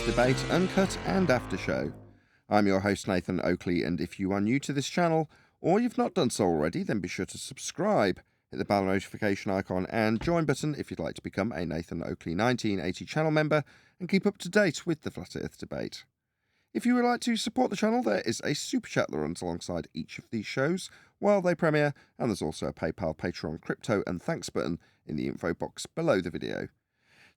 Debate Uncut and After Show. I'm your host Nathan Oakley, and if you are new to this channel, or you've not done so already, then be sure to subscribe, hit the bell notification icon and join button if you'd like to become a Nathan Oakley 1980 channel member and keep up to date with the Flat Earth debate. If you would like to support the channel, there is a super chat that runs alongside each of these shows while they premiere, and there's also a PayPal, Patreon, crypto and thanks button in the info box below the video.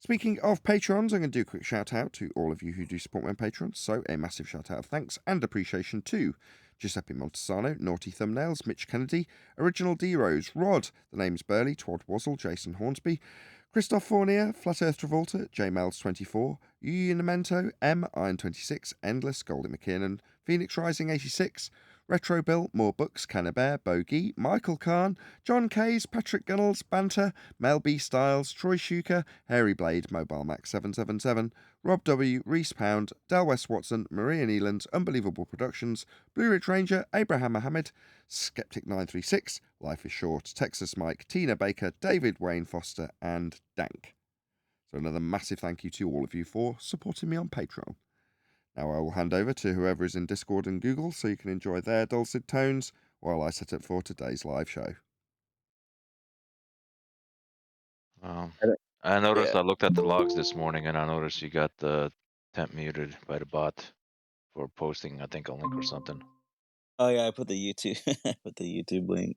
Speaking of Patrons, I'm going to do a quick shout out to all of you who do support me on Patreon, so a massive shout out of thanks and appreciation to Giuseppe Montesano, Naughty Thumbnails, Mitch Kennedy, Original D-Rose, Rod, The Name's Burley, Twad Wazzle, Jason Hornsby, Christoph Fournier, Flat Earth Travolta, JMels24, Unimento, M, Iron26, Endless, Goldie McKinnon, Phoenix Rising 86, Retro Bill, More Books, Cannabear, Bogey, Michael Kahn, John Kays, Patrick Gunnels, Banter, Mel B. Styles, Troy Shuker, Hairy Blade, Mobile Max 777, Rob W., Reese Pound, Del West Watson, Maria Nealand, Unbelievable Productions, Blue Ridge Ranger, Abraham Mohammed, Skeptic 936, Life is Short, Texas Mike, Tina Baker, David Wayne Foster, and Dank. So another massive thank you to all of you for supporting me on Patreon. Now I will hand over to whoever is in Discord and Google so you can enjoy their dulcet tones while I set up for today's live show. I noticed, I looked at the logs this morning and I noticed you got the temp muted by the bot for posting, I think, a link or something. Oh yeah, I put the YouTube link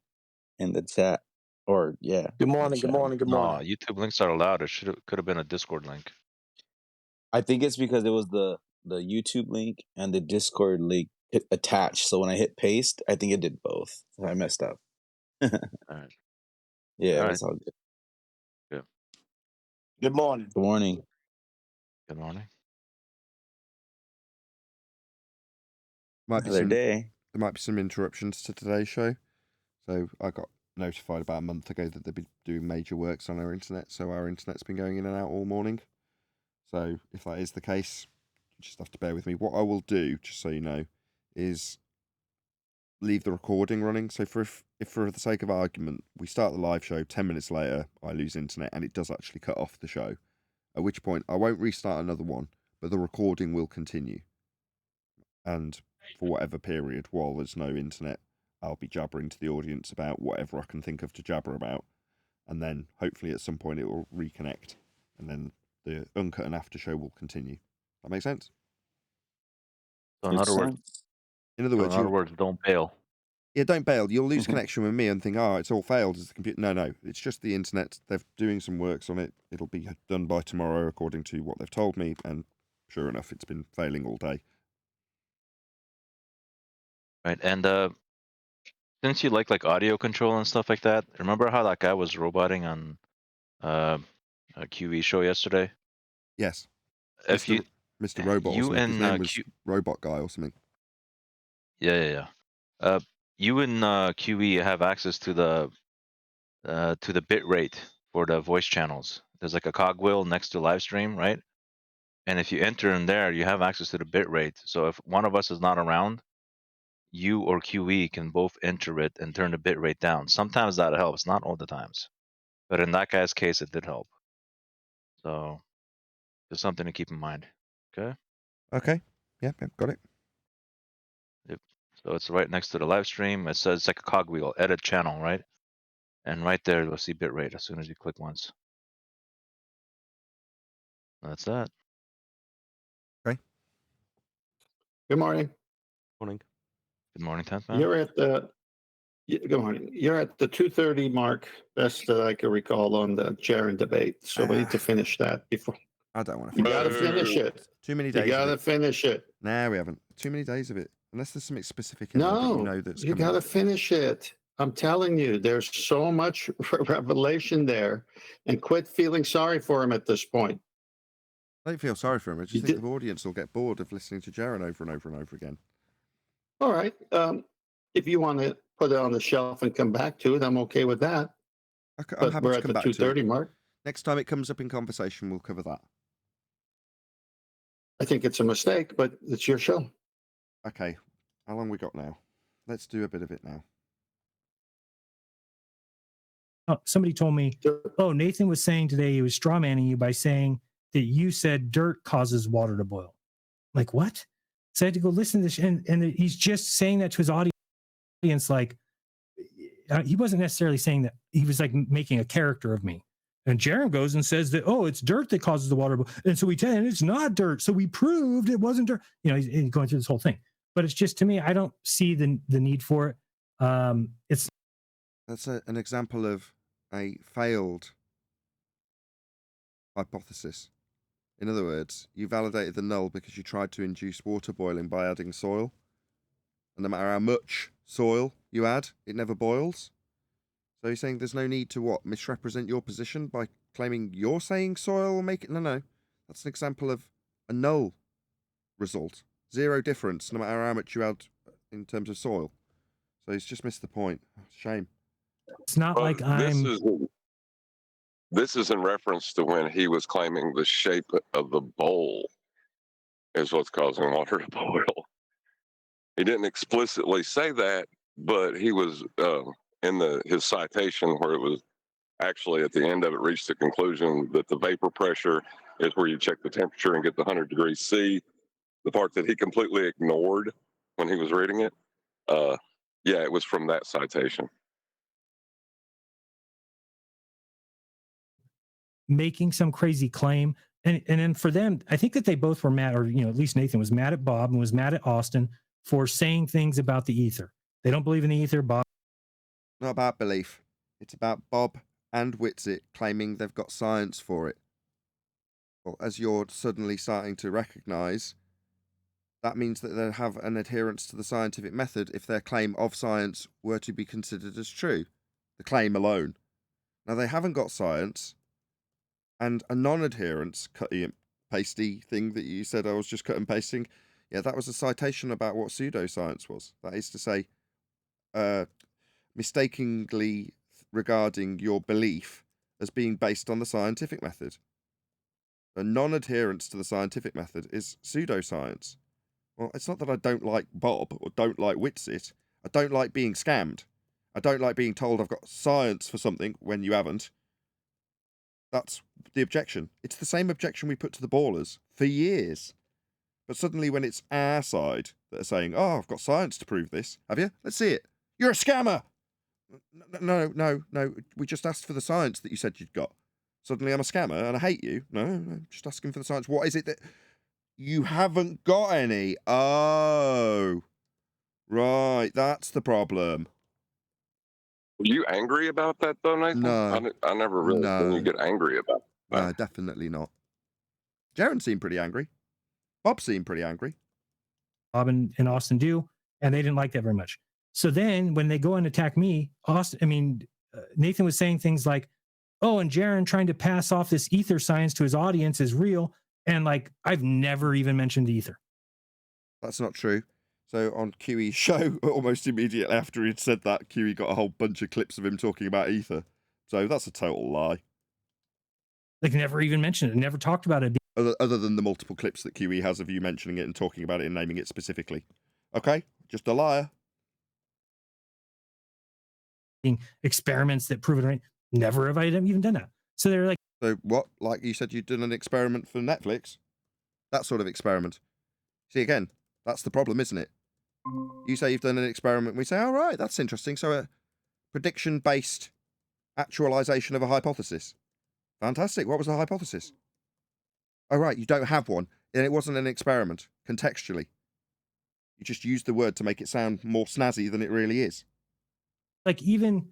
in the chat. Or yeah. Good morning. Good morning. Good morning. No, YouTube links are allowed. It could have been a Discord link. I think it's because it was the YouTube link and the Discord link attached. So when I hit paste, I think it did both. So I messed up. All right. Yeah, All it's all good. Good. Good morning. Good morning. Good morning. Another day. There might be some interruptions to today's show. So I got notified about a month ago that they'd be doing major works on our internet. So our internet's been going in and out all morning. So if that is the case, you just have to bear with me. What I will do, just so you know, is leave the recording running. So if for the sake of argument, we start the live show, 10 minutes later, I lose internet and it does actually cut off the show. At which point I won't restart another one, but the recording will continue. And for whatever period, while there's no internet, I'll be jabbering to the audience about whatever I can think of to jabber about. And then hopefully at some point it will reconnect. And then the uncut and after show will continue. That make sense? So in other words, don't bail. Yeah, don't bail. You'll lose connection with me and think, oh, it's all failed. It's the computer. No, it's just the internet. They're doing some works on it. It'll be done by tomorrow, according to what they've told me. And sure enough, it's been failing all day. Right, and since you like audio control and stuff like that, remember how that guy was roboting on a QV show yesterday? Yes. If Mr. Robot, you and his name was Robot Guy or something. Yeah. You and QV have access to the bit rate for the voice channels. There's like a cogwheel next to live stream, right? And if you enter in there, you have access to the bit rate. So if one of us is not around, you or QE can both enter it and turn the bit rate down. Sometimes that helps, not all the times. But in that guy's case, it did help. So there's something to keep in mind. Okay? Okay. Yep, got it. Yep. So it's right next to the live stream. It says it's like a cogwheel, edit channel, right? And right there, you'll see bit rate as soon as you click once. That's that. Okay. Good morning. Morning. Good morning, 10th man. You're at the good morning. You're at the 2:30 mark. Best that I can recall on the Jaren debate. So we need to finish that before. I don't want to. You gotta finish it. Too many days. You gotta finish it. Nah, we haven't. Too many days of it. Unless there's something specific in there that you know that's you gotta finish it. I'm telling you, there's so much revelation there, and quit feeling sorry for him at this point. I don't feel sorry for him. I just think the audience will get bored of listening to Jaren over and over and over again. All right. If you want to put it on the shelf and come back to it, I'm okay with that. I'm happy we're to at come the back 2:30 mark. Next time it comes up in conversation, we'll cover that. I think it's a mistake, but it's your show. Okay. How long we got now? Let's do a bit of it now. Oh, somebody told me, Nathan was saying today he was strawmanning you by saying that you said dirt causes water to boil. like, what? So I had to go listen to this, and he's just saying that to his audience, like, he wasn't necessarily saying that. He was like making a character of me. And Jaren goes and says that, oh, it's dirt that causes the water. And so and it's not dirt. So we proved it wasn't dirt. You know, he's going through this whole thing. But it's just, to me, I don't see the need for it. That's an example of a failed hypothesis. In other words, you validated the null because you tried to induce water boiling by adding soil. And no matter how much soil you add, it never boils. So you're saying there's no need to what? Misrepresent your position by claiming you're saying soil will make it? No. That's an example of a null result. Zero difference, no matter how much you add in terms of soil. So he's just missed the point. Shame. It's not like This is in reference to when he was claiming the shape of the bowl is what's causing water to boil. He didn't explicitly say that, but he was in his citation where it was actually at the end of it reached the conclusion that the vapor pressure is where you check the temperature and get the 100 degrees C. The part that he completely ignored when he was reading it, yeah, it was from that citation. Making some crazy claim. And then for them, I think that they both were mad, or, at least Nathan was mad at Bob and was mad at Austin for saying things about the ether. They don't believe in the ether. Bob. Not about belief. It's about Bob and Witsit claiming they've got science for it. Well, as you're suddenly starting to recognize, that means that they have an adherence to the scientific method if their claim of science were to be considered as true. The claim alone. Now, they haven't got science, and a non-adherence, cutting and pasty thing that you said I was just cut and pasting, yeah, that was a citation about what pseudoscience was. That is to say, mistakenly regarding your belief as being based on the scientific method. A non-adherence to the scientific method is pseudoscience. Well, it's not that I don't like Bob or don't like Witsit. I don't like being scammed. I don't like being told I've got science for something when you haven't. That's the objection. It's the same objection we put to the ballers for years. But suddenly when it's our side that are saying, oh, I've got science to prove this. Have you? Let's see it. You're a scammer. No. We just asked for the science that you said you'd got. Suddenly I'm a scammer and I hate you. No, just asking for the science. What is it that you haven't got any? Oh, right. That's the problem. Were you angry about that though, Nathan? No. I never really seen you get angry about that. No, definitely not. Jaren seemed pretty angry. Bob seemed pretty angry. Bob and Austin do, and they didn't like that very much. So then when they go and attack me, Nathan was saying things like, oh, and Jaren trying to pass off this ether science to his audience is real. And like, I've never even mentioned the ether. That's not true. So on QE's show, almost immediately after he'd said that, QE got a whole bunch of clips of him talking about ether. So that's a total lie. Like, never even mentioned it, never talked about it. Other than the multiple clips that QE has of you mentioning it and talking about it and naming it specifically. Okay, just a liar. Experiments that prove it right. Never have I even done that. So they're like, so what? Like you said, you'd done an experiment for Netflix? That sort of experiment. See, again, that's the problem, isn't it? You say you've done an experiment. We say, all right, that's interesting. So a prediction-based actualization of a hypothesis. Fantastic. What was the hypothesis? Oh, right, you don't have one. And it wasn't an experiment, contextually. You just used the word to make it sound more snazzy than it really is. Like, even,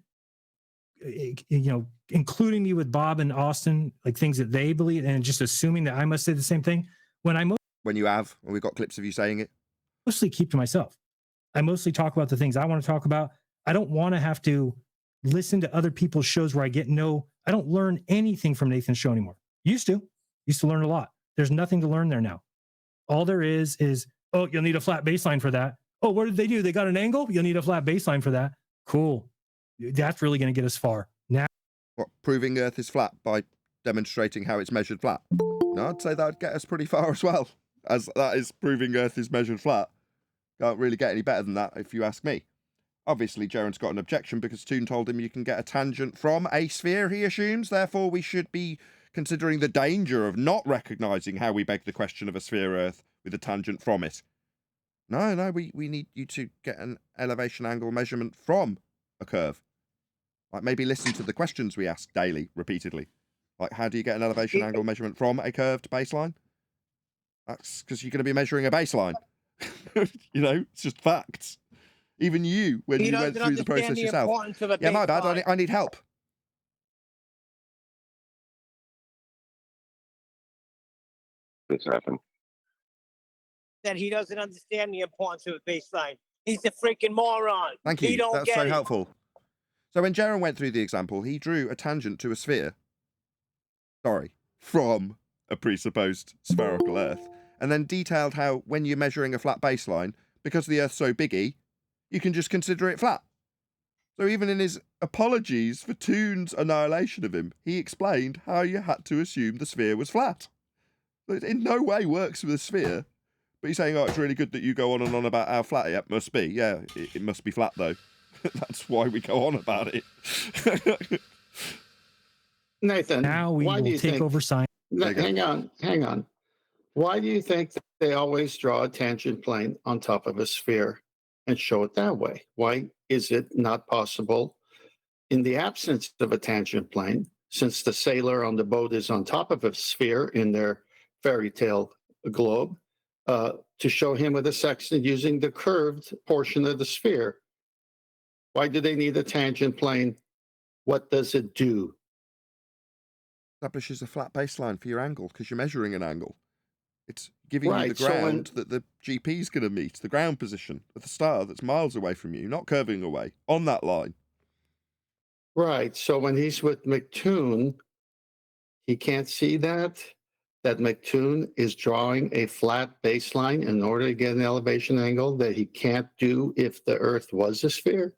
including me with Bob and Austin, like things that they believe, and just assuming that I must say the same thing. When we've got clips of you saying it. Mostly keep to myself. I mostly talk about the things I want to talk about. I don't want to have to listen to other people's shows where I don't learn anything from Nathan's show anymore. Used to learn a lot. There's nothing to learn there now. All there is, oh, you'll need a flat baseline for that. Oh, what did they do? They got an angle? You'll need a flat baseline for that. Cool. That's really going to get us far. Now, what, proving Earth is flat by demonstrating how it's measured flat? No, I'd say that would get us pretty far as well, as that is proving Earth is measured flat. Can't really get any better than that, if you ask me. Obviously, Jaren's got an objection because Toon told him you can get a tangent from a sphere, he assumes. Therefore, we should be considering the danger of not recognising how we beg the question of a sphere Earth with a tangent from it. No, we need you to get an elevation angle measurement from a curve. Like, maybe listen to the questions we ask daily, repeatedly. Like, how do you get an elevation angle measurement from a curved baseline? That's because you're going to be measuring a baseline. You know, it's just facts. Even you, when you went through the process yourself. Yeah, my bad, I need help. This happened. That he doesn't understand the importance of a baseline. He's a freaking moron. Thank you. That's so helpful. So when Jaren went through the example, he drew a tangent to a sphere. Sorry, from a presupposed spherical Earth, and then detailed how when you're measuring a flat baseline, because the Earth's so biggy, you can just consider it flat. So even in his apologies for Toon's annihilation of him, he explained how you had to assume the sphere was flat. So it in no way works with a sphere. But he's saying, oh, it's really good that you go on and on about how flat it must be. Yeah, it must be flat, though. That's why we go on about it. Nathan, now we will take over science. Hang on. Why do you think that they always draw a tangent plane on top of a sphere and show it that way? Why is it not possible in the absence of a tangent plane, since the sailor on the boat is on top of a sphere in their fairy tale globe, to show him with a sextant using the curved portion of the sphere? Why do they need a tangent plane? What does it do? Establishes a flat baseline for your angle because you're measuring an angle. It's giving you the ground that the GP is going to meet, the ground position of the star that's miles away from you, not curving away, on that line. Right. So when he's with McToon, he can't see that McToon is drawing a flat baseline in order to get an elevation angle that he can't do if the Earth was a sphere?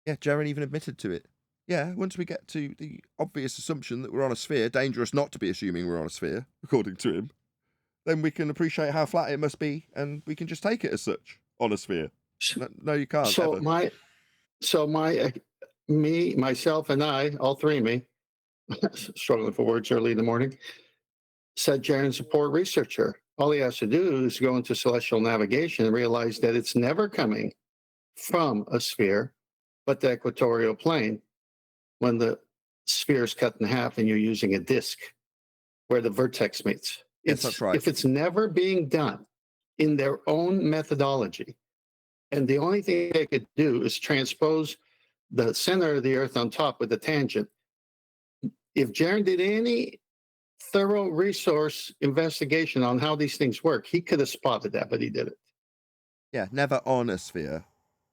Yeah, Jaren even admitted to it. Yeah, once we get to the obvious assumption that we're on a sphere, dangerous not to be assuming we're on a sphere, according to him, then we can appreciate how flat it must be, and we can just take it as such, on a sphere. No, you can't. Myself and I, all three of me, struggling for words early in the morning, said Jaren's a poor researcher. All he has to do is go into celestial navigation and realize that it's never coming from a sphere, but the equatorial plane, when the sphere is cut in half and you're using a disk where the vertex meets. Yes, that's right. If it's never being done in their own methodology, and the only thing they could do is transpose the center of the Earth on top with a tangent. If Jaren did any thorough resource investigation on how these things work, he could have spotted that, but he didn't. Yeah, never on a sphere,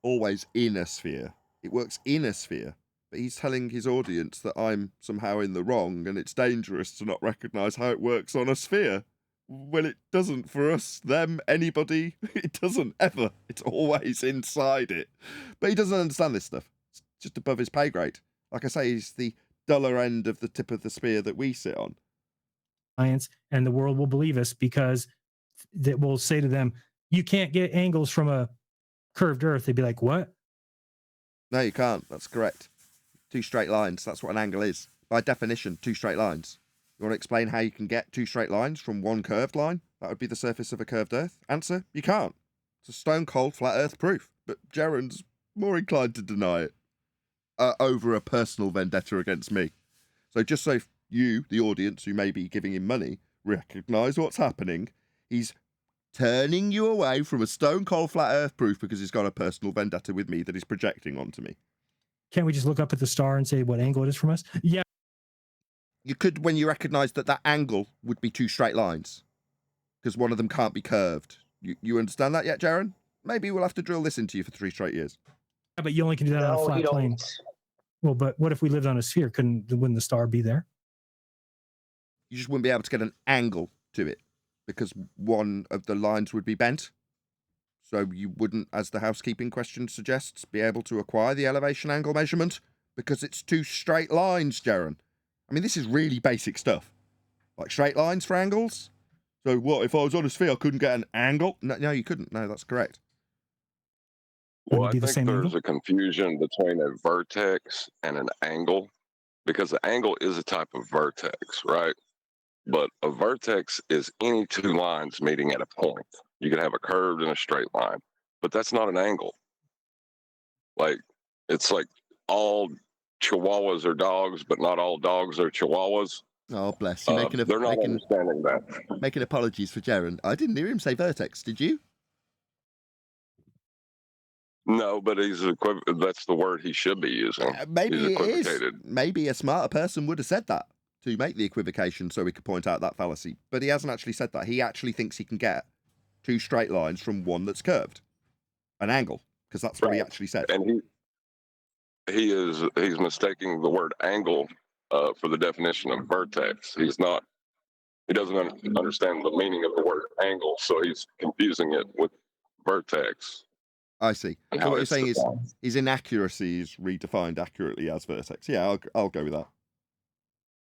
always in a sphere. It works in a sphere, but he's telling his audience that I'm somehow in the wrong and it's dangerous to not recognize how it works on a sphere. Well, it doesn't for us, them, anybody. It doesn't ever. It's always inside it. But he doesn't understand this stuff. It's just above his pay grade. Like I say, he's the duller end of the tip of the spear that we sit on. Science, and the world will believe us because that will say to them, you can't get angles from a curved Earth. They'd be like, what? No, you can't. That's correct. Two straight lines. That's what an angle is. By definition, two straight lines. You want to explain how you can get two straight lines from one curved line? That would be the surface of a curved Earth. Answer, you can't. It's a stone cold flat Earth proof. But Jaren's more inclined to deny it. Over a personal vendetta against me. So just so you, the audience, who may be giving him money, recognise what's happening, he's turning you away from a stone cold flat Earth proof because he's got a personal vendetta with me that he's projecting onto me. Can't we just look up at the star and say what angle it is from us? Yeah. You could, when you recognise that that angle would be two straight lines, because one of them can't be curved. You understand that yet, Jaren? Maybe we'll have to drill this into you for 3 straight years. Yeah, but you only can do that on a flat plane. Well, but what if we lived on a sphere? Wouldn't the star be there? You just wouldn't be able to get an angle to it because one of the lines would be bent. So you wouldn't, as the housekeeping question suggests, be able to acquire the elevation angle measurement because it's two straight lines, Jaren. I mean, this is really basic stuff. Like straight lines for angles. So what, if I was on a sphere, I couldn't get an angle? No, you couldn't. No, that's correct. Well, I think there's a confusion between a vertex and an angle, because the angle is a type of vertex, right? But a vertex is any two lines meeting at a point. You can have a curved and a straight line, but that's not an angle. Like, it's like all Chihuahuas are dogs, but not all dogs are Chihuahuas. Oh, bless you. They're not understanding that. Making apologies for Jaren. I didn't hear him say vertex, did you? No, but that's the word he should be using. Maybe it is. Maybe a smarter person would have said that to make the equivocation so we could point out that fallacy. But he hasn't actually said that. He actually thinks he can get two straight lines from one that's curved. An angle, because that's what he actually said. And he's mistaking the word angle for the definition of vertex. He doesn't understand the meaning of the word angle, so he's confusing it with vertex. I see. So what you're saying is his inaccuracy is redefined accurately as vertex. Yeah, I'll go with that.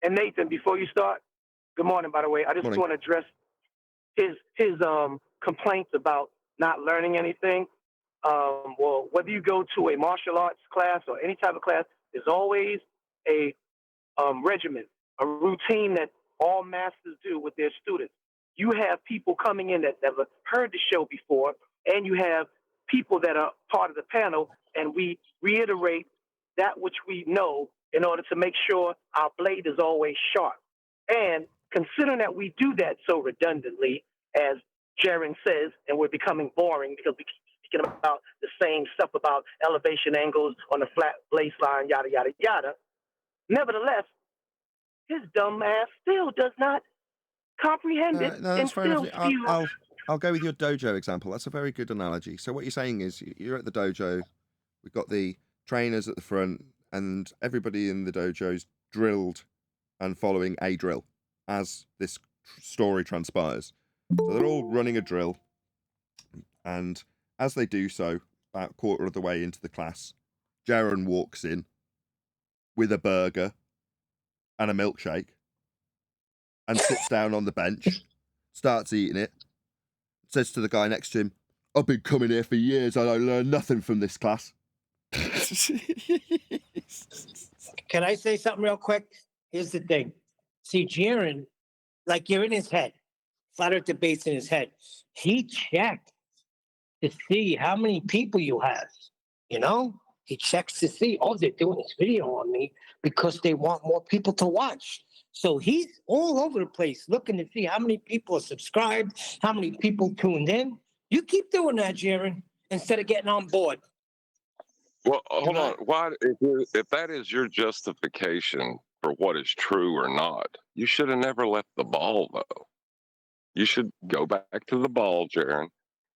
And Nathan, before you start, good morning, by the way. I just want to address his complaints about not learning anything. Well, whether you go to a martial arts class or any type of class, there's always a regimen, a routine that all masters do with their students. You have people coming in that never heard the show before, and you have people that are part of the panel, and we reiterate that which we know in order to make sure our blade is always sharp. And considering that we do that so redundantly, as Jaren says, and we're becoming boring because we keep speaking about the same stuff about elevation angles on the flat baseline, yada, yada, yada. Nevertheless, his dumb ass still does not comprehend it. No, that's fair enough. I'll go with your dojo example. That's a very good analogy. So what you're saying is you're at the dojo, we've got the trainers at the front, and everybody in the dojo's drilled and following a drill as this story transpires. So they're all running a drill, and as they do so, about a quarter of the way into the class, Jaren walks in with a burger and a milkshake and sits down on the bench, starts eating it, says to the guy next to him, I've been coming here for years and I learned nothing from this class. Can I say something real quick? Here's the thing. See, Jaren, like you're in his head, flat earth debates in his head. He checked to see how many people you have, you know? He checks to see, oh, they're doing this video on me because they want more people to watch. So he's all over the place looking to see how many people are subscribed, how many people tuned in. You keep doing that, Jaren, instead of getting on board. Well, hold on. Why, if that is your justification for what is true or not, you should have never left the ball, though. You should go back to the ball, Jaren.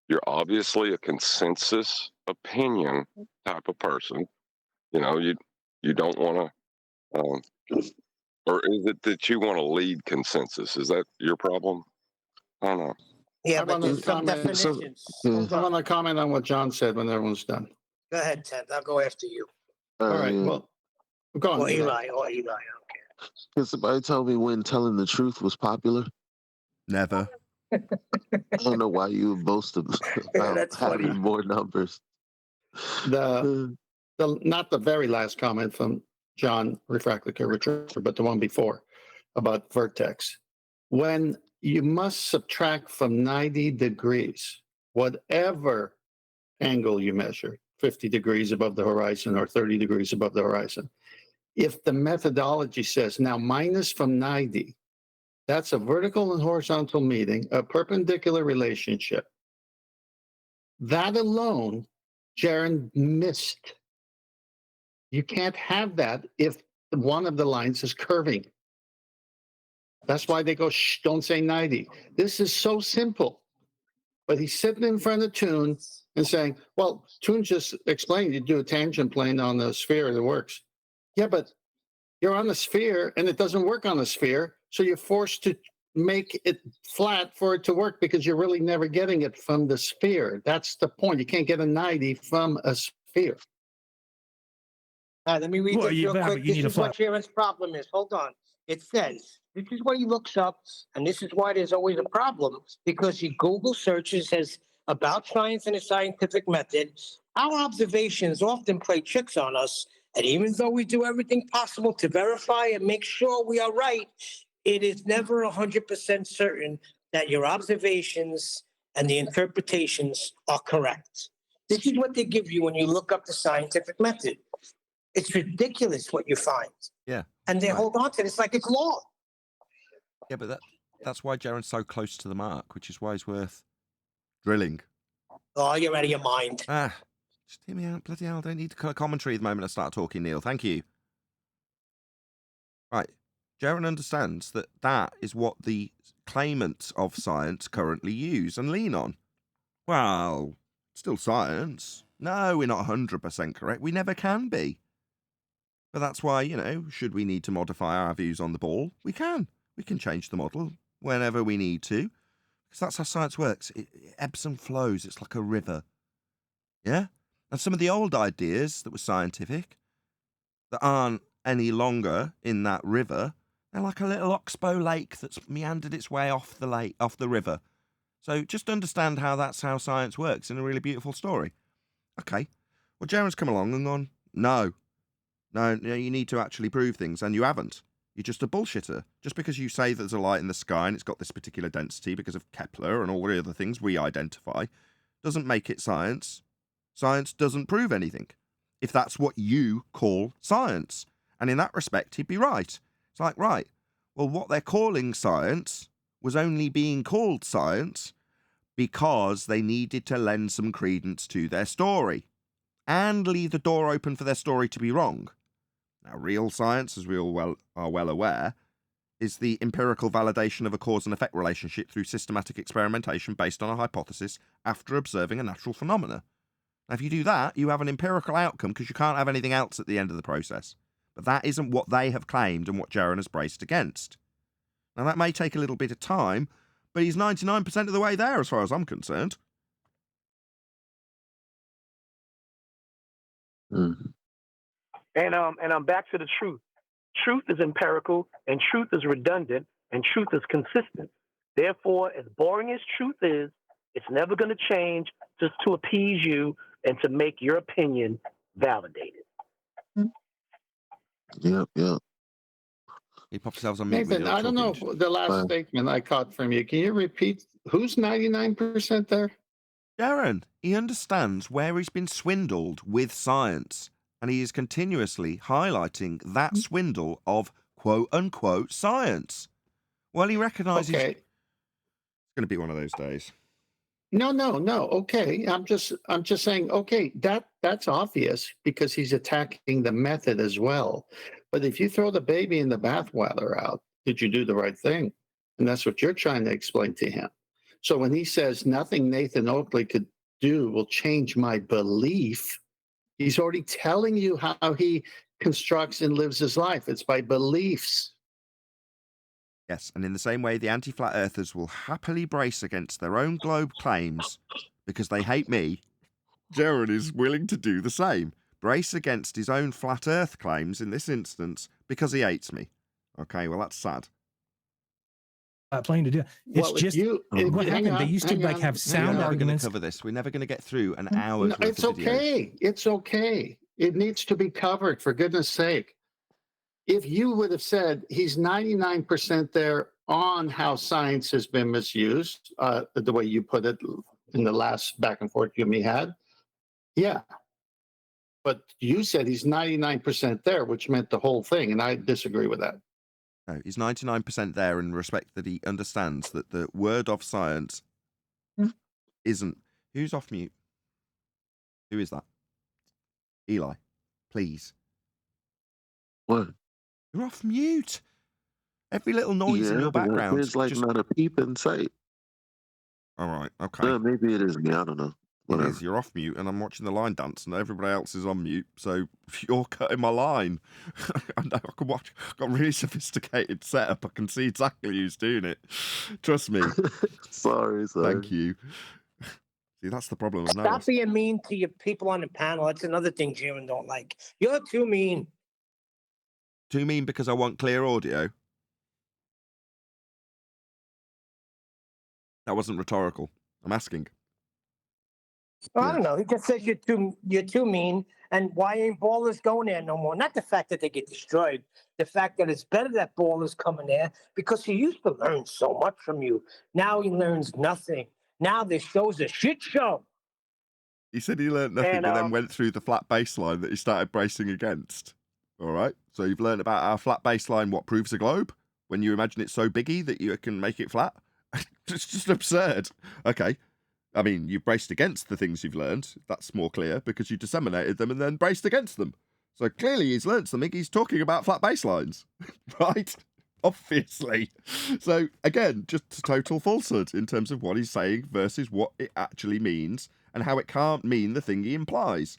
You're obviously a consensus opinion type of person. You know, you don't want to, or is it that you want to lead consensus? Is that your problem? I don't know. Yeah, but there's some definitions. I want to comment on what John said when everyone's done. Go ahead, Ted. I'll go after you. All right. Well, go on. Or Eli. I don't care. Can somebody tell me when telling the truth was popular? Never. I don't know why you would boast about having more numbers. The not the very last comment from John Refractor Curvature, but the one before about vertex. When you must subtract from 90 degrees, whatever angle you measure, 50 degrees above the horizon or 30 degrees above the horizon, if the methodology says now minus from 90, that's a vertical and horizontal meeting, a perpendicular relationship. That alone, Jaren missed. You can't have that if one of the lines is curving. That's why they go, shh, don't say 90. This is so simple. But he's sitting in front of Toon and saying, well, Toon just explained you do a tangent plane on the sphere and it works. Yeah, but you're on the sphere and it doesn't work on the sphere. So you're forced to make it flat for it to work because you're really never getting it from the sphere. That's the point. You can't get a 90 from a sphere. All right, let me read this real quick. This is what Jaren's problem is. Hold on. It says, this is what he looks up, and this is why there's always a problem, because he Google searches says about science and the scientific method. Our observations often play tricks on us, and even though we do everything possible to verify and make sure we are right, it is never 100% certain that your observations and the interpretations are correct. This is what they give you when you look up the scientific method. It's ridiculous what you find. Yeah. And they right. hold on to this like it's law. Yeah, but that's why Jaren's so close to the mark, which is why he's worth drilling. Oh, you're out of your mind. Just hear me out. Bloody hell, I don't need commentary the moment I start talking, Neil. Thank you. Right. Jaren understands that that is what the claimants of science currently use and lean on. Well, still science. No, we're not 100% correct. We never can be. But that's why, should we need to modify our views on the ball, we can. We can change the model whenever we need to. Because that's how science works. It ebbs and flows. It's like a river. Yeah? And some of the old ideas that were scientific, that aren't any longer in that river, they're like a little oxbow lake that's meandered its way off the river. So just understand that's how science works in a really beautiful story. Okay. Well, Jaren's come along and gone, no, you need to actually prove things, and you haven't. You're just a bullshitter. Just because you say there's a light in the sky and it's got this particular density because of Kepler and all the other things we identify, doesn't make it science. Science doesn't prove anything, if that's what you call science. And in that respect, he'd be right. It's like, right, well, what they're calling science was only being called science because they needed to lend some credence to their story and leave the door open for their story to be wrong. Now, real science, as we all are well aware, is the empirical validation of a cause and effect relationship through systematic experimentation based on a hypothesis after observing a natural phenomena. Now, if you do that, you have an empirical outcome because you can't have anything else at the end of the process. But that isn't what they have claimed and what Jaren has braced against. Now, that may take a little bit of time, but he's 99% of the way there as far as I'm concerned. And I'm back to the truth. Truth is empirical, and truth is redundant, and truth is consistent. Therefore, as boring as truth is, it's never going to change just to appease you and to make your opinion validated. Yep. He popped himself on mute. Nathan, I don't know the last statement I caught from you. Can you repeat? Who's 99% there? Jaren, he understands where he's been swindled with science, and he is continuously highlighting that swindle of quote-unquote science. Well, he recognises it's going to be one of those days. No. Okay, I'm just saying. Okay, that's obvious because he's attacking the method as well. But if you throw the baby in the bathwater out, did you do the right thing? And that's what you're trying to explain to him. So when he says nothing Nathan Oakley could do will change my belief, he's already telling you how he constructs and lives his life. It's by beliefs. Yes, and in the same way, the anti-flat earthers will happily brace against their own globe claims because they hate me. Jaren is willing to do the same. Brace against his own flat earth claims in this instance because he hates me. Okay, well, that's sad. Playing to do it's well, just what happened. They used to have sound We're never going arguments. to cover this. We're never going to get through an hour's worth it's of video. okay. It's okay. It needs to be covered, for goodness sake. If you would have said he's 99% there on how science has been misused, the way you put it in the last back and forth you and me had, yeah. But you said he's 99% there, which meant the whole thing, and I disagree with that. No, he's 99% there in respect that he understands that the word of science isn't... Who's off mute? Who is that? Eli, please. What? You're off mute. Every little noise in your background. There's like not a peep in sight. All right, okay. Maybe it is me. I don't know. Whatever. It is. You're off mute, and I'm watching the line dance, and everybody else is on mute. So you're cutting my line. I can watch. I've got a really sophisticated setup. I can see exactly who's doing it. Trust me. Sorry. Thank you. See, that's the problem. Stop being mean to your people on the panel. That's another thing Jaren don't like. You're too mean. Too mean because I want clear audio? That wasn't rhetorical. I'm asking. Well, I don't know. He just says you're too mean, And why ain't ballers going there no more? Not the fact that they get destroyed, the fact that it's better that ballers coming there because he used to learn so much from you. Now he learns nothing. Now this show's a shit show. He said he learned nothing and then went through the flat baseline that he started bracing against. All right. So you've learned about our flat baseline, what proves a globe, when you imagine it's so biggy that you can make it flat. It's just absurd. Okay. I mean, you've braced against the things you've learned. That's more clear because you disseminated them and then braced against them. So clearly he's learned something. He's talking about flat baselines, right? Obviously. So again, just total falsehood in terms of what he's saying versus what it actually means and how it can't mean the thing he implies.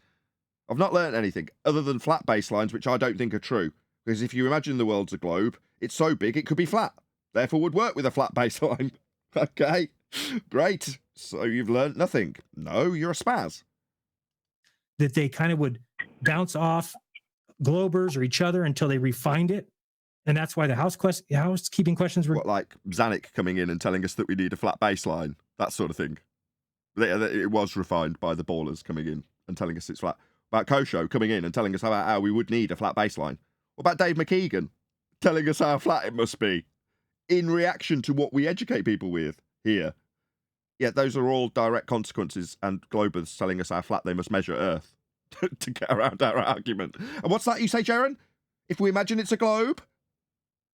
I've not learned anything other than flat baselines, which I don't think are true. Because if you imagine the world's a globe, it's so big it could be flat. Therefore would work with a flat baseline. Okay, great. So you've learned nothing. No, you're a spaz. That they kind of would bounce off globers or each other until they refined it. And that's why the housekeeping questions were... What, like Zanuck coming in and telling us that we need a flat baseline? That sort of thing. It was refined by the ballers coming in and telling us it's flat. About Kosho coming in and telling us about how we would need a flat baseline. What about Dave McKeegan telling us how flat it must be in reaction to what we educate people with here? Yeah, those are all direct consequences, and Globers telling us how flat they must measure Earth to get around our argument. And what's that you say, Jaren? If we imagine it's a globe,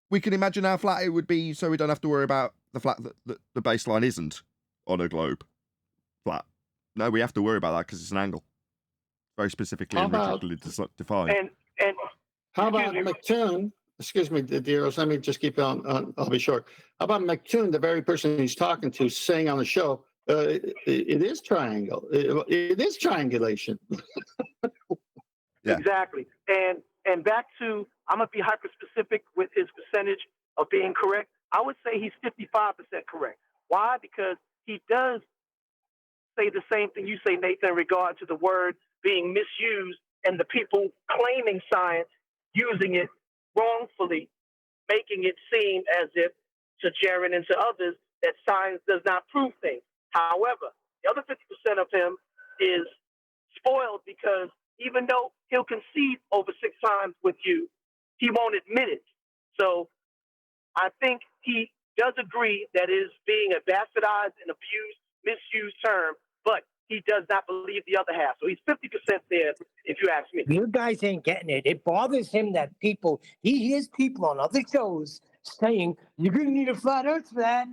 we can imagine how flat it would be so we don't have to worry about the flat that the baseline isn't on a globe. Flat. No, we have to worry about that because it's an angle. Very specifically and rigidly defined. And how about McToon? Excuse me, Deros, let me just keep on. I'll be short. How about McToon, the very person he's talking to, saying on the show, it is triangle. It is triangulation. Yeah. Exactly. And back to, I'm going to be hyper-specific with his percentage of being correct. I would say he's 55% correct. Why? Because he does say the same thing you say, Nathan, in regard to the word being misused and the people claiming science using it wrongfully, making it seem as if to Jaren and to others that science does not prove things. However, the other 50% of him is spoiled because even though he'll concede over 6 times with you, he won't admit it. So I think he does agree that it is being a bastardized and abused, misused term, but he does not believe the other half. So he's 50% there, if you ask me. You guys ain't getting it. It bothers him that he hears people on other shows saying, you're going to need a flat earth for that.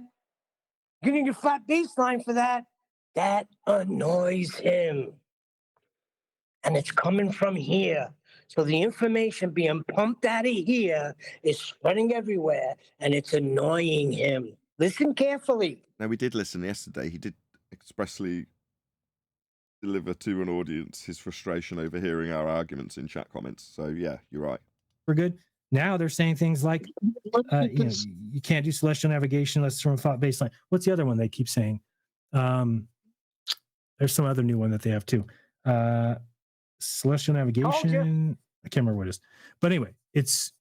You're going to need a flat baseline for that. That annoys him. And it's coming from here. So the information being pumped out of here is spreading everywhere, and it's annoying him. Listen carefully. Now, we did listen yesterday. He did expressly deliver to an audience his frustration over hearing our arguments in chat comments. So, yeah, you're right. We're good. Now they're saying things like, you can't do celestial navigation unless it's from a flat baseline. What's the other one they keep saying? There's some other new one that they have too. Celestial navigation. I can't remember what it is. But anyway, it's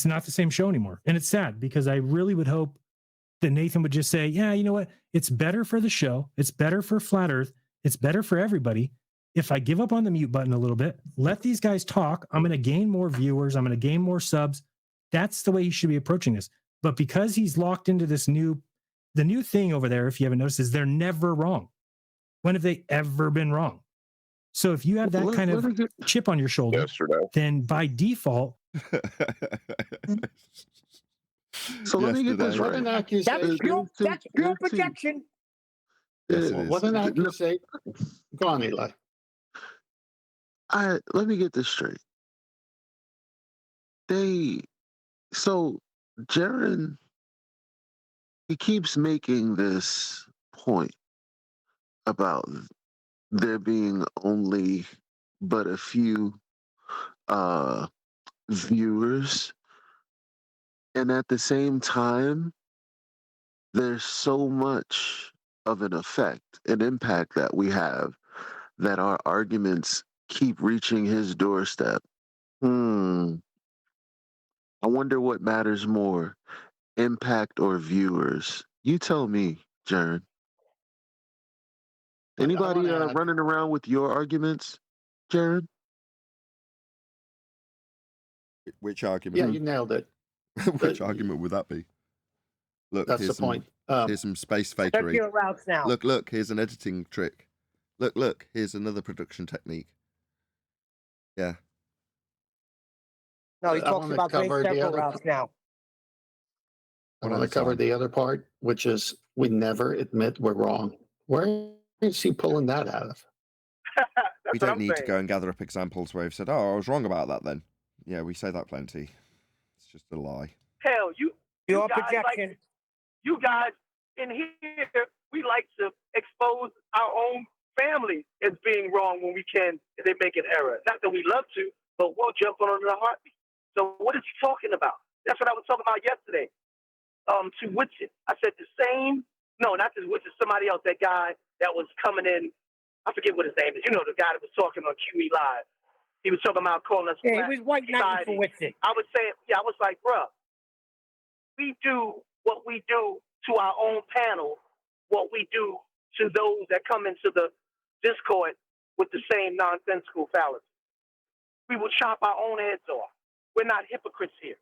not the same show anymore. And it's sad because I really would hope that Nathan would just say, yeah, you know what? It's better for the show. It's better for Flat Earth. It's better for everybody. If I give up on the mute button a little bit, let these guys talk, I'm going to gain more viewers. I'm going to gain more subs. That's the way he should be approaching this. But because he's locked into the new thing over there, if you haven't noticed, is they're never wrong. When have they ever been wrong? So if you have that kind of chip on your shoulder, then by default. So let me get this right. That's pure projection. What an accusation. Go on, Eli. Let me get this straight. Jaren, he keeps making this point about there being only but a few viewers, and at the same time, there's so much of an effect, an impact that we have, that our arguments keep reaching his doorstep. I wonder what matters more, impact or viewers? You tell me, Jaren. Anybody running around with your arguments, Jaren? Which argument? Yeah, you nailed it. Which argument would that be? Look, that's the point. Here's some space Check fakery. your routes now. Look, here's an editing trick. Look, here's another production technique. Yeah. No, he talks about great circle routes now. I want to cover the other part, which is we never admit we're wrong. Where is he pulling that out of? We don't need to go and gather up examples where we've said, "Oh, I was wrong about that." Then, yeah, we say that plenty. It's just a lie. Hell, Your guys projection. You guys in here, we like to expose our own family as being wrong when we can. If they make an error, not that we love to, but we'll jump on the heartbeat. So what is he talking about? That's what I was talking about yesterday. To Witsit, I said the same. No, not this Witsit. Somebody else. That guy that was coming in. I forget what his name is. You know, the guy that was talking on QE Live. He was talking about calling us. Yeah, he was white knighting for Witsit. I was saying, I was like, bruh, we do what we do to our own panel, what we do to those that come into the Discord with the same nonsensical fallacy. We will chop our own heads off. We're not hypocrites here.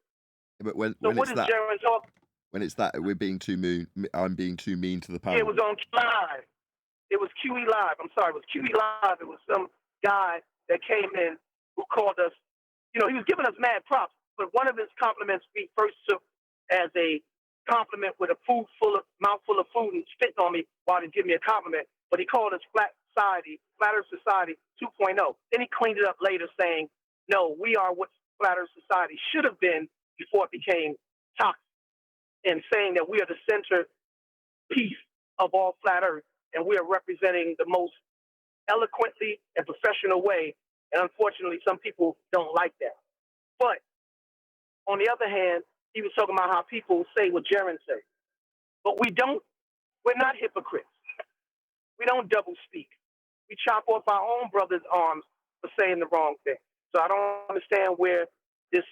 Yeah, but when what it's is that, Jaren talking? when it's that we're being too mean, I'm being too mean to the panel. Yeah, it was on Live. It was QE Live. I'm sorry, it was QE Live. It was some guy that came in who called us. You know, he was giving us mad props, but one of his compliments we first took as a compliment with a mouthful of food and spitting on me while he giving me a compliment. But he called us Flat Earth Society 2.0. Then he cleaned it up later saying, no, we are what Flat Earth Society should have been before it became toxic, and saying that we are the center piece of all Flat Earth, and we are representing the most eloquently and professional way. And unfortunately, some people don't like that. But on the other hand, he was talking about how people say what Jaren said. But we're not hypocrites. We don't double speak. We chop off our own brothers' arms for saying the wrong thing. So I don't understand where this,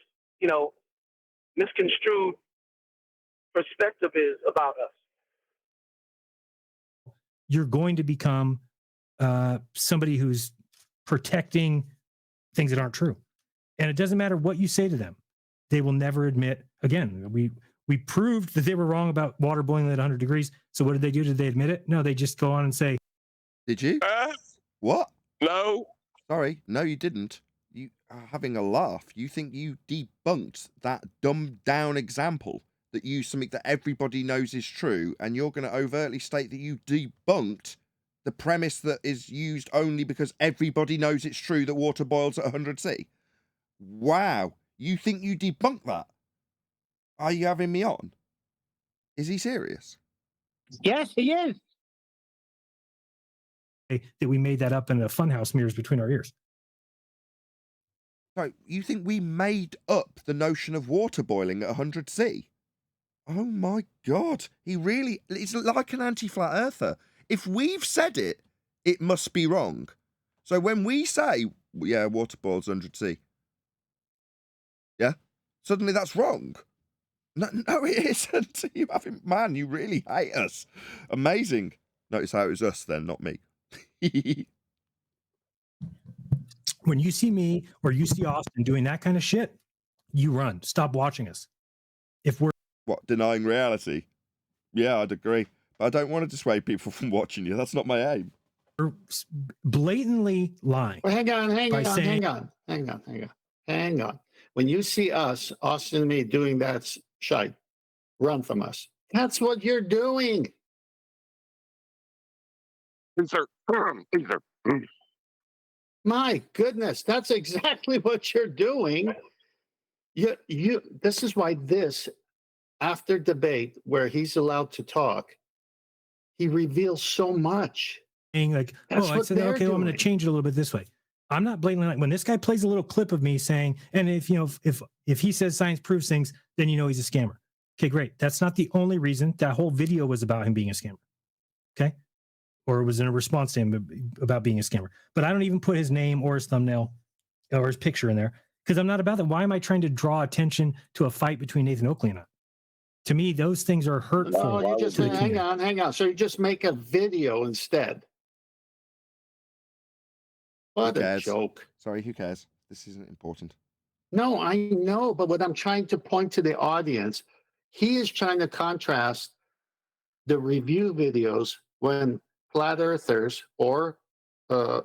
misconstrued perspective is about us. You're going to become somebody who's protecting things that aren't true. And it doesn't matter what you say to them. They will never admit, again, we proved that they were wrong about water boiling at 100 degrees. So what did they do? Did they admit it? No, they just go on and say, did you? What? No. Sorry, no, you didn't. You are having a laugh. You think you debunked that dumbed down example that used something that everybody knows is true, and you're going to overtly state that you debunked the premise that is used only because everybody knows it's true that water boils at 100 C. Wow. You think you debunked that? Are you having me on? Is he serious? Yes, he is. That we made that up in the funhouse mirrors between our ears. So you think we made up the notion of water boiling at 100 C? Oh my God. It's like an anti-flat earther. If we've said it, it must be wrong. So when we say, yeah, water boils 100 C, yeah, suddenly that's wrong. No, it isn't. You really hate us. Amazing. Notice how it was us then, not me. When you see me or you see Austin doing that kind of shit, you run. Stop watching us. If we're denying reality? Yeah, I'd agree. But I don't want to dissuade people from watching you. That's not my aim. We're blatantly lying. Well, hang on. When you see us, Austin and me, doing that shite, run from us. That's what you're doing. My goodness, that's exactly what you're doing. This is why after debate where he's allowed to talk, he reveals so much. Like, that's I said, okay, well, I'm going to change it a little bit this way. I'm not blatantly like, when this guy plays a little clip of me saying, and if he says science proves things, then you know he's a scammer. Okay, great. That's not the only reason. That whole video was about him being a scammer. Okay. Or it was in a response to him about being a scammer. But I don't even put his name or his thumbnail or his picture in there because I'm not about that. Why am I trying to draw attention to a fight between Nathan Oakley and I? To me, those things are hurtful. No, you just hang on. So you just make a video instead. What a joke. Sorry, who cares? This isn't important. No, I know, but what I'm trying to point to the audience, he is trying to contrast the review videos when flat earthers or uh,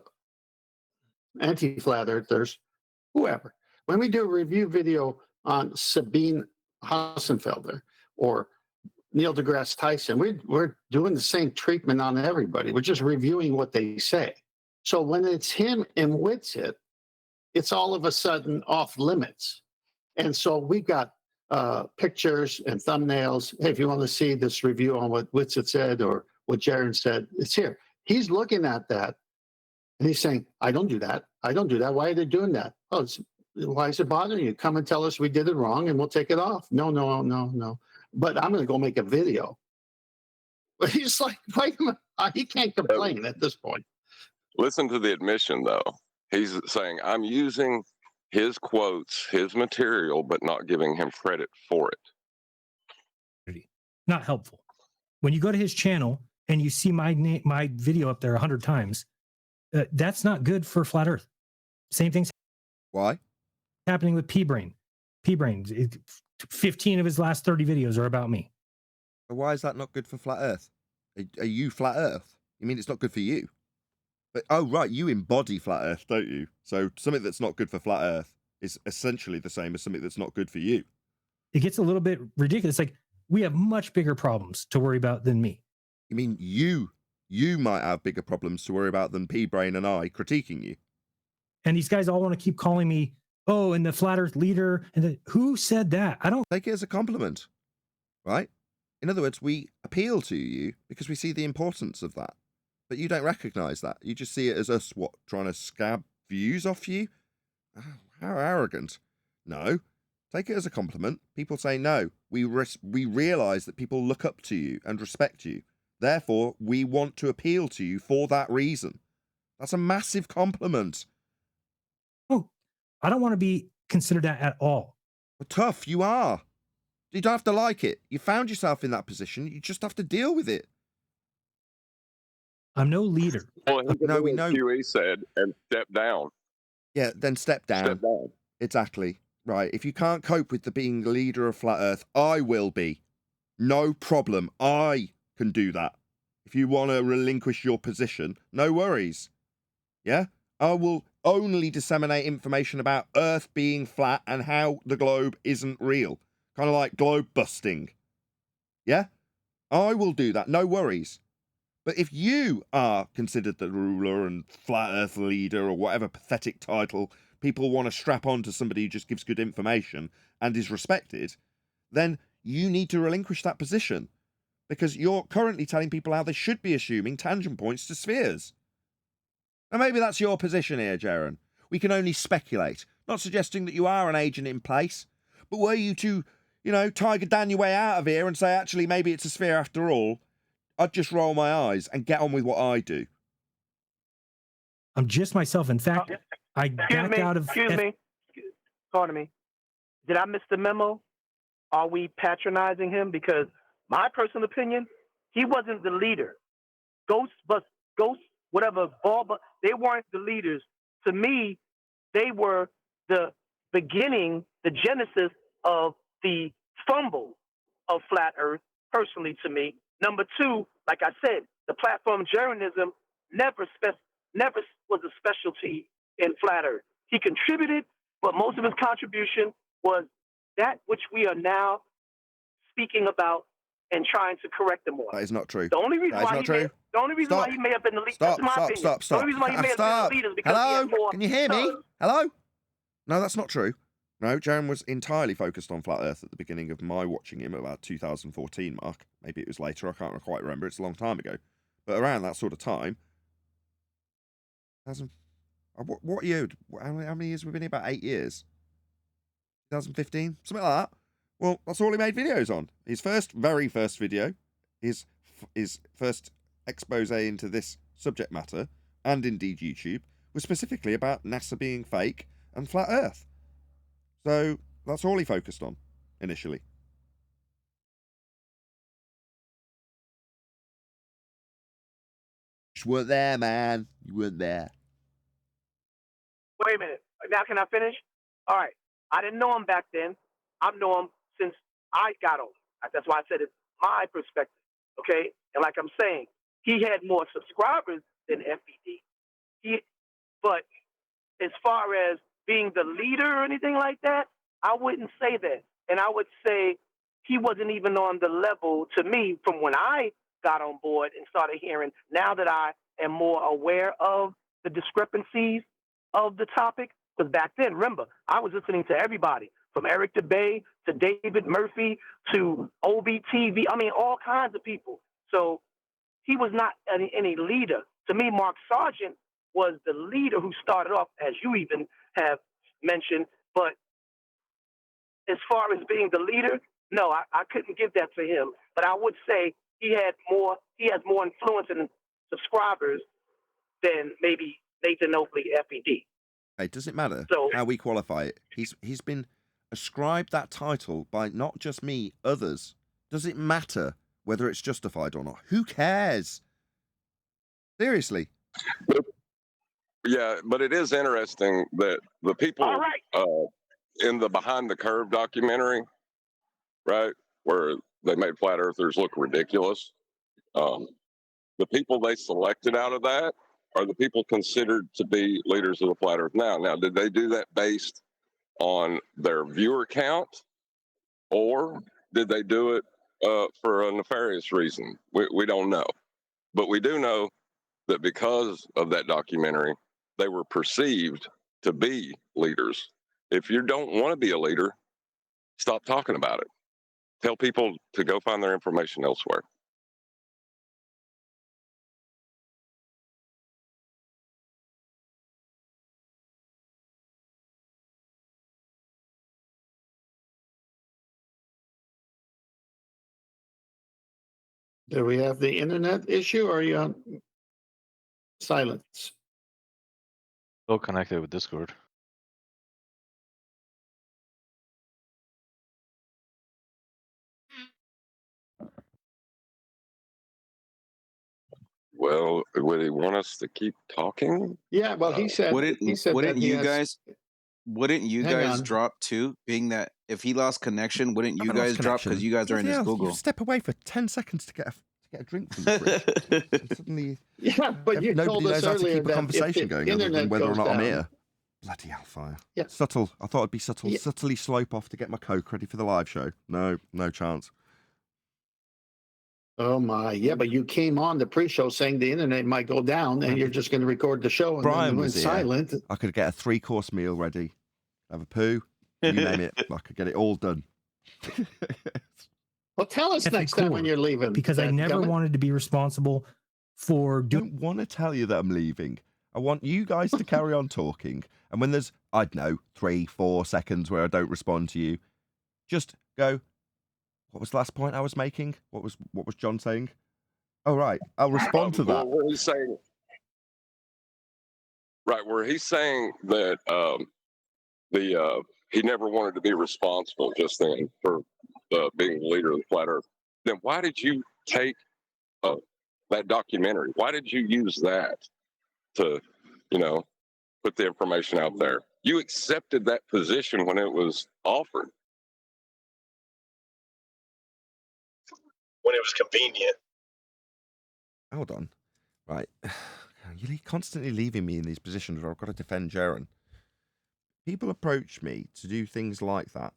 anti-flat earthers, whoever, when we do a review video on Sabine Hassenfelder or Neil deGrasse Tyson, we're doing the same treatment on everybody. We're just reviewing what they say. So when it's him and Witsit, it's all of a sudden off limits. And so we've got pictures and thumbnails. Hey, if you want to see this review on what Witsit said or what Jaren said, it's here. He's looking at that and he's saying, I don't do that. I don't do that. Why are they doing that? Oh, why is it bothering you? Come and tell us we did it wrong and we'll take it off. No. But I'm going to go make a video. But he's like, wait a minute. He can't complain at this point. Listen to the admission, though. He's saying, I'm using his quotes, his material, but not giving him credit for it. Not helpful. When you go to his channel and you see my video up there 100 times, that's not good for Flat Earth. Same thing's happening with P-Brain. P-Brain, 15 of his last 30 videos are about me. Why is that not good for Flat Earth? Are you Flat Earth? You mean it's not good for you? But, oh, right, you embody Flat Earth, don't you? So something that's not good for Flat Earth is essentially the same as something that's not good for you. It gets a little bit ridiculous. Like, we have much bigger problems to worry about than me. You mean you might have bigger problems to worry about than P-Brain and I critiquing you? And these guys all want to keep calling me, oh, and the Flat Earth leader. And who said that? I don't take it as a compliment, right? In other words, we appeal to you because we see the importance of that. But you don't recognize that. You just see it as us, trying to scab views off you? Oh, how arrogant. No, take it as a compliment. People say, no, we realize that people look up to you and respect you. Therefore, we want to appeal to you for that reason. That's a massive compliment. Oh, I don't want to be considered that at all. Well, tough, you are. You don't have to like it. You found yourself in that position. You just have to deal with it. I'm no leader. Well, no, we know. QE said, and step down. Yeah, then step down. Step down. Exactly. Right. If you can't cope with being the leader of Flat Earth, I will be. No problem. I can do that. If you want to relinquish your position, no worries. Yeah? I will only disseminate information about Earth being flat and how the globe isn't real. Kind of like globe busting. Yeah? I will do that. No worries. But if you are considered the ruler and Flat Earth leader or whatever pathetic title people want to strap on to somebody who just gives good information and is respected, then you need to relinquish that position because you're currently telling people how they should be assuming tangent points to spheres. Now, maybe that's your position here, Jaren. We can only speculate, not suggesting that you are an agent in place, but were you to, Tiger Dan your way out of here and say, actually, maybe it's a sphere after all, I'd just roll my eyes and get on with what I do. I'm just myself. In fact, I backed out of... Excuse me. Pardon me. Did I miss the memo? Are we patronizing him? Because my personal opinion, he wasn't the leader. Ghosts, whatever, they weren't the leaders. To me, they were the beginning, the genesis of the fumble of Flat Earth, personally to me. Number two, like I said, the platform Jeranism never was a specialty in Flat Earth. He contributed, but most of his contribution was that which we are now speaking about and trying to correct them on. That is not true. The only reason why he may have been the leader. Stop. The only reason why he may have been the leader is because he had more. Can you hear me? Hello? No, that's not true. No, Jaren was entirely focused on Flat Earth at the beginning of my watching him at about 2014 mark. Maybe it was later, I can't quite remember. It's a long time ago. But around that sort of time, what year? How many years have we been here? About 8 years? 2015? Something like that. Well, that's all he made videos on. His very first video, his first expose into this subject matter, and indeed YouTube, was specifically about NASA being fake and Flat Earth. So that's all he focused on initially. You weren't there, man. You weren't there. Wait a minute. Now can I finish? All right. I didn't know him back then. I've known him since I got on. That's why I said it's my perspective. Okay? And like I'm saying, he had more subscribers than FBD. But as far as being the leader or anything like that, I wouldn't say that. And I would say he wasn't even on the level, to me, from when I got on board and started hearing, now that I am more aware of the discrepancies of the topic. Because back then, remember, I was listening to everybody, from Eric DeBay to David Murphy to OBTV. I mean, all kinds of people. So he was not any leader. To me, Mark Sargent was the leader who started off, as you even have mentioned. But as far as being the leader, no, I couldn't give that to him. But I would say he has more influence and subscribers than maybe Nathan Oakley, FED. Hey, does it matter So, how we qualify it? He's been ascribed that title by not just me, others. Does it matter whether it's justified or not? Who cares? Seriously. Yeah, but it is interesting that the people all right. In the Behind the Curve documentary, right, where they made flat earthers look ridiculous, the people they selected out of that are the people considered to be leaders of the flat earth now. Now, did they do that based on their viewer count, or did they do it for a nefarious reason? We don't know. But we do know that because of that documentary, they were perceived to be leaders. If you don't want to be a leader, stop talking about it. Tell people to go find their information elsewhere. Do we have the internet issue, or are you on silence? Still connected with Discord. Well, would he want us to keep talking? Yeah, well, he said Wouldn't that he you has, guys wouldn't you Hang guys on. drop too? Being that if he lost connection, wouldn't you guys drop because you guys are in his Google? You step away for 10 seconds to get a drink from the fridge. And suddenly, Yeah, but you told nobody us knows how to earlier keep a that if conversation the going other internet than whether or goes not I'm down- here. Bloody hellfire. Yeah. Subtle. I thought it'd be subtle. Yeah. Subtly slope off to get my Coke ready for the live show. No chance. Oh my, yeah, but you came on the pre-show saying the internet might go down, and you're just going to record the show, and Brian then it went was here. silent. I could get a 3-course meal ready. Have a poo. You name it. I could get it all done. Well, tell us If next it's time cool, when you're leaving. because I never Kevin. wanted to be responsible for I doing. don't want to tell you that I'm leaving. I want you guys to carry on talking. And when there's, I don't know, 3-4 seconds where I don't respond to you, just go, what was the last point I was making? What was John saying? Oh, right. I'll respond to that. Where he's saying, right, where he's saying that he never wanted to be responsible just then for being the leader of the flat earth. Then why did you take that documentary? Why did you use that to, put the information out there? You accepted that position when it was offered. When it was convenient. Hold on. Right. You're constantly leaving me in these positions where I've got to defend Jaren. People approach me to do things like that.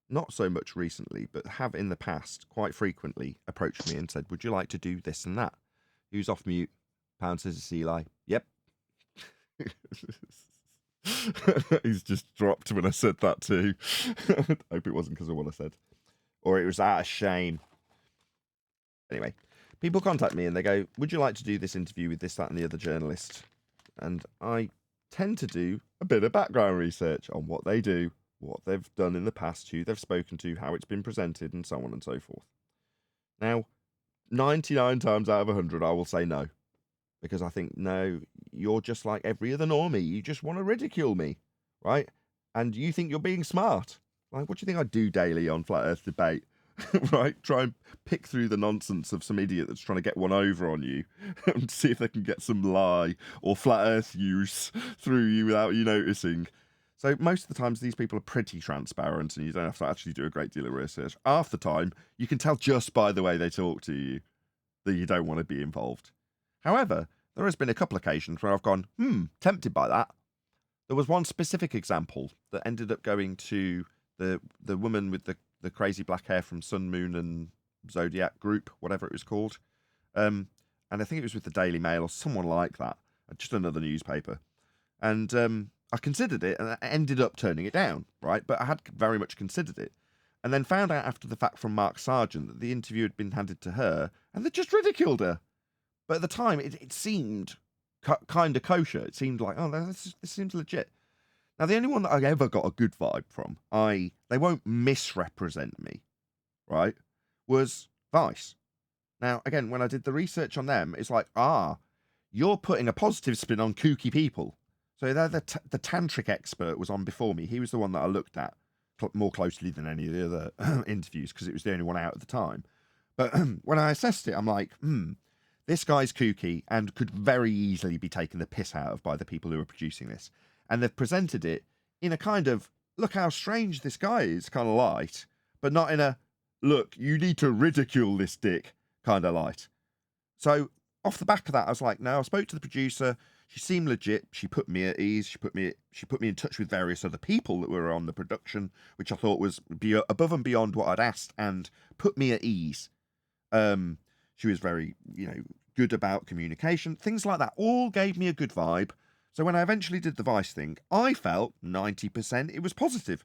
Not so much recently, but have in the past quite frequently approached me and said, would you like to do this and that? Who's off mute? Pound scissors Eli. Yep. He's just dropped when I said that too. Hope it wasn't because of what I said. Or it was out of shame. Anyway, people contact me and they go, would you like to do this interview with this, that and the other journalist? And I tend to do a bit of background research on what they do, what they've done in the past, who they've spoken to, how it's been presented, and so on and so forth. Now, 99 times out of 100, I will say no. Because I think, no, you're just like every other normie. You just want to ridicule me, right? And you think you're being smart. Like, what do you think I do daily on Flat Earth Debate? Right? Try and pick through the nonsense of some idiot that's trying to get one over on you and see if they can get some lie or flat earth use through you without you noticing. So most of the times these people are pretty transparent and you don't have to actually do a great deal of research. Half the time, you can tell just by the way they talk to you that you don't want to be involved. However, there has been a couple of occasions where I've gone, tempted by that. There was one specific example that ended up going to the woman with the crazy black hair from Sun, Moon and Zodiac Group, whatever it was called. And I think it was with the Daily Mail or someone like that, just another newspaper. And I considered it and I ended up turning it down, right? But I had very much considered it. And then found out after the fact from Mark Sargent that the interview had been handed to her and they just ridiculed her. But at the time, it seemed kind of kosher. It seemed like, oh, this seems legit. Now, the only one that I ever got a good vibe from, they won't misrepresent me, right, was Weiss. Now, again, when I did the research on them, it's like, you're putting a positive spin on kooky people. So they're the tantric expert was on before me. He was the one that I looked at more closely than any of the other interviews because it was the only one out at the time. But when I assessed it, I'm like, this guy's kooky and could very easily be taken the piss out of by the people who are producing this. And they've presented it in a kind of, look how strange this guy is kind of light, but not in a, look, you need to ridicule this dick kind of light. So off the back of that, I was like, no, I spoke to the producer. She seemed legit. She put me at ease. She put me in touch with various other people that were on the production, which I thought was above and beyond what I'd asked and put me at ease. She was very, good about communication. Things like that all gave me a good vibe. So when I eventually did the Weiss thing, I felt 90% it was positive.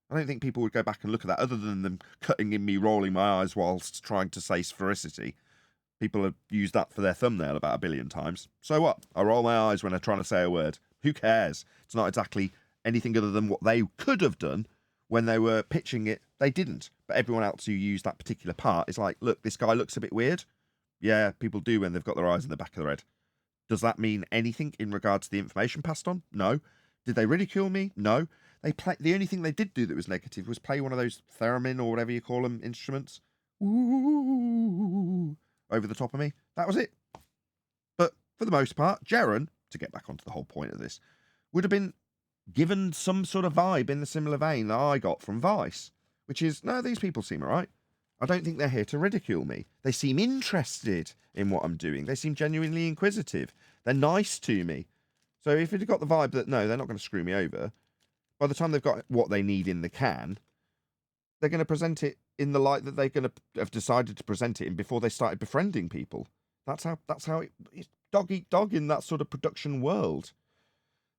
I don't think people would go back and look at that other than them cutting in me, rolling my eyes whilst trying to say sphericity. People have used that for their thumbnail about 1 billion times. So what? I roll my eyes when I'm trying to say a word. Who cares? It's not exactly anything other than what they could have done when they were pitching it. They didn't. But everyone else who used that particular part is like, look, this guy looks a bit weird. Yeah, people do when they've got their eyes in the back of their head. Does that mean anything in regards to the information passed on? No. Did they ridicule me? No. The only thing they did do that was negative was play one of those theremin or whatever you call them instruments. Ooh, over the top of me. That was it. But for the most part, Jaren, to get back onto the whole point of this, would have been given some sort of vibe in the similar vein that I got from Weiss, which is, no, these people seem all right. I don't think they're here to ridicule me. They seem interested in what I'm doing. They seem genuinely inquisitive. They're nice to me. So if it had got the vibe that, no, they're not going to screw me over, by the time they've got what they need in the can, they're going to present it in the light that they're going to have decided to present it in before they started befriending people. That's how it's dog eat dog in that sort of production world.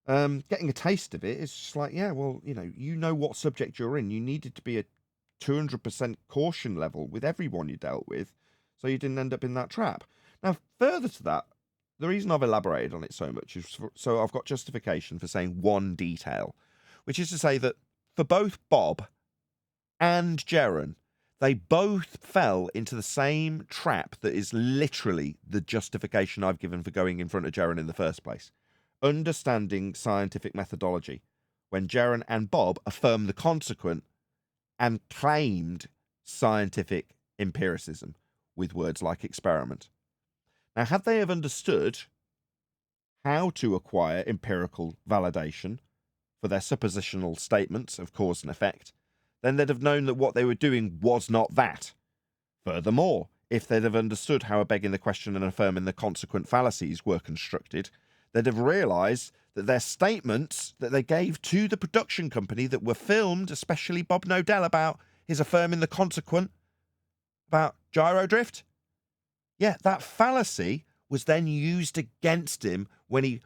Getting a taste of it is just like, yeah, well, you know what subject you're in. You needed to be a 200% caution level with everyone you dealt with, so you didn't end up in that trap. Now, further to that, the reason I've elaborated on it so much is so I've got justification for saying one detail, which is to say that for both Bob and Jaren, they both fell into the same trap that is literally the justification I've given for going in front of Jaren in the first place. Understanding scientific methodology, when Jaren and Bob affirm the consequent and claimed scientific empiricism with words like experiment. Now, had they have understood how to acquire empirical validation for their suppositional statements of cause and effect, then they'd have known that what they were doing was not that. Furthermore, if they'd have understood how a begging the question and affirming the consequent fallacies were constructed, they'd have realised that their statements that they gave to the production company that were filmed, especially Bob Nodell, about his affirming the consequent, about gyro drift, yeah, that fallacy was then used against him when he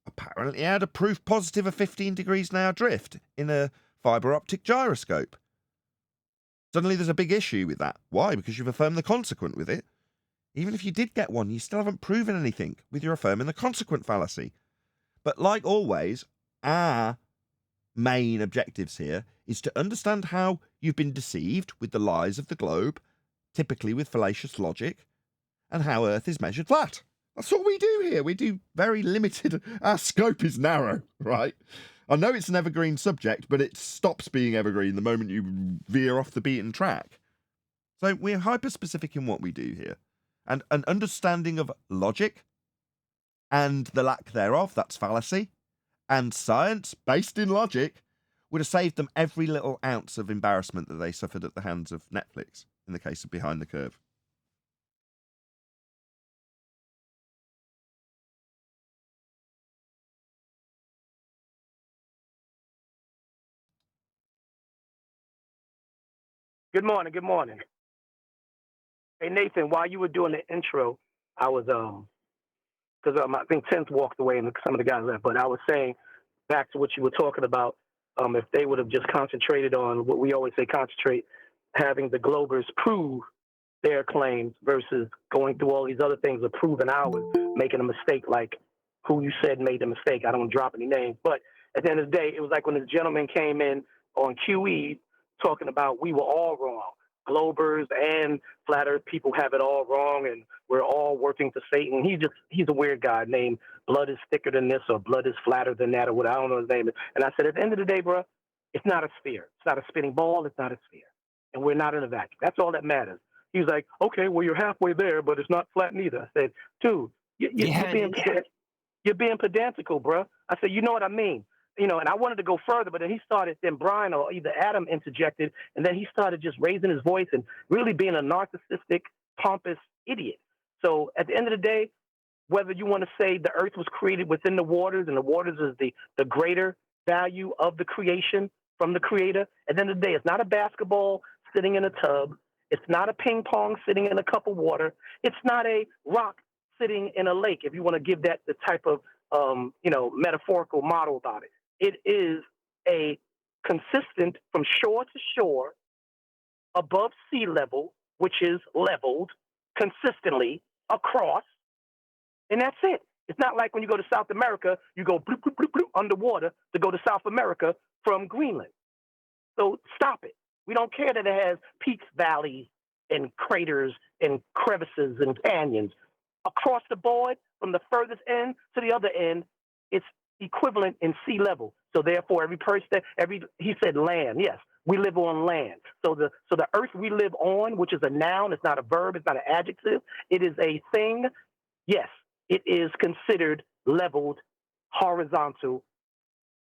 apparently had a proof positive of 15 degrees an hour drift in a fibre optic gyroscope. Suddenly there's a big issue with that. Why? Because you've affirmed the consequent with it. Even if you did get one, you still haven't proven anything with your affirming the consequent fallacy. But like always, our main objectives here is to understand how you've been deceived with the lies of the globe, typically with fallacious logic, and how Earth is measured flat. That's what we do here. We do very limited. Our scope is narrow, right? I know it's an evergreen subject, but it stops being evergreen the moment you veer off the beaten track. So we're hyper-specific in what we do here. And an understanding of logic and the lack thereof, that's fallacy, and science based in logic, would have saved them every little ounce of embarrassment that they suffered at the hands of Netflix in the case of Behind the Curve. Good morning. Good morning. Hey, Nathan, while you were doing the intro, I was, because I think Tenth walked away and some of the guys left, but I was saying back to what you were talking about, if they would have just concentrated on what we always say, concentrate, having the Globers prove their claims versus going through all these other things of proving ours, making a mistake like who you said made the mistake. I don't drop any names, but at the end of the day, it was like when this gentleman came in on QE talking about we were all wrong. Globers and flat earth people have it all wrong and we're all working for Satan. He's a weird guy named Blood is Thicker Than This or Blood is Flatter Than That or what I don't know his name is. And I said, at the end of the day, bro, it's not a sphere. It's not a spinning ball. It's not a sphere. And we're not in a vacuum. That's all that matters. He was like, okay, well, you're halfway there, but it's not flat neither. I said, dude, you're being pedantical, bro. I said, you know what I mean? You know, and I wanted to go further, but then Brian or either Adam interjected, and then he started just raising his voice and really being a narcissistic, pompous idiot. So at the end of the day, whether you want to say the earth was created within the waters and the waters is the greater value of the creation from the creator, at the end of the day, it's not a basketball sitting in a tub. It's not a ping pong sitting in a cup of water. It's not a rock sitting in a lake, if you want to give that the type of, metaphorical model about it. It is a consistent from shore to shore, above sea level, which is leveled consistently across, and that's it. It's not like when you go to South America, you go bloop, bloop, bloop, bloop, underwater to go to South America from Greenland. So stop it. We don't care that it has peaks, valleys, and craters, and crevices, and canyons. Across the board, from the furthest end to the other end, it's equivalent in sea level. So therefore, he said land. Yes, we live on land. So the earth we live on, which is a noun, it's not a verb, it's not an adjective. It is a thing. Yes, it is considered leveled, horizontal,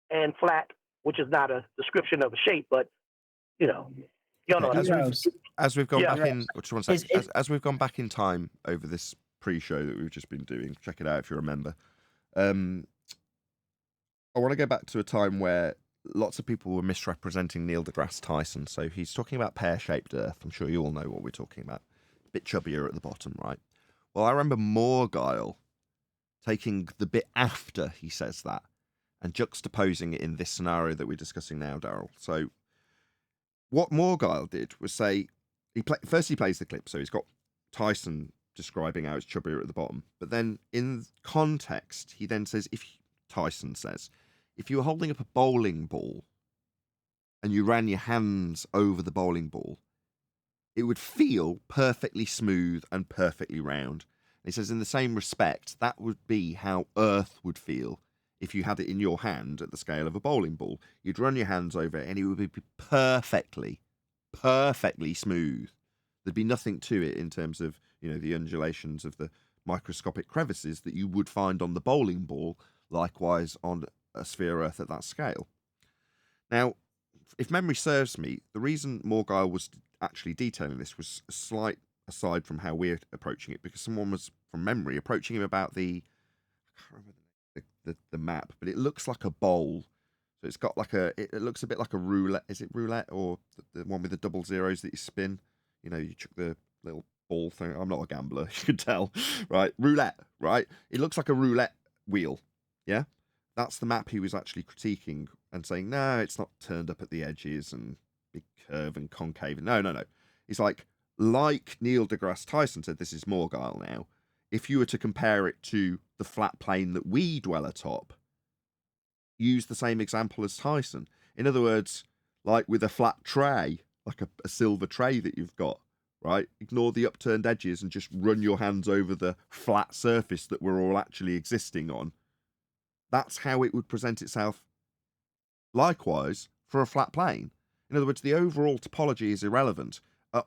and flat, which is not a description of a shape, but you know as we've gone back in. Just one second. As we've gone back in time over this pre-show that we've just been doing, check it out if you remember. I want to go back to a time where lots of people were misrepresenting Neil deGrasse Tyson. So he's talking about pear-shaped Earth. I'm sure you all know what we're talking about. A bit chubbier at the bottom, right? Well, I remember Morgile taking the bit after he says that and juxtaposing it in this scenario that we're discussing now, Daryl. So what Morgile did was say, first he plays the clip. So he's got Tyson describing how it's chubbier at the bottom. But then in context, he then says, Tyson says, if you were holding up a bowling ball and you ran your hands over the bowling ball, it would feel perfectly smooth and perfectly round. And he says, in the same respect, that would be how Earth would feel if you had it in your hand at the scale of a bowling ball. You'd run your hands over it and it would be perfectly smooth. There'd be nothing to it in terms of, the undulations of the microscopic crevices that you would find on the bowling ball, likewise on a sphere Earth at that scale. Now, if memory serves me, the reason Morgile was actually detailing this was a slight aside from how we're approaching it, because someone was, from memory, approaching him about I can't remember the map, but it looks like a bowl. So it's got it looks a bit like a roulette. Is it roulette or the one with the double zeros that you spin? You chuck the little ball thing. I'm not a gambler, you can tell, right? Roulette, right? It looks like a roulette wheel, yeah? That's the map he was actually critiquing and saying, no, it's not turned up at the edges and big curve and concave. No. It's like Neil deGrasse Tyson said, this is Morgile now. If you were to compare it to the flat plane that we dwell atop, use the same example as Tyson. In other words, like with a flat tray, like a silver tray that you've got, right? Ignore the upturned edges and just run your hands over the flat surface that we're all actually existing on. That's how it would present itself. Likewise, for a flat plane. In other words, the overall topology is irrelevant.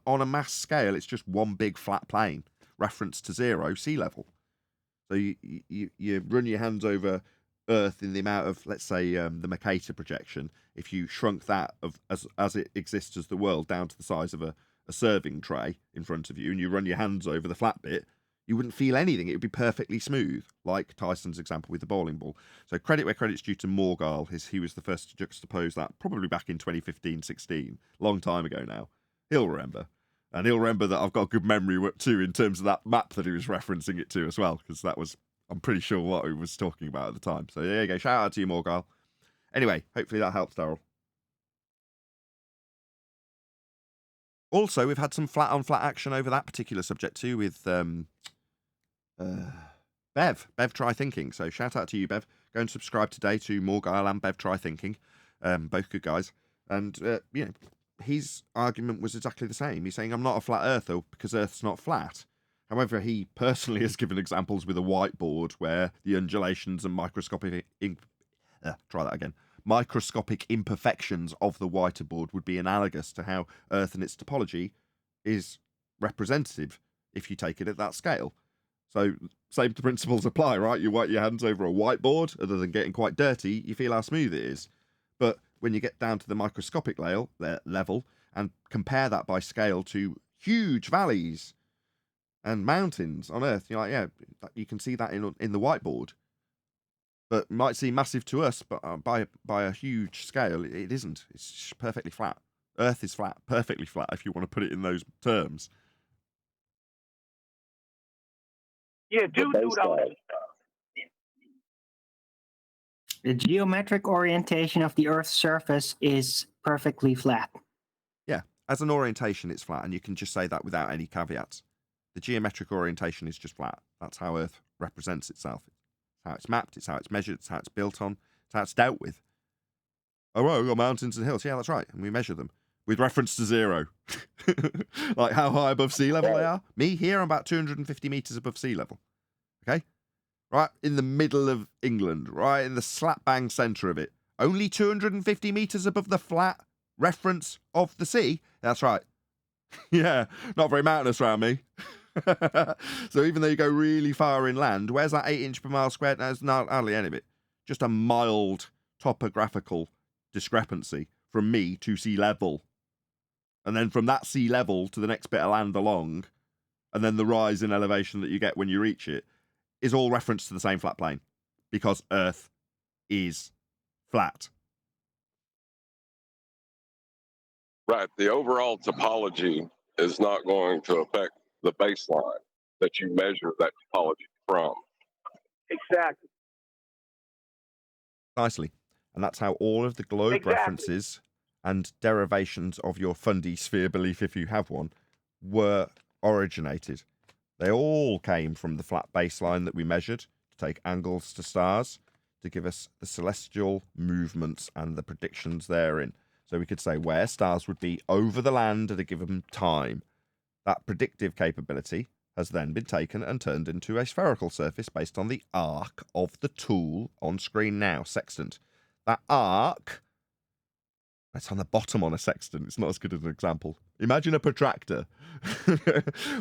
On a mass scale, it's just one big flat plane, reference to zero sea level. So you run your hands over Earth in the amount of, let's say, the Mercator projection, if you shrunk that as it exists as the world down to the size of a serving tray in front of you, and you run your hands over the flat bit, you wouldn't feel anything. It would be perfectly smooth, like Tyson's example with the bowling ball. So credit where credit's due to Morgul. He was the first to juxtapose that, probably back in 2015-16, long time ago now. He'll remember. And he'll remember that I've got a good memory too in terms of that map that he was referencing it to as well, because that was, I'm pretty sure, what he was talking about at the time. So there you go. Shout out to you, Morgul. Anyway, hopefully that helps, Daryl. Also, we've had some flat-on-flat action over that particular subject too with Bev Try Thinking. So shout out to you, Bev. Go and subscribe today to Morgul and Bev Try Thinking. Both good guys. And, you know, his argument was exactly the same. He's saying, I'm not a flat earther because Earth's not flat. However, he personally has given examples with a whiteboard where the undulations and microscopic imperfections of the whiteboard would be analogous to how Earth and its topology is representative if you take it at that scale. So same principles apply, right? You wipe your hands over a whiteboard, other than getting quite dirty, you feel how smooth it is. But when you get down to the microscopic level and compare that by scale to huge valleys and mountains on Earth, you're like, yeah, you can see that in the whiteboard. But it might seem massive to us, but by a huge scale, it isn't. It's perfectly flat. Earth is flat, perfectly flat, if you want to put it in those terms. Yeah, dude. The geometric orientation of the Earth's surface is perfectly flat. Yeah, as an orientation, it's flat, and you can just say that without any caveats. The geometric orientation is just flat. That's how Earth represents itself. It's how it's mapped, it's how it's measured, it's how it's built on, it's how it's dealt with. Oh, well, we've got mountains and hills. Yeah, that's right. And we measure them with reference to zero. Like how high above sea level they are. Me, here, I'm about 250 metres above sea level. Okay? Right in the middle of England, right in the slap bang centre of it. Only 250 metres above the flat reference of the sea. That's right. Yeah, not very mountainous around me. So even though you go really far inland, where's that 8 inch per mile squared? There's not hardly any of it. Just a mild topographical discrepancy from me to sea level. And then from that sea level to the next bit of land along, and then the rise in elevation that you get when you reach it, is all reference to the same flat plane. Because Earth is flat. Right. The overall topology is not going to affect the baseline that you measure that topology from. Exactly. Precisely. And that's how all of the globe references and derivations of your fundy sphere belief, if you have one, were originated. They all came from the flat baseline that we measured to take angles to stars to give us the celestial movements and the predictions therein. So we could say where stars would be over the land at a given time. That predictive capability has then been taken and turned into a spherical surface based on the arc of the tool on screen now, sextant. That arc, that's on the bottom on a sextant. It's not as good as an example. Imagine a protractor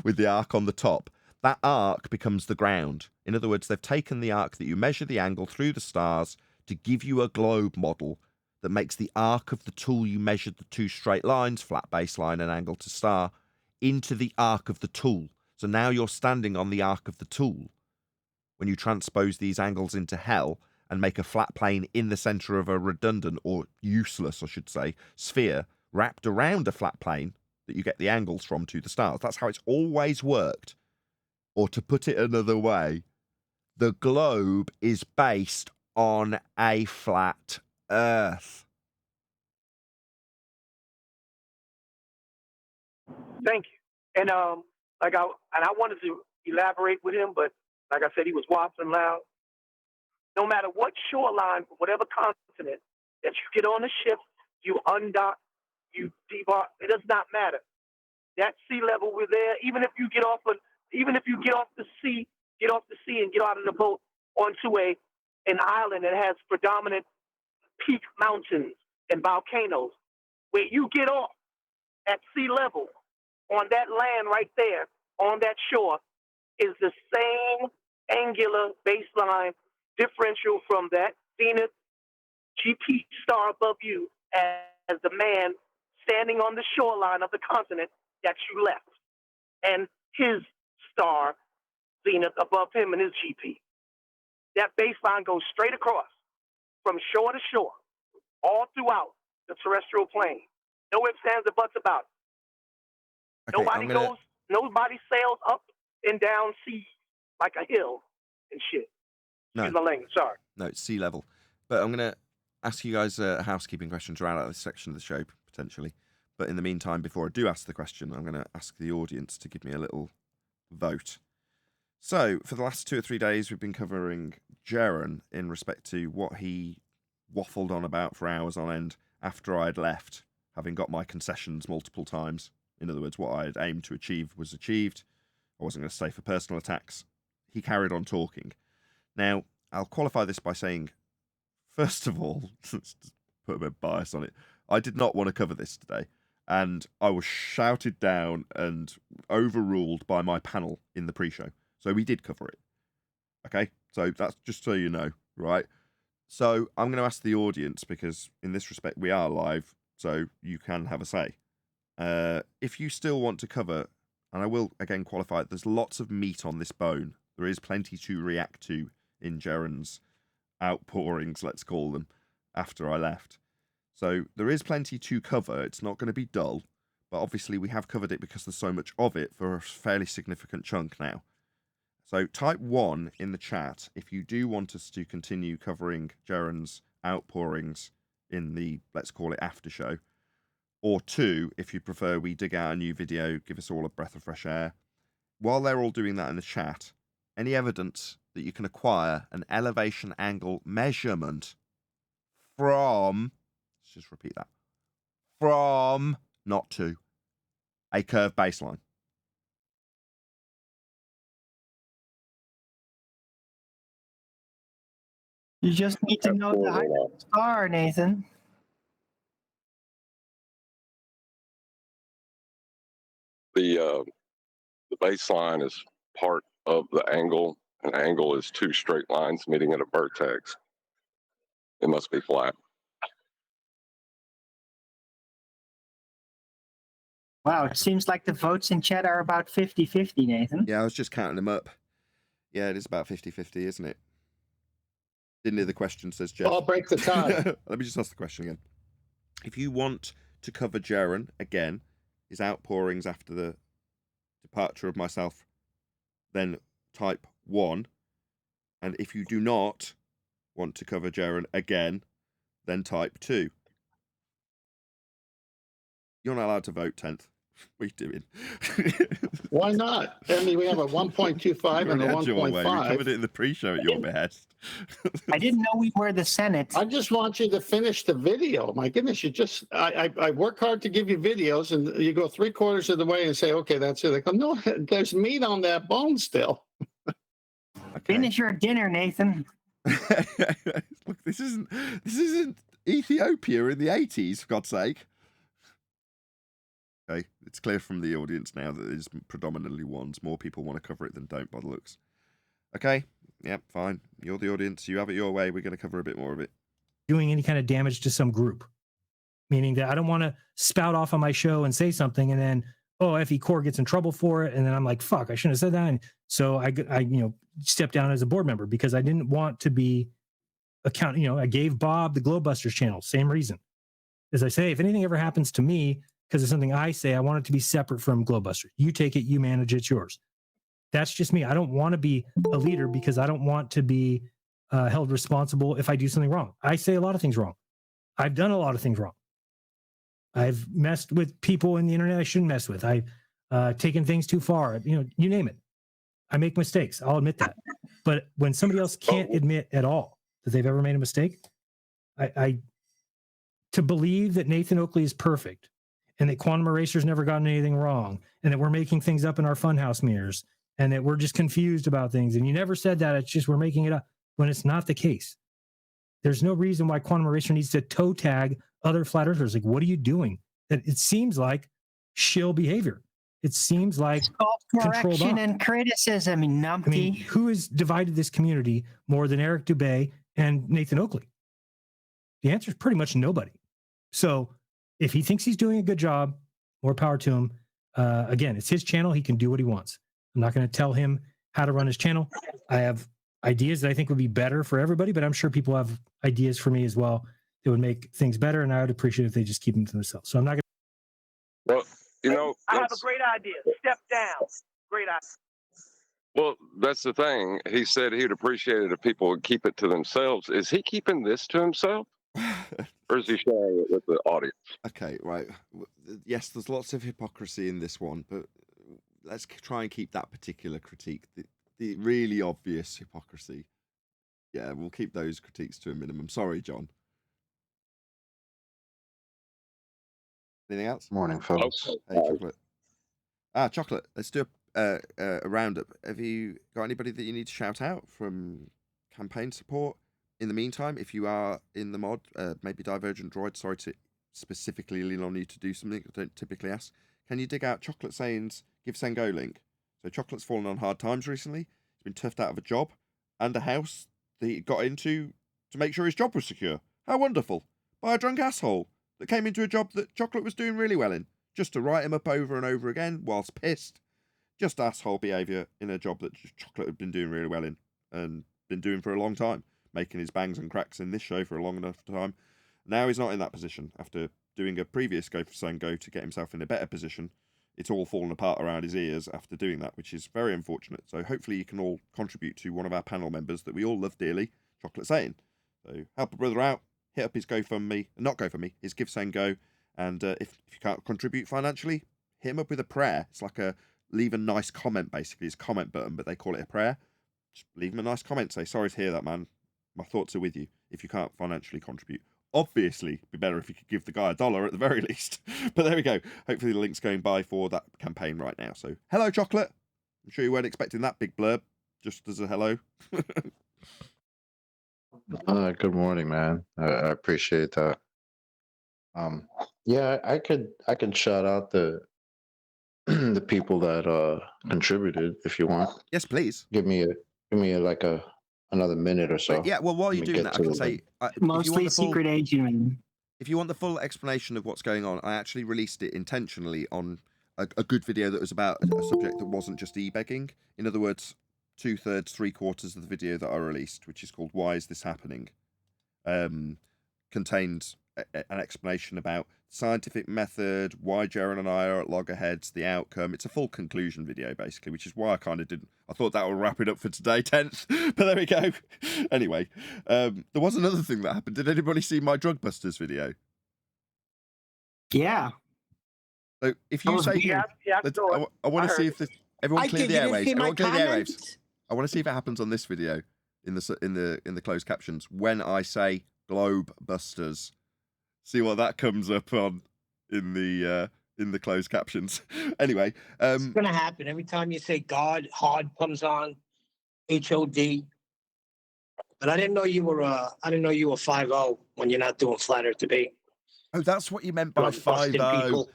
with the arc on the top. That arc becomes the ground. In other words, they've taken the arc that you measure the angle through the stars to give you a globe model that makes the arc of the tool you measured the two straight lines, flat baseline and angle to star, into the arc of the tool. So now you're standing on the arc of the tool. When you transpose these angles into hell and make a flat plane in the center of a redundant, or useless, I should say, sphere wrapped around a flat plane that you get the angles from to the stars. That's how it's always worked. Or to put it another way, the globe is based on a flat Earth. Thank you. And I wanted to elaborate with him, but like I said, he was waffling loud. No matter what shoreline, whatever continent that you get on the ship, you undock, you debark. It does not matter. That sea level we're there. Even if you get off the sea and get out of the boat onto an island that has predominant peak mountains and volcanoes, where you get off at sea level on that land right there, on that shore, is the same angular baseline differential from that zenith GP star above you as the man standing on the shoreline of the continent that you left, and his star zenith above him and his GP. That baseline goes straight across from shore to shore, all throughout the terrestrial plane. No ifs, ands, or buts about it. Okay, Nobody sails up and down sea like a hill and shit. Excuse my language, sorry. No, it's sea level. But I'm going to ask you guys housekeeping questions right out of this section of the show, potentially. But in the meantime, before I do ask the question, I'm going to ask the audience to give me a little vote. So, for the last 2 or 3 days, we've been covering Jaren in respect to what he waffled on about for hours on end after I'd left, having got my concessions multiple times. In other words, what I had aimed to achieve was achieved. I wasn't going to stay for personal attacks. He carried on talking. Now, I'll qualify this by saying, first of all, let's put a bit of bias on it, I did not want to cover this today. And I was shouted down and overruled by my panel in the pre-show. So we did cover it. Okay? So that's just so you know, right? So I'm going to ask the audience, because in this respect we are live, so you can have a say. If you still want to cover, and I will again qualify it, there's lots of meat on this bone. There is plenty to react to in Jaren's outpourings, let's call them, after I left. So there is plenty to cover. It's not going to be dull, but obviously we have covered it because there's so much of it for a fairly significant chunk now. So type 1 in the chat if you do want us to continue covering Jaren's outpourings in the, let's call it, after show. Or 2, if you prefer we dig out a new video, give us all a breath of fresh air. While they're all doing that in the chat, any evidence that you can acquire an elevation angle measurement from, let's just repeat that, from, not to, a curved baseline. You just need to know the height of the star, Nathan. The baseline is part of the angle. An angle is 2 straight lines meeting at a vertex. It must be flat. Wow, it seems like the votes in chat are about 50-50, Nathan. Yeah, I was just counting them up. Yeah, it is about 50-50, isn't it? Didn't hear the question, says Jeff. I'll break the tie. Let me just ask the question again. If you want to cover Jaren again, his outpourings after the departure of myself, then type 1. And if you do not want to cover Jaren again, then type 2. You're not allowed to vote 10th. What are you doing? Why not? I mean, we have a 1.25 and a 1.5. We covered it in the pre-show at your behest. I didn't know we were the Senate. I just want you to finish the video. My goodness, you just, I work hard to give you videos, and you go 3/4 of the way and say, okay, that's it. I go, no, there's meat on that bone still. Okay. Finish your dinner, Nathan. Look, this isn't Ethiopia in the 80s, for God's sake. Okay, it's clear from the audience now that it's predominantly ones. More people want to cover it than don't by the looks. Okay, yep, fine. You're the audience. You have it your way. We're going to cover a bit more of it. Doing any kind of damage to some group, meaning that I don't want to spout off on my show and say something and then, oh, FE Core gets in trouble for it. And then I'm like, fuck, I shouldn't have said that. And so I stepped down as a board member because I didn't want to be I gave Bob the Globebusters channel. Same reason. As I say, if anything ever happens to me, because of something I say, I want it to be separate from Globebusters. You take it, you manage it, it's yours. That's just me. I don't want to be a leader because I don't want to be held responsible if I do something wrong. I say a lot of things wrong. I've done a lot of things wrong. I've messed with people in the internet I shouldn't mess with. I've taken things too far. You name it. I make mistakes. I'll admit that. But when somebody else can't admit at all that they've ever made a mistake, to believe that Nathan Oakley is perfect and that Quantum Eraser's never gotten anything wrong and that we're making things up in our funhouse mirrors and that we're just confused about things. And you never said that. It's just we're making it up when it's not the case. There's no reason why Quantum Eraser needs to toe tag other flat earthers. Like, what are you doing? It seems like shill behavior. It seems like controlled Correction off. and criticism, numpty. I mean, who has divided this community more than Eric Dubay and Nathan Oakley? The answer is pretty much nobody. So if he thinks he's doing a good job, more power to him. Again, it's his channel. He can do what he wants. I'm not going to tell him how to run his channel. I have ideas that I think would be better for everybody, but I'm sure people have ideas for me as well that would make things better, and I would appreciate if they just keep them to themselves. So I'm not going to... Well, you know... I have a great idea. Step down. Great idea. Well, that's the thing. He said he'd appreciate it if people would keep it to themselves. Is he keeping this to himself? Or is he sharing it with the audience? Okay, right. Yes, there's lots of hypocrisy in this one, but let's try and keep that particular critique, the really obvious hypocrisy. Yeah, we'll keep those critiques to a minimum. Sorry, John. Anything else? Morning, folks. Hey, Chocolate. Chocolate, let's do a roundup. Have you got anybody that you need to shout out from campaign support? In the meantime, if you are in the mod, maybe Divergent Droid, sorry to specifically lean on you to do something I don't typically ask. Can you dig out Chocolate Saying's Give Send Go link? So Chocolate's fallen on hard times recently. He's been toughed out of a job and a house that he got into to make sure his job was secure. How wonderful. By a drunk asshole that came into a job that Chocolate was doing really well in, just to write him up over and over again whilst pissed. Just asshole behaviour in a job that Chocolate had been doing really well in and been doing for a long time, making his bangs and cracks in this show for a long enough time. Now he's not in that position. After doing a previous Go for Send Go to get himself in a better position, it's all fallen apart around his ears after doing that, which is very unfortunate. So hopefully you can all contribute to one of our panel members that we all love dearly, Chocolate Saying. So help a brother out, hit up his his Give Send Go, and if you can't contribute financially, hit him up with a prayer. It's like a leave a nice comment, basically. It's a comment button, but they call it a prayer. Just leave him a nice comment, say, sorry to hear that, man. My thoughts are with you if you can't financially contribute. Obviously, it'd be better if you could give the guy $1 at the very least. But there we go. Hopefully the link's going by for that campaign right now. So, hello, Chocolate. I'm sure you weren't expecting that big blurb, just as a hello. Good morning, man. I appreciate that. Yeah, I could shout out the the people that contributed if you want. Yes, please. Give me like another minute or so. Yeah, well, while you're doing that, I can say mostly secret agent. If you want the full explanation of what's going on, I actually released it intentionally on a good video that was about a subject that wasn't just e-begging. In other words, 2/3, 3/4 of the video that I released, which is called "Why Is This Happening," contains an explanation about scientific method, why Jaren and I are at loggerheads, the outcome. It's a full conclusion video, basically, which is why I kind of didn't. I thought that would wrap it up for today, 10th. But there we go. Anyway, there was another thing that happened. Did anybody see my Drug Busters video? Yeah. So if you say, I want to see if everyone clear the airwaves. Everyone clear the airwaves. I want to see if it happens on this video in the closed captions when I say Globe Busters. See what that comes up on in the closed captions. Anyway, it's gonna happen every time you say God. Hard comes on, HOD. But I didn't know you were 5-0 when you're not doing flat earth debate. Oh, that's what you meant by 5-0.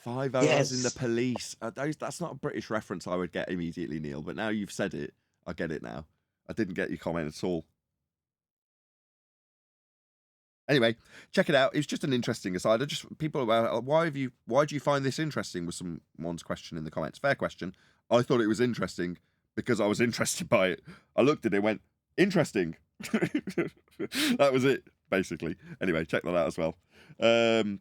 5-0 yes. as in the police. That's not a British reference I would get immediately, Neil. But now you've said it, I get it now. I didn't get your comment at all. Anyway, check it out. It's just an interesting aside. Why do you find this interesting? Was someone's question in the comments. Fair question. I thought it was interesting because I was interested by it. I looked at it and went, interesting. That was it, basically. Anyway, check that out as well.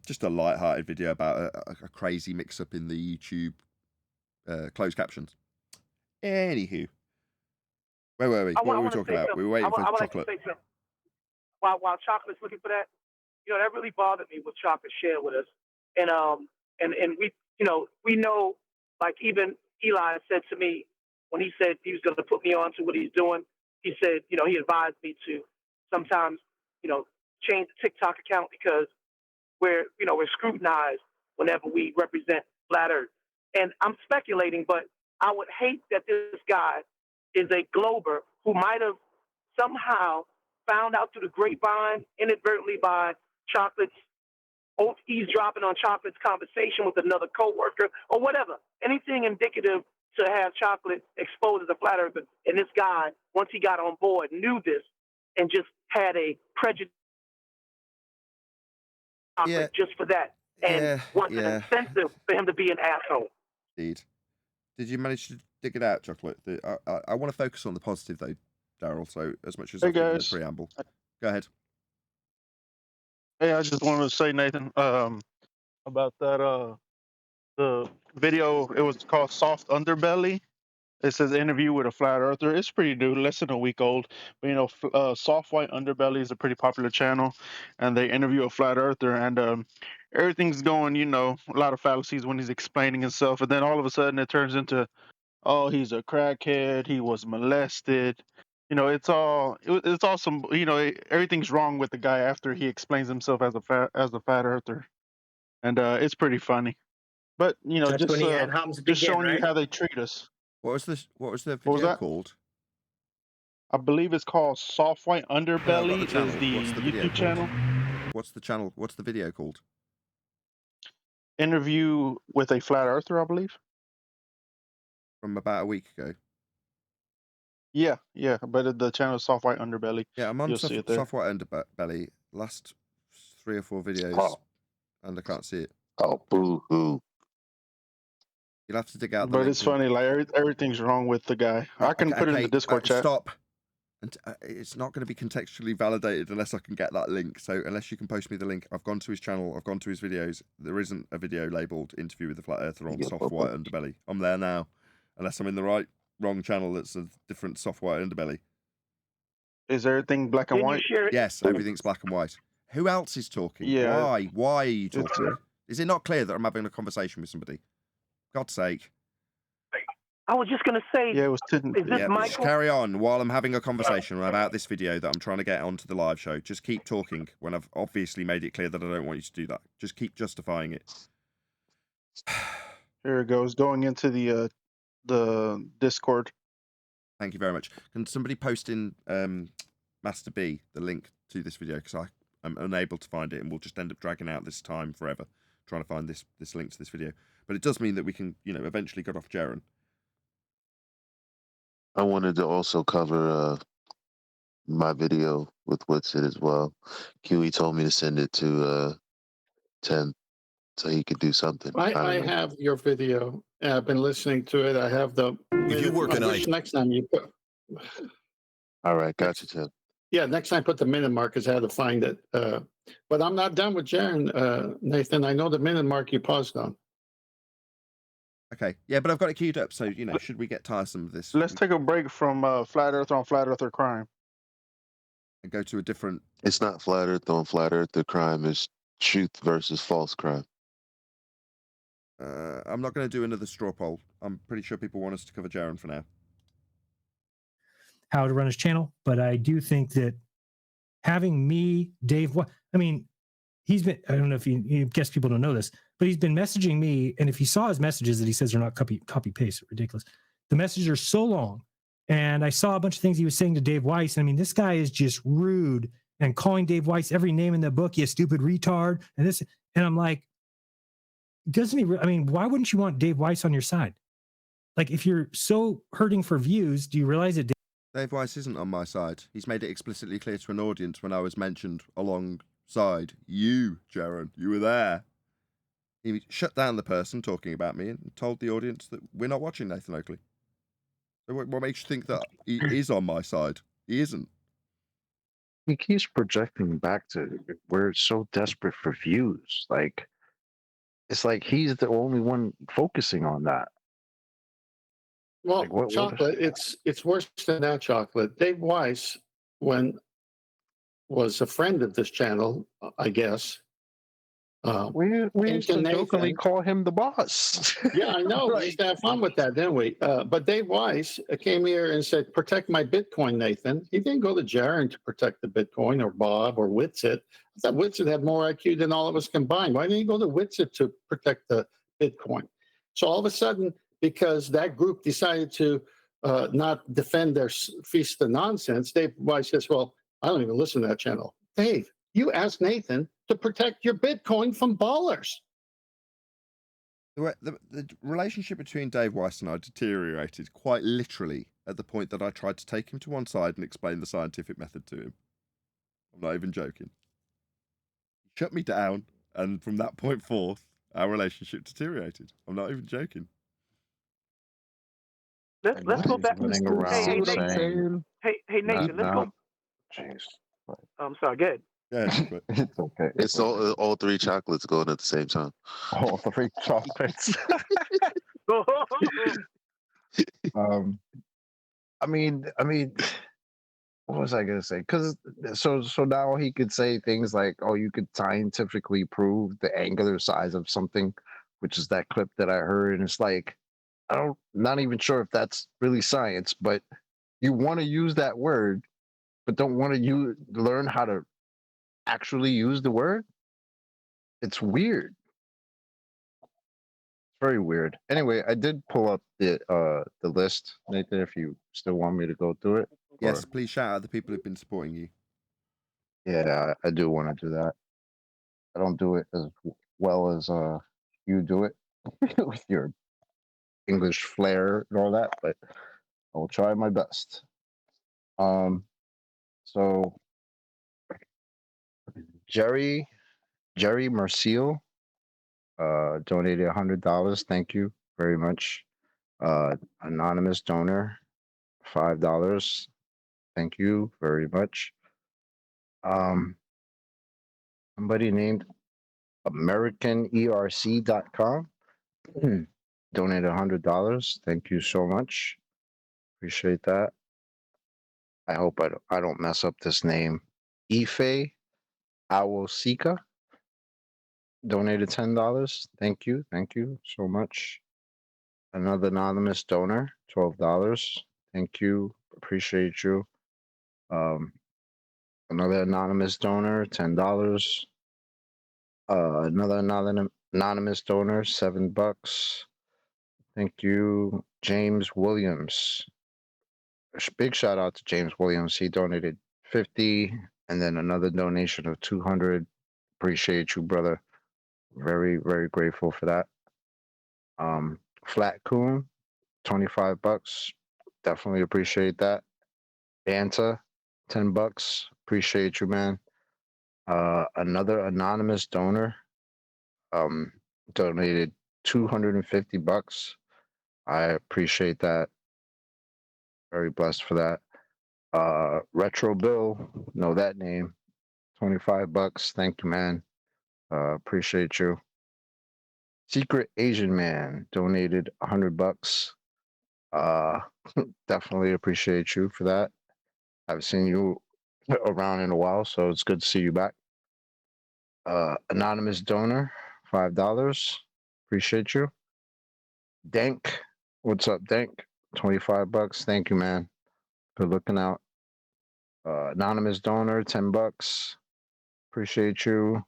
Just a light-hearted video about a crazy mix-up in the YouTube closed captions. Anywho, where were we? What were we talking about? We were waiting for Chocolate. While Chocolate's looking for that, that really bothered me what Chocolate shared with us. And we know, like even Eli said to me when he said he was going to put me on to what he's doing, he said, he advised me to sometimes, change the TikTok account because we're scrutinized whenever we represent flat earth. And I'm speculating, but I would hate that this guy is a glober who might have somehow found out through the grapevine, inadvertently by Chocolate's eavesdropping on Chocolate's conversation with another coworker or whatever. Anything indicative to have Chocolate exposed as a flat earther. And this guy, once he got on board, knew this and just had a prejudice just for that. And wants an incentive for him to be an asshole. Indeed. Did you manage to dig it out, Chocolate? I want to focus on the positive, though, Daryl, so as much as I've given the preamble. Go ahead. Hey, I just wanted to say, Nathan, about that, the video, it was called Soft Underbelly. It says interview with a flat earther. It's pretty new, less than a week old. But, you know, Soft White Underbelly is a pretty popular channel, and they interview a flat earther, and everything's going, you know, a lot of fallacies when he's explaining himself, and then all of a sudden it turns into, oh, he's a crackhead, he was molested. You know, it's all some, you know, everything's wrong with the guy after he explains himself as a flat earther, and it's pretty funny. But you know, That's when he had Hum's just begin, showing right? you how they treat us. What was the video What was that? called? I believe it's called Soft White Underbelly. No, Is the What's the video YouTube channel? What's the channel? What's the video called? Interview with a flat earther, I believe. From about a week ago. Yeah, but the channel is Soft White Underbelly. Yeah, I'm on You'll see it there. Soft White Underbelly. Last 3 or 4 videos, and I can't see it. Oh, boo-hoo. You'll have to dig out the But link it's funny, like everything's wrong with the guy. I can put it in the Discord chat. Stop. And it's not going to be contextually validated unless I can get that link. So unless you can post me the link, I've gone to his channel, I've gone to his videos. There isn't a video labelled interview with the flat earther on Soft White Underbelly. I'm there now. Unless I'm in the wrong channel that's a different Soft White Underbelly. Is everything black and white? Yes, everything's black and white. Who else is talking? Yeah. Why are you talking? Is it not clear that I'm having a conversation with somebody? God's sake. I was just going to say, yeah, it was is this Michael? Just carry on while I'm having a conversation about this video that I'm trying to get onto the live show. Just keep talking when I've obviously made it clear that I don't want you to do that. Just keep justifying it. Here it goes, going into the Discord. Thank you very much. Can somebody post in Master B the link to this video, because I'm unable to find it, and we'll just end up dragging out this time forever trying to find this link to this video. But it does mean that we can, you know, eventually get off Jaren. I wanted to also cover my video with WitsitGetsIt as well. QE told me to send it to 10 so he could do something. I have your video. I've been listening to it. I have the. If you work next time you put. All right, gotcha, Tim. Yeah, next time put the minute mark, because I had to find it. But I'm not done with Jaren, Nathan. I know the minute mark you paused on. Okay, yeah, but I've got it queued up, so, you know, should we get tiresome of this? Let's take a break from Flat Earther on Flat Earther crime. And go to a different... It's not Flat Earth on Flat Earth. The crime is truth versus false crime. I'm not going to do another straw poll. I'm pretty sure people want us to cover Jaren for now. How to run his channel, but I do think that having me, Dave, I mean, he's been, I don't know if you guess people don't know this, but he's been messaging me, and if you saw his messages that he says are not copy paste, ridiculous. The messages are so long, and I saw a bunch of things he was saying to Dave Weiss. I mean, this guy is just rude and calling Dave Weiss every name in the book, you stupid retard, and this, and I'm like, doesn't he? I mean, why wouldn't you want Dave Weiss on your side? Like, if you're so hurting for views, do you realize that Dave Weiss isn't on my side? He's made it explicitly clear to an audience when I was mentioned alongside you, Jaren. You were there. He shut down the person talking about me and told the audience that we're not watching Nathan Oakley. So what makes you think that he is on my side? He isn't. He keeps projecting back to we're so desperate for views. Like, it's like he's the only one focusing on that. Well, Like, Chocolate, it's worse than that, Chocolate. Dave Weiss, was a friend of this channel, I guess. We used to jokingly call him the boss. Yeah, I know. Right. We used to have fun with that, didn't we? But Dave Weiss came here and said, protect my Bitcoin, Nathan. He didn't go to Jaren to protect the Bitcoin, or Bob, or WitsitGetsIt. I thought WitsitGetsIt had more IQ than all of us combined. Why didn't he go to WitsitGetsIt to protect the Bitcoin? So all of a sudden, because that group decided to not defend their feast of nonsense, Dave Weiss says, well, I don't even listen to that channel. Dave, You asked Nathan to protect your Bitcoin from ballers. The relationship between Dave Weiss and I deteriorated quite literally at the point that I tried to take him to one side and explain the scientific method to him. I'm not even joking. He shut me down, and from that point forth, our relationship deteriorated. I'm not even joking. Let's go back. Running around Hey, saying, hey, Nathan, let's go. Jeez. I'm sorry, go ahead. Yeah, It's okay. It's all three chocolates going at the same time. All three chocolates. I mean, what was I gonna say? Because so now he could say things like, "Oh, you could scientifically prove the angular size of something," which is that clip that I heard, and it's like, not even sure if that's really science, but you want to use that word, but don't want to learn how to actually use the word. It's weird. Very weird. Anyway, I did pull up the list, Nathan, if you still want me to go through it. Yes, please shout out the people who've been supporting you. Yeah, I do want to do that. I don't do it as well as you do it with your English flair and all that, but I will try my best. So Jerry Merciel donated $100. Thank you very much. Anonymous donor, $5. Thank you very much. Somebody named AmericanERC.com donated $100. Thank you so much. Appreciate that. I hope I don't mess up this name. Ife Awosika donated $10. Thank you so much. Another anonymous donor, $12. Thank you. Appreciate you. Another anonymous donor, $10. Another anonymous donor, $7. Thank you, James Williams. A big shout out to James Williams. He donated $50, and then another donation of $200. Appreciate you, brother. Very, very grateful for that. Flat Coon, $25. Definitely appreciate that. Banta, $10. Appreciate you, man. Another anonymous donor donated $250. I appreciate that. Very blessed for that. Retro Bill, know that name. $25. Thank you, man. Appreciate you. Secret Asian Man donated $100. Definitely appreciate you for that. I've seen you around in a while, so it's good to see you back. Anonymous donor, $5. Appreciate you. Dank, what's up, Dank? $25. Thank you, man, for looking out. Anonymous donor, $10. Appreciate you.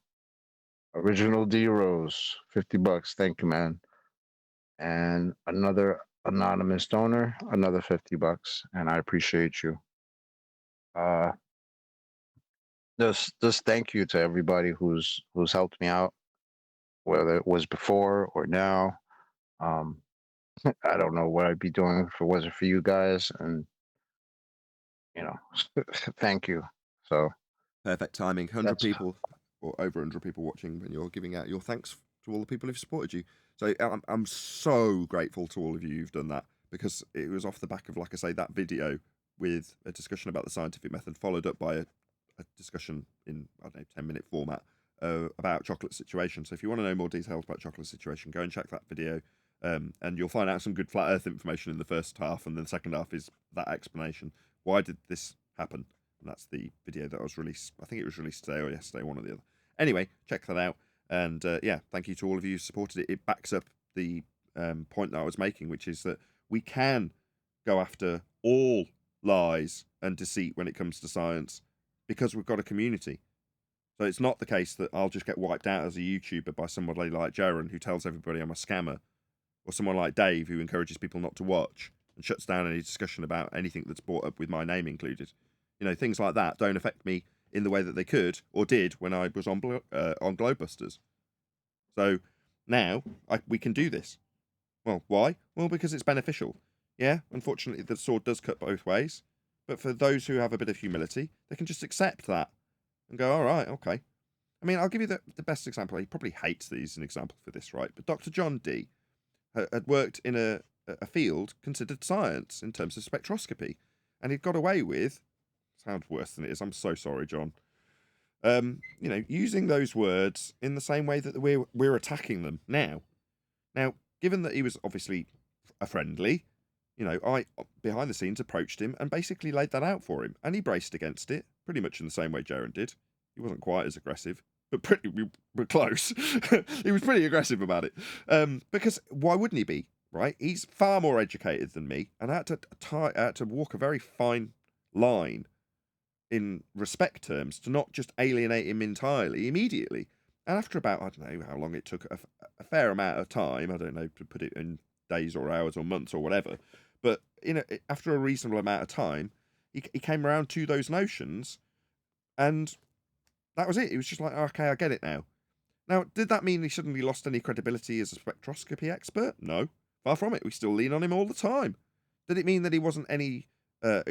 Original D Rose, $50. Thank you, man. And another anonymous donor, another $50, and I appreciate you. Just thank you to everybody who's helped me out, whether it was before or now. I don't know what I'd be doing if it wasn't for you guys, and thank you. So perfect timing. 100 people or over 100 people watching when you're giving out your thanks to all the people who've supported you. So I'm so grateful to all of you who've done that, because it was off the back of, like I say, that video with a discussion about the scientific method, followed up by a discussion in, I don't know, 10-minute format about chocolate situation. So if you want to know more details about chocolate situation, go and check that video. And you'll find out some good flat earth information in the first half, and then the second half is that explanation. Why did this happen? And that's the video that was released. I think it was released today or yesterday, one or the other. Anyway, check that out. And yeah, thank you to all of you who supported it. It backs up the point that I was making, which is that we can go after all lies and deceit when it comes to science, because we've got a community. So it's not the case that I'll just get wiped out as a YouTuber by somebody like Jaren, who tells everybody I'm a scammer, or someone like Dave, who encourages people not to watch and shuts down any discussion about anything that's brought up with my name included. Things like that don't affect me in the way that they could or did when I was on Globebusters. So now we can do this. Well, why? Well, because it's beneficial. Yeah, unfortunately, the sword does cut both ways. But for those who have a bit of humility, they can just accept that and go, all right, okay. I mean, I'll give you the best example. He probably hates these an example for this, right? But Dr. John Dee had worked in a field considered science in terms of spectroscopy. And he'd got away with, sounds worse than it is, I'm so sorry, John, using those words in the same way that we're attacking them now. Now, given that he was obviously a friendly, I, behind the scenes, approached him and basically laid that out for him. And he braced against it, pretty much in the same way Jaren did. He wasn't quite as aggressive, but we were close. He was pretty aggressive about it. Because why wouldn't he be, right? He's far more educated than me, and I had to walk a very fine line in respect terms to not just alienate him entirely immediately. And after about, I don't know how long it took, a fair amount of time, I don't know, to put it in days or hours or months or whatever, but after a reasonable amount of time, he came around to those notions, and that was it. He was just like, okay, I get it now. Now, did that mean he suddenly lost any credibility as a spectroscopy expert? No, far from it. We still lean on him all the time. Did it mean that he wasn't any,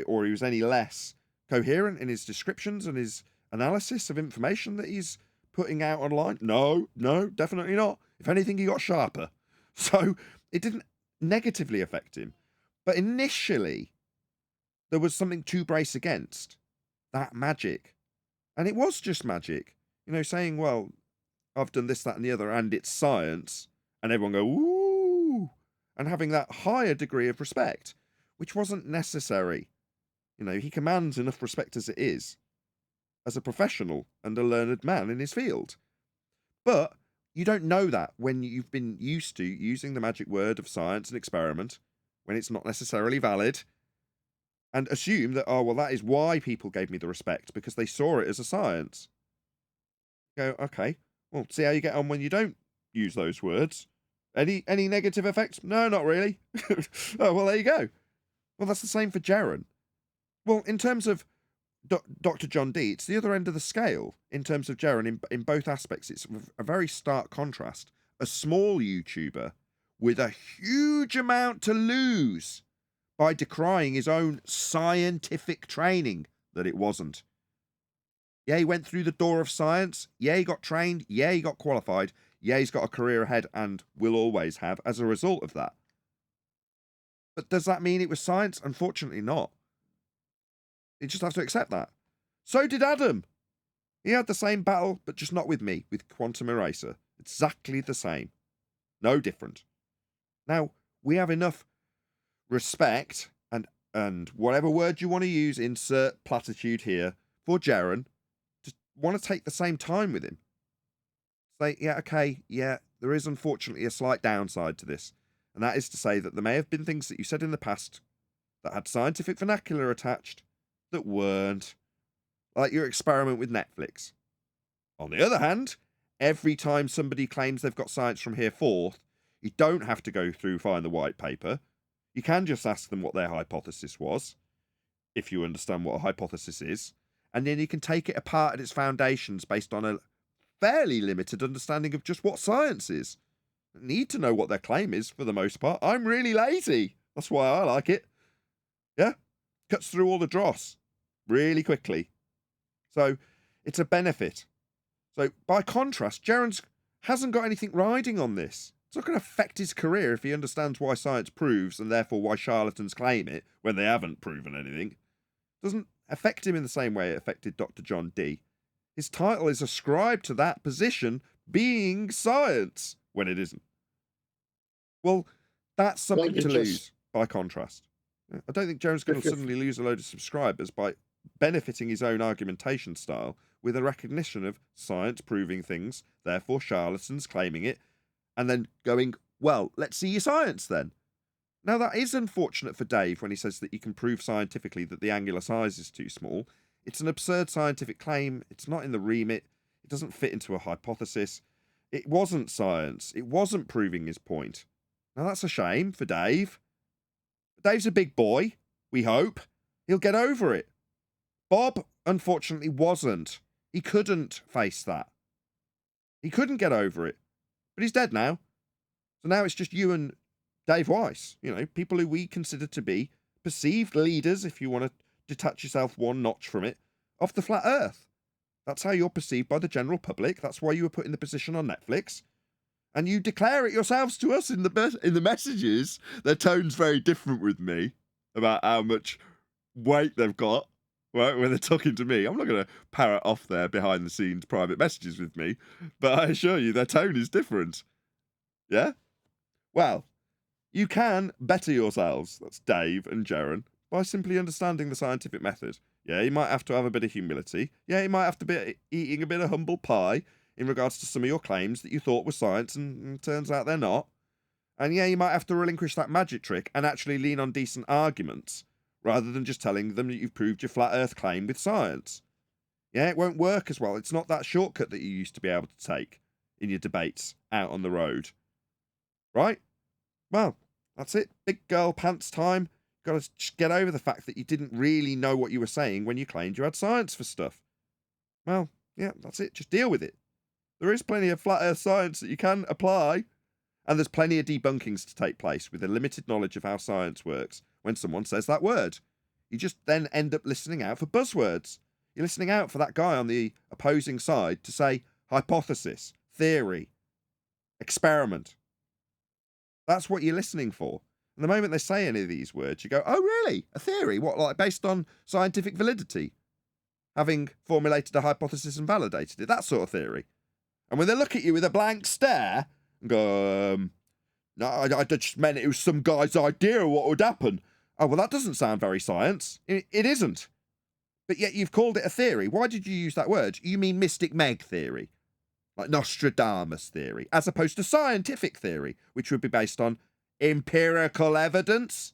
or he was any less coherent in his descriptions and his analysis of information that he's putting out online? No, definitely not. If anything, he got sharper. So it didn't negatively affect him. But initially, there was something to brace against. That magic. And it was just magic. Saying, well, I've done this, that, and the other, and it's science. And everyone go, ooh. And having that higher degree of respect, which wasn't necessary. He commands enough respect as it is, as a professional and a learned man in his field. But you don't know that when you've been used to using the magic word of science and experiment, when it's not necessarily valid, and assume that, oh, well, that is why people gave me the respect, because they saw it as a science. Go, okay, well, see how you get on when you don't use those words. Any negative effects? No, not really. Oh, well, there you go. Well, that's the same for Jaren. Well, in terms of Dr. John Dee, it's the other end of the scale in terms of Jaren in both aspects. It's a very stark contrast. A small YouTuber with a huge amount to lose by decrying his own scientific training that it wasn't. Yeah, he went through the door of science. Yeah, he got trained. Yeah, he got qualified. Yeah, he's got a career ahead and will always have as a result of that. But does that mean it was science? Unfortunately not. You just have to accept that. So did Adam. He had the same battle, but just not with me, with Quantum Eraser. Exactly the same. No different. Now, we have enough respect and whatever word you want to use, insert platitude here, for Jaren, to want to take the same time with him. Say, yeah, okay, yeah, there is unfortunately a slight downside to this. And that is to say that there may have been things that you said in the past that had scientific vernacular attached that weren't. Like your experiment with Netflix. On the other hand, every time somebody claims they've got science from here forth, you don't have to go through find the white paper. You can just ask them what their hypothesis was, if you understand what a hypothesis is, and then you can take it apart at its foundations based on a fairly limited understanding of just what science is. You need to know what their claim is for the most part. I'm really lazy. That's why I like it. Yeah? Cuts through all the dross really quickly. So it's a benefit. So by contrast, Jaren hasn't got anything riding on this. It's not going to affect his career if he understands why science proves and therefore why charlatans claim it when they haven't proven anything. It doesn't affect him in the same way it affected Dr. John Dee. His title is ascribed to that position being science when it isn't. Well, that's something to lose by contrast. I don't think Jaren's going to suddenly lose a load of subscribers by benefiting his own argumentation style with a recognition of science proving things, therefore charlatans claiming it, and then going, well, let's see your science then. Now, that is unfortunate for Dave when he says that you can prove scientifically that the angular size is too small. It's an absurd scientific claim. It's not in the remit. It doesn't fit into a hypothesis. It wasn't science. It wasn't proving his point. Now, that's a shame for Dave. Dave's a big boy, we hope. He'll get over it. Bob, unfortunately, wasn't. He couldn't face that. He couldn't get over it. But he's dead now. So now it's just you and Dave Weiss, you know, people who we consider to be perceived leaders, if you want to detach yourself one notch from it, of the flat earth. That's how you're perceived by the general public. That's why you were put in the position on Netflix. And you declare it yourselves to us in the messages. Their tone's very different with me about how much weight they've got, right, when they're talking to me. I'm not going to parrot off their behind-the-scenes private messages with me, but I assure you their tone is different. Yeah? Well, you can better yourselves, that's Dave and Jaren, by simply understanding the scientific method. Yeah, you might have to have a bit of humility. Yeah, you might have to be eating a bit of humble pie in regards to some of your claims that you thought were science and turns out they're not. And yeah, you might have to relinquish that magic trick and actually lean on decent arguments rather than just telling them that you've proved your flat earth claim with science. Yeah, it won't work as well. It's not that shortcut that you used to be able to take in your debates out on the road. Right? Well, that's it. Big girl pants time. Got to just get over the fact that you didn't really know what you were saying when you claimed you had science for stuff. Well, yeah, that's it. Just deal with it. There is plenty of flat earth science that you can apply. And there's plenty of debunkings to take place with a limited knowledge of how science works when someone says that word. You just then end up listening out for buzzwords. You're listening out for that guy on the opposing side to say hypothesis, theory, experiment. That's what you're listening for. And the moment they say any of these words, you go, oh, really? A theory? What, like based on scientific validity? Having formulated a hypothesis and validated it, that sort of theory. And when they look at you with a blank stare and go, no, I just meant it was some guy's idea of what would happen. Oh, well, that doesn't sound very science. It isn't. But yet you've called it a theory. Why did you use that word? You mean Mystic Meg theory, like Nostradamus theory, as opposed to scientific theory, which would be based on empirical evidence.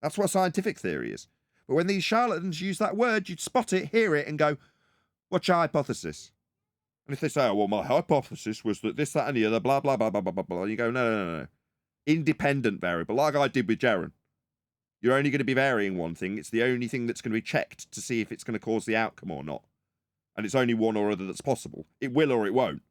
That's what scientific theory is. But when these charlatans use that word, you'd spot it, hear it, and go, what's your hypothesis? And if they say, oh, well, my hypothesis was that this, that, and the other, blah, blah, blah, blah, blah, blah, blah, you go, no. Independent variable, like I did with Jaren. You're only going to be varying one thing. It's the only thing that's going to be checked to see if it's going to cause the outcome or not. And it's only one or other that's possible. It will or it won't.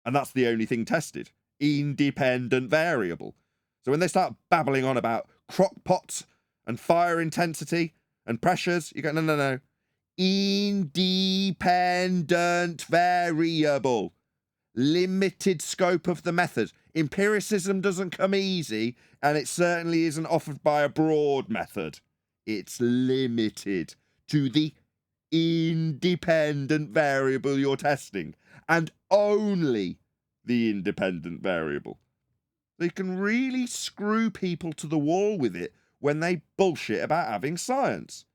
And that's the only thing tested. Independent variable. So when they start babbling on about crock pots and fire intensity and pressures, you go, no. Independent variable. Limited scope of the method. Empiricism doesn't come easy, and it certainly isn't offered by a broad method. It's limited to the independent variable you're testing, and only the independent variable. So you can really screw people to the wall with it when they bullshit about having science.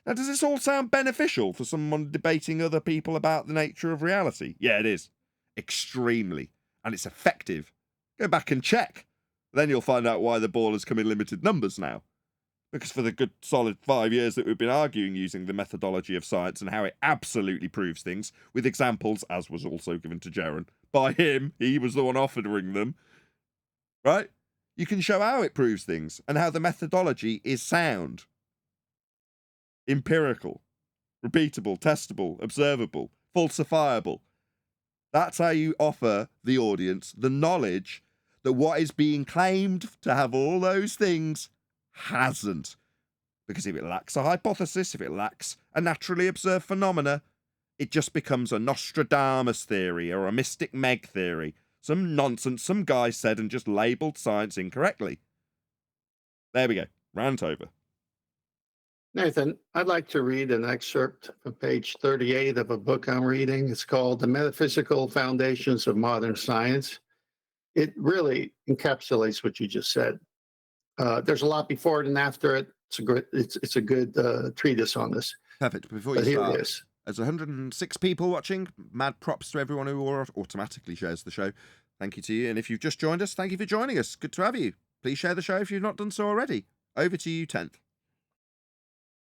Now, does this all sound beneficial for someone debating other people about the nature of reality? Yeah, it is. Extremely. And it's effective. Go back and check. Then you'll find out why the ballers come in limited numbers now. Because for the good solid 5 years that we've been arguing using the methodology of science and how it absolutely proves things, with examples, as was also given to Jaren, by him, he was the one offering them, right? You can show how it proves things and how the methodology is sound. Empirical, repeatable, testable, observable, falsifiable. That's how you offer the audience the knowledge that what is being claimed to have all those things hasn't. Because if it lacks a hypothesis, if it lacks a naturally observed phenomena, it just becomes a Nostradamus theory or a Mystic Meg theory. Some nonsense some guy said and just labelled science incorrectly. There we go. Rant over. Nathan, I'd like to read an excerpt from page 38 of a book I'm reading. It's called The Metaphysical Foundations of Modern Science. It really encapsulates what you just said. There's a lot before it and after it. It's a good treatise on this. Perfect. Before you start, there's 106 people watching. Mad props to everyone who automatically shares the show. Thank you to you. And if you've just joined us, thank you for joining us. Good to have you. Please share the show if you've not done so already. Over to you, 10th.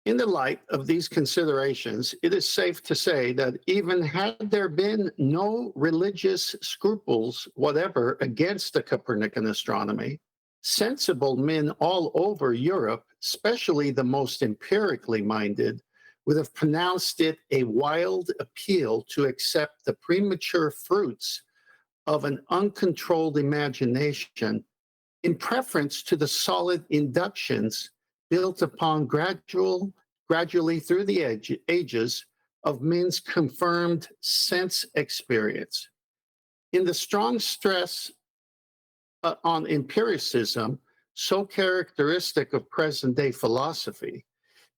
In the light of these considerations, it is safe to say that even had there been no religious scruples whatever against the Copernican astronomy, sensible men all over Europe, especially the most empirically minded, would have pronounced it a wild appeal to accept the premature fruits of an uncontrolled imagination in preference to the solid inductions built upon gradually through the ages of men's confirmed sense experience. In the strong stress on empiricism, so characteristic of present-day philosophy,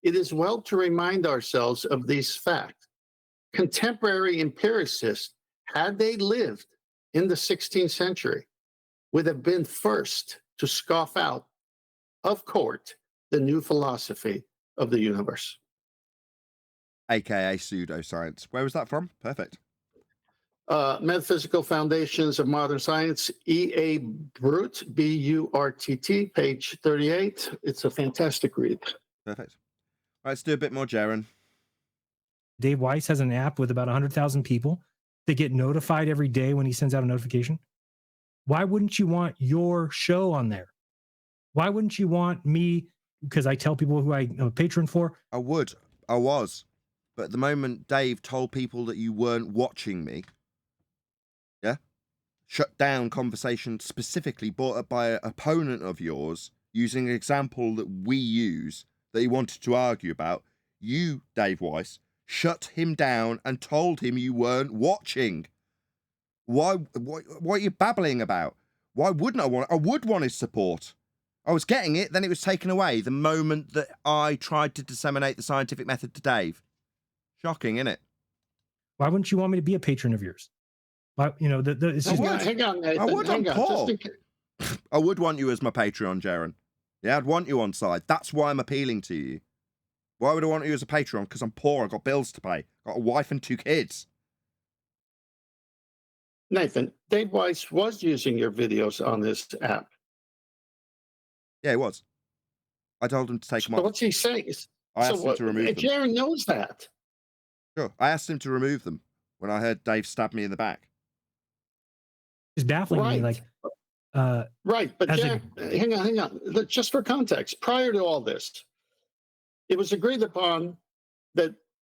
it is well to remind ourselves of these facts. Contemporary empiricists, had they lived in the 16th century, would have been first to scoff out of court the new philosophy of the universe. AKA pseudoscience. Where was that from? Perfect. Metaphysical Foundations of Modern Science, E.A. Brute, B-U-R-T-T, page 38. It's a fantastic read. Perfect. All right, let's do a bit more, Jaren. Dave Weiss has an app with about 100,000 people that get notified every day when he sends out a notification. Why wouldn't you want your show on there? Why wouldn't you want me, because I tell people who I'm a patron for? I would. I was. But at the moment Dave told people that you weren't watching me, yeah, shut down conversation specifically brought up by an opponent of yours using an example that we use that he wanted to argue about, you, Dave Weiss, shut him down and told him you weren't watching. What are you babbling about? Why wouldn't I want? I would want his support. I was getting it, then it was taken away the moment that I tried to disseminate the scientific method to Dave. Shocking, isn't it? Why wouldn't you want me to be a patron of yours? Why, you know, it's just, hang on, Nathan. I would. Hang on, Paul. I would want you as my Patreon, Jaren. Yeah, I'd want you on side. That's why I'm appealing to you. Why would I want you as a Patreon? Because I'm poor. I've got bills to pay. Got a wife and 2 kids. Nathan, Dave Weiss was using your videos on this app. Yeah, it was. I told him to take them off. What's he saying? I asked him to remove them. Jaren knows that. Sure. I asked him to remove them when I heard Dave stab me in the back. It's baffling to me. Like, right, but Jaren, hang on. Just for context, prior to all this, it was agreed upon that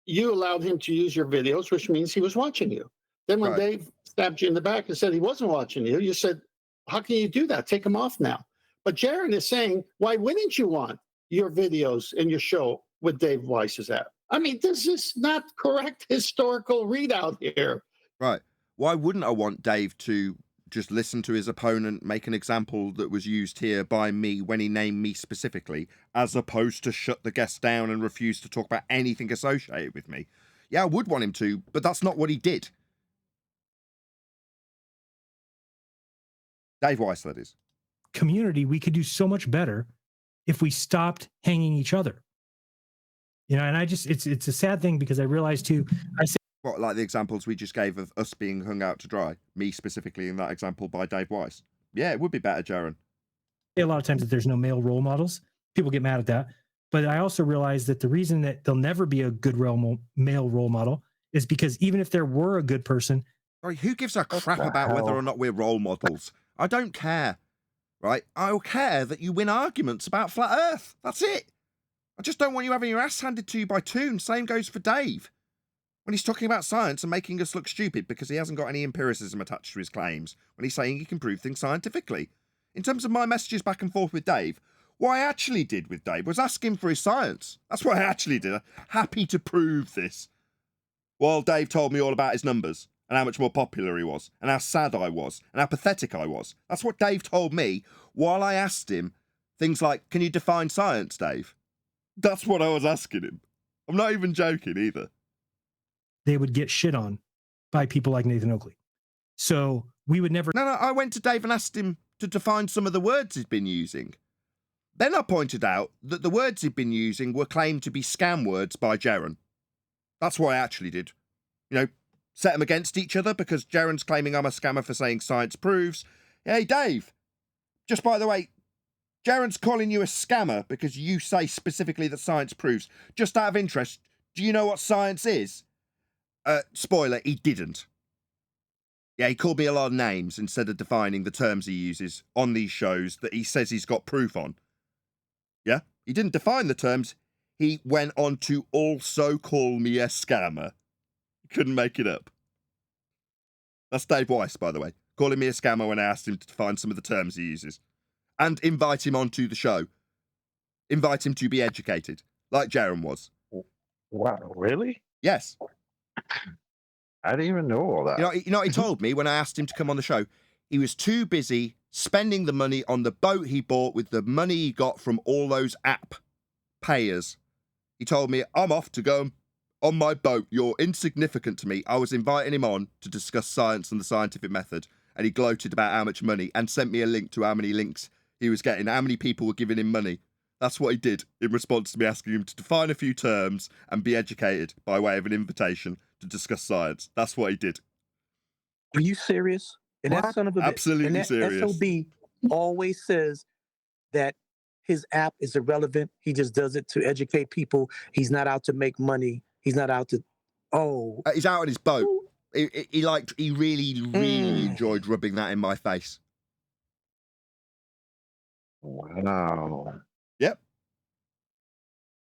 you allowed him to use your videos, which means he was watching you. Then when Dave stabbed you in the back and said he wasn't watching you, you said, how can you do that? Take them off now. But Jaren is saying, why wouldn't you want your videos and your show with Dave Weiss's app? I mean, this is not correct historical readout here. Right. Why wouldn't I want Dave to just listen to his opponent make an example that was used here by me when he named me specifically, as opposed to shut the guest down and refuse to talk about anything associated with me? Yeah, I would want him to, but that's not what he did. Dave Weiss, that is. Community, we could do so much better if we stopped hanging each other. You know, and I just, it's a sad thing because I realized too, I said, what, like the examples we just gave of us being hung out to dry, me specifically in that example by Dave Weiss. Yeah, it would be better, Jaren. A lot of times that there's no male role models, people get mad at that. But I also realized that the reason that there'll never be a good male role model is because even if there were a good person. Sorry, who gives a crap about whether or not we're role models? I don't care, right? I'll care that you win arguments about flat Earth. That's it. I just don't want you having your ass handed to you by Toon. Same goes for Dave. When he's talking about science and making us look stupid because he hasn't got any empiricism attached to his claims, when he's saying he can prove things scientifically. In terms of my messages back and forth with Dave, what I actually did with Dave was ask him for his science. That's what I actually did. I'm happy to prove this. While Dave told me all about his numbers and how much more popular he was and how sad I was and how pathetic I was. That's what Dave told me while I asked him things like, can you define science, Dave? That's what I was asking him. I'm not even joking either. They would get shit on by people like Nathan Oakley. So we would never. No, I went to Dave and asked him to define some of the words he'd been using. Then I pointed out that the words he'd been using were claimed to be scam words by Jaren. That's what I actually did. You know, set them against each other because Jaren's claiming I'm a scammer for saying science proves. Hey, Dave, just by the way, Jaren's calling you a scammer because you say specifically that science proves. Just out of interest, do you know what science is? Spoiler, he didn't. Yeah, he called me a lot of names instead of defining the terms he uses on these shows that he says he's got proof on. Yeah, he didn't define the terms. he went on to also call me a scammer. Couldn't make it up. That's Dave Weiss, by the way, calling me a scammer when I asked him to define some of the terms he uses. And invite him onto the show. Invite him to be educated, like Jaren was. Wow, really? Yes. I didn't even know all that. You know what he told me when I asked him to come on the show? He was too busy spending the money on the boat he bought with the money he got from all those app payers. He told me, I'm off to go on my boat. You're insignificant to me. I was inviting him on to discuss science and the scientific method, and he gloated about how much money and sent me a link to how many links he was getting, how many people were giving him money. That's what he did in response to me asking him to define a few terms and be educated by way of an invitation to discuss science. That's what he did. Are you serious? And that son of a bitch, Absolutely and that serious. SOB always says that his app is irrelevant. He just does it to educate people. He's not out to make money. He's not out to. He's out on his boat. He really enjoyed rubbing that in my face. Wow. Yep.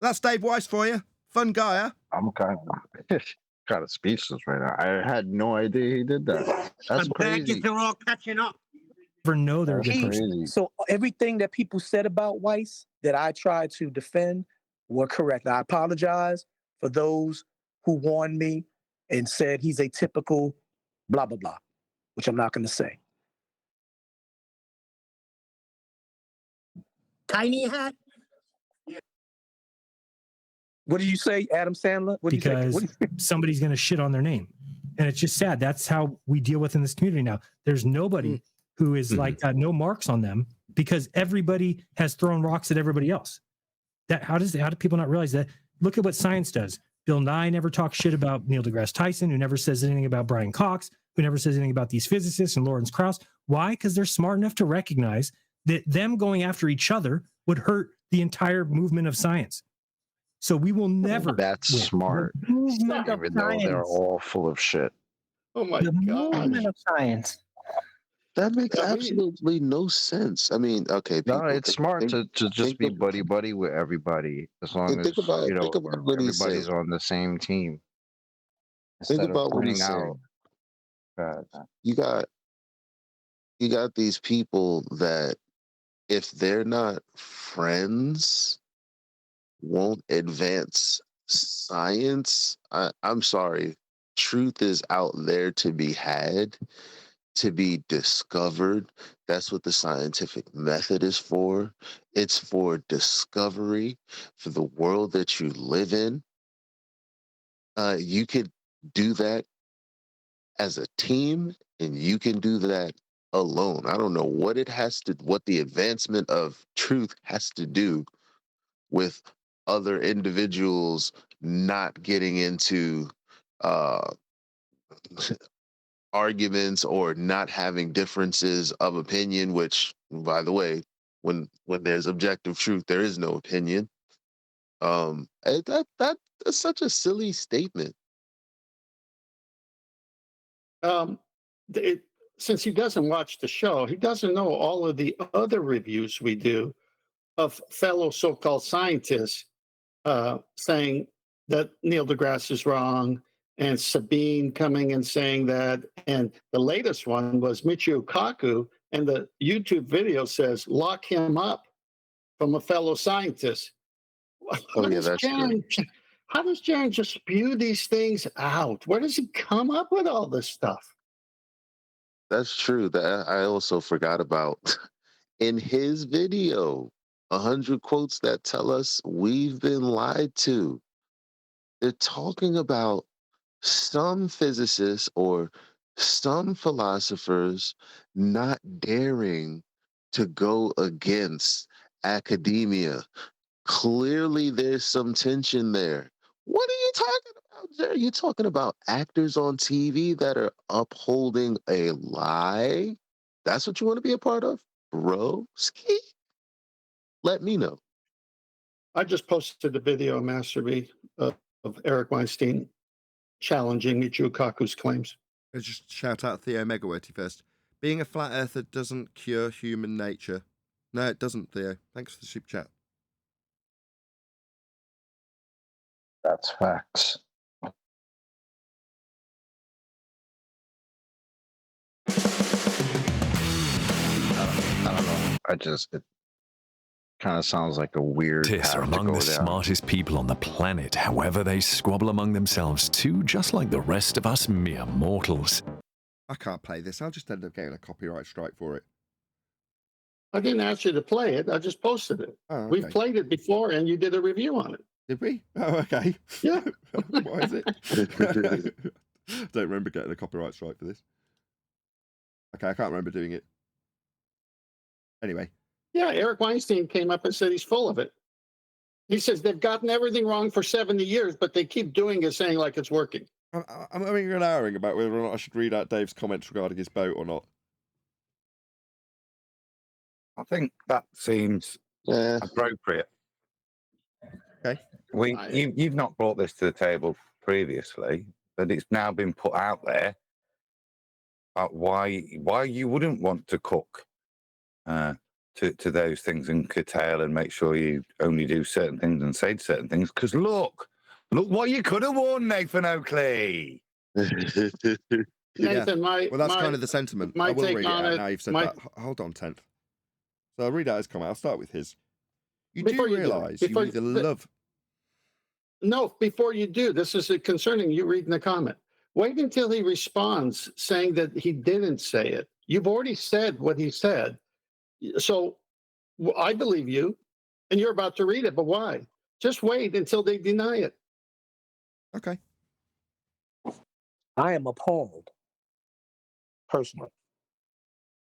That's Dave Weiss for you. Fun guy, huh? I'm kind of speechless right now. I had no idea he did that. That's crazy. They're all catching up. Never know they're a good person. So everything that people said about Weiss that I tried to defend were correct. I apologize for those who warned me and said he's a typical blah, blah, blah, which I'm not going to say. Tiny hat? What did you say, Adam Sandler? What Because somebody's going to shit on their name. And it's just sad. That's how we deal with in this community now. There's nobody who is like got no marks on them because everybody has thrown rocks at everybody else. How do people not realize that? Look at what science does. Bill Nye never talks shit about Neil deGrasse Tyson, who never says anything about Brian Cox, who never says anything about these physicists and Lawrence Krauss. Why? Because they're smart enough to recognize that them going after each other would hurt the entire movement of science. So we will never. That's win. smart. Movement of Even though they're science. all full of shit. Oh my The god. movement of science. That makes absolutely no sense. I mean, okay, people. No, it's smart to just be buddy with everybody as long as think about what he's everybody's saying. on the same team. Think Instead of about what pointing he's saying. out. You got these people that if they're not friends, won't advance science. I'm sorry. Truth is out there to be had, to be discovered. That's what the scientific method is for. It's for discovery, for the world that you live in. You could do that as a team, and you can do that alone. I don't know what the advancement of truth has to do with other individuals not getting into arguments or not having differences of opinion, which, by the way, when there's objective truth, there is no opinion. That's such a silly statement. Since he doesn't watch the show, he doesn't know all of the other reviews we do of fellow so-called scientists saying that Neil deGrasse is wrong, and Sabine coming and saying that. And the latest one was Michio Kaku, and the YouTube video says, lock him up, from a fellow scientist. Oh, yeah, that's true. How does Jaren just spew these things out? Where does he come up with all this stuff? That's true. That I also forgot about. In his video, 100 quotes that tell us we've been lied to. They're talking about some physicists or some philosophers not daring to go against academia. Clearly, there's some tension there. What are you talking about, Jerry? You're talking about actors on TV that are upholding a lie? That's what you want to be a part of? Broski? Let me know. I just posted the video, Mastery, of Eric Weinstein challenging Michio Kaku's claims. Let's just shout out Theo Megaworty first. Being a flat earther doesn't cure human nature. No, it doesn't, Theo. Thanks for the super chat. That's facts. I don't know. It kind of sounds like a weird Scientists are path to among go the down. smartest people on the planet. However, they squabble among themselves too, just like the rest of us mere mortals. I can't play this. I'll just end up getting a copyright strike for it. I didn't ask you to play it. I just posted it. Oh, okay. We've played it before, and you did a review on it. Did we? Oh, okay. Yeah. Why is it? Don't remember getting a copyright strike for this. Okay, I can't remember doing it. Anyway. Yeah, Eric Weinstein came up and said he's full of it. He says they've gotten everything wrong for 70 years, but they keep doing it, saying like it's working. I'm having an airing about whether or not I should read out Dave's comments regarding his boat or not. I think that seems appropriate. Okay. You've not brought this to the table previously, but it's now been put out there about why you wouldn't want to cook to those things and curtail and make sure you only do certain things and say certain things. Because look what you could have worn, Nathan Oakley. Nathan, well, that's kind of the sentiment. I will read it out now you've said that. Hold on, 10th. So I'll read out his comment. I'll start with his. You do realise you either love... No, before you do, this is concerning you reading the comment. Wait until he responds saying that he didn't say it. You've already said what he said. So I believe you, and you're about to read it, but why? Just wait until they deny it. Okay. I am appalled, personally,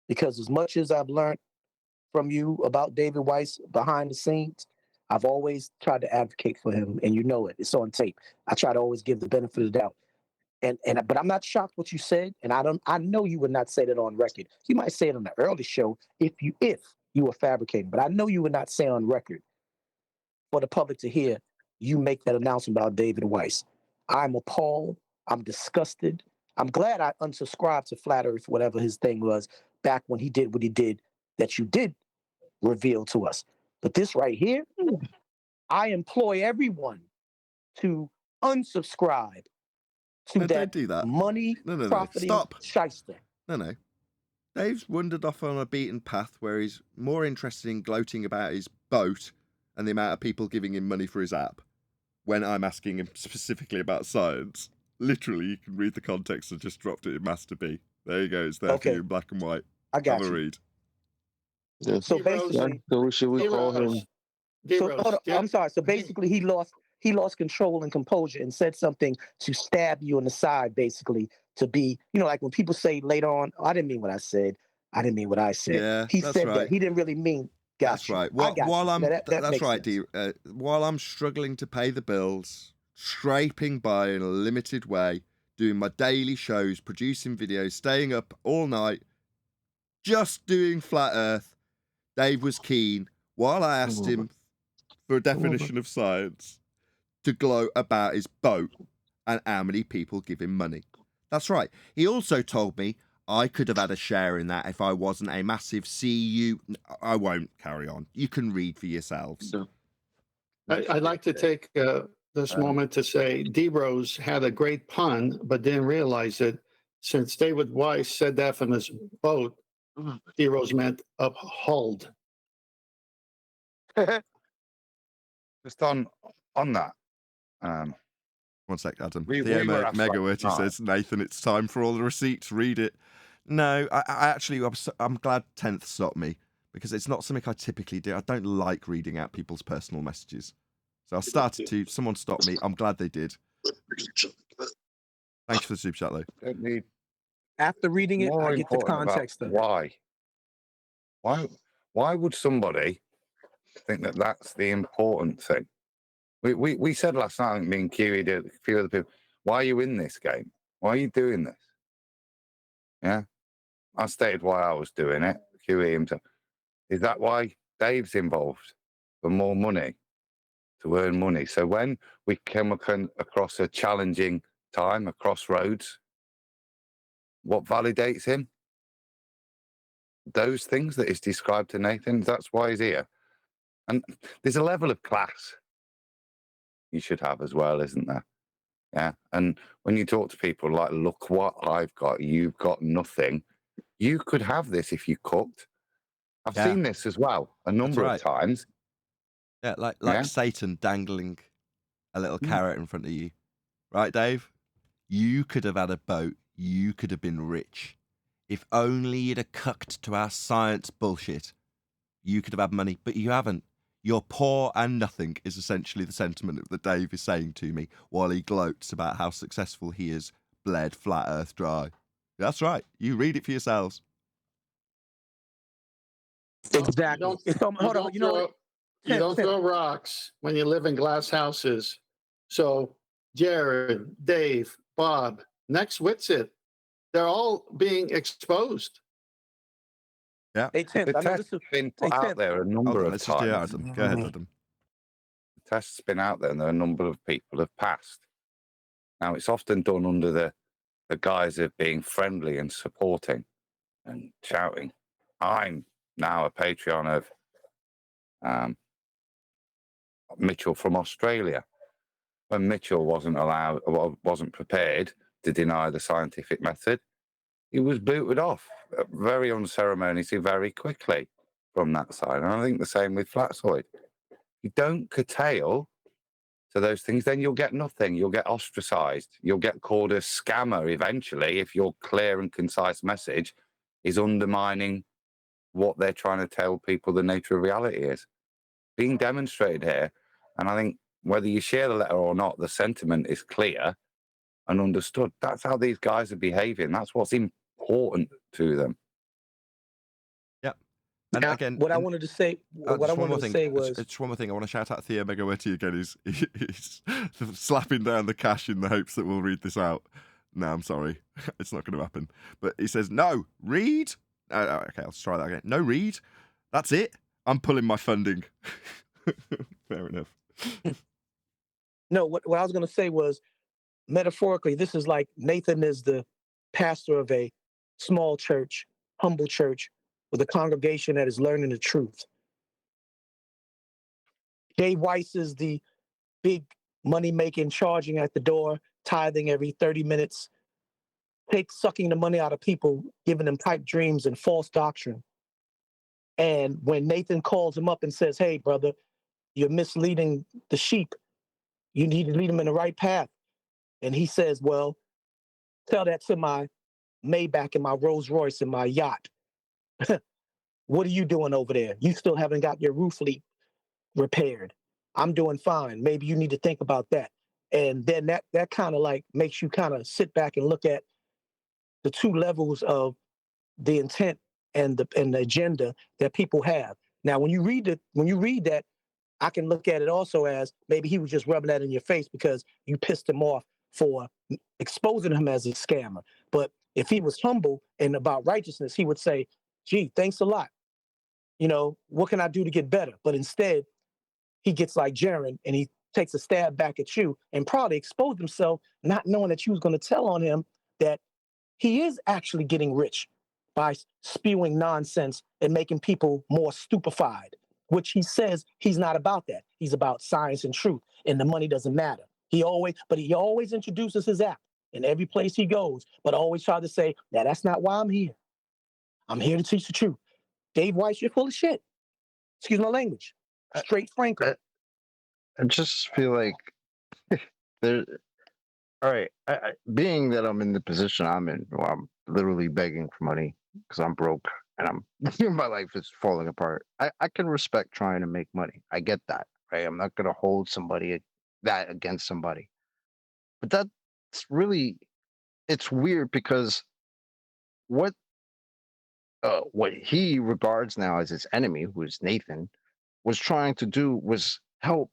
because as much as I've learned from you about David Weiss behind the scenes, I've always tried to advocate for him, and you know it. It's on tape. I try to always give the benefit of the doubt. But I'm not shocked what you said, and I know you would not say that on record. You might say it on the early show if you were fabricating, but I know you would not say on record for the public to hear you make that announcement about David Weiss. I'm appalled. I'm disgusted. I'm glad I unsubscribed to Flat Earth, whatever his thing was, back when he did what he did that you did reveal to us. But this right here, I employ everyone to unsubscribe to don't do that. Money profiting Stop. shyster. No. Dave's wandered off on a beaten path where he's more interested in gloating about his boat and the amount of people giving him money for his app when I'm asking him specifically about science. Literally, you can read the context. I just dropped it in Master B. There you go. It's there for you in black and white. I got Have you. a read. Yeah. So basically, should we call him? I'm sorry. So basically, he lost control and composure and said something to stab you in the side, basically, to be, like when people say later on, I didn't mean what I said. I didn't mean what I said. Yeah, he that's said right. that. He didn't really mean. That's right. That's right, D. While I'm struggling to pay the bills, scraping by in a limited way, doing my daily shows, producing videos, staying up all night, just doing Flat Earth, Dave was keen, while I asked him for a definition of science, to gloat about his boat and how many people give him money. That's right. He also told me I could have had a share in that if I wasn't a massive CU. I won't carry on. You can read for yourselves. I'd like to take this moment to say D-Rose had a great pun, but didn't realize it. Since David Weiss said that from his boat, D-Rose meant uphold. Just on that. 1 sec, Adam. We Theo were asked Megawitty last night. says, Nathan, it's time for all the receipts. Read it. No, I'm glad 10th stopped me because it's not something I typically do. I don't like reading out people's personal messages. So I started to. Someone stopped me. I'm glad they did. Thanks for the super chat, though. After reading it, I get the context of it. Why would somebody think that that's the important thing? We said last night, me and Kiwi did, a few other people, why are you in this game? Why are you doing this? Yeah. I stated why I was doing it. Kiwi himself. Is that why Dave's involved? For more money? To earn money. So when we come across a challenging time, a crossroads, what validates him? Those things that is described to Nathan, that's why he's here. And there's a level of class you should have as well, isn't there? Yeah. And when you talk to people like, look what I've got, you've got nothing. You could have this if you cooked. I've seen this as well a number of times. Yeah, like Satan dangling a little carrot in front of you. Right, Dave? You could have had a boat. You could have been rich. If only you'd have cucked to our science bullshit, you could have had money, but you haven't. You're poor and nothing is essentially the sentiment that Dave is saying to me while he gloats about how successful he has bled flat earth dry. That's right. You read it for yourselves. Exactly. Hold on. You know what? You don't throw rocks when you live in glass houses. So Jared, Dave, Bob, next Witsit, they're all being exposed. Yeah. The test's been put out there a number of times. Go ahead, Adam. The test's been out there and there are a number of people have passed. Now, it's often done under the guise of being friendly and supporting and shouting. I'm now a Patreon of Mitchell from Australia. When Mitchell wasn't prepared to deny the scientific method, he was booted off very unceremoniously, very quickly from that side. And I think the same with Flatsoid. You don't curtail to those things, then you'll get nothing. You'll get ostracized. You'll get called a scammer eventually if your clear and concise message is undermining what they're trying to tell people the nature of reality is. Being demonstrated here, and I think whether you share the letter or not, the sentiment is clear and understood. That's how these guys are behaving. That's what's important to them. Yeah. And now, again, what I wanted to say, was just one more thing. I want to shout out Theo Megaweti again. He's slapping down the cash in the hopes that we'll read this out. No, I'm sorry. It's not going to happen. But he says, no, read. Okay, I'll try that again. No, read. That's it. I'm pulling my funding. Fair enough. No, what I was going to say was, metaphorically, this is like Nathan is the pastor of a small church, humble church, with a congregation that is learning the truth. Dave Weiss is the big money-making, charging at the door, tithing every 30 minutes, sucking the money out of people, giving them pipe dreams and false doctrine. And when Nathan calls him up and says, hey, brother, you're misleading the sheep. You need to lead them in the right path. And he says, well, tell that to my Maybach and my Rolls Royce and my yacht. What are you doing over there? You still haven't got your roof leak repaired. I'm doing fine. Maybe you need to think about that. And then that kind of like makes you kind of sit back and look at the two levels of the intent and the agenda that people have. Now, when you read that, I can look at it also as maybe he was just rubbing that in your face because you pissed him off for exposing him as a scammer. But if he was humble and about righteousness, he would say, gee, thanks a lot. You know, what can I do to get better? But instead, he gets like Jaren and he takes a stab back at you and probably exposed himself, not knowing that you was going to tell on him that he is actually getting rich by spewing nonsense and making people more stupefied, which he says he's not about that. He's about science and truth, and the money doesn't matter. He always introduces his app in every place he goes, but always try to say, that's not why I'm here. I'm here to teach the truth. Dave Weiss, you're full of shit. Excuse my language. Straight Franco. I just feel like there. All right, being that I'm in the position I'm in, where I'm literally begging for money because I'm broke and my life is falling apart. I can respect trying to make money. I get that, right? I'm not gonna hold that against somebody. But that's really, it's weird because what he regards now as his enemy, who is Nathan, was trying to do was help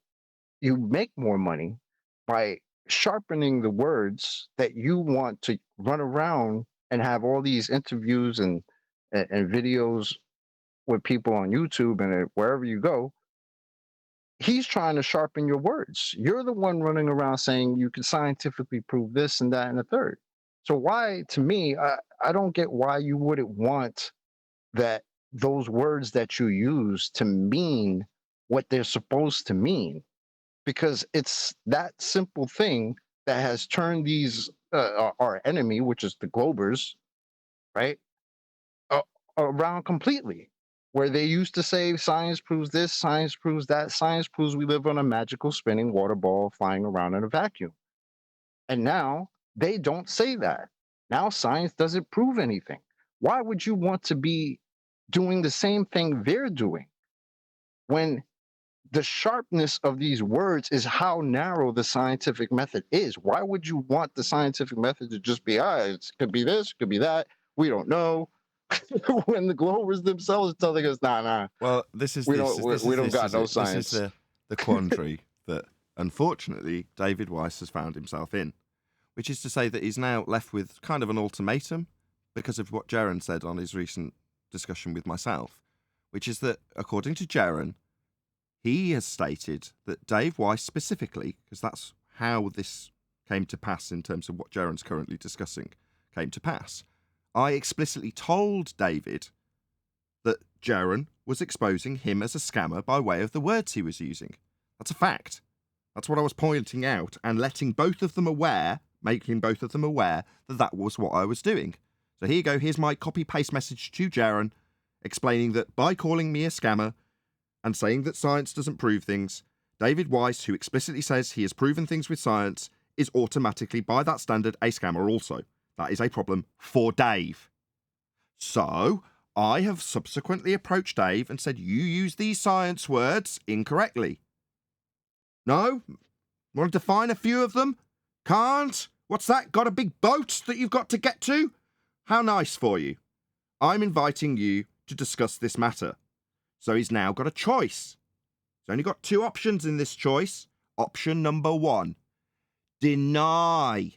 you make more money by sharpening the words that you want to run around and have all these interviews and videos with people on YouTube and wherever you go. He's trying to sharpen your words. You're the one running around saying you can scientifically prove this and that and the third. So why, to me, I don't get why you wouldn't want that those words that you use to mean what they're supposed to mean. because it's that simple thing that has turned these our enemy, which is the Globers, right, around completely. Where they used to say science proves this, science proves that, science proves we live on a magical spinning water ball flying around in a vacuum. And now they don't say that. Now science doesn't prove anything. Why would you want to be doing the same thing they're doing when the sharpness of these words is how narrow the scientific method is? Why would you want the scientific method to just be, it could be this, could be that, we don't know? When the Globers themselves are telling us, nah. Well, this is we this. don't This we is don't this, got is no it. science. This is the quandary that unfortunately David Weiss has found himself in, which is to say that he's now left with kind of an ultimatum because of what Jaren said on his recent discussion with myself, which is that according to Jaren, he has stated that Dave Weiss specifically, because that's how this came to pass in terms of what Jaren's currently discussing, came to pass. I explicitly told David that Jaren was exposing him as a scammer by way of the words he was using. That's a fact. That's what I was pointing out and letting both of them aware, making both of them aware that that was what I was doing. So here you go, here's my copy-paste message to Jaren, explaining that by calling me a scammer and saying that science doesn't prove things, David Weiss, who explicitly says he has proven things with science, is automatically, by that standard, a scammer also. That is a problem for Dave. So, I have subsequently approached Dave and said, you use these science words incorrectly. No? Want to define a few of them? Can't? What's that? Got a big boat that you've got to get to? How nice for you. I'm inviting you to discuss this matter. So he's now got a choice. He's only got two options in this choice. Option number 1. Deny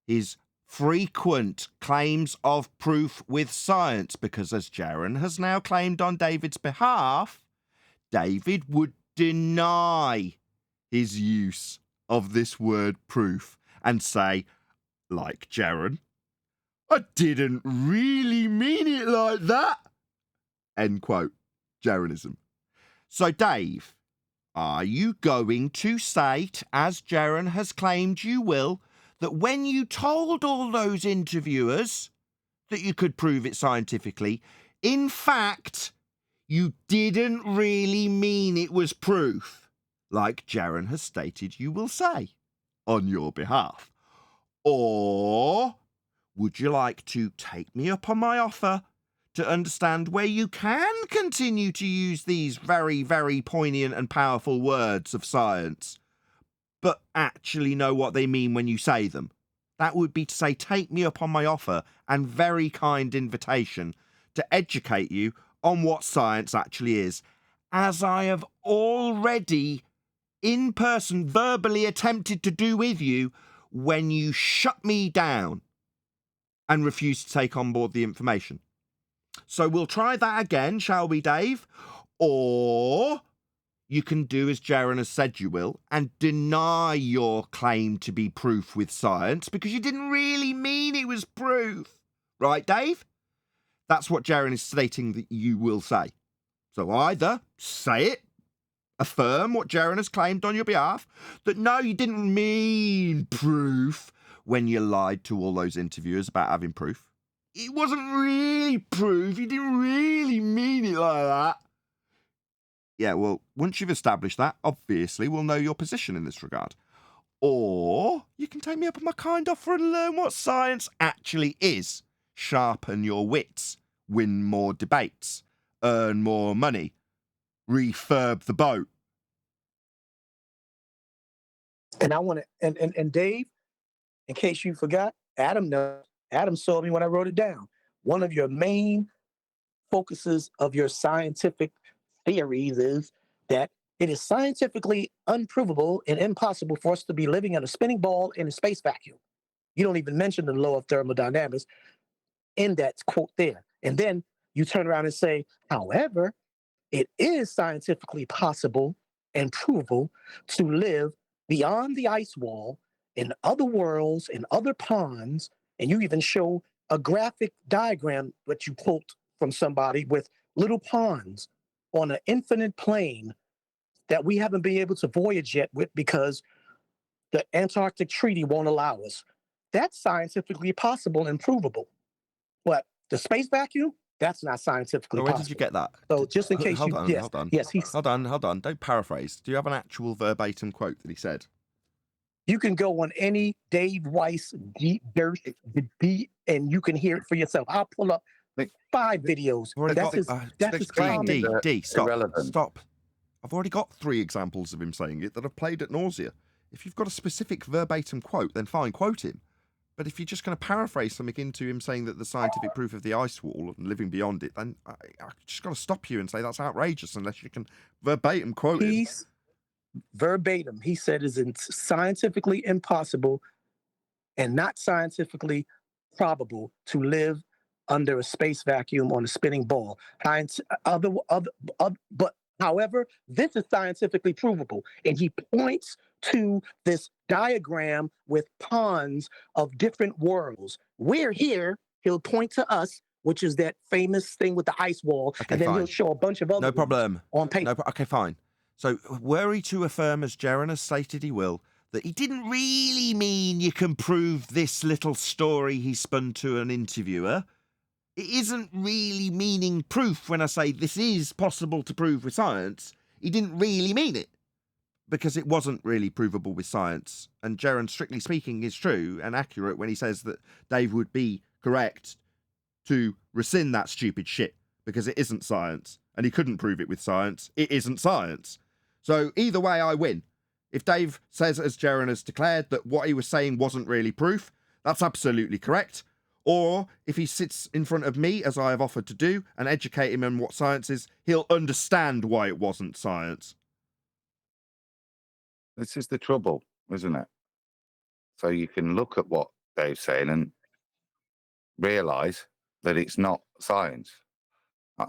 his frequent claims of proof with science, because as Jaren has now claimed on David's behalf, David would deny his use of this word proof and say, like Jaren, I didn't really mean it like that. End quote. Jeranism. So Dave, are you going to state, as Jaren has claimed you will, that when you told all those interviewers that you could prove it scientifically, in fact, you didn't really mean it was proof, like Jaren has stated you will say, on your behalf? Or would you like to take me up on my offer to understand where you can continue to use these very, very poignant and powerful words of science, but actually know what they mean when you say them? That would be to say, take me up on my offer and very kind invitation to educate you on what science actually is, as I have already in person verbally attempted to do with you when you shut me down and refused to take on board the information. So we'll try that again, shall we, Dave? Or you can do as Jaren has said you will and deny your claim to be proof with science because you didn't really mean it was proof. Right, Dave? That's what Jaren is stating that you will say. So either say it, affirm what Jaren has claimed on your behalf, that no, you didn't mean proof when you lied to all those interviewers about having proof. It wasn't really proof. You didn't really mean it like that. Yeah, well, once you've established that, obviously we'll know your position in this regard. Or you can take me up on my kind offer and learn what science actually is. Sharpen your wits, win more debates, earn more money, refurb the boat. And I want to, and Dave, in case you forgot, Adam knows. Adam saw me when I wrote it down. One of your main focuses of your scientific theories is that it is scientifically unprovable and impossible for us to be living in a spinning ball in a space vacuum. You don't even mention the law of thermodynamics in that quote there. And then you turn around and say, however, it is scientifically possible and provable to live beyond the ice wall in other worlds, in other ponds, and you even show a graphic diagram that you quote from somebody with little ponds on an infinite plane that we haven't been able to voyage yet with because the Antarctic Treaty won't allow us. That's scientifically possible and provable. But the space vacuum, that's not scientifically So where possible. did you get that? So just in case hold you, on, yes, hold on, yes, he's. hold on. Don't paraphrase. Do you have an actual verbatim quote that he said? You can go on any Dave Weiss deep dirt and you can hear it for yourself. I'll pull up 5 videos. That's his comment. Stop. I've already got 3 examples of him saying it that I've played at nausea. If you've got a specific verbatim quote, then fine, quote him. But if you're just going to paraphrase something into him saying that the scientific proof of the ice wall and living beyond it, then I just got to stop you and say that's outrageous unless you can verbatim quote him. Verbatim, he said is scientifically impossible and not scientifically probable to live under a space vacuum on a spinning ball. But however, this is scientifically provable. And he points to this diagram with ponds of different worlds. We're here, he'll point to us, which is that famous thing with the ice wall, Okay, and then fine. he'll show a bunch of other No problem. on paper. Okay, fine. So were he to affirm, as Jaren has stated he will, that he didn't really mean you can prove this little story he spun to an interviewer, it isn't really meaning proof when I say this is possible to prove with science. He didn't really mean it because it wasn't really provable with science. And Jaren, strictly speaking, is true and accurate when he says that Dave would be correct to rescind that stupid shit because it isn't science and he couldn't prove it with science. It isn't science. So either way, I win. If Dave says, as Jaren has declared, that what he was saying wasn't really proof, that's absolutely correct. Or if he sits in front of me, as I have offered to do, and educate him on what science is, he'll understand why it wasn't science. This is the trouble, isn't it? So you can look at what Dave's saying and realise that it's not science.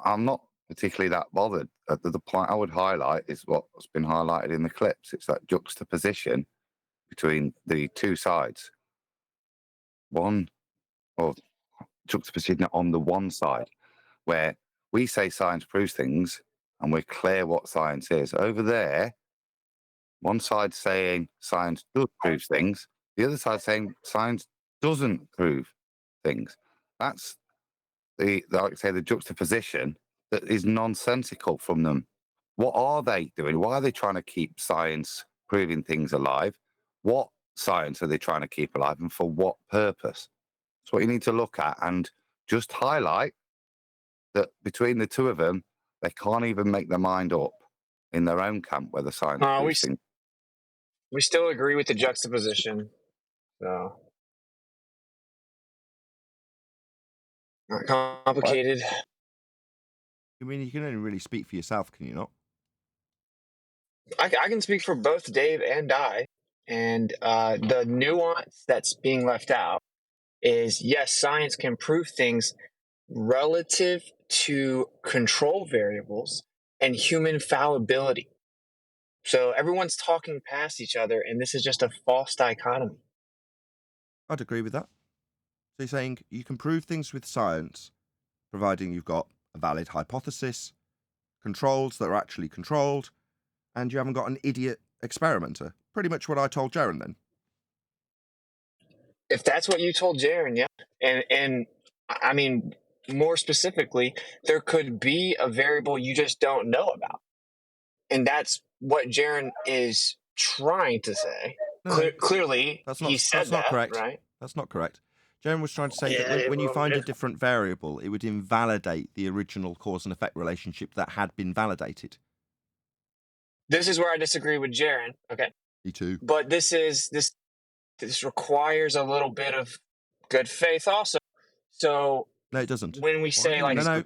I'm not particularly that bothered. The point I would highlight is what's been highlighted in the clips. It's that juxtaposition between the two sides. Juxtaposition on the one side, where we say science proves things and we're clear what science is. Over there, one side saying science does prove things, the other side saying science doesn't prove things. That's like I say, the juxtaposition that is nonsensical from them. What are they doing? Why are they trying to keep science proving things alive? What science are they trying to keep alive and for what purpose? That's what you need to look at and just highlight that between the two of them, they can't even make their mind up in their own camp where the science proves things. We still agree with the juxtaposition. So not complicated. I mean, you can only really speak for yourself, can you not? I can speak for both Dave and I. And the nuance that's being left out is, yes, science can prove things relative to control variables and human fallibility. So everyone's talking past each other, and this is just a false dichotomy. I'd agree with that. So you're saying you can prove things with science, providing you've got a valid hypothesis, controls that are actually controlled, and you haven't got an idiot experimenter. Pretty much what I told Jaren then. If that's what you told Jaren, yeah. And I mean, more specifically, there could be a variable you just don't know about. And that's what Jaren is trying to say. No, clearly, he said that's not that, correct. right? That's not correct. Jaren was trying to say that when you find a different variable, it would invalidate the original cause and effect relationship that had been validated. This is where I disagree with Jaren. Okay. Me too. But this requires a little bit of good faith also. So no, it doesn't. When we say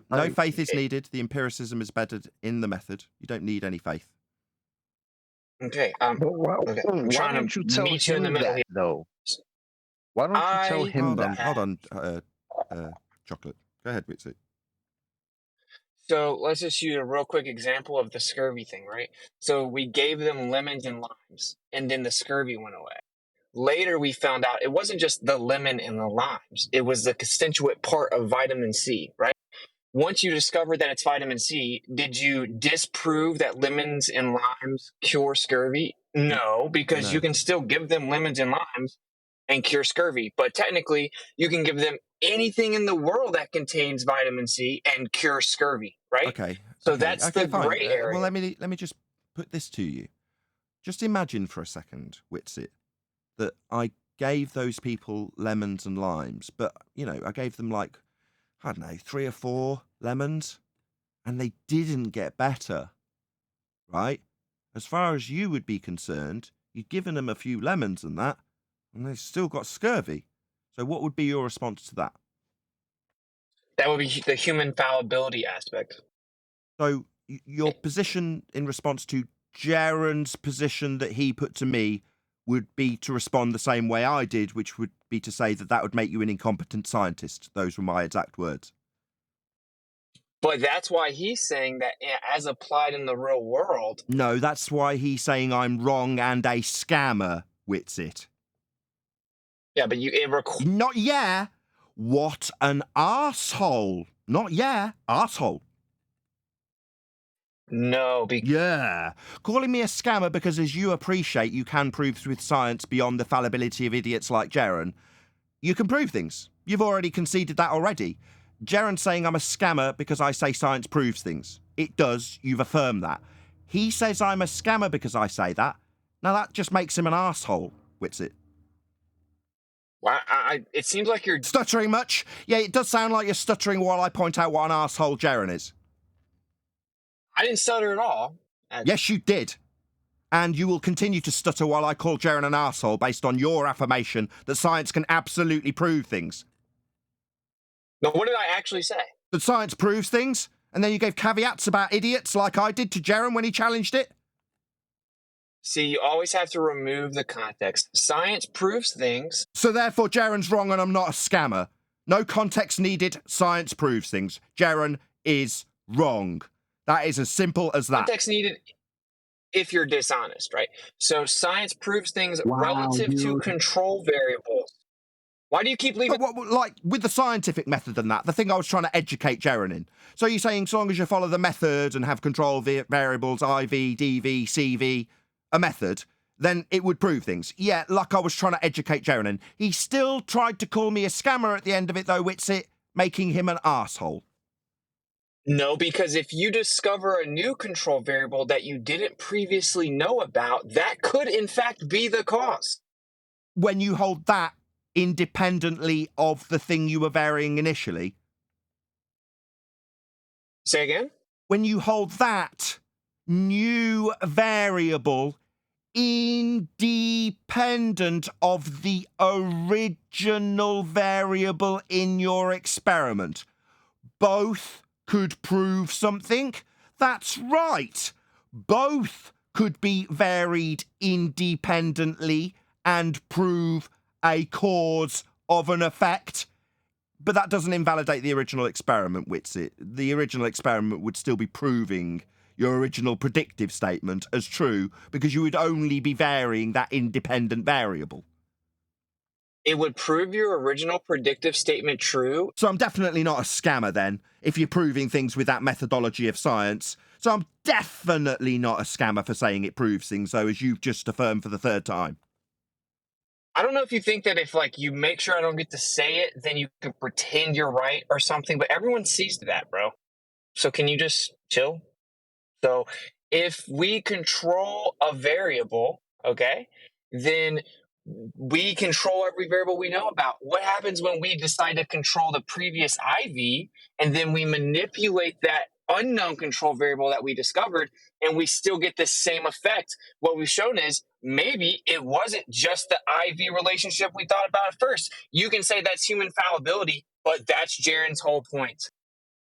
no faith is needed. The empiricism is embedded in the method. You don't need any faith. Okay. Why don't you tell him that, though? Why don't you tell him that? Hold on, Chocolate. Go ahead, Witsit. So let's just use a real quick example of the scurvy thing, right? So we gave them lemons and limes, and then the scurvy went away. Later, we found out it wasn't just the lemon and the limes. It was the constituent part of vitamin C, right? once you discovered that it's vitamin C, did you disprove that lemons and limes cure scurvy? No, because you can still give them lemons and limes and cure scurvy. But technically, you can give them anything in the world that contains vitamin C and cure scurvy, right? Okay. So okay, that's okay, the fine. gray area. Well, let me just put this to you. Just imagine for a second, Witsit, that I gave those people lemons and limes, but, you know, I gave them like, I don't know, 3 or 4 lemons, and they didn't get better, right? As far as you would be concerned, you'd given them a few lemons and that, and they've still got scurvy. So what would be your response to that? That would be the human fallibility aspect. So your position in response to Jaren's position that he put to me would be to respond the same way I did, which would be to say that that would make you an incompetent scientist. Those were my exact words. But that's why he's saying that as applied in the real world. No, that's why he's saying I'm wrong and a scammer, Witsit. Yeah, but not yeah. What an arsehole. Not yeah, arsehole. No, yeah. Calling me a scammer because, as you appreciate, you can prove with science beyond the fallibility of idiots like Jaren. You can prove things. You've already conceded that already. Jaren's saying I'm a scammer because I say science proves things. It does. You've affirmed that. He says I'm a scammer because I say that. Now that just makes him an arsehole, Witsit. Well, it seems like you're stuttering much. Yeah, it does sound like you're stuttering while I point out what an arsehole Jaren is. I didn't stutter at all. Yes, you did. And you will continue to stutter while I call Jaren an arsehole based on your affirmation that science can absolutely prove things. No, what did I actually say? That science proves things? And then you gave caveats about idiots like I did to Jaren when he challenged it? See, you always have to remove the context. Science proves things. So therefore Jaren's wrong and I'm not a scammer. No context needed. Science proves things. Jaren is wrong. That is as simple as that. Context needed if you're dishonest, right? So science proves things relative to control variables. Why do you keep leaving... Like, with the scientific method and that, the thing I was trying to educate Jaren in. So you're saying so long as you follow the method and have control variables, IV, DV, CV, a method, then it would prove things. Yeah, like I was trying to educate Jaren in. He still tried to call me a scammer at the end of it, though, Witsit, making him an arsehole. No, because if you discover a new control variable that you didn't previously know about, that could, in fact, be the cause. When you hold that independently of the thing you were varying initially? Say again? When you hold that new variable independent of the original variable in your experiment, both could prove something? That's right. Both could be varied independently and prove a cause of an effect. But that doesn't invalidate the original experiment, Witsit. The original experiment would still be proving your original predictive statement as true because you would only be varying that independent variable. It would prove your original predictive statement true. So I'm definitely not a scammer then, if you're proving things with that methodology of science. So I'm definitely not a scammer for saying it proves things, though, as you've just affirmed for the 3rd time. I don't know if you think that if, like, you make sure I don't get to say it, then you can pretend you're right or something, but everyone sees that, bro. So can you just chill? So if we control a variable, okay, then we control every variable we know about. What happens when we decide to control the previous IV and then we manipulate that unknown control variable that we discovered and we still get the same effect? What we've shown is maybe it wasn't just the IV relationship we thought about at first. You can say that's human fallibility, but that's Jaren's whole point.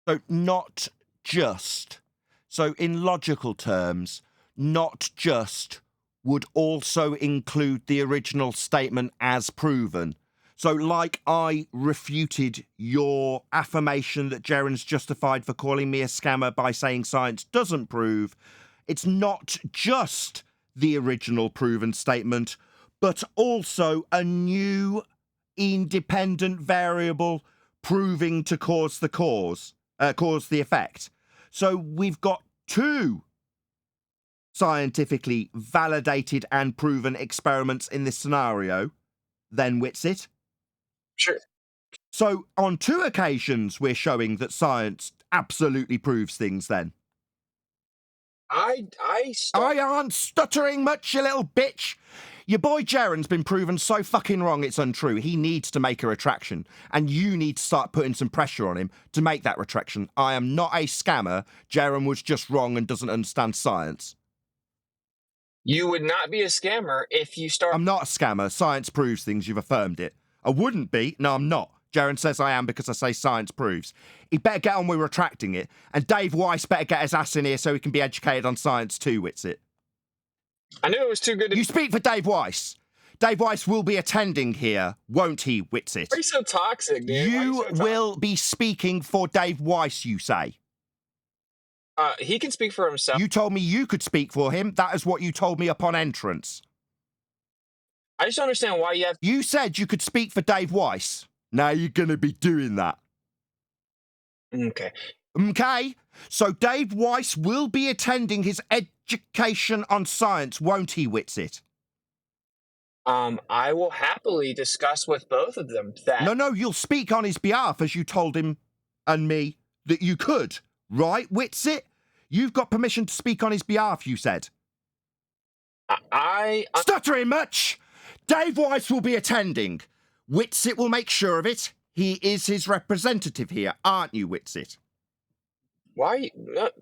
So not just. So in logical terms, not just would also include the original statement as proven. So like I refuted your affirmation that Jaren's justified for calling me a scammer by saying science doesn't prove, it's not just the original proven statement, but also a new independent variable proving to cause the cause. cause the effect. So we've got two scientifically validated and proven experiments in this scenario, then Witsit. Sure. So on two occasions, we're showing that science absolutely proves things then. I aren't stuttering much, you little bitch. Your boy Jaren's been proven so fucking wrong it's untrue. He needs to make a retraction, and you need to start putting some pressure on him to make that retraction. I am not a scammer. Jaren was just wrong and doesn't understand science. You would not be a scammer if you start... I'm not a scammer. Science proves things. You've affirmed it. I wouldn't be. No, I'm not. Jaren says I am because I say science proves. He better get on with retracting it, and Dave Weiss better get his ass in here so he can be educated on science too, Witsit. I knew it was too good to... You speak for Dave Weiss. Dave Weiss will be attending here, won't he, Witsit? Why are you so toxic, dude? You will be speaking for Dave Weiss, you say? He can speak for himself. You told me you could speak for him. That is what you told me upon entrance. I just don't understand why you have... You said you could speak for Dave Weiss. Now you're going to be doing that. Okay. Okay. So Dave Weiss will be attending his education on science, won't he, Witsit? I will happily discuss with both of them that... No, you'll speak on his behalf as you told him and me that you could. Right, Witsit? You've got permission to speak on his behalf, you said. Stuttering much? Dave Weiss will be attending. Witsit will make sure of it. He is his representative here, aren't you, Witsit? Why are you...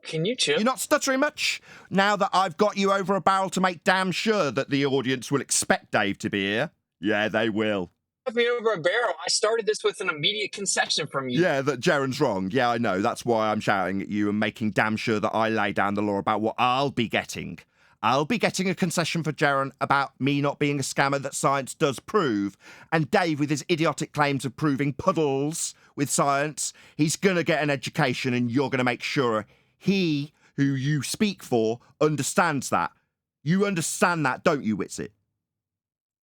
can you chill? You're not stuttering much? Now that I've got you over a barrel to make damn sure that the audience will expect Dave to be here. Yeah, they will. Me over a barrel. I started this with an immediate concession from you. Yeah, that Jaren's wrong. Yeah, I know. That's why I'm shouting at you and making damn sure that I lay down the law about what I'll be getting. I'll be getting a concession for Jaren about me not being a scammer that science does prove. And Dave, with his idiotic claims of proving puddles with science, he's going to get an education and you're going to make sure he, who you speak for, understands that. You understand that, don't you, Witsit?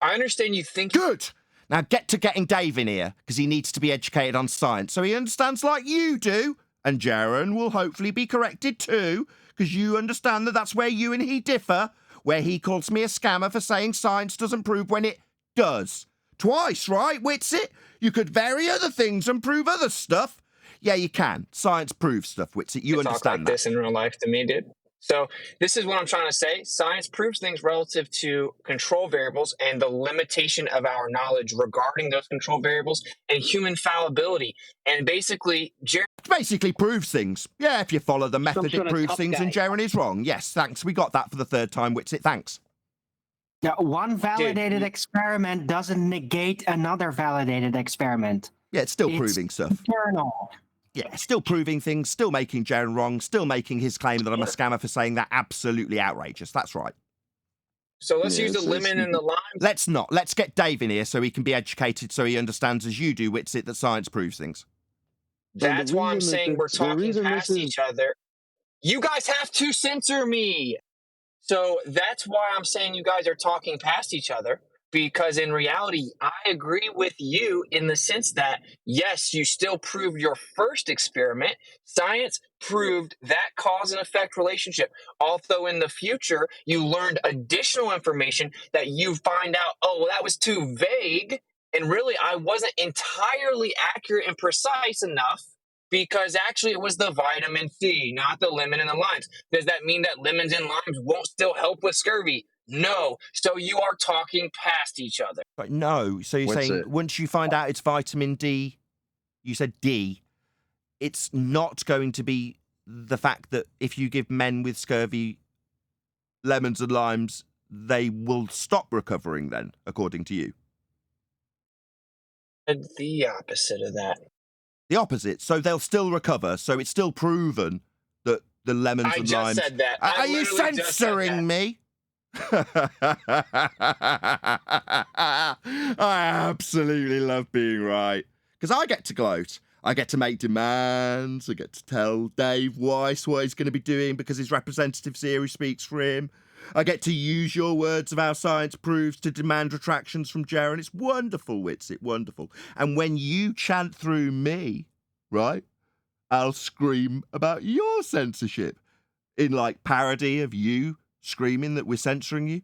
I understand you think... Good! Now get to getting Dave in here, because he needs to be educated on science, so he understands like you do. And Jaren will hopefully be corrected too, because you understand that that's where you and he differ, where he calls me a scammer for saying science doesn't prove when it does. Twice, right, Witsit? You could vary other things and prove other stuff. Yeah, you can. Science proves stuff, Witsit. You understand talk like that. This in real life to me, dude. So this is what I'm trying to say. Science proves things relative to control variables and the limitation of our knowledge regarding those control variables and human fallibility. And basically, basically proves things. Yeah, if you follow the method, it proves things, and Jaren is wrong. Yes, thanks. We got that for the third time, Witsit. Thanks. Now, one validated experiment doesn't negate another validated experiment. Yeah, it's still proving stuff. Eternal. Yeah, still proving things, still making Jaren wrong, still making his claim that I'm a scammer for saying that absolutely outrageous. That's right. So let's use the lemon and the lime. Let's not. Let's get Dave in here so he can be educated, so he understands as you do, Witsit, that science proves things. That's why I'm saying we're talking past each other. You guys have to censor me. So that's why I'm saying you guys are talking past each other. Because in reality, I agree with you in the sense that, yes, you still proved your first experiment. Science proved that cause and effect relationship. Although in the future, you learned additional information that you find out, oh, well, that was too vague. And really, I wasn't entirely accurate and precise enough because actually it was the vitamin C, not the lemon and the limes. Does that mean that lemons and limes won't still help with scurvy? No. So you are talking past each other. But no. So you're saying once you find out it's vitamin D, you said D, it's not going to be the fact that if you give men with scurvy lemons and limes, they will stop recovering then, according to you? The opposite of that. The opposite. So they'll still recover. So it's still proven that the lemons and limes... I just said that. Are you censoring me? I absolutely love being right. Because I get to gloat. I get to make demands. I get to tell Dave Weiss what he's going to be doing because his representative here speaks for him. I get to use your words of how science proves to demand retractions from Jaren. It's wonderful, Witsit, wonderful. And when you chant through me, right, I'll scream about your censorship in like parody of you screaming that we're censoring you.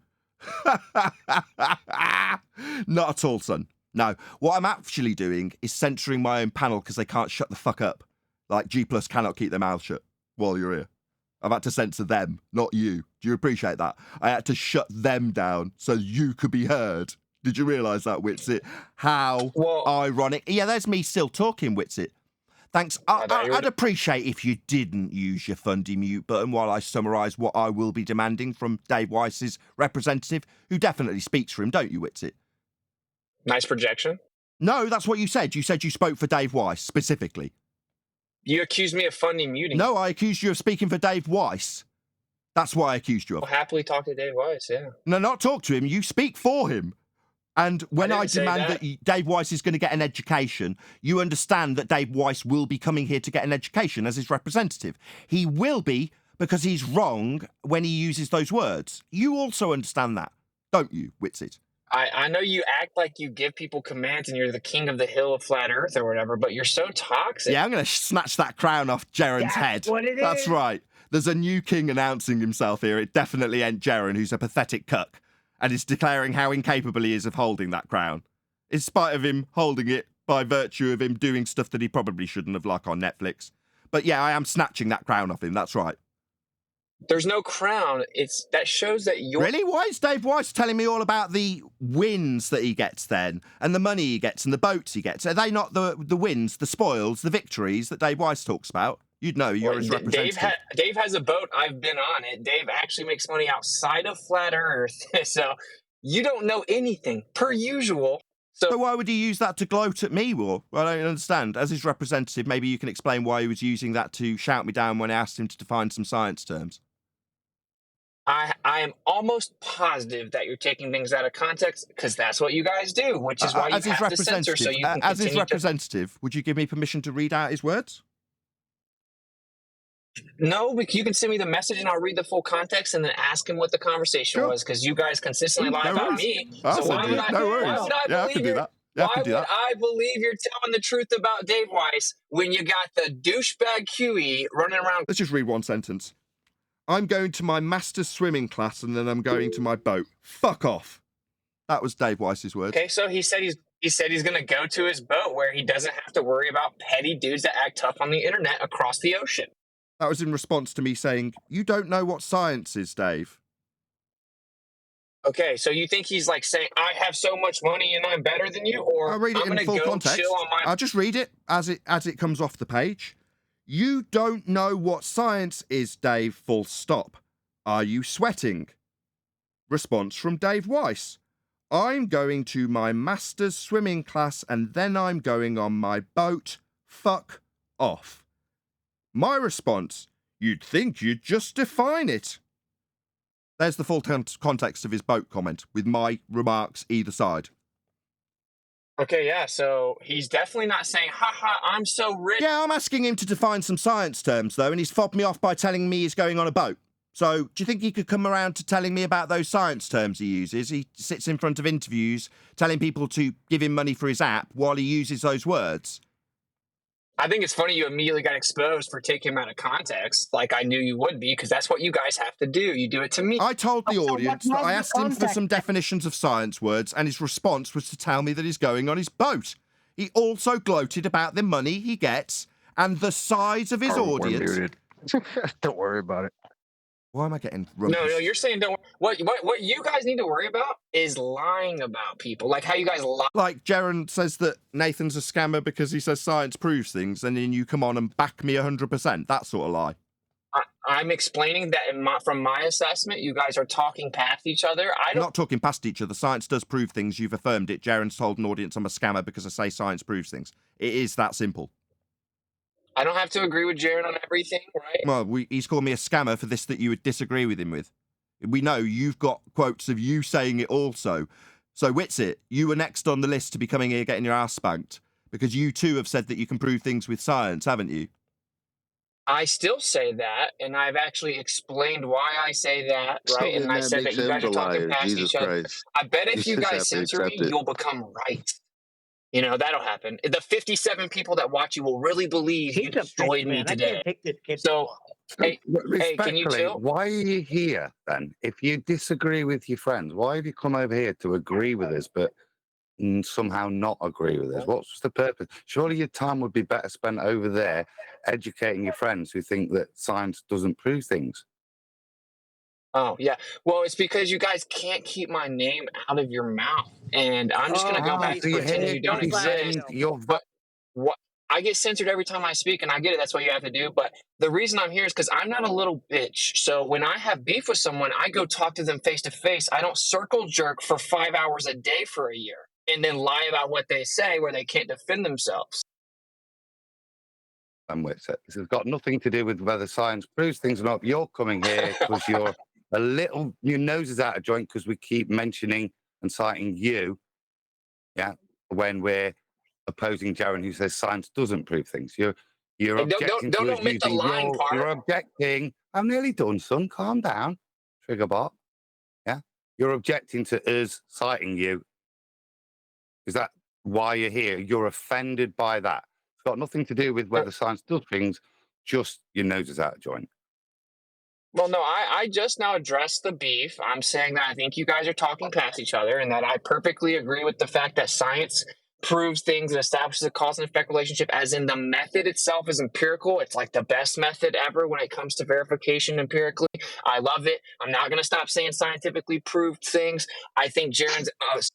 Not at all, son. No, what I'm actually doing is censoring my own panel because they can't shut the fuck up. Like G+ cannot keep their mouth shut while you're here. I've had to censor them, not you. Do you appreciate that? I had to shut them down so you could be heard. Did you realise that, Witsit? How ironic. Yeah, there's me still talking, Witsit. Thanks. I'd appreciate if you didn't use your fundy mute button while I summarise what I will be demanding from Dave Weiss's representative, who definitely speaks for him, don't you, Witsit? Nice projection. No, that's what you said. You said you spoke for Dave Weiss, specifically. You accused me of funding muting. No, I accused you of speaking for Dave Weiss. That's what I accused you of. I'll happily talk to Dave Weiss, yeah. No, not talk to him. You speak for him. And when I demand that Dave Weiss is going to get an education, you understand that Dave Weiss will be coming here to get an education as his representative. He will be because he's wrong when he uses those words. You also understand that, don't you, Witsit? I know you act like you give people commands and you're the king of the hill of flat earth or whatever, but you're so toxic. Yeah, I'm going to snatch that crown off Jaren's head. What it That's is. right. There's a new king announcing himself here. It definitely ain't Jaren, who's a pathetic cuck, and is declaring how incapable he is of holding that crown, in spite of him holding it by virtue of him doing stuff that he probably shouldn't have, like on Netflix. But yeah, I am snatching that crown off him. That's right. There's no crown. That shows that you're... Really? Why is Dave Weiss telling me all about the wins that he gets then, and the money he gets, and the boats he gets? Are they not the wins, the spoils, the victories that Dave Weiss talks about? You'd know, you're his representative. Dave has a boat. I've been on it. Dave actually makes money outside of flat earth. So you don't know anything, per usual. So why would he use that to gloat at me, War? I don't understand. As his representative, maybe you can explain why he was using that to shout me down when I asked him to define some science terms. I am almost positive that you're taking things out of context because that's what you guys do, which is why you have to censor so you can As his representative, would you give me permission to read out his words? No, you can send me the message and I'll read the full context and then ask him what the conversation was because you guys consistently lie about me. So why would I believe you're telling the truth about Dave Weiss when you got the douchebag QE running around? Let's just read one sentence. I'm going to my master's swimming class and then I'm going to my boat. Fuck off. That was Dave Weiss's words. Okay, so he said he's going to go to his boat where he doesn't have to worry about petty dudes that act tough on the internet across the ocean. That was in response to me saying, you don't know what science is, Dave. Okay, so you think he's like saying, I have so much money and I'm better than you? Or I'll read it in full context. I'll just read it as it comes off the page. You don't know what science is, Dave, full stop. Are you sweating? Response from Dave Weiss. I'm going to my master's swimming class and then I'm going on my boat. Fuck off. My response, you'd think you'd just define it. There's the full context of his boat comment, with my remarks either side. Okay, yeah, so he's definitely not saying, haha, I'm so rich. Yeah, I'm asking him to define some science terms, though, and he's fobbed me off by telling me he's going on a boat. So, do you think he could come around to telling me about those science terms he uses? He sits in front of interviews, telling people to give him money for his app while he uses those words. I think it's funny you immediately got exposed for taking him out of context, like I knew you would be, because that's what you guys have to do. You do it to me. I told the audience that I asked him for some definitions of science words, and his response was to tell me that he's going on his boat. He also gloated about the money he gets and the size of his audience. Don't worry about it. Why am I getting rumpus? No, you're saying don't. What you guys need to worry about is lying about people, like how you guys lie. Like Jaren says that Nathan's a scammer because he says science proves things, and then you come on and back me 100%. That sort of lie. I'm explaining that from my assessment, you guys are talking past each other. I'm not talking past each other. Science does prove things. You've affirmed it. Jaren's told an audience I'm a scammer because I say science proves things. It is that simple. I don't have to agree with Jaren on everything, right? Well, he's called me a scammer for this that you would disagree with him with. We know you've got quotes of you saying it also. So, Witsit, you were next on the list to be coming here getting your ass spanked because you too have said that you can prove things with science, haven't you? I still say that, and I've actually explained why I say that, right? And I said that you guys are talking past each other. I bet if you guys censor me, you'll become right. You know, that'll happen. The 57 people that watch you will really believe you destroyed me today. So, hey, can you Respectfully, chill? why are you here then? If you disagree with your friends, why have you come over here to agree with us, but somehow not agree with us? What's the purpose? Surely your time would be better spent over there educating your friends who think that science doesn't prove things. Oh, yeah. Well, it's because you guys can't keep my name out of your mouth. And I'm just going to go back to pretending you don't exist. But what I get censored every time I speak, and I get it. That's what you have to do. But the reason I'm here is because I'm not a little bitch. So when I have beef with someone, I go talk to them face to face. I don't circle jerk for 5 hours a day for a year and then lie about what they say where they can't defend themselves. This has got nothing to do with whether science proves things or not. You're coming here because you're your nose is out of joint because we keep mentioning and citing you, yeah, when we're opposing Jaren, who says science doesn't prove things. You're Hey, objecting don't to us omit the using line part. you're objecting. I'm nearly done, son. Calm down, Triggerbot. Yeah, you're objecting to us citing you. Is that why you're here? You're offended by that. It's got nothing to do with whether science does things, just your nose is out of joint. Well, no, I just now addressed the beef. I'm saying that I think you guys are talking past each other and that I perfectly agree with the fact that science proves things and establishes a cause and effect relationship, as in the method itself is empirical. It's like the best method ever when it comes to verification empirically. I love it. I'm not going to stop saying scientifically proved things. I think Jaren's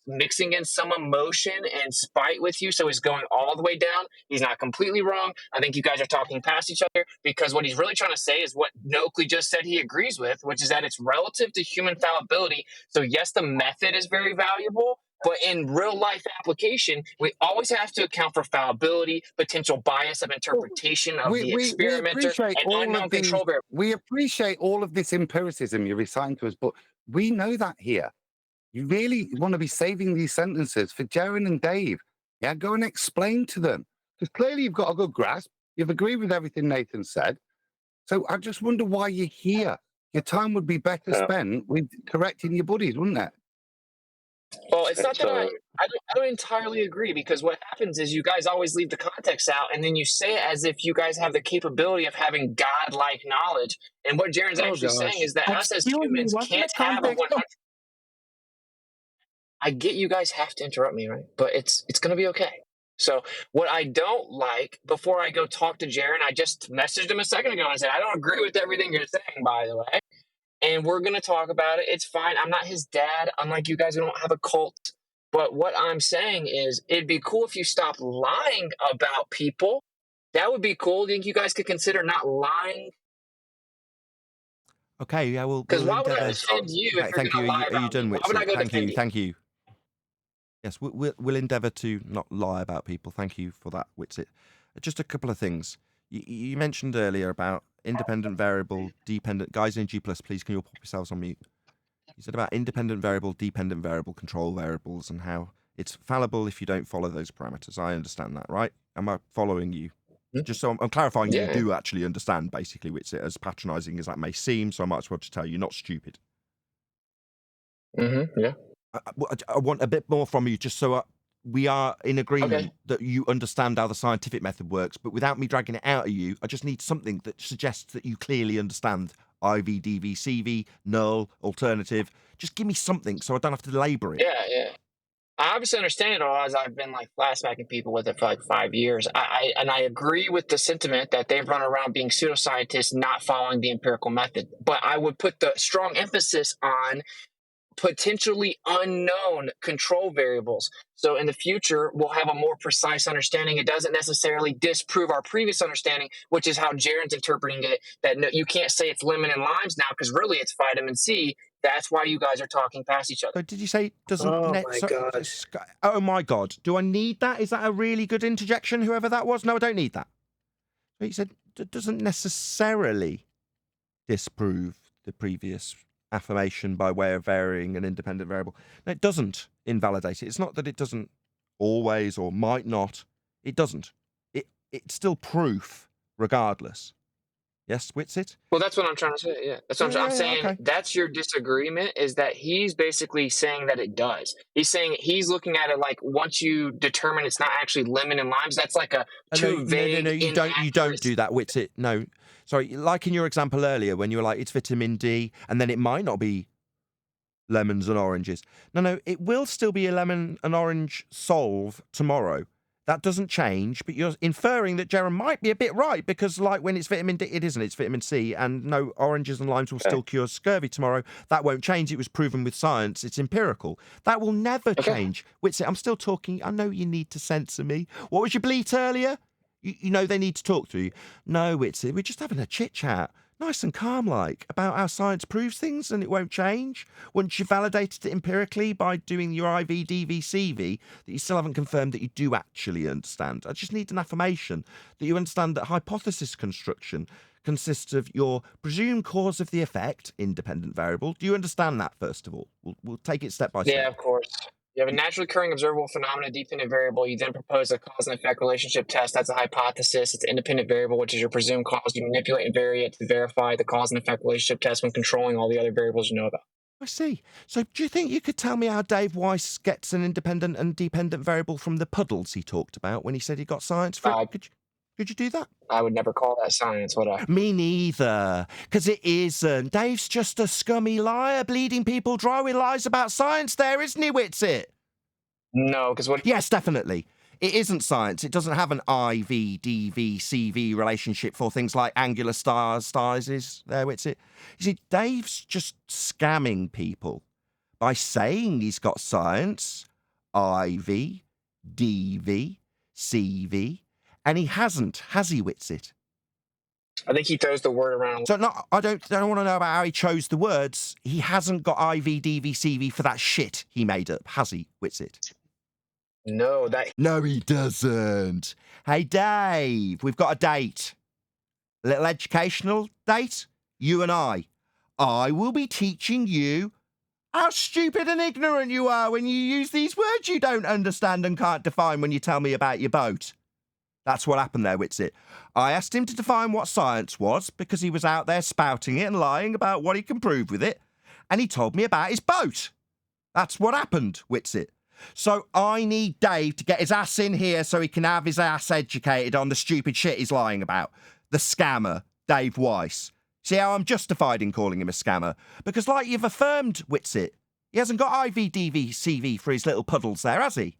mixing in some emotion and spite with you, so he's going all the way down. He's not completely wrong. I think you guys are talking past each other because what he's really trying to say is what Oakley just said he agrees with, which is that it's relative to human fallibility. So yes, the method is very valuable, but in real life application, we always have to account for fallibility, potential bias of interpretation of the experimenter, and unknown control variables. We appreciate all of this empiricism you're reciting to us, but we know that here. You really want to be saving these sentences for Jaren and Dave. Yeah, go and explain to them. Because clearly you've got a good grasp. You've agreed with everything Nathan said. So I just wonder why you're here. Your time would be better spent with correcting your buddies, wouldn't it? Well, it's not that I don't entirely agree, because what happens is you guys always leave the context out, and then you say it as if you guys have the capability of having godlike knowledge. And what Jaren's actually saying is that us as humans can't have a 100. I get you guys have to interrupt me, right? But it's going to be okay. So what I don't like, before I go talk to Jaren, I just messaged him a second ago and I said, I don't agree with everything you're saying, by the way. And we're going to talk about it. It's fine. I'm not his dad. Unlike you guys, we don't have a cult. But what I'm saying is it'd be cool if you stopped lying about people. That would be cool. Do you think you guys could consider not lying? Okay, yeah, because why would I defend you if you're going to lie about me? Are you done, Why would I Witsit? go defend you? Thank you. Yes, we'll endeavour to not lie about people. Thank you for that, Witsit. Just a couple of things. You mentioned earlier about independent variable, dependent. Guys in G+, please, can you all pop yourselves on mute? You said about independent variable, dependent variable, control variables, and how it's fallible if you don't follow those parameters. I understand that, right? Am I following you? Just so I'm clarifying, you do actually understand, basically, Witsit, as patronising as that may seem, so I might as well just tell you, you're not stupid. Yeah. I want a bit more from you, just so we are in agreement that you understand how the scientific method works, but without me dragging it out of you, I just need something that suggests that you clearly understand IV, DV, CV, null, alternative. Just give me something so I don't have to labour it. Yeah. I obviously understand it all, as I've been like flat smacking people with it for like 5 years. I agree with the sentiment that they've run around being pseudoscientists, not following the empirical method. But I would put the strong emphasis on potentially unknown control variables. So in the future, we'll have a more precise understanding. It doesn't necessarily disprove our previous understanding, which is how Jaren's interpreting it, that no, you can't say it's lemon and limes now because really it's vitamin C. That's why you guys are talking past each other. So did you say doesn't? God. Oh my God! Do I need that? Is that a really good interjection? Whoever that was? No, I don't need that. He said it doesn't necessarily disprove the previous affirmation by way of varying an independent variable. No, it doesn't invalidate it. It's not that it doesn't always or might not. It doesn't. It's still proof regardless. Yes, Witsit? Well, that's what I'm trying to say. Yeah, that's what I'm saying. Okay. That's your disagreement, is that he's basically saying that it does. He's saying he's looking at it like once you determine it's not actually lemon and limes, that's like a too vague. No, you don't do that, Witsit. No, sorry. Like in your example earlier, when you were like, it's vitamin D, and then it might not be lemons and oranges. No, it will still be a lemon and orange solve tomorrow. That doesn't change, but you're inferring that Jaren might be a bit right, because like when it's vitamin D, it isn't, it's vitamin C, and no, oranges and limes will still cure scurvy tomorrow. That won't change. It was proven with science. It's empirical. That will never change. Witsit, I'm still talking. I know you need to censor me. What was your bleat earlier? You know they need to talk to you. No, Witsit, we're just having a chit-chat. Nice and calm, like, about how science proves things and it won't change. Once you've validated it empirically by doing your IV, DV, CV, that you still haven't confirmed that you do actually understand. I just need an affirmation that you understand that hypothesis construction consists of your presumed cause of the effect, independent variable. Do you understand that, first of all? We'll take it step by step. Yeah, of course. You have a naturally occurring observable phenomena, dependent variable. You then propose a cause and effect relationship test. That's a hypothesis. It's an independent variable, which is your presumed cause. You manipulate and vary it to verify the cause and effect relationship test when controlling all the other variables you know about. I see. So do you think you could tell me how Dave Weiss gets an independent and dependent variable from the puddles he talked about when he said he got science for it? Could you do that? I would never call that science, would I? Me neither, because it isn't. Dave's just a scummy liar, bleeding people dry with lies about science there, isn't he, Witsit? No, because what... Yes, definitely. It isn't science. It doesn't have an IV, DV, CV relationship for things like angular sizes there, Witsit. You see, Dave's just scamming people by saying he's got science, IV, DV, CV, and he hasn't, has he, Witsit? I think he throws the word around. So I don't want to know about how he chose the words. He hasn't got IV, DV, CV for that shit he made up, has he, Witsit? No, No, he doesn't. Hey, Dave, we've got a date. A little educational date, you and I. I will be teaching you how stupid and ignorant you are when you use these words you don't understand and can't define when you tell me about your boat. That's what happened there, Witsit. I asked him to define what science was because he was out there spouting it and lying about what he can prove with it, and he told me about his boat. That's what happened, Witsit. So I need Dave to get his ass in here so he can have his ass educated on the stupid shit he's lying about. The scammer, Dave Weiss. See how I'm justified in calling him a scammer? Because like you've affirmed, Witsit, he hasn't got IV, DV, CV for his little puddles there, has he?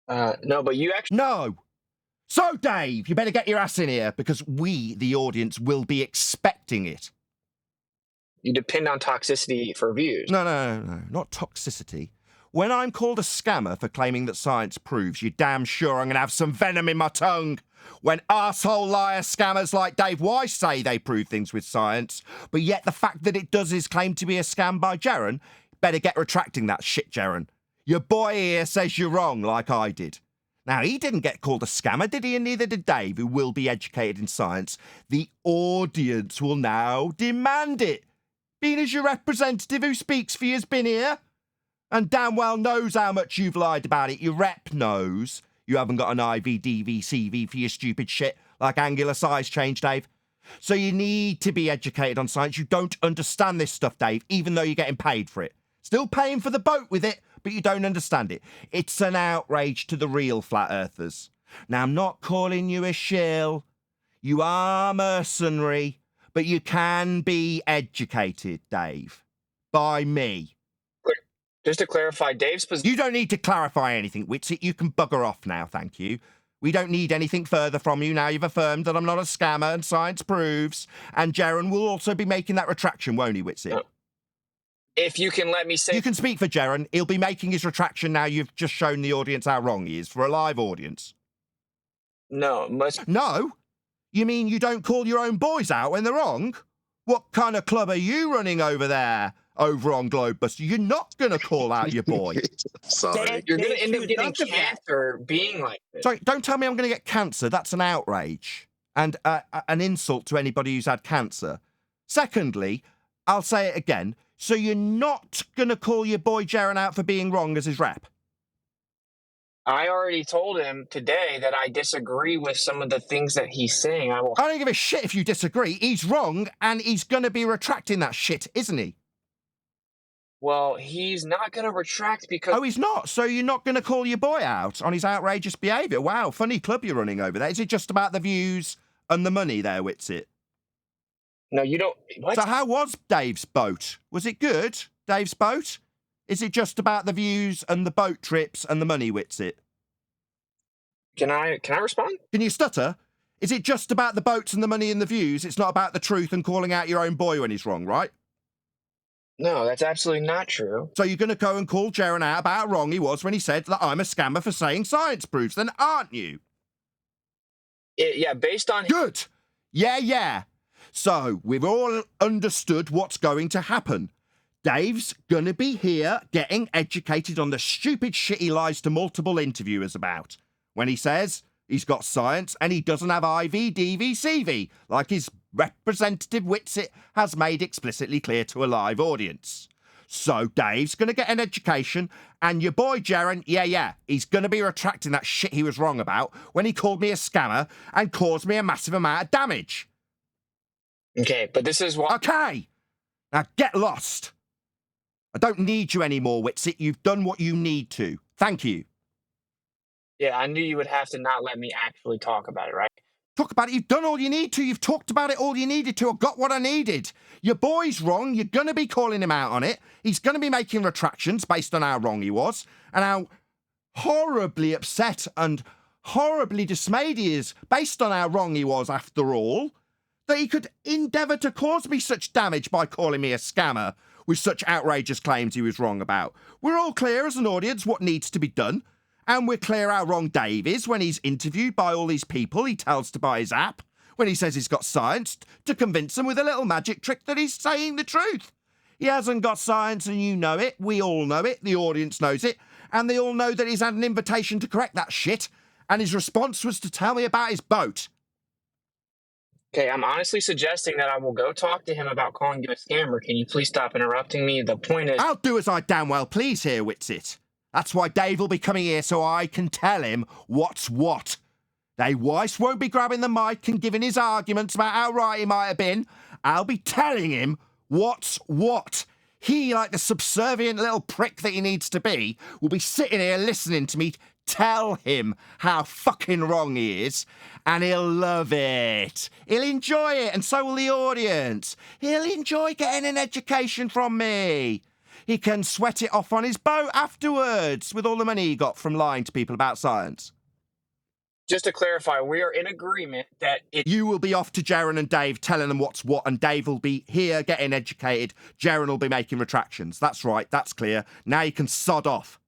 No, but you actually... No! So, Dave, you better get your ass in here because we, the audience, will be expecting it. You depend on toxicity for views. No, not toxicity. When I'm called a scammer for claiming that science proves, you're damn sure I'm going to have some venom in my tongue. When arsehole liar scammers like Dave Weiss say they prove things with science, but yet the fact that it does is claimed to be a scam by Jaren, better get retracting that shit, Jaren. Your boy here says you're wrong, like I did. Now, he didn't get called a scammer, did he? And neither did Dave, who will be educated in science. The audience will now demand it. Being as your representative who speaks for you has been here, and damn well knows how much you've lied about it. Your rep knows you haven't got an IV, DV, CV for your stupid shit, like angular size change, Dave. So you need to be educated on science. You don't understand this stuff, Dave, even though you're getting paid for it. Still paying for the boat with it, but you don't understand it. It's an outrage to the real flat earthers. Now, I'm not calling you a shill. You are mercenary, but you can be educated, Dave. By me. Just to clarify, Dave's position... You don't need to clarify anything, Witsit. You can bugger off now, thank you. We don't need anything further from you now you've affirmed that I'm not a scammer and science proves. And Jaren will also be making that retraction, won't he, Witsit? No. If you can let me say... You can speak for Jaren. He'll be making his retraction now you've just shown the audience how wrong he is for a live audience. No, No? You mean you don't call your own boys out when they're wrong? What kind of club are you running over there, over on Globebuster? You're not going to call out your boy. Sorry. You're going to end up getting cancer being like this. Sorry, don't tell me I'm going to get cancer. That's an outrage and an insult to anybody who's had cancer. Secondly, I'll say it again. So you're not going to call your boy Jaren out for being wrong as his rep? I already told him today that I disagree with some of the things that he's saying. I don't give a shit if you disagree. He's wrong, and he's going to be retracting that shit, isn't he? Well, he's not going to retract because... Oh, he's not? So you're not going to call your boy out on his outrageous behaviour? Wow, funny club you're running over there. Is it just about the views and the money there, Witsit? No, you don't... What? So how was Dave's boat? Was it good, Dave's boat? Is it just about the views and the boat trips and the money, Witsit? Can I respond? Can you stutter? Is it just about the boats and the money and the views? It's not about the truth and calling out your own boy when he's wrong, right? No, that's absolutely not true. So you're going to go and call Jaren out about how wrong he was when he said that I'm a scammer for saying science proves, then aren't you? Yeah, based on... Good! Yeah. So we've all understood what's going to happen. Dave's gonna be here getting educated on the stupid shit he lies to multiple interviewers about. When he says he's got science and he doesn't have IV, DV, CV, like his representative Witsit has made explicitly clear to a live audience. So Dave's gonna get an education, and your boy Jaren, yeah, he's gonna be retracting that shit he was wrong about when he called me a scammer and caused me a massive amount of damage. Okay, but this is what... Okay! Now get lost! I don't need you anymore, Witsit. You've done what you need to. Thank you. Yeah, I knew you would have to not let me actually talk about it, right? Talk about it. You've done all you need to. You've talked about it all you needed to. I got what I needed. Your boy's wrong. You're going to be calling him out on it. He's going to be making retractions based on how wrong he was and how horribly upset and horribly dismayed he is based on how wrong he was after all, that he could endeavour to cause me such damage by calling me a scammer with such outrageous claims he was wrong about. We're all clear as an audience what needs to be done, and we're clear how wrong Dave is when he's interviewed by all these people he tells to buy his app, when he says he's got science, to convince them with a little magic trick that he's saying the truth. He hasn't got science, and you know it, we all know it, the audience knows it, and they all know that he's had an invitation to correct that shit, and his response was to tell me about his boat. Okay, I'm honestly suggesting that I will go talk to him about calling you a scammer. Can you please stop interrupting me? The point is... I'll do as I damn well please here, Witsit. That's why Dave will be coming here so I can tell him what's what. Dave Weiss won't be grabbing the mic and giving his arguments about how right he might have been. I'll be telling him what's what. He, like the subservient little prick that he needs to be, will be sitting here listening to me tell him how fucking wrong he is, and he'll love it. He'll enjoy it, and so will the audience. He'll enjoy getting an education from me. He can sweat it off on his boat afterwards with all the money he got from lying to people about science. Just to clarify, we are in agreement that You will be off to Jaren and Dave telling them what's what, and Dave will be here getting educated. Jaren will be making retractions. That's right, that's clear. Now you can sod off.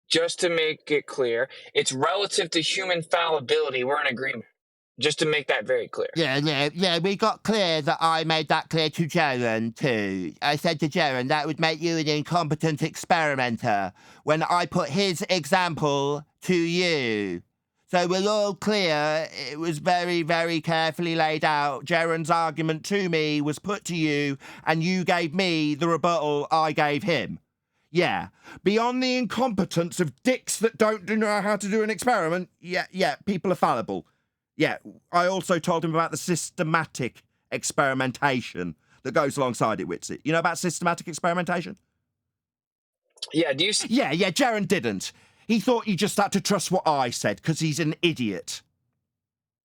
Just to make it clear, it's relative to human fallibility. We're in agreement. Just to make that very clear. Yeah, we got clear that I made that clear to Jaren too. I said to Jaren that would make you an incompetent experimenter when I put his example to you. So we're all clear. It was very, very carefully laid out. Jaren's argument to me was put to you, and you gave me the rebuttal I gave him. Yeah, beyond the incompetence of dicks that don't know how to do an experiment, yeah, people are fallible. Yeah, I also told him about the systematic experimentation that goes alongside it, Witsit. You know about systematic experimentation? Yeah, do you... Yeah, Jaren didn't. He thought you just had to trust what I said, because he's an idiot.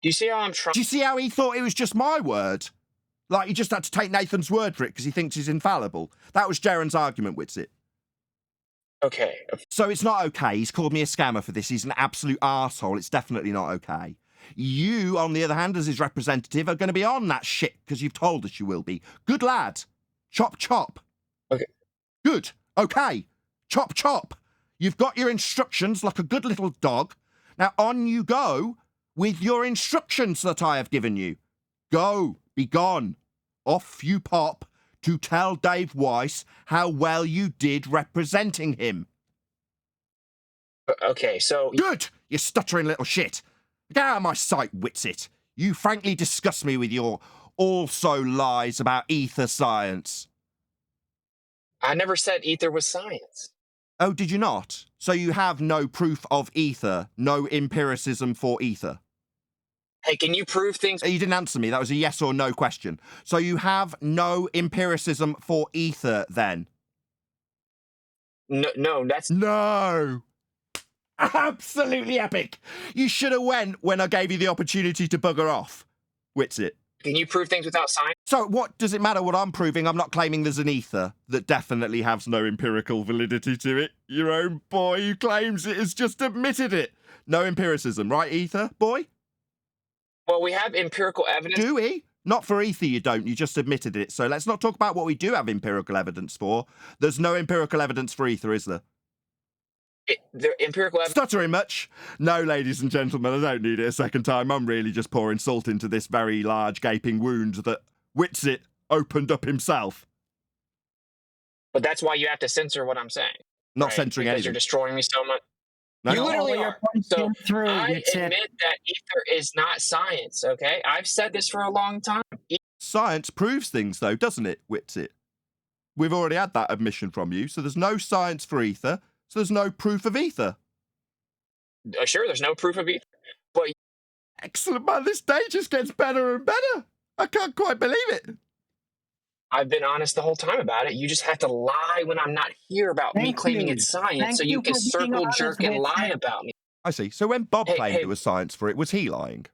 Do you see how I'm trying... Do you see how he thought it was just my word? Like, he just had to take Nathan's word for it because he thinks he's infallible. That was Jaren's argument, Witsit. Okay. So it's not okay. He's called me a scammer for this. He's an absolute arsehole. It's definitely not okay. You, on the other hand, as his representative, are going to be on that shit because you've told us you will be. Good lad. Chop, chop. Okay. Good. Okay. Chop, chop. You've got your instructions like a good little dog. Now on you go with your instructions that I have given you. Go. Be gone. Off you pop to tell Dave Weiss how well you did representing him. Okay, so... Good! You stuttering little shit. Get out of my sight, Witsit. You frankly disgust me with your also lies about ether science. I never said ether was science. Oh, did you not? So you have no proof of ether, no empiricism for ether. Hey, can you prove things? You didn't answer me. That was a yes or no question. So you have no empiricism for ether then? No, that's... No. Absolutely epic. You should have went when I gave you the opportunity to bugger off. Witsit. Can you prove things without science? So what does it matter what I'm proving? I'm not claiming there's an ether that definitely has no empirical validity to it. Your own boy who claims it has just admitted it. No empiricism, right, ether, boy? Well, we have empirical evidence. Do we? Not for ether, you don't. You just admitted it. So let's not talk about what we do have empirical evidence for. There's no empirical evidence for ether, is there? The empirical evidence... Stuttering much? No, ladies and gentlemen, I don't need it a second time. I'm really just pouring salt into this very large gaping wound that Witsit opened up himself. But that's why you have to censor what I'm saying. Not censoring because anything. you're destroying me so much. No. You literally are. So I Witsit. admit that ether is not science, okay? I've said this for a long time. Science proves things, though, doesn't it, Witsit? We've already had that admission from you, so there's no science for ether, so there's no proof of ether. Sure, there's no proof of ether. But excellent, man. This day just gets better and better. I can't quite believe it. I've been honest the whole time about it. You just have to lie when I'm not here about me claiming it's science, so you can circle jerk and lie about me. I see. So when Bob claimed there was science for it, was he lying?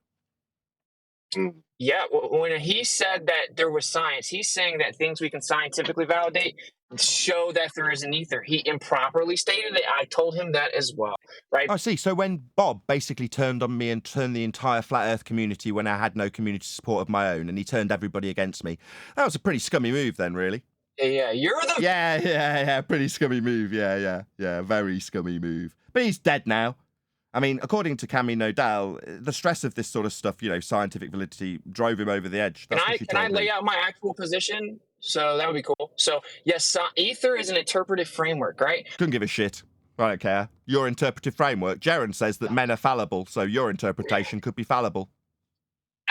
Yeah, when he said that there was science, he's saying that things we can scientifically validate show that there is an ether. He improperly stated it. I told him that as well, right? I see. So when Bob basically turned on me and turned the entire flat earth community when I had no community support of my own, and he turned everybody against me, that was a pretty scummy move then, really. Yeah, you're the... Yeah, pretty scummy move. Yeah, very scummy move. But he's dead now. I mean, according to Cami Nodal, the stress of this sort of stuff, scientific validity, drove him over the edge. That's Can I lay out my actual position? So that would be cool. So, yes, ether is an interpretive framework, right? Couldn't give a shit. I don't care. Your interpretive framework. Jaren says that men are fallible, so your interpretation could be fallible.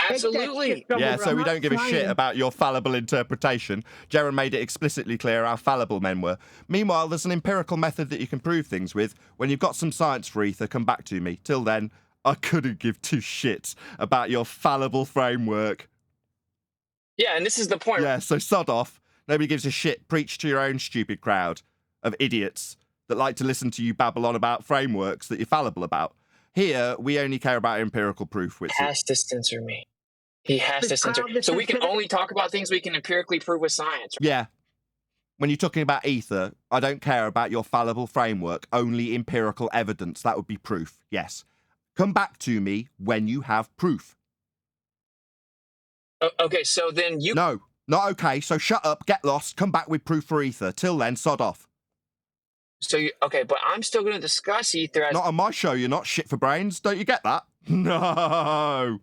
Absolutely. Yeah, so we don't give a shit about your fallible interpretation. Jaren made it explicitly clear how fallible men were. Meanwhile, there's an empirical method that you can prove things with. When you've got some science for ether, come back to me. Till then, I couldn't give two shits about your fallible framework. Yeah, and this is the point. Yeah, so sod off. Nobody gives a shit. Preach to your own stupid crowd of idiots that like to listen to you babble on about frameworks that you're fallible about. Here, we only care about empirical proof. Which he has to censor me. He has to censor. So we can only talk about things we can empirically prove with science. Yeah. When you're talking about ether, I don't care about your fallible framework, only empirical evidence. That would be proof, yes. Come back to me when you have proof. Okay, so then you... No, not okay, so shut up, get lost, come back with proof for ether. Till then, sod off. So, okay, but I'm still going to discuss ether as... Not on my show, you're not shit for brains. Don't you get that? No,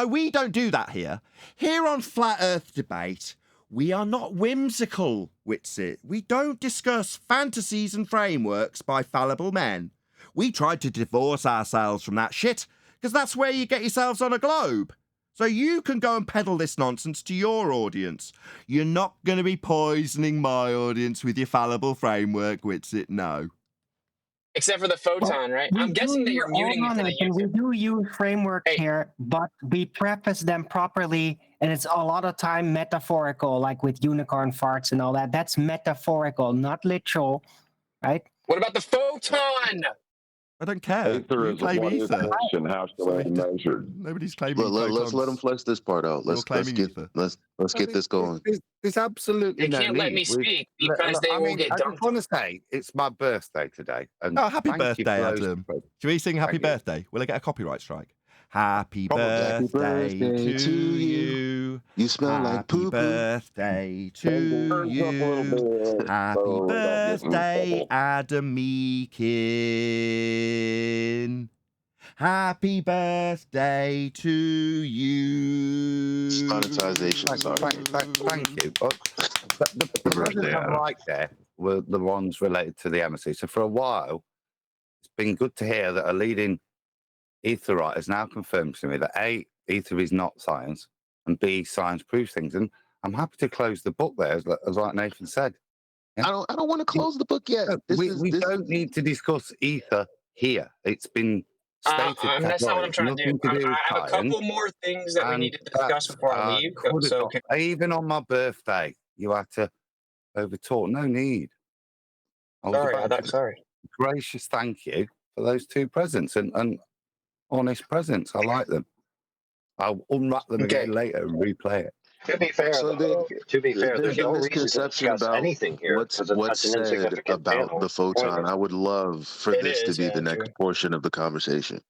we don't do that here. Here on Flat Earth Debate, we are not whimsical, Witsit. We don't discuss fantasies and frameworks by fallible men. We try to divorce ourselves from that shit, because that's where you get yourselves on a globe. So you can go and peddle this nonsense to your audience. You're not going to be poisoning my audience with your fallible framework, Witsit, no. Except for the photon, right? I'm guessing that you're muting me for the We do use frameworks here, but we preface them properly, and it's a lot of time metaphorical, like with unicorn farts and all that. That's metaphorical, not literal, right? What about the photon? I don't care. Ether is a one question. How shall I be measured? Nobody's claiming. Let's let them flesh this part out. Let's get this going. It's absolutely they can't let me speak because they will get dumped. I just want to say it's my birthday today. And happy birthday, Adam. Should we sing happy birthday? Will I get a copyright strike? Happy birthday to you. You smell like poo-poo. Birthday to you. Happy birthday, Adam Meakin. Happy birthday to you. Monetization, sorry. Thank you. The presents I like there were the ones related to the MSC. So for a while, it's been good to hear that a leading etherite has now confirmed to me that A, ether is not science, and B, science proves things. And I'm happy to close the book there, as like Nathan said. I don't want to close the book yet. We don't need to discuss ether here. It's been stated that's not what I'm trying to do. nothing to do with I have a couple science. more things that we need to discuss before I leave. So even on my birthday, you had to overtalk. No need. Sorry. Gracious thank you for those two presents and honest presents. I like them. I'll unwrap them again later and replay it. To be fair, there's no reason to discuss anything here what's because it's an said insignificant about panel. the photon. I would love for It this to is, be yeah, the next true. portion of the conversation.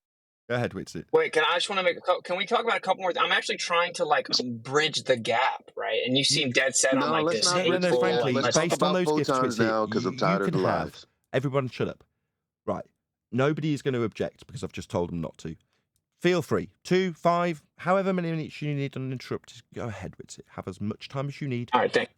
Go ahead, Witsit. Wait, I just want to make can we talk about a couple more? I'm actually trying to bridge the gap, right? And you seem dead set on like this hateful. Frankly, based on those gifts, Witsit, now because I'm tired of the lives. Everyone, shut up. Right, nobody is going to object because I've just told them not to. Feel free. 2, 5, however many minutes you need uninterrupted. Go ahead, Witsit. Have as much time as you need. All right,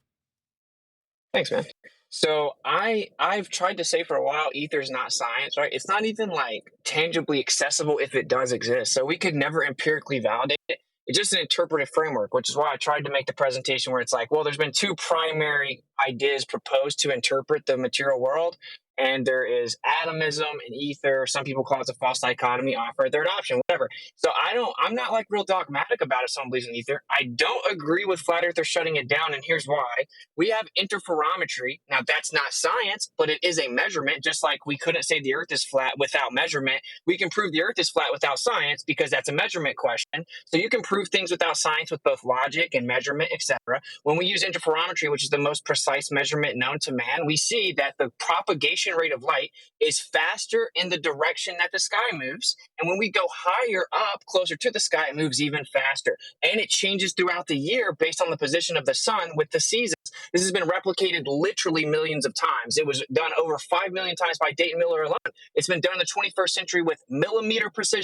thanks, man. So I've tried to say for a while, ether's not science, right? It's not even like tangibly accessible if it does exist. So we could never empirically validate it. It's just an interpretive framework, which is why I tried to make the presentation where it's like, well, there's been two primary ideas proposed to interpret the material world. And there is atomism and ether. Some people call it a false dichotomy, offer a third option, whatever. So I'm not like real dogmatic about if someone believes in ether. I don't agree with flat earthers shutting it down. And here's why. We have interferometry. Now that's not science, but it is a measurement. Just like we couldn't say the earth is flat without measurement. We can prove the earth is flat without science because that's a measurement question. So you can prove things without science with both logic and measurement, etc. When we use interferometry, which is the most precise measurement known to man, we see that the propagation rate of light is faster in the direction that the sky moves. And when we go higher up, closer to the sky, it moves even faster. And it changes throughout the year based on the position of the sun with the seasons. This has been replicated literally millions of times. It was done over 5 million times by Dayton Miller alone. It's been done in the 21st century with millimeter precision.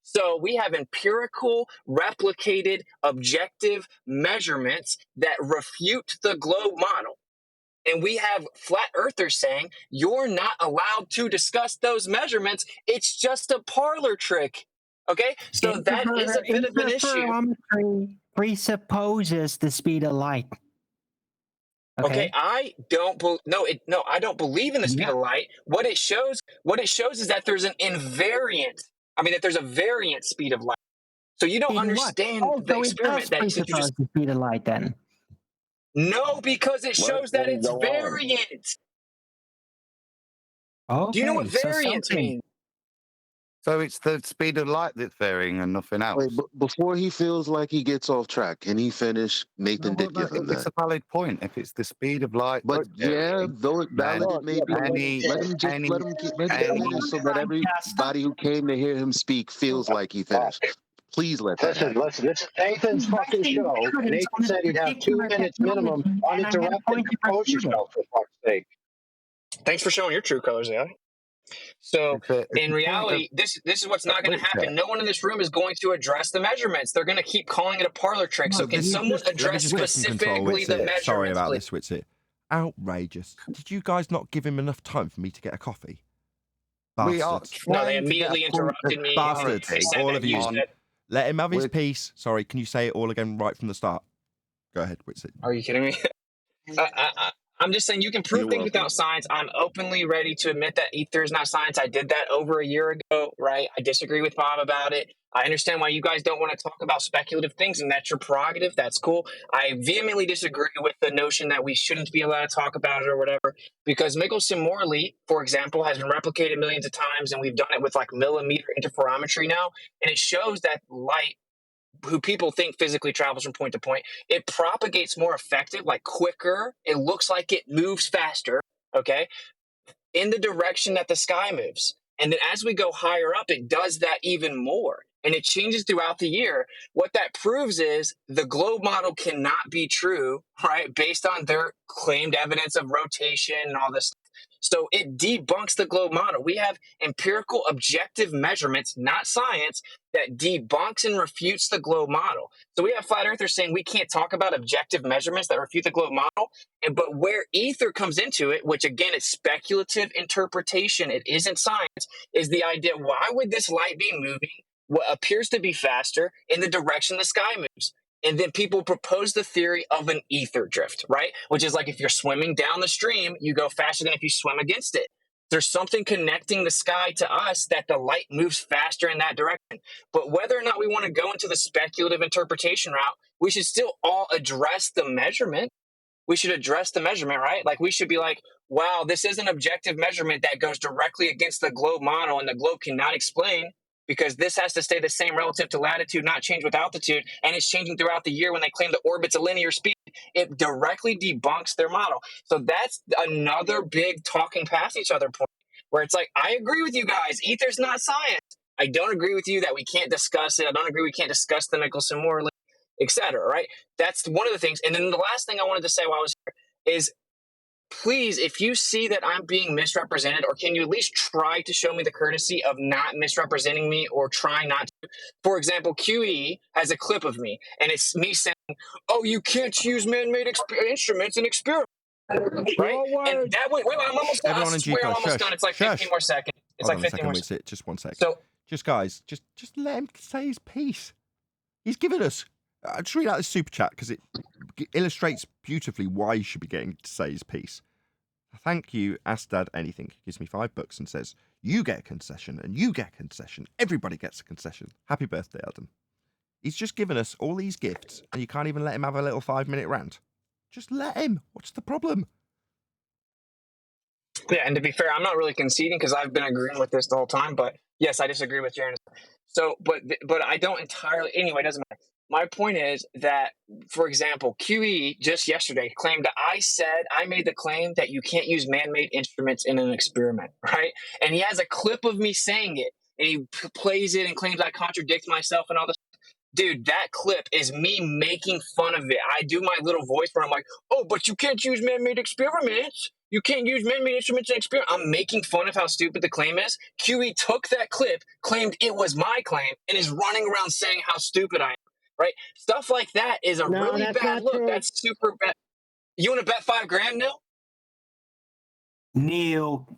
So we have empirical, replicated, objective measurements that refute the globe model. And we have flat earthers saying, you're not allowed to discuss those measurements. It's just a parlor trick. Okay? So that is a bit of an issue. Interferometry presupposes the speed of light. Okay, I don't I don't believe in the speed of light. What it shows is that there's an invariant. That there's a variant speed of light. So you don't understand the experiment that you just the speed of light then. No, because it shows that it's variant. Okay, do you know what variance means? So it's the speed of light that's varying and nothing else. Wait, before he feels like he gets off track, can he finish? Nathan did give him that. It's a valid point. If it's the speed of light, but though it valid it may be, let him finish so that everybody who came to hear him speak feels like he finished. Please let that happen. Listen, this is Nathan's fucking show. Nathan said he'd have 2 minutes minimum uninterrupted. Compose yourself, for fuck's sake. Thanks for showing your true colors, yeah. So in reality, this is what's not going to happen. No one in this room is going to address the measurements. They're going to keep calling it a parlor trick. So can someone address specifically the measurements? Sorry about this, Witsit. Outrageous. Did you guys not give him enough time for me to get a coffee? Bastards. No, they immediately interrupted me. Bastards. All of you. Let him have his piece. Sorry, can you say it all again right from the start? Go ahead, Witsit. Are you kidding me? I'm just saying you can prove things without science. I'm openly ready to admit that ether is not science. I did that over a year ago, right? I disagree with Bob about it. I understand why you guys don't want to talk about speculative things, and that's your prerogative. That's cool. I vehemently disagree with the notion that we shouldn't be allowed to talk about it or whatever, because Michelson-Morley, for example, has been replicated millions of times, and we've done it with like millimeter interferometry now, and it shows that light, who people think physically travels from point to point, it propagates more effective, like quicker. It looks like it moves faster, okay, in the direction that the sky moves. And then as we go higher up, it does that even more. And it changes throughout the year. What that proves is the globe model cannot be true, right, based on their claimed evidence of rotation and all this stuff. So it debunks the globe model. We have empirical objective measurements, not science, that debunks and refutes the globe model. So we have flat earthers saying we can't talk about objective measurements that refute the globe model. But where ether comes into it, which again is speculative interpretation, it isn't science, is the idea, why would this light be moving what appears to be faster in the direction the sky moves? And then people propose the theory of an ether drift, right? Which is like if you're swimming down the stream, you go faster than if you swim against it. There's something connecting the sky to us that the light moves faster in that direction. But whether or not we want to go into the speculative interpretation route, we should still all address the measurement. We should address the measurement, right? Like we should be like, wow, this is an objective measurement that goes directly against the globe model, and the globe cannot explain because this has to stay the same relative to latitude, not change with altitude, and it's changing throughout the year when they claim the orbit's a linear speed. It directly debunks their model. So that's another big talking past each other point where it's like, I agree with you guys. Ether's not science. I don't agree with you that we can't discuss it. I don't agree we can't discuss the Michelson-Morley, etc. Right? That's one of the things. And then the last thing I wanted to say while I was here is, please, if you see that I'm being misrepresented, or can you at least try to show me the courtesy of not misrepresenting me or trying not to? For example, QE has a clip of me, and it's me saying, oh, you can't use man-made instruments and experiments. Right? And that wait, I'm almost done. Everyone I in swear G+, I'm almost done. It's like 15 more seconds. It's Hold like on 15 more seconds. Just 1 sec. So, just guys, just let him say his piece. He's given us. I'll just read out this super chat because it illustrates beautifully why he should be getting to say his piece. Thank you, Ask Dad Anything. He gives me $5 and says, you get a concession and you get a concession. Everybody gets a concession. Happy birthday, Adam. He's just given us all these gifts and you can't even let him have a little 5-minute rant. Just let him. What's the problem? yeah, and to be fair, I'm not really conceding because I've been agreeing with this the whole time. But yes, I disagree with Jaren. So, but I don't entirely. Anyway, it doesn't matter. My point is that, for example, QE just yesterday claimed that I made the claim that you can't use man-made instruments in an experiment, right? And he has a clip of me saying it, and he plays it and claims I contradict myself and all this. Dude, that clip is me making fun of it. I do my little voice where I'm like, oh, but you can't use man-made experiments. You can't use man-made instruments in experiment. I'm making fun of how stupid the claim is. QE took that clip, claimed it was my claim, and is running around saying how stupid I am. Right? Stuff like that is a really bad look. True. That's super bad. You want to bet $5,000, Neil? Neil,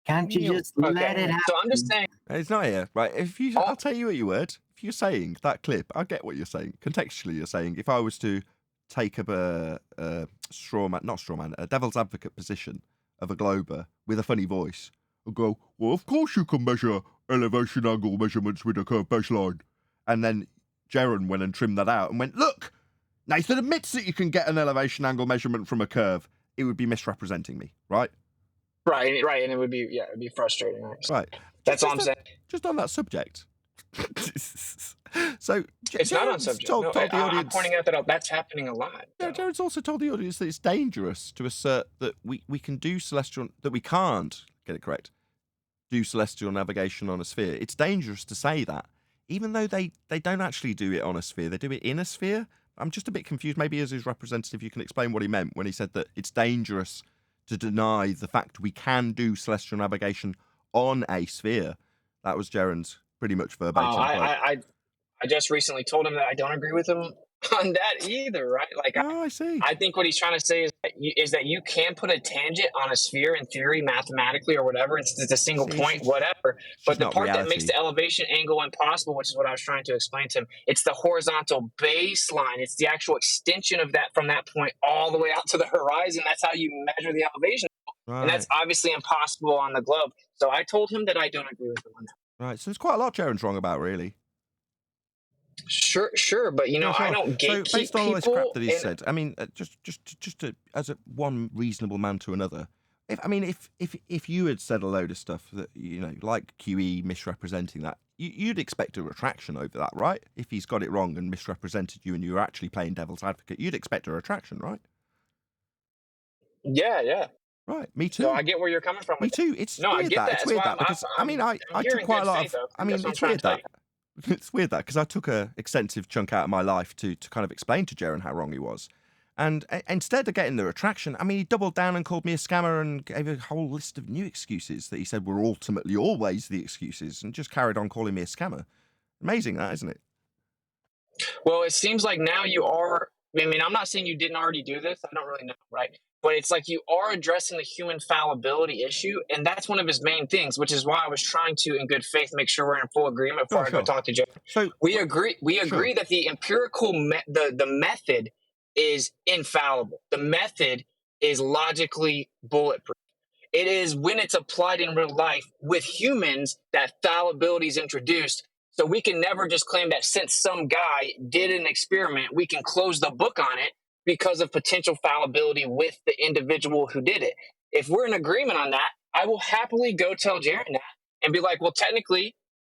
can't you just let it happen? So I'm just saying. It's not here, right? I'll tell you what you would. If you're saying that clip, I get what you're saying. Contextually, you're saying if I was to take up a devil's advocate position of a glober with a funny voice, and go, well, of course you can measure elevation angle measurements with a curved baseline, and then Jaren went and trimmed that out and went, look, Nathan admits that you can get an elevation angle measurement from a curve. It would be misrepresenting me, right? Right, and it would be frustrating. Right. That's all I'm saying. Just on that subject. So it's not on subject. I'm pointing out that that's happening a lot. Yeah, Jared's also told the audience that it's dangerous to assert that we can do celestial, that we can't, get it correct, do celestial navigation on a sphere. It's dangerous to say that. Even though they don't actually do it on a sphere, they do it in a sphere. I'm just a bit confused. Maybe as his representative, you can explain what he meant when he said that it's dangerous to deny the fact we can do celestial navigation on a sphere. That was Jaren's pretty much verbatim. I just recently told him that I don't agree with him on that either, right? Like, I see. I think what he's trying to say is that you can put a tangent on a sphere in theory, mathematically or whatever. It's a single point, whatever. But the part that makes the elevation angle impossible, which is what I was trying to explain to him, it's the horizontal baseline. It's the actual extension of that from that point all the way out to the horizon. That's how you measure the elevation. Right. And that's obviously impossible on the globe. So I told him that I don't agree with him on that. Right. So there's quite a lot Jaren's wrong about, really. Sure, but I don't gatekeep so based on all this crap that he and said, I mean, just to, as a one reasonable man to another, if you had said a load of stuff that like QE misrepresenting that, you'd expect a retraction over that, right? If he's got it wrong and misrepresented you, and you were actually playing devil's advocate, you'd expect a retraction, right? Yeah. Right, me too. So I get where you're coming from. Me too. It's weird I get that. It's weird that because I took quite a lot of. It's weird that. It's weird that because I took a extensive chunk out of my life to kind of explain to Jaren how wrong he was, and instead of getting the retraction, he doubled down and called me a scammer and gave a whole list of new excuses that he said were ultimately always the excuses, and just carried on calling me a scammer. Amazing, that, isn't it? Well, it seems like now you are I mean, I'm not saying you didn't already do this. I don't really know, right? But it's like you are addressing the human fallibility issue, and that's one of his main things, which is why I was trying to, in good faith, make sure we're in full agreement before I go talk to Jay. So we agree that the empirical the method is infallible. The method is logically bulletproof. It is when it's applied in real life with humans that fallibility is introduced. So we can never just claim that since some guy did an experiment, we can close the book on it because of potential fallibility with the individual who did it. If we're in agreement on that, I will happily go tell Jaren that and be like, well, technically,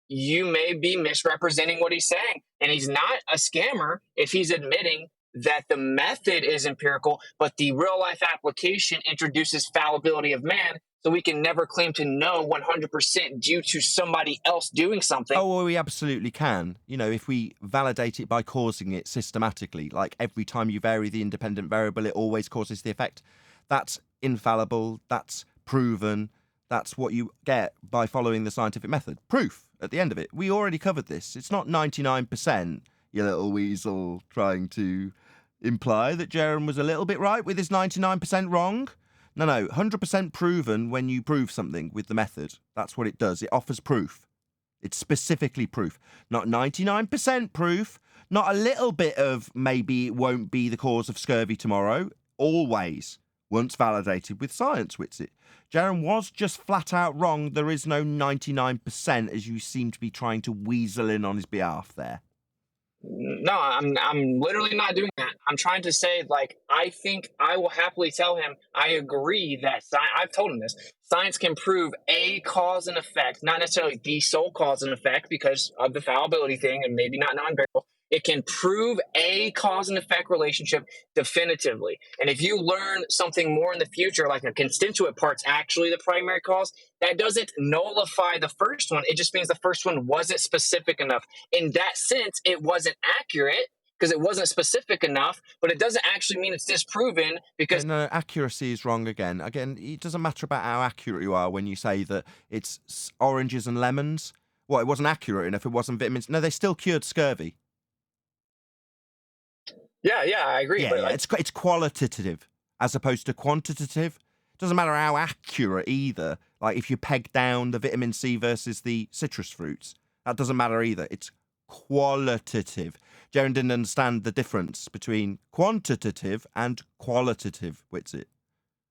you may be misrepresenting what he's saying. And he's not a scammer if he's admitting that the method is empirical, but the real life application introduces fallibility of man. So we can never claim to know 100% due to somebody else doing something. Oh, well, we absolutely can. You know, if we validate it by causing it systematically, like every time you vary the independent variable, it always causes the effect. That's infallible. That's proven. That's what you get by following the scientific method. Proof at the end of it. We already covered this. It's not 99%, you little weasel, trying to imply that Jaren was a little bit right with his 99% wrong. No, 100% proven when you prove something with the method. That's what it does. It offers proof. It's specifically proof. Not 99% proof, not a little bit of maybe it won't be the cause of scurvy tomorrow. Always. Once validated with science, Witsit. Jaren was just flat out wrong. There is no 99%, as you seem to be trying to weasel in on his behalf there. No, I'm literally not doing that. I'm trying to say, like, I think I will happily tell him I agree that I've told him this. Science can prove a cause and effect, not necessarily the sole cause and effect because of the fallibility thing and maybe not knowing variable. It can prove a cause and effect relationship definitively. And if you learn something more in the future, like a constituent part's actually the primary cause, that doesn't nullify the first one. It just means the first one wasn't specific enough. In that sense, it wasn't accurate because it wasn't specific enough, but it doesn't actually mean it's disproven because... No, accuracy is wrong again. Again, it doesn't matter about how accurate you are when you say that it's oranges and lemons. Well, it wasn't accurate enough. It wasn't vitamins. No, they still cured scurvy. Yeah, I agree. Yeah, but it's qualitative as opposed to quantitative. Doesn't matter how accurate either. Like if you peg down the vitamin C versus the citrus fruits, that doesn't matter either. It's qualitative. Jaren didn't understand the difference between quantitative and qualitative, Witsit.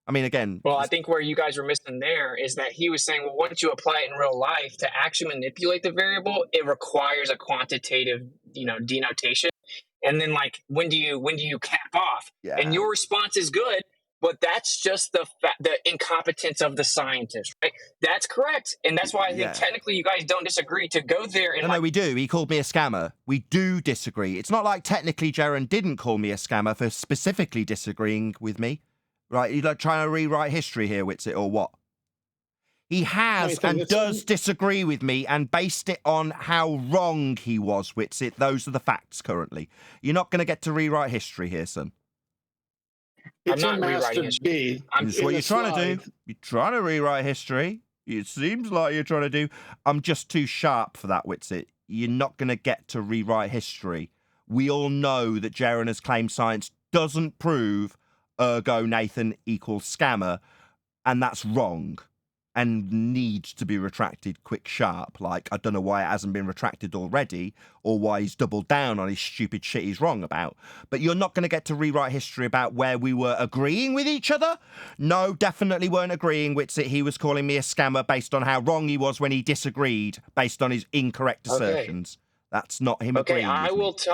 I mean, again... Well, I think where you guys were missing there is that he was saying, well, once you apply it in real life to actually manipulate the variable, it requires a quantitative, denotation. And then, like, when do you cap off? Yeah. And your response is good, but that's just the incompetence of the scientist, right? That's correct, and that's why I think technically you guys don't disagree to go there. And no, we do. He called me a scammer. We do disagree. It's not like technically Jaren didn't call me a scammer for specifically disagreeing with me, right? You're like trying to rewrite history here, Witsit, or what? He has and does disagree with me and based it on how wrong he was, Witsit. Those are the facts currently. You're not going to get to rewrite history here, son. It's a master B. That's what you're trying to do. You're trying to rewrite history. It seems like you're trying to do. I'm just too sharp for that, Witsit. You're not going to get to rewrite history. We all know that Jaren has claimed science doesn't prove, ergo Nathan equals scammer, and that's wrong. And needs to be retracted quick sharp. Like, I don't know why it hasn't been retracted already, or why he's doubled down on his stupid shit he's wrong about. But you're not going to get to rewrite history about where we were agreeing with each other. No, definitely weren't agreeing, Witsit. He was calling me a scammer based on how wrong he was when he disagreed, based on his incorrect assertions. That's not him agreeing with me.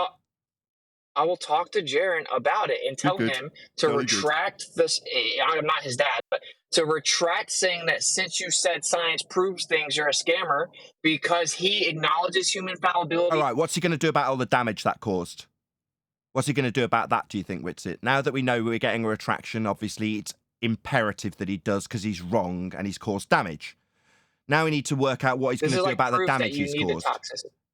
I will talk to Jaren about it and tell him to retract this. I'm not his dad, but to retract saying that since you said science proves things, you're a scammer, because he acknowledges human fallibility. All right, what's he going to do about all the damage that caused? What's he going to do about that, do you think, Witsit? Now that we know we're getting a retraction, obviously it's imperative that he does because he's wrong and he's caused damage. Now we need to work out what he's going to do about the damage he's caused.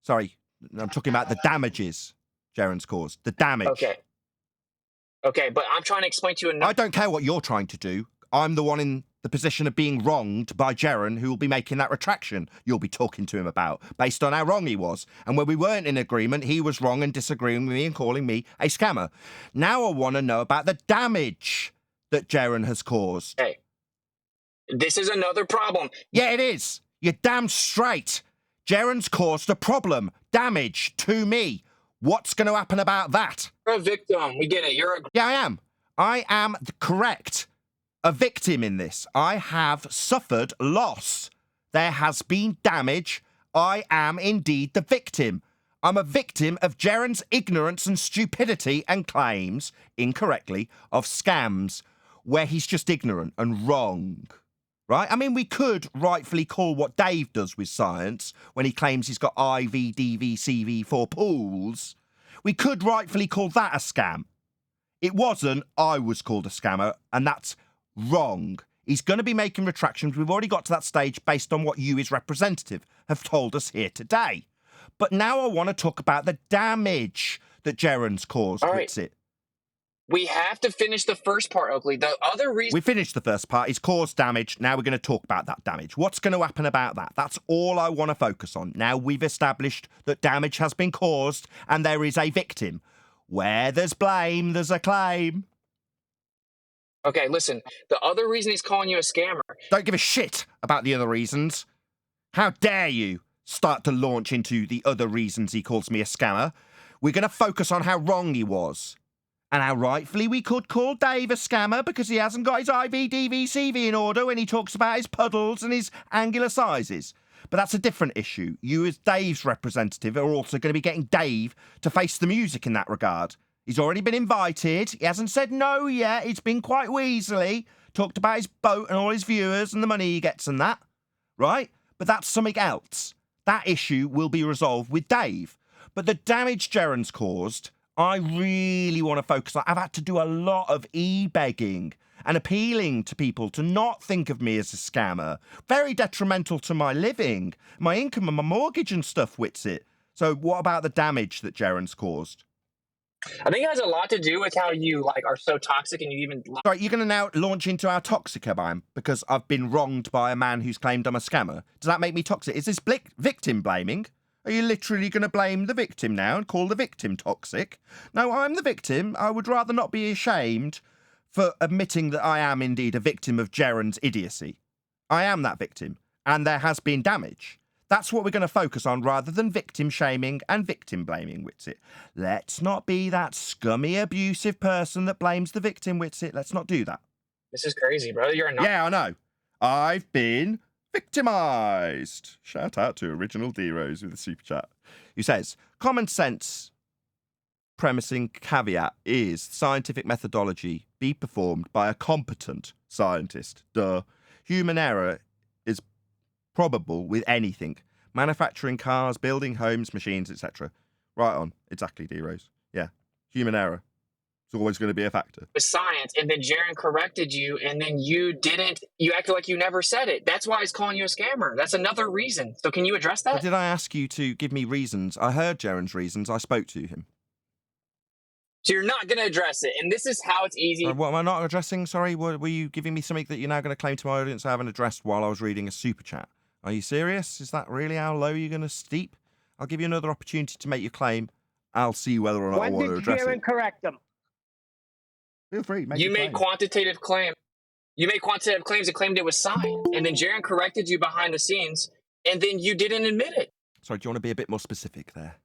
Sorry, I'm talking about the damages Jaren's caused. The damage. Okay, but I'm trying to explain to you... I don't care what you're trying to do. I'm the one in the position of being wronged by Jaren, who will be making that retraction you'll be talking to him about, based on how wrong he was. And when we weren't in agreement, he was wrong and disagreeing with me and calling me a scammer. Now I want to know about the damage that Jaren has caused. Hey, this is another problem. Yeah, it is. You're damn straight. Jaren's caused a problem, damage to me. What's going to happen about that? You're a victim. We get it. Yeah, I am. I am correct. A victim in this. I have suffered loss. There has been damage. I am indeed the victim. I'm a victim of Jaren's ignorance and stupidity and claims, incorrectly, of scams, where he's just ignorant and wrong. Right? I mean, we could rightfully call what Dave does with science when he claims he's got IV, DV, CV for pools. We could rightfully call that a scam. It wasn't. I was called a scammer, and that's wrong. He's going to be making retractions. We've already got to that stage based on what you, his representative, have told us here today. But now I want to talk about the damage that Jaren's caused. All right. Witsit. We have to finish the first part, Oakley. The other reason... We finished the first part. He's caused damage. Now we're going to talk about that damage. What's going to happen about that? That's all I want to focus on. Now we've established that damage has been caused and there is a victim. Where there's blame, there's a claim. Okay, listen. The other reason he's calling you a scammer... Don't give a shit about the other reasons. How dare you start to launch into the other reasons he calls me a scammer? We're going to focus on how wrong he was. And how rightfully we could call Dave a scammer because he hasn't got his IV, DV, CV in order when he talks about his puddles and his angular sizes. But that's a different issue. You, as Dave's representative, are also going to be getting Dave to face the music in that regard. He's already been invited. He hasn't said no yet. It's been quite weaselly. Talked about his boat and all his viewers and the money he gets and that. Right? But that's something else. That issue will be resolved with Dave. But the damage Jaren's caused... I really want to focus on. I've had to do a lot of e-begging and appealing to people to not think of me as a scammer. Very detrimental to my living, my income and my mortgage and stuff, Witsit. So what about the damage that Jaren's caused? I think it has a lot to do with how you are so toxic and you even... Right, you're going to now launch into how toxic I am because I've been wronged by a man who's claimed I'm a scammer. Does that make me toxic? Is this victim blaming? Are you literally going to blame the victim now and call the victim toxic? No, I'm the victim. I would rather not be ashamed for admitting that I am indeed a victim of Jaren's idiocy. I am that victim, and there has been damage. That's what we're going to focus on rather than victim shaming and victim blaming, Witsit. Let's not be that scummy, abusive person that blames the victim, Witsit. Let's not do that. This is crazy, bro. You're not... Yeah, I know. I've been... victimised. Shout out to Original D-Rose with the super chat. Who says, common sense premising caveat is scientific methodology be performed by a competent scientist. Duh. Human error is probable with anything. Manufacturing cars, building homes, machines, etc. Right on. Exactly, D-Rose. Yeah. Human error. It's always going to be a factor. With science, and then Jaren corrected you, and then you acted like you never said it. That's why he's calling you a scammer. That's another reason. So can you address that? But did I ask you to give me reasons? I heard Jaren's reasons. I spoke to him. So you're not going to address it, and this is how it's easy. What am I not addressing? Sorry, were you giving me something that you're now going to claim to my audience I haven't addressed while I was reading a super chat? Are you serious? Is that really how low you're going to steep? I'll give you another opportunity to make your claim. I'll see whether or not I want to address it. When did Jaren correct them? Feel free. You made quantitative claims. You made quantitative claims and claimed it was science, and then Jaren corrected you behind the scenes, and then you didn't admit it. Sorry, do you want to be a bit more specific there?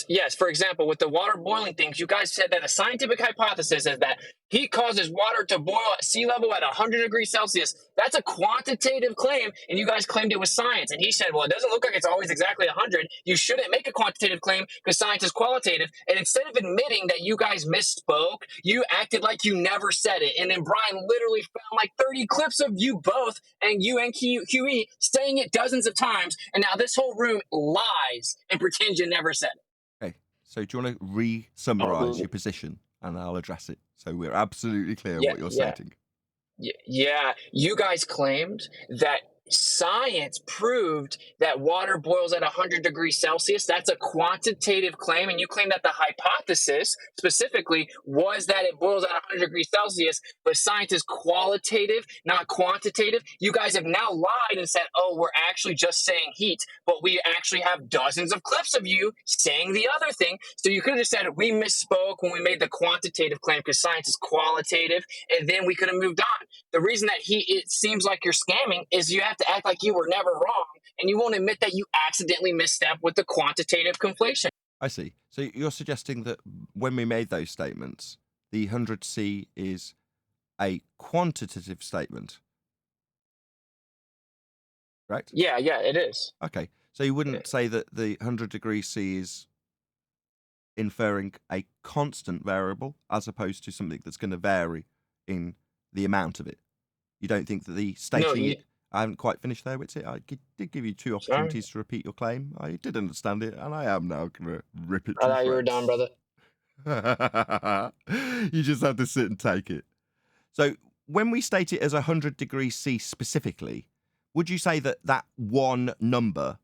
Yes, for example, with the water boiling things, you guys said that a scientific hypothesis is that heat causes water to boil at sea level at 100 degrees Celsius. That's a quantitative claim, and you guys claimed it was science. And he said, well, it doesn't look like it's always exactly 100. You shouldn't make a quantitative claim because science is qualitative. And instead of admitting that you guys misspoke, you acted like you never said it. And then Brian literally found like 30 clips of you both and you and QE saying it dozens of times. And now this whole room lies and pretends you never said it. So do you want to re-summarise your position and I'll address it so we're absolutely clear what you're stating? Yeah, you guys claimed that science proved that water boils at 100 degrees Celsius. That's a quantitative claim. And you claim that the hypothesis specifically was that it boils at 100 degrees Celsius, but science is qualitative, not quantitative. You guys have now lied and said, oh, we're actually just saying heat, but we actually have dozens of clips of you saying the other thing. So you could have just said, we misspoke when we made the quantitative claim because science is qualitative, and then we could have moved on. The reason that it seems like you're scamming is you have to act like you were never wrong, and you won't admit that you accidentally misstepped with the quantitative conflation. I see. So you're suggesting that when we made those statements, the 100C is a quantitative statement, correct? Yeah, it is. Okay. So you wouldn't say that the 100 degree C is inferring a constant variable as opposed to something that's going to vary in the amount of it. You don't think that the stating it... I haven't quite finished there, Witsit. I did give you 2 opportunities to repeat your claim. I did understand it, and I am now going to rip it to I thought you were done, brother. You just have to sit and take it. So when we state it as 100 degrees C specifically, would you say that that one number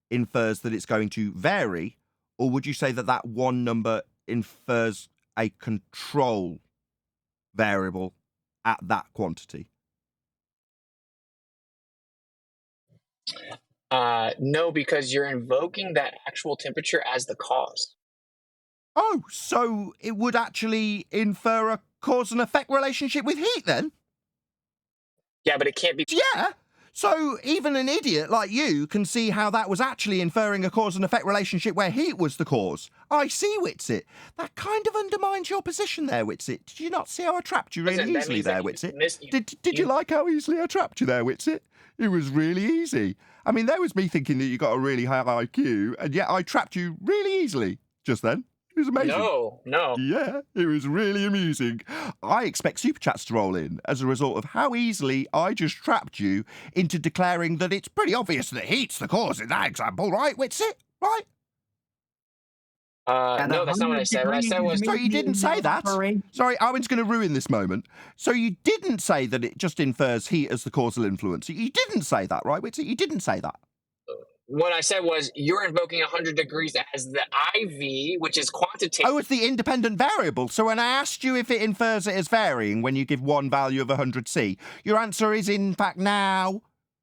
infers that it's going to vary, or would you say that that one number infers a control variable at that quantity? No, because you're invoking that actual temperature as the cause. Oh, so it would actually infer a cause and effect relationship with heat then? Yeah, but it can't be... Yeah. So even an idiot like you can see how that was actually inferring a cause and effect relationship where heat was the cause. I see, Witsit. That kind of undermines your position there, Witsit. Did you not see how I trapped you really easily there, Witsit? Did you like how easily I trapped you there, Witsit? It was really easy. I mean, there was me thinking that you got a really high IQ, and yet I trapped you really easily just then. It was amazing. No. Yeah, it was really amusing. I expect super chats to roll in as a result of how easily I just trapped you into declaring that it's pretty obvious that heat's the cause in that example, right, Witsit? Right? No, that's not what I said. What I said was... So you didn't say that? Sorry, Owen's going to ruin this moment. So you didn't say that it just infers heat as the causal influence. You didn't say that, right, Witsit? You didn't say that. What I said was you're invoking 100 degrees as the IV, which is quantitative. Oh, it's the independent variable. So when I asked you if it infers it as varying when you give one value of 100C, your answer is, in fact, now,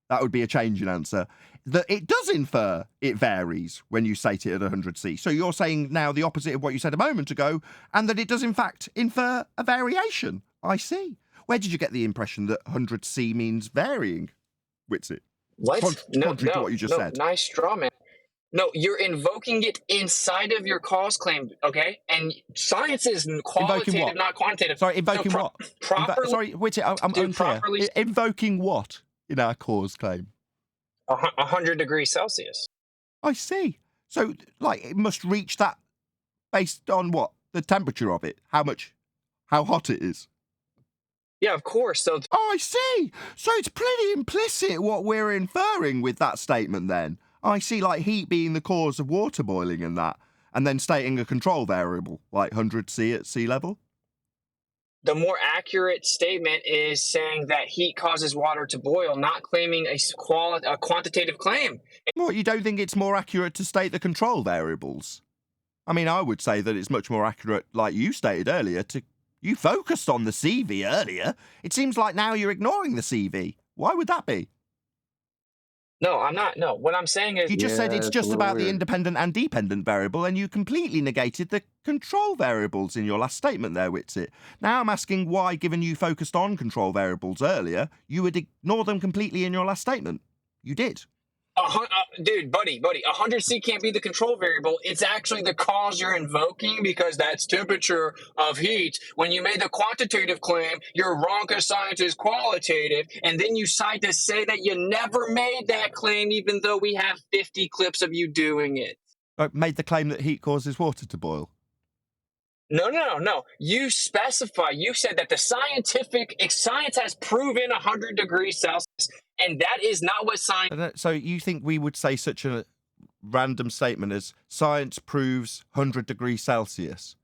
that would be a change in answer, that it does infer it varies when you state it at 100C. So you're saying now the opposite of what you said a moment ago, and that it does, in fact, infer a variation. I see. Where did you get the impression that 100C means varying, Witsit? What? Contrary to what you just said. Nice straw man. No, you're invoking it inside of your cause claim, okay? And science is qualitative, not quantitative. Sorry, invoking what? Sorry, Witsit, I'm unclear. Invoking what in our cause claim? 100 degrees Celsius. I see. So, like, it must reach that based on what? The temperature of it? How hot it is? Yeah, of course. So, I see. So it's pretty implicit what we're inferring with that statement then. I see, like, heat being the cause of water boiling and that, and then stating a control variable, like 100C at sea level. The more accurate statement is saying that heat causes water to boil, not claiming a quantitative claim. What, you don't think it's more accurate to state the control variables? I mean, I would say that it's much more accurate, like you stated earlier, You focused on the CV earlier. It seems like now you're ignoring the CV. Why would that be? No, I'm not. No, what I'm saying is... You just said it's just about the independent and dependent variable, and you completely negated the control variables in your last statement there, Witsit. Now I'm asking why, given you focused on control variables earlier, you would ignore them completely in your last statement. You did. Dude, buddy, 100C can't be the control variable. It's actually the cause you're invoking because that's temperature of heat. When you made the quantitative claim, you're wrong because science is qualitative. And then you cite to say that you never made that claim, even though we have 50 clips of you doing it. I made the claim that heat causes water to boil. No. You specify. You said that the science has proven 100 degrees Celsius, and that is not what science... So you think we would say such a random statement as science proves 100 degrees Celsius?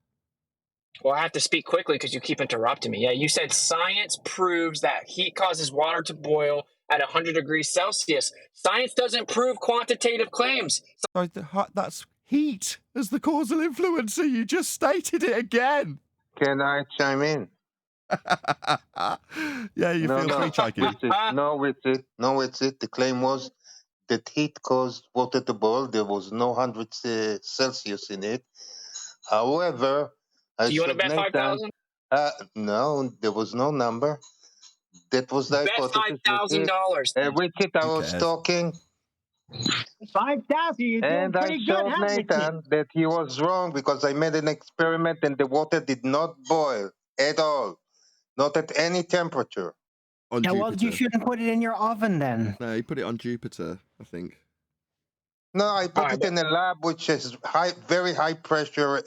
Well, I have to speak quickly because you keep interrupting me. Yeah, you said science proves that heat causes water to boil at 100 degrees Celsius. Science doesn't prove quantitative claims. So that's heat as the causal influencer. You just stated it again. Can I chime in? Yeah, you feel free, Chikey. No, it's it. The claim was that heat caused water to boil. There was no 100 Celsius in it. However, Do you want to bet 5,000? No, there was no number. That was the Bet hypothesis. $5,000. With it, I was talking. 5,000, you're doing And I pretty good, showed haven't you? Nathan that he was wrong because I made an experiment and the water did not boil at all. Not at any temperature. On Yeah, well, Jupiter. you shouldn't put it in your oven then. No, you put it on Jupiter, I think. No, I put it in a lab which is very high pressure.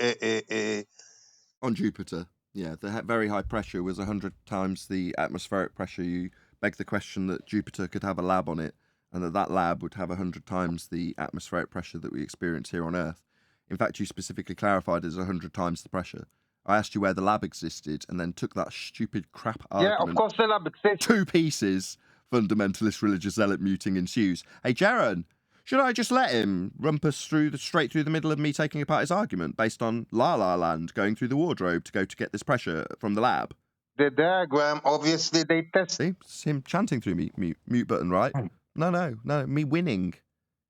On Jupiter, yeah, the very high pressure was 100 times the atmospheric pressure. You beg the question that Jupiter could have a lab on it, and that lab would have 100 times the atmospheric pressure that we experience here on Earth. In fact, you specifically clarified as 100 times the pressure. I asked you where the lab existed, and then took that stupid crap argument. Yeah, of course the lab exists. 2 pieces. Fundamentalist religious zealot muting ensues. Hey, Jaren, should I just let him rumpus straight through the middle of me taking apart his argument based on La La Land going through the wardrobe to get this pressure from the lab? The diagram, obviously, they test. See, it's him chanting through me, mute button, right? No, me winning.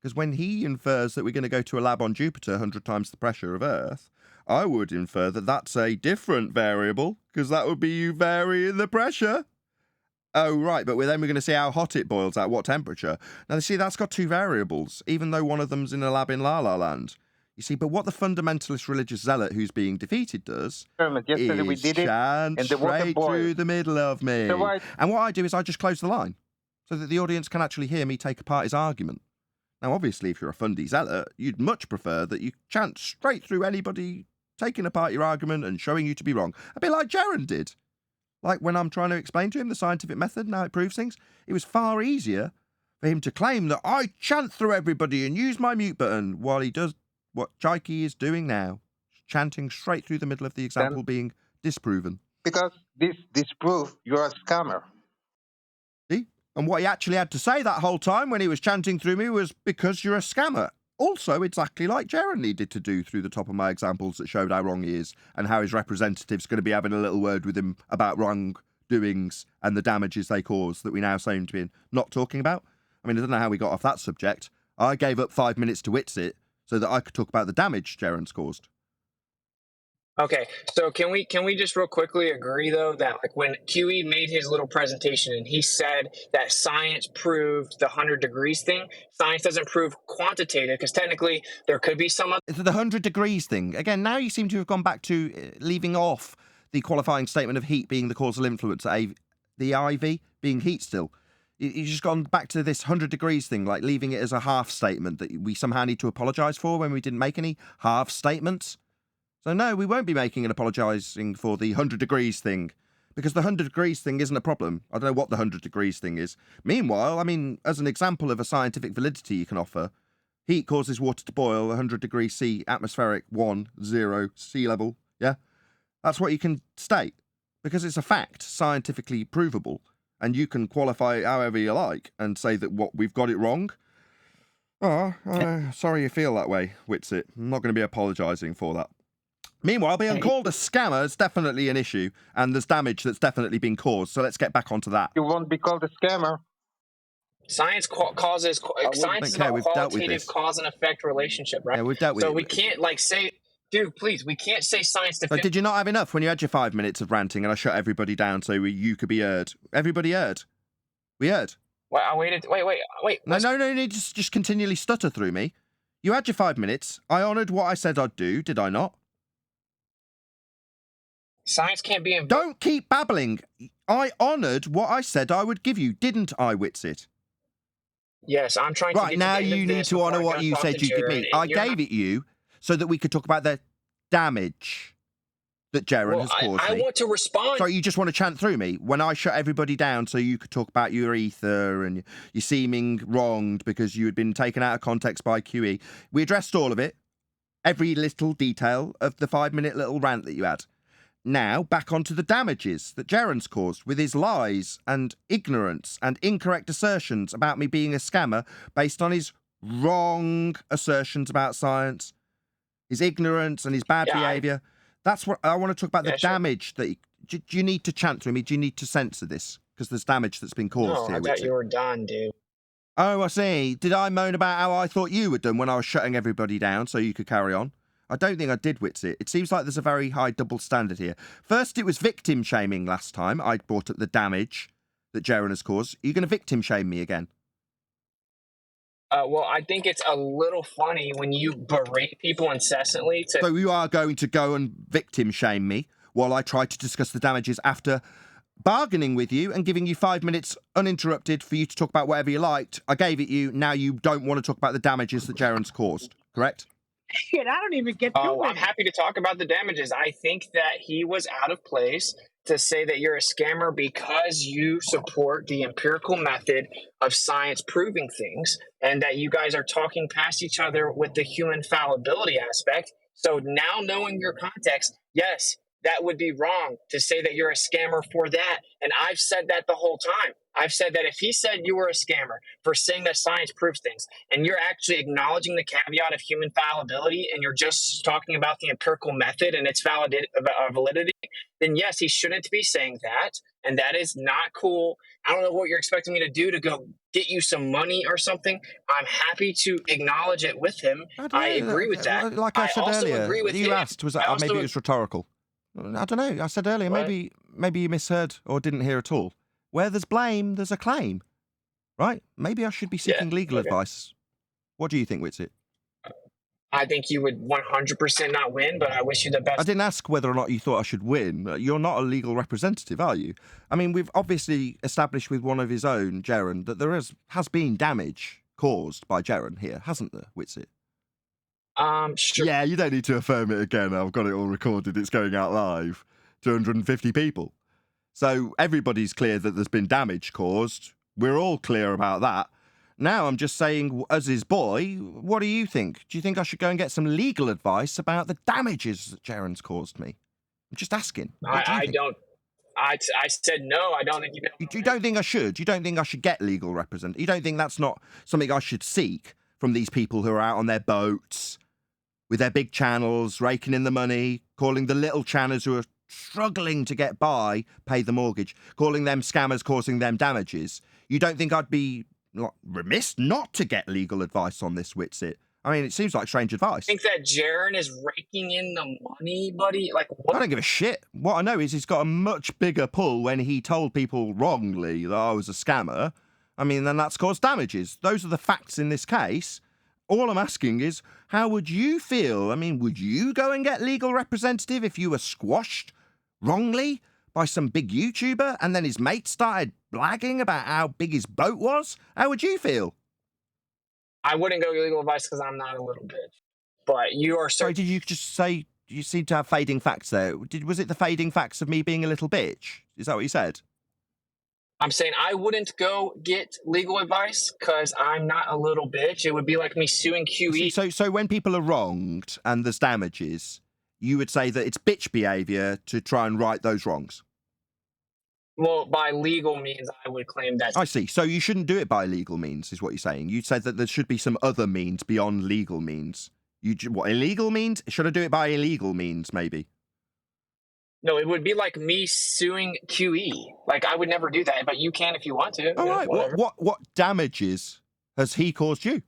Because when he infers that we're going to go to a lab on Jupiter 100 times the pressure of Earth, I would infer that that's a different variable, because that would be you varying the pressure. Oh, right, but then we're going to see how hot it boils at what temperature. Now, you see, that's got 2 variables, even though one of them's in a lab in La La Land. You see, but what the fundamentalist religious zealot who's being defeated does Yesterday we is did it, chant and the water straight boiled. through the middle of me. So I- And what I do is I just close the line, so that the audience can actually hear me take apart his argument. Now, obviously, if you're a fundy zealot, you'd much prefer that you chant straight through anybody taking apart your argument and showing you to be wrong. A bit like Jaren did. Like when I'm trying to explain to him the scientific method and how it proves things, it was far easier for him to claim that I chant through everybody and use my mute button while he does what Chikey is doing now, chanting straight through the middle of the example being disproven. Because this proof you're a scammer. See? And what he actually had to say that whole time when he was chanting through me was because you're a scammer. Also, exactly like Jaren needed to do through the top of my examples that showed how wrong he is and how his representative's going to be having a little word with him about wrongdoings and the damages they cause that we now seem to be not talking about. I mean, I don't know how we got off that subject. I gave up 5 minutes to Witsit so that I could talk about the damage Jaren's caused. Okay, so can we just real quickly agree though that like when QE made his little presentation and he said that science proved the 100 degrees thing, science doesn't prove quantitative because technically there could be some other. The 100 degrees thing. Again, now you seem to have gone back to leaving off the qualifying statement of heat being the causal influence, the IV being heat still. You've just gone back to this 100 degrees thing, like leaving it as a half statement that we somehow need to apologise for when we didn't make any half statements. So no, we won't be making and apologising for the 100 degrees thing, because the 100 degrees thing isn't a problem. I don't know what the 100 degrees thing is. Meanwhile, I mean, as an example of a scientific validity you can offer, heat causes water to boil 100 degrees C, atmospheric 0 sea level, yeah? That's what you can state, because it's a fact, scientifically provable, and you can qualify it however you like and say that what we've got it wrong. Oh, sorry you feel that way, Witsit. I'm not going to be apologising for that. Meanwhile, being called a scammer is definitely an issue, and there's damage that's definitely been caused, so let's get back onto that. You won't be called a scammer. Science causes science is a qualitative cause and effect relationship, right? Yeah, we've dealt with so it. we can't like say, dude, please, we can't say science. So did you not have enough when you had your 5 minutes of ranting and I shut everybody down so you could be heard? Everybody heard. We heard. Well, I waited. Wait. No, just continually stutter through me. You had your 5 minutes. I honoured what I said I'd do, did I not? Science can't be involved. Don't keep babbling. I honoured what I said I would give you, didn't I, Witsit? Yes, I'm trying to Right, now you need to honour what you said you'd give me. I gave it you so that we could talk about the damage that Jaren has caused I me. want to respond. So you just want to chant through me when I shut everybody down so you could talk about your ether and you seeming wronged because you had been taken out of context by QE. We addressed all of it, every little detail of the 5 minute little rant that you had. Now, back onto the damages that Jaren's caused with his lies and ignorance and incorrect assertions about me being a scammer based on his wrong assertions about science, his ignorance and his bad behaviour. That's what I want to talk about, the damage that do you need to chant through me? Do you need to censor this? Because there's damage that's been caused No, here. I thought you were done, dude. Oh, I see. Did I moan about how I thought you were done when I was shutting everybody down so you could carry on? I don't think I did, Witsit. It seems like there's a very high double standard here. First, it was victim shaming last time. I brought up the damage that Jaren has caused. Are you going to victim shame me again? Well, I think it's a little funny when you berate people incessantly. So you are going to go and victim shame me while I try to discuss the damages after bargaining with you and giving you 5 minutes uninterrupted for you to talk about whatever you liked. I gave it you. Now you don't want to talk about the damages that Jaren's caused, correct? Shit, I don't even get Oh, I'm happy to talk about the damages. I think that he was out of place to say that you're a scammer because you support the empirical method of science proving things, and that you guys are talking past each other with the human fallibility aspect. So now knowing your context, yes, that would be wrong to say that you're a scammer for that. And I've said that the whole time. I've said that if he said you were a scammer for saying that science proves things, and you're actually acknowledging the caveat of human fallibility, and you're just talking about the empirical method and its validity, then yes, he shouldn't be saying that. And that is not cool. I don't know what you're expecting me to do to go get you some money or something. I'm happy to acknowledge it with him. I agree with that. Like I said also earlier, agree with you him. asked, was that maybe it was rhetorical? I don't know. I said earlier, What? maybe you misheard or didn't hear at all. Where there's blame, there's a claim, right? Maybe I should be seeking legal advice. What do you think, Witsit? I think you would 100% not win, but I wish you the best. I didn't ask whether or not you thought I should win. You're not a legal representative, are you? I mean, we've obviously established with one of his own, Jaren, that there has been damage caused by Jaren here, hasn't there, Witsit? Sure. Yeah, you don't need to affirm it again. I've got it all recorded. It's going out live. 250 people. So everybody's clear that there's been damage caused. We're all clear about that. Now I'm just saying, as his boy, what do you think? Do you think I should go and get some legal advice about the damages that Jaren's caused me? I'm just asking. I don't. I said no. I don't think You don't think I should? You don't think I should get legal representation? You don't think that's not something I should seek from these people who are out on their boats with their big channels, raking in the money, calling the little channels who are struggling to get by, pay the mortgage, calling them scammers, causing them damages? You don't think I'd be remiss not to get legal advice on this, Witsit? I mean, it seems like strange advice. think that Jaren is raking in the money, buddy. Like, what? I don't give a shit. What I know is he's got a much bigger pull when he told people wrongly that I was a scammer. I mean, then that's caused damages. Those are the facts in this case. All I'm asking is, how would you feel? I mean, would you go and get legal representative if you were squashed wrongly by some big YouTuber and then his mate started blagging about how big his boat was? How would you feel? I wouldn't go get legal advice because I'm not a little bitch. But you are. Sorry, did you just say you seem to have fading facts there? Was it the fading facts of me being a little bitch? Is that what you said? I'm saying I wouldn't go get legal advice because I'm not a little bitch. It would be like me suing QE. So when people are wronged and there's damages, you would say that it's bitch behaviour to try and right those wrongs? Well, by legal means, I would claim that. I see. So you shouldn't do it by legal means, is what you're saying. You said that there should be some other means beyond legal means. What, illegal means? Should I do it by illegal means, maybe? No, it would be like me suing QE. Like, I would never do that, but you can if you want to. All right. What damages has he caused you?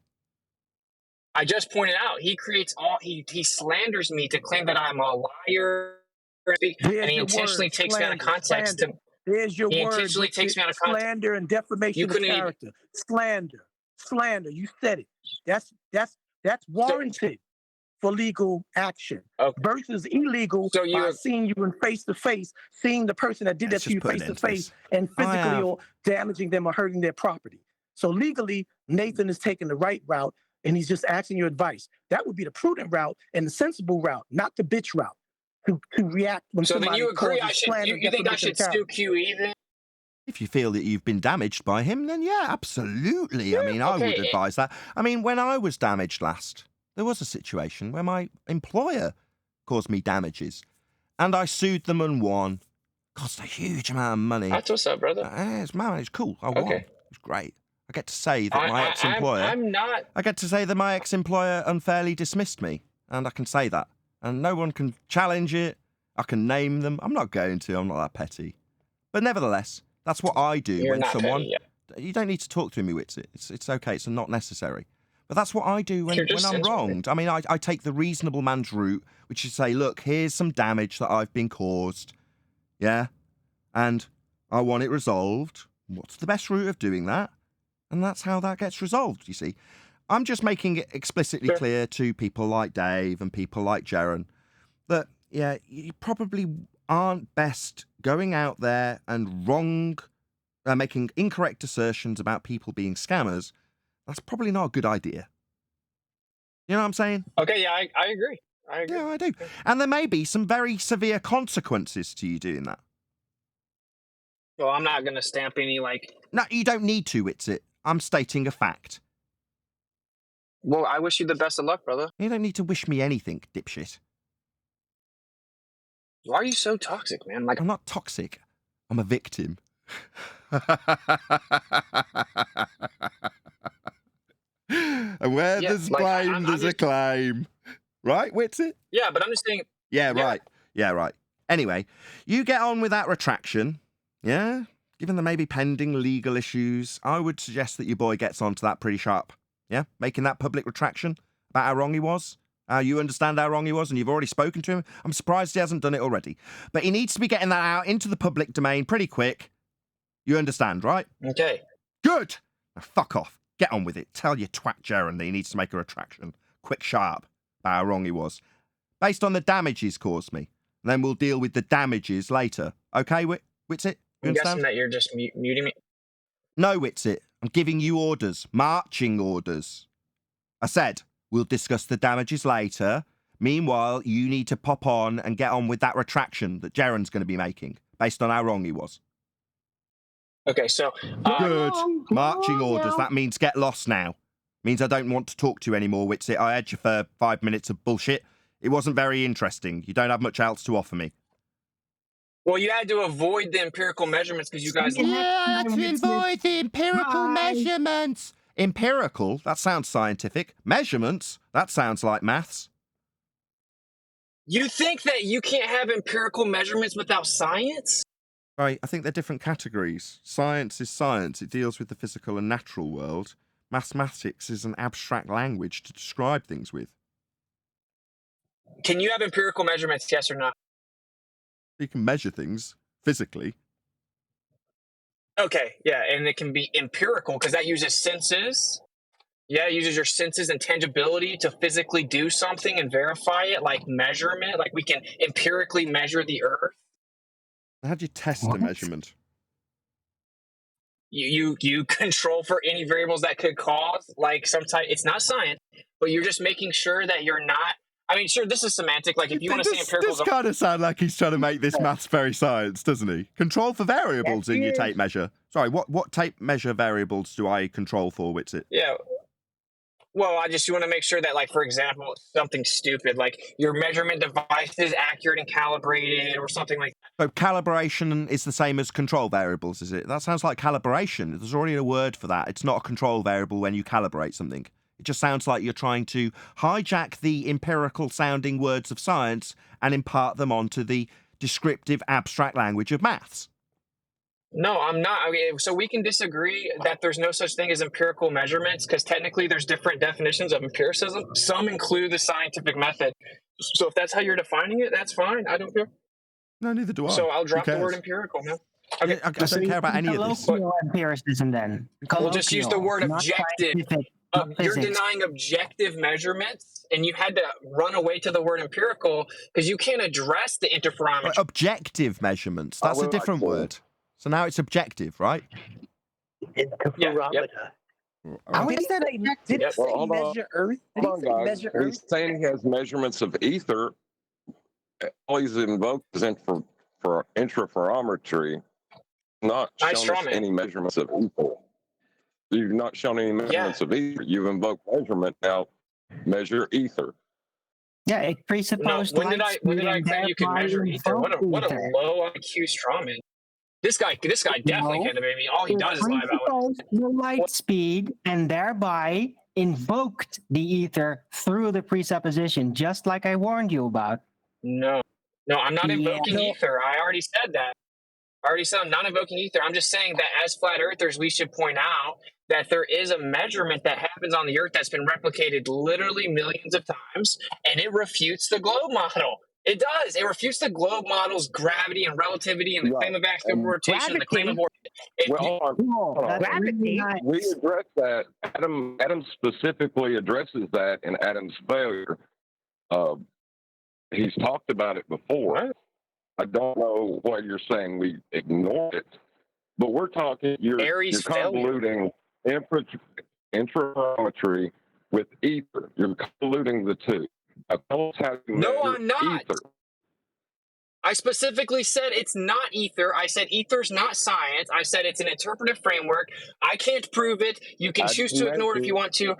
I just pointed out he creates he slanders me to claim that I'm a liar, and he intentionally takes me out of context. There's your he word. Intentionally takes me out of context. Slander and defamation of character. Slander. You said it. That's warranted for legal action versus illegal by seeing you in face to face, seeing the person that did that to you face to face, and physically or damaging them or hurting their property. So legally, Nathan is taking the right route, and he's just asking your advice. That would be the prudent route and the sensible route, not the bitch route. To react when so somebody then you agree? You think I should sue QE then? If you feel that you've been damaged by him, then yeah, absolutely. I mean, I would advise that. I mean, when I was damaged last, there was a situation where my employer caused me damages. and I sued them and won. Cost a huge amount of money. That's what's up, brother. It's cool. I won. Okay. It's great. I get to say that my ex-employer. I'm not. I get to say that my ex-employer unfairly dismissed me, and I can say that, and no one can challenge it. I can name them. I'm not going to. I'm not that petty. But nevertheless, that's what I do You're when not someone. petty, yeah. You don't need to talk to me, Witsit. It's okay. It's not necessary. But that's what I do when I'm interested. wronged. I mean, I take the reasonable man's route, which is say, look, here's some damage that I've been caused. Yeah? And I want it resolved. What's the best route of doing that? And that's how that gets resolved, you see. I'm just making it explicitly clear to people like Dave and people like Jaren that, yeah, you probably aren't best going out there and making incorrect assertions about people being scammers. That's probably not a good idea. You know what I'm saying? Okay, yeah, I agree. I agree. Yeah, I do. And there may be some very severe consequences to you doing that. Well, I'm not going to stamp any, like... No, you don't need to, Witsit. I'm stating a fact. Well, I wish you the best of luck, brother. You don't need to wish me anything, dipshit. Why are you so toxic, man? Like, I'm not toxic. I'm a victim. And where there's blame, there's a claim. Right, Witsit? Yeah, but I'm just saying... Yeah, right. Yeah, right. Anyway, you get on with that retraction, yeah? Given the maybe pending legal issues, I would suggest that your boy gets onto that pretty sharp, yeah? Making that public retraction about how wrong he was, how you understand how wrong he was, and you've already spoken to him. I'm surprised he hasn't done it already. But he needs to be getting that out into the public domain pretty quick. You understand, right? Okay. Good! Now fuck off. Get on with it. Tell your twat Jaren that he needs to make a retraction. Quick, sharp, about how wrong he was. Based on the damage he's caused me. And then we'll deal with the damages later. Okay, Witsit? I'm guessing that you're just muting me? No, Witsit. I'm giving you orders. Marching orders. I said, we'll discuss the damages later. Meanwhile, you need to pop on and get on with that retraction that Jaren's going to be making, based on how wrong he was. Okay, so... Good. Marching orders. That means get lost now. Means I don't want to talk to you anymore, Witsit. I had you for 5 minutes of bullshit. It wasn't very interesting. You don't have much else to offer me. Well, you had to avoid the empirical measurements because you guys... Yeah, I had to avoid the empirical measurements. Empirical? That sounds scientific. Measurements? That sounds like maths. You think that you can't have empirical measurements without science? Right, I think they're different categories. Science is science. It deals with the physical and natural world. Mathematics is an abstract language to describe things with. Can you have empirical measurements, yes or no? You can measure things physically. Okay, yeah, and it can be empirical because that uses senses. Yeah, it uses your senses and tangibility to physically do something and verify it, like measurement. Like we can empirically measure the Earth. How do you test a measurement? You control for any variables that could cause, like sometimes it's not science, but you're just making sure that you're not. I mean, sure, this is semantic. Like if you want to say empirical, this kind of sound like he's trying to make this maths very science, doesn't he? Control for variables in your tape measure. Sorry, what tape measure variables do I control for, Witsit? Yeah. Well, I just want to make sure that, like, for example, something stupid, like your measurement device is accurate and calibrated or something like that. So calibration is the same as control variables, is it? That sounds like calibration. There's already a word for that. It's not a control variable when you calibrate something. It just sounds like you're trying to hijack the empirical-sounding words of science and impart them onto the descriptive, abstract language of maths. No, I'm not. I mean, so we can disagree that there's no such thing as empirical measurements because technically there's different definitions of empiricism. Some include the scientific method. So if that's how you're defining it, that's fine. I don't care. No, neither do I. So I'll drop the word empirical, man. Okay. Yeah, I don't care about any of this. Colloquial empiricism, then. We'll just use the word not objective. scientific, You're physics. denying objective measurements, and you had to run away to the word empirical because you can't address the interferometry. Objective measurements. That's a different word. So now it's objective, right? Interferometer. How is that objective? Well, hold on. Measure Earth? Did Hold he on, say guys. measure Earth? He's saying he has measurements of ether. All he's invoked is for interferometry, not shown us any measurements of ether. You've not shown any measurements of ether. You've invoked measurement. Now measure ether. Yeah, it presupposed when did light I speed and claim you can thereby measure ether? What a ether. low IQ strawman. This guy definitely No, can't debate me. All he it does is lie about what. presupposed the light speed and thereby invoked the ether through the presupposition, just like I warned you about. No, I'm not invoking Yeah. ether. I already said that. I already said I'm not invoking ether. I'm just saying that as flat earthers, we should point out that there is a measurement that happens on the earth that's been replicated literally millions of times, and it refutes the globe model. It does. It refutes the globe model's gravity and relativity and the claim of axial rotation, and the claim of orbit. Well, hold on. Gravity. We address that. Adam specifically addresses that in Adam's failure. He's talked about it before. I don't know why you're saying we ignored it, but we're talking. You're convoluting interferometry with ether. You're convoluting the two. No, I'm not. Ether. I specifically said it's not ether. I said ether's not science. I said it's an interpretive framework. I can't prove it. You can choose to ignore it if you want to.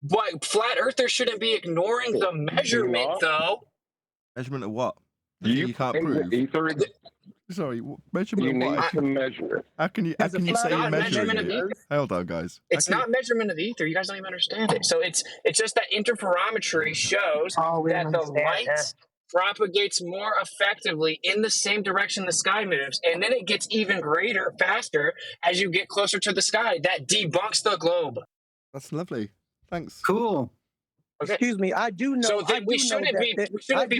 But flat earthers shouldn't be ignoring the measurement, though. Measurement of what? You can't prove. Ether. Sorry, measurement You of need what? to measure it. How can you say you're measuring it? Hold on, guys. It's not measurement of ether. You guys don't even understand it. So it's just that interferometry shows that the light propagates more effectively in the same direction the sky moves, and then it gets even greater, faster as you get closer to the sky. That debunks the globe. That's lovely. Thanks. Cool. Okay. Excuse me, I do know. So then we shouldn't be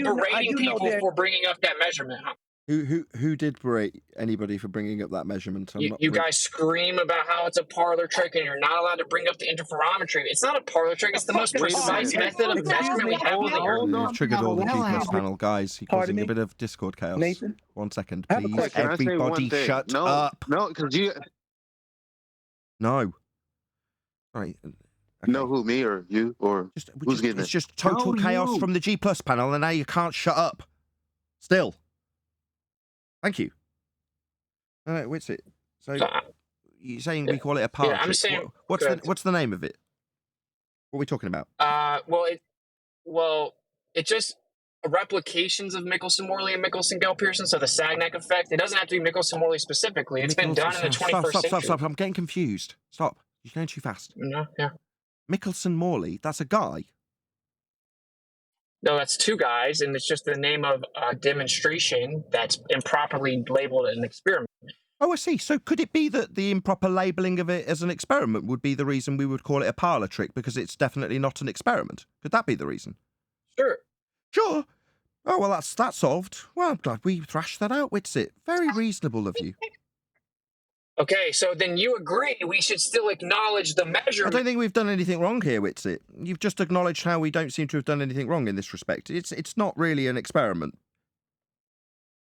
berating people for bringing up that measurement. Huh? Who did berate anybody for bringing up that measurement? You guys scream about how it's a parlor trick and you're not allowed to bring up the interferometry. It's not a parlor trick. It's the most precise method of measurement we have on the earth. You've triggered all the G+ panel, guys. You're causing a bit of Discord chaos. Nathan? 1 second, I have a please. question. Can I say one Everybody thing? shut No, up. No, because you No. Right. know who, me or you, or who's getting it? It's just total chaos from the G+ panel, and now you can't shut up. Still. Thank you. All right, Witsit. So you're saying we call it a parlor trick. I'm saying what's the name of it? What are we talking about? It's just replications of Michelson-Morley and Michelson-Gell-Pearson. So the Sagnac effect. It doesn't have to be Michelson-Morley specifically. It's been done in the 21st century. Stop. I'm getting confused. Stop. You're going too fast. No, yeah. Michelson-Morley, that's a guy. No, that's two guys, and it's just the name of a demonstration that's improperly labeled an experiment. Oh, I see. So could it be that the improper labelling of it as an experiment would be the reason we would call it a parlour trick, because it's definitely not an experiment? Could that be the reason? Sure. Sure. Oh, well, that's solved. Well, I'm glad we thrashed that out, Witsit. Very reasonable of you. Okay, so then you agree we should still acknowledge the measurement. I don't think we've done anything wrong here, Witsit. You've just acknowledged how we don't seem to have done anything wrong in this respect. It's not really an experiment.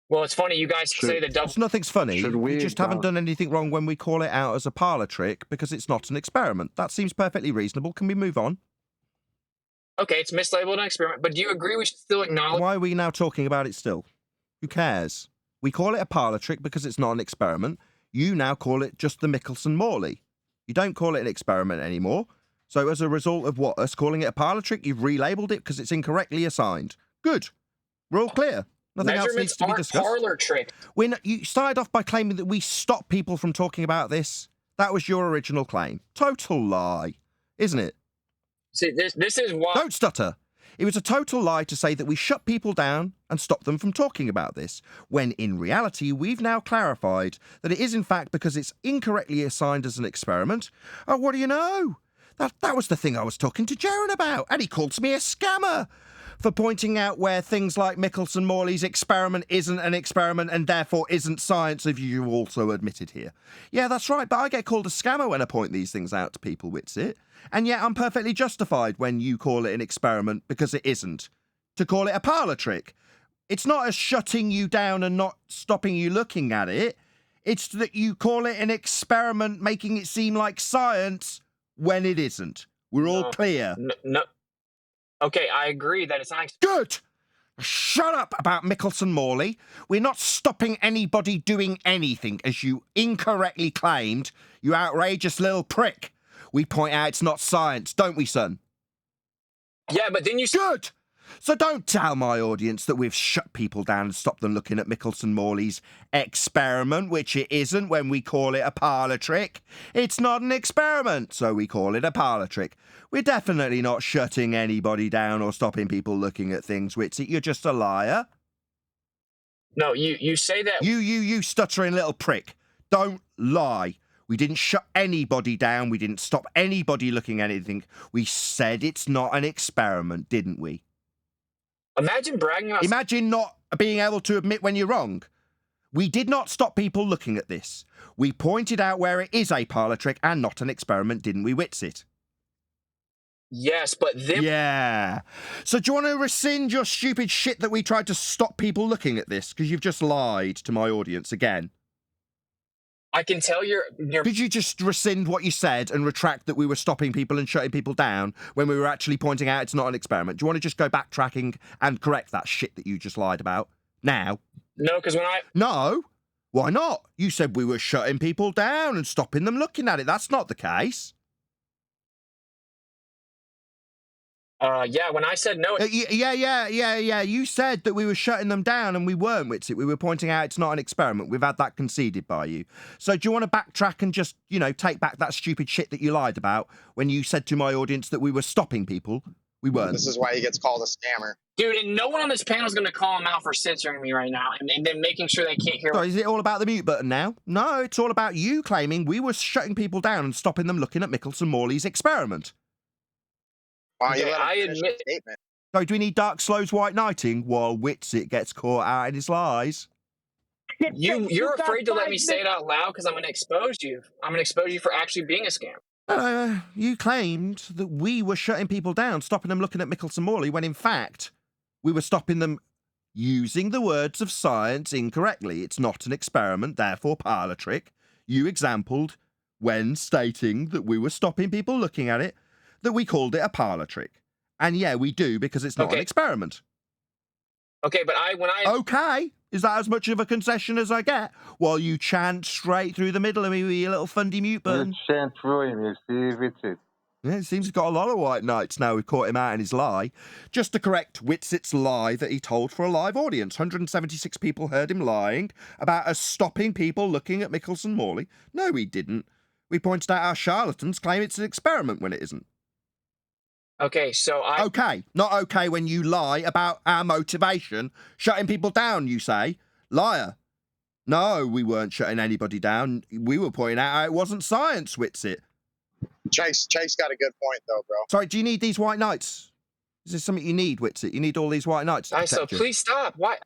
Well, it's funny you guys say the double. Nothing's funny. We just haven't done anything wrong when we call it out as a parlour trick because it's not an experiment. That seems perfectly reasonable. Can we move on? Okay, it's mislabeled an experiment, but do you agree we should still acknowledge? Why are we now talking about it still? Who cares? We call it a parlour trick because it's not an experiment. You now call it just the Michelson-Morley. You don't call it an experiment anymore. So as a result of what? Us calling it a parlour trick, you've relabeled it because it's incorrectly assigned. Good. We're all clear. Nothing else needs to be discussed. Parlor trick. You started off by claiming that we stop people from talking about this. That was your original claim. Total lie, isn't it? See, this is why. Don't stutter. It was a total lie to say that we shut people down and stop them from talking about this, when in reality we've now clarified that it is in fact because it's incorrectly assigned as an experiment. Oh, what do you know? That was the thing I was talking to Jaren about, and he calls me a scammer for pointing out where things like Michelson-Morley's experiment isn't an experiment and therefore isn't science, as you also admitted here. Yeah, that's right, but I get called a scammer when I point these things out to people, Witsit. And yet I'm perfectly justified when you call it an experiment because it isn't. To call it a parlour trick. It's not as shutting you down and not stopping you looking at it. It's that you call it an experiment, making it seem like science when it isn't. We're all clear. No. Okay, I agree that it's not. Good! Shut up about Michelson-Morley. We're not stopping anybody doing anything, as you incorrectly claimed, you outrageous little prick. We point out it's not science, don't we, son? Yeah, but then you... Good! So don't tell my audience that we've shut people down and stopped them looking at Michelson-Morley's experiment, which it isn't when we call it a parlour trick. It's not an experiment, so we call it a parlour trick. We're definitely not shutting anybody down or stopping people looking at things, Witsit. You're just a liar. No, you say that... You stuttering little prick. Don't lie. We didn't shut anybody down. We didn't stop anybody looking at anything. We said it's not an experiment, didn't we? Imagine bragging about... Imagine not being able to admit when you're wrong. We did not stop people looking at this. We pointed out where it is a parlour trick and not an experiment, didn't we, Witsit? Yes, but then... Yeah. So do you want to rescind your stupid shit that we tried to stop people looking at this? Because you've just lied to my audience again. I can tell you're... Could you just rescind what you said and retract that we were stopping people and shutting people down when we were actually pointing out it's not an experiment? Do you want to just go backtracking and correct that shit that you just lied about now? No, because when I... No? Why not? You said we were shutting people down and stopping them looking at it. That's not the case. Yeah, when I said no... Yeah. You said that we were shutting them down and we weren't, Witsit. We were pointing out it's not an experiment. We've had that conceded by you. So do you want to backtrack and just, take back that stupid shit that you lied about when you said to my audience that we were stopping people? We weren't. This is why he gets called a scammer. Dude, and no one on this panel is going to call him out for censoring me right now and then making sure they can't hear... So is it all about the mute button now? No, it's all about you claiming we were shutting people down and stopping them looking at Michelson-Morley's experiment. I admit... So do we need Dark Slow's white knighting while Witsit gets caught out in his lies? You're afraid to let me say it out loud because I'm going to expose you. I'm going to expose you for actually being a scam. You claimed that we were shutting people down, stopping them looking at Michelson-Morley, when in fact we were stopping them using the words of science incorrectly. It's not an experiment, therefore parlour trick. You exampled when stating that we were stopping people looking at it, that we called it a parlour trick. And yeah, we do, because it's not an experiment. Okay, but Okay, is that as much of a concession as I get? While you chant straight through the middle of me with your little fundy mute button. You chant through him, you see, Witsit. Yeah, it seems he's got a lot of white knights now we've caught him out in his lie. Just to correct Witsit's lie that he told for a live audience. 176 people heard him lying about us stopping people looking at Michelson-Morley. No, we didn't. We pointed out our charlatans claim it's an experiment when it isn't. Okay, so Okay, not okay when you lie about our motivation. Shutting people down, you say. Liar. No, we weren't shutting anybody down. We were pointing out how it wasn't science, Witsit. Chase got a good point, though, bro. Sorry, do you need these white knights? Is this something you need, Witsit? You need all these white knights to so protect you? please stop. Why?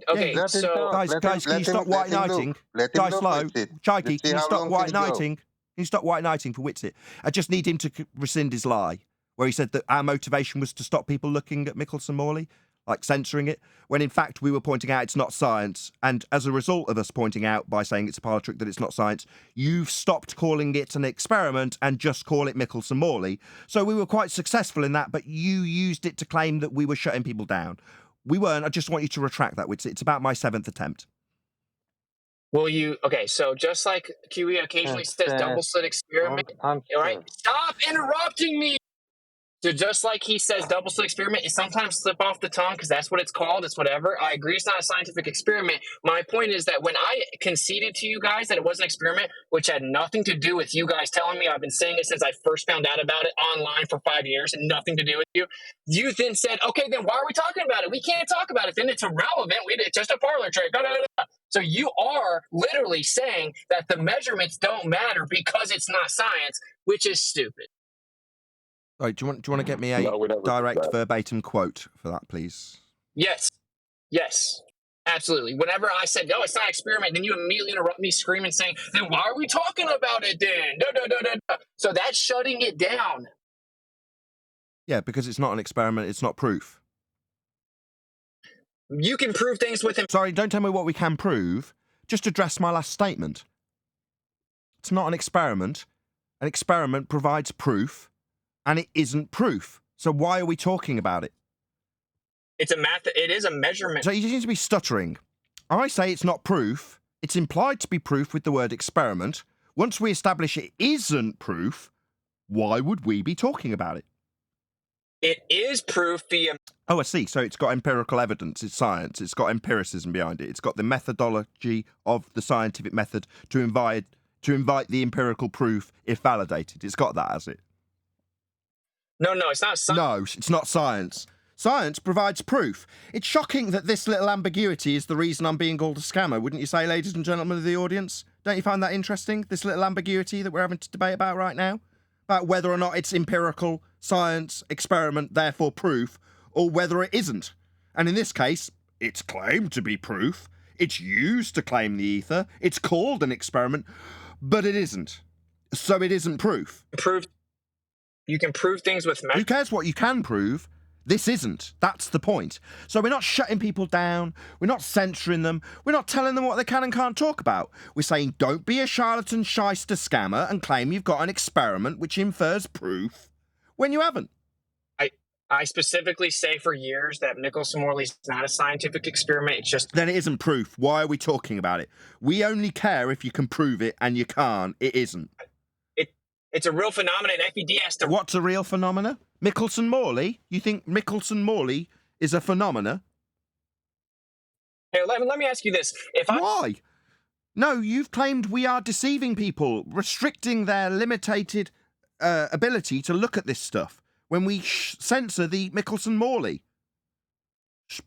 Okay, Yeah, so... Guys, can you stop white knighting? Guys, slow. Chikey, can you stop white knighting? Can you stop white knighting for Witsit? I just need him to rescind his lie, where he said that our motivation was to stop people looking at Michelson-Morley, like censoring it, when in fact we were pointing out it's not science. And as a result of us pointing out by saying it's a parlour trick that it's not science, you've stopped calling it an experiment and just call it Michelson-Morley. So we were quite successful in that, but you used it to claim that we were shutting people down. We weren't. I just want you to retract that. It's about my 7th attempt. Will you... Okay, so just like QE occasionally says double slit experiment... All right, stop interrupting me! So just like he says double slit experiment, it sometimes slip off the tongue because that's what it's called. It's whatever. I agree it's not a scientific experiment. My point is that when I conceded to you guys that it was an experiment, which had nothing to do with you guys telling me, I've been saying it since I first found out about it online for 5 years and nothing to do with you. You then said, okay, then why are we talking about it? We can't talk about it. Then it's irrelevant. It's just a parlor trick. So you are literally saying that the measurements don't matter because it's not science, which is stupid. Right, do you want to get me a direct verbatim quote for that, please? Yes. Absolutely. Whenever I said, no, it's not an experiment, then you immediately interrupt me screaming, saying, then why are we talking about it then? So that's shutting it down. Yeah, because it's not an experiment, it's not proof. You can prove things with him. Sorry, don't tell me what we can prove. Just address my last statement. It's not an experiment. An experiment provides proof. And it isn't proof. So why are we talking about it? It is a measurement. So you seem to be stuttering. I say it's not proof. It's implied to be proof with the word experiment. Once we establish it isn't proof, why would we be talking about it? It is proof via... Oh, I see. So it's got empirical evidence. It's science. It's got empiricism behind it. It's got the methodology of the scientific method to invite the empirical proof if validated. It's got that, has it? No, it's not science. No, it's not science. Science provides proof. It's shocking that this little ambiguity is the reason I'm being called a scammer, wouldn't you say, ladies and gentlemen of the audience? Don't you find that interesting, this little ambiguity that we're having to debate about right now? About whether or not it's empirical, science, experiment, therefore proof, or whether it isn't. And in this case, it's claimed to be proof. It's used to claim the ether. It's called an experiment, but it isn't. So it isn't proof. You can prove things with Who cares what you can prove? This isn't. That's the point. So we're not shutting people down. We're not censoring them. We're not telling them what they can and can't talk about. We're saying don't be a charlatan, shyster scammer and claim you've got an experiment which infers proof when you haven't. I specifically say for years that Nicholson-Morley's not a scientific experiment. It's just... Then it isn't proof. Why are we talking about it? We only care if you can prove it, and you can't. It isn't. It's a real phenomenon. FED has to... What's a real phenomena? Michelson-Morley? You think Michelson-Morley is a phenomena? Hey, let me ask you this. Why? No, you've claimed we are deceiving people, restricting their limited ability to look at this stuff when we censor the Michelson-Morley.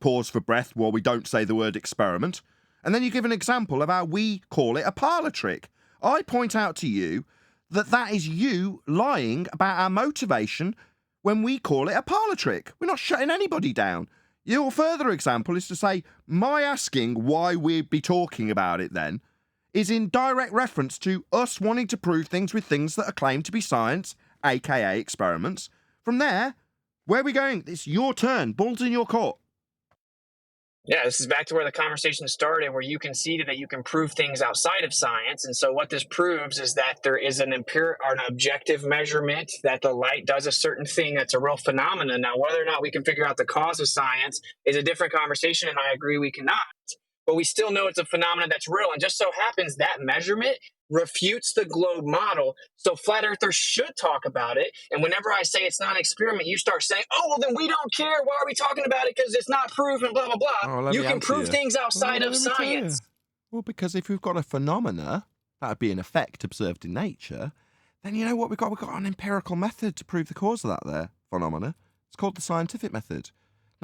Pause for breath while we don't say the word experiment. And then you give an example of how we call it a parlour trick. I point out to you that is you lying about our motivation when we call it a parlour trick. We're not shutting anybody down. Your further example is to say, my asking why we'd be talking about it then is in direct reference to us wanting to prove things with things that are claimed to be science, aka experiments. From there, where are we going? It's your turn. Ball's in your court. Yeah, this is back to where the conversation started, where you conceded that you can prove things outside of science. And so what this proves is that there is an objective measurement that the light does a certain thing that's a real phenomenon. Now, whether or not we can figure out the cause of science is a different conversation, and I agree we cannot. But we still know it's a phenomenon that's real. And just so happens that measurement refutes the globe model. So flat earthers should talk about it. And whenever I say it's not an experiment, you start saying, oh, well, then we don't care. Why are we talking about it? Because it's not proven, blah, blah, blah. Oh, you can prove things outside of science. Well, because if we've got a phenomena, that would be an effect observed in nature, then you know what we've got? We've got an empirical method to prove the cause of that there phenomena. It's called the scientific method.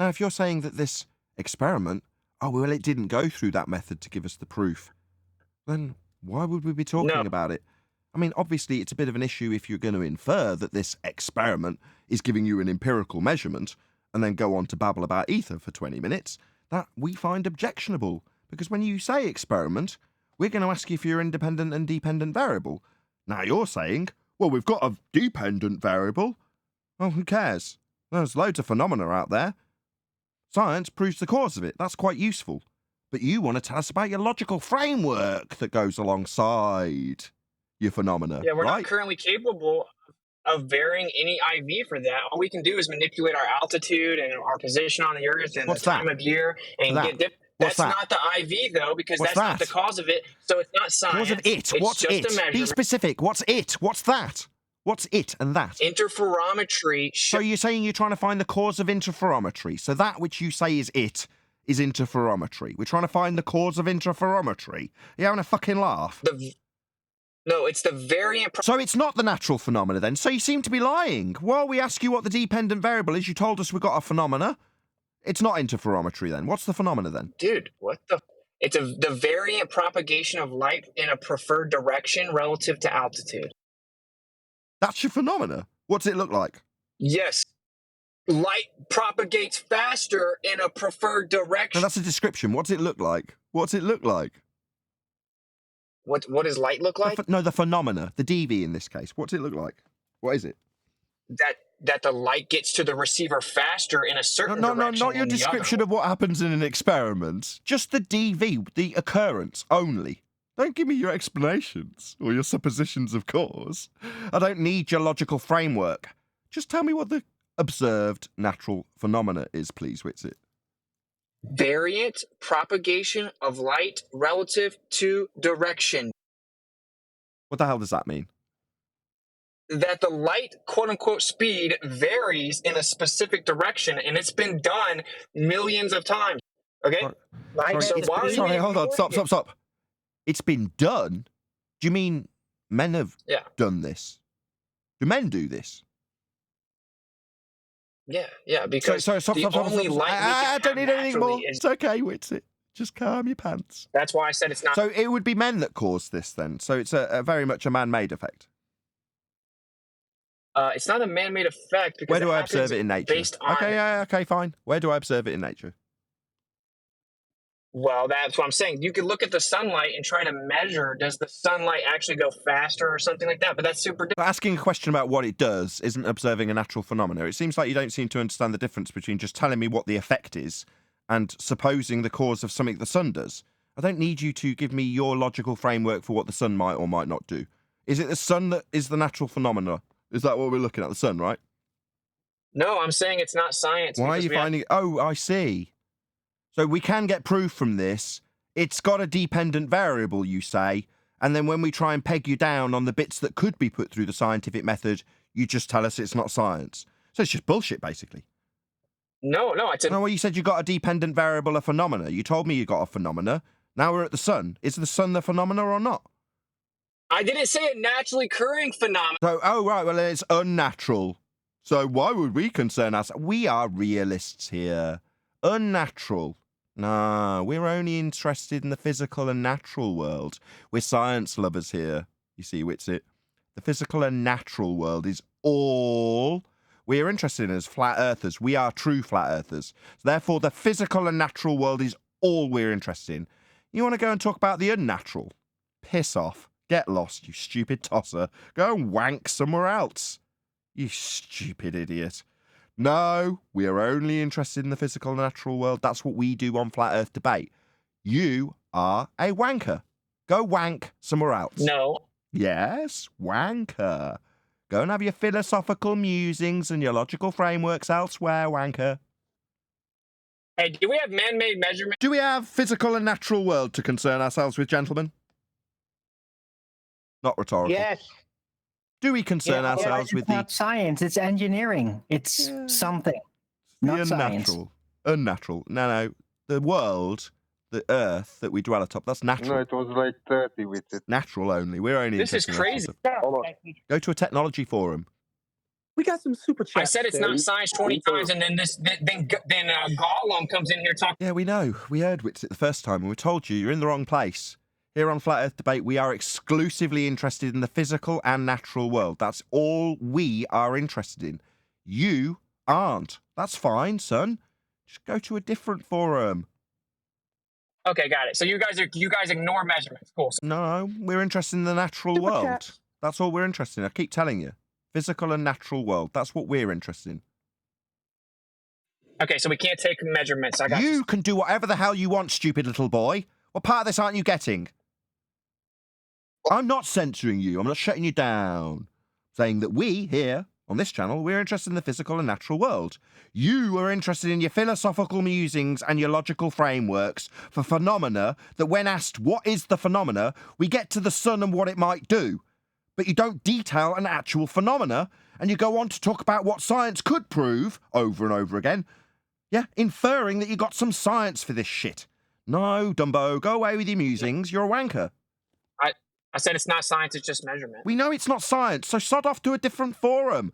Now, if you're saying that this experiment, oh, well, it didn't go through that method to give us the proof, then why would we be talking about it? I mean, obviously, it's a bit of an issue if you're going to infer that this experiment is giving you an empirical measurement and then go on to babble about ether for 20 minutes. That we find objectionable. Because when you say experiment, we're going to ask you for your independent and dependent variable. Now you're saying, well, we've got a dependent variable. Well, who cares? There's loads of phenomena out there. Science proves the cause of it. That's quite useful. But you want to tell us about your logical framework that goes alongside your phenomena, Yeah, we're right? not currently capable of varying any IV for that. All we can do is manipulate our altitude and our position on the Earth and the time of year and get That's not the IV, though, because that's not the cause of it. So it's not science. Cause of it. It's What's just it? a measurement. Be specific. What's it? What's that? What's it and that? Interferometry. So you're saying you're trying to find the cause of interferometry. So that which you say is it is interferometry. We're trying to find the cause of interferometry. You're having a fucking laugh. No, it's the variant. So it's not the natural phenomena then. So you seem to be lying. While we ask you what the dependent variable is, you told us we got a phenomena. It's not interferometry then. What's the phenomena then? Dude, what the? It's the variant propagation of light in a preferred direction relative to altitude. That's your phenomena. What's it look like? Yes. Light propagates faster in a preferred direction. No, that's a description. What's it look like? What's it look like? What does light look like? No, the phenomena. The DV in this case. What's it look like? What is it? That the light gets to the receiver faster in a certain direction. No, not your description of what happens in an experiment. Just the DV, the occurrence only. Don't give me your explanations or your suppositions of cause. I don't need your logical framework. Just tell me what the observed natural phenomena is, please, Witsit. Variant propagation of light relative to direction. What the hell does that mean? that the light, quote unquote, speed varies in a specific direction, and it's been done millions of times. Okay? Sorry, hold on. Stop. It's been done? Do you mean men have done this? Do men do this? Yeah, because stop. I don't need anything more. It's okay, Witsit. Just calm your pants. That's why I said it's not. So it would be men that cause this then. So it's a very much a man-made effect. It's not a man-made effect because where do I observe it in nature? Based on... Okay, fine. Where do I observe it in nature? Well, that's what I'm saying. You could look at the sunlight and try to measure, does the sunlight actually go faster or something like that? But that's super difficult. Asking a question about what it does isn't observing a natural phenomena. It seems like you don't seem to understand the difference between just telling me what the effect is and supposing the cause of something the sun does. I don't need you to give me your logical framework for what the sun might or might not do. Is it the sun that is the natural phenomena? Is that what we're looking at, the sun, right? No, I'm saying it's not science. Why are you finding... Oh, I see. So we can get proof from this. It's got a dependent variable, you say, and then when we try and peg you down on the bits that could be put through the scientific method, you just tell us it's not science. So it's just bullshit, basically. No, I said... No, well, you said you got a dependent variable, a phenomena. You told me you got a phenomena. Now we're at the sun. Is the sun the phenomena or not? I didn't say a naturally occurring phenomenon. So, right, well, it's unnatural. So why would we concern ourselves? We are realists here. Unnatural. No, we're only interested in the physical and natural world. We're science lovers here. You see, Witsit. The physical and natural world is all we're interested in as flat earthers. We are true flat earthers. So therefore, the physical and natural world is all we're interested in. You want to go and talk about the unnatural? Piss off. Get lost, you stupid tosser. Go and wank somewhere else. You stupid idiot. No, we are only interested in the physical and natural world. That's what we do on Flat Earth Debate. You are a wanker. Go wank somewhere else. No. Yes, wanker. Go and have your philosophical musings and your logical frameworks elsewhere, wanker. Hey, do we have man-made measurements? Do we have physical and natural world to concern ourselves with, gentlemen? Not rhetorical. Yes. Do we concern ourselves with it's not science? It's engineering. It's something. Not science. Unnatural. No. The world, the Earth that we dwell atop, that's natural. No, it was like 30 with it. Natural only. We're only. This is crazy. Go to a technology forum. We got some super chats. I said it's not science 20 times, and then Gollum comes in here talking. Yeah, we know. We heard Witsit the first time, and we told you you're in the wrong place. Here on Flat Earth Debate, we are exclusively interested in the physical and natural world. That's all we are interested in. You aren't. That's fine, son. Just go to a different forum. Okay, got it. So you guys ignore measurements. Cool. No, we're interested in the natural world. That's all we're interested in. I keep telling you. Physical and natural world. That's what we're interested in. Okay, so we can't take measurements. You can do whatever the hell you want, stupid little boy. What part of this aren't you getting? I'm not censoring you. I'm not shutting you down. Saying that we, here, on this channel, we're interested in the physical and natural world. You are interested in your philosophical musings and your logical frameworks for phenomena that when asked what is the phenomena, we get to the sun and what it might do. But you don't detail an actual phenomena, and you go on to talk about what science could prove over and over again. Yeah, inferring that you got some science for this shit. No, Dumbo, go away with your musings. You're a wanker. I said it's not science, it's just measurement. We know it's not science, so sod off to a different forum.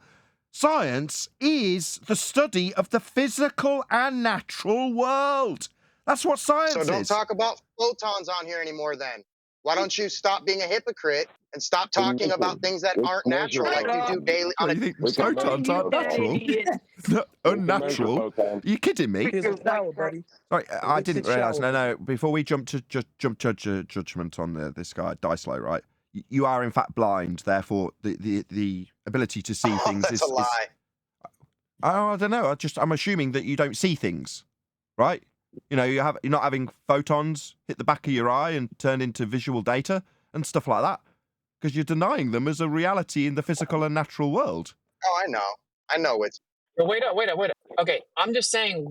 Science is the study of the physical and natural world. That's what science is. So don't talk about photons on here anymore then. Why don't you stop being a hypocrite and stop talking about things that aren't natural like you do daily? You think photons aren't natural? Unnatural? Are you kidding me? Sorry, I didn't realise. No. Before we jump to judgment on this guy, Dicelo, right? You are in fact blind. Therefore, the ability to see things that's a lie. I don't know. I'm assuming that you don't see things, right? You know, you're not having photons hit the back of your eye and turn into visual data and stuff like that, because you're denying them as a reality in the physical and natural world. Oh, I know. It's Wait up. Okay, I'm just saying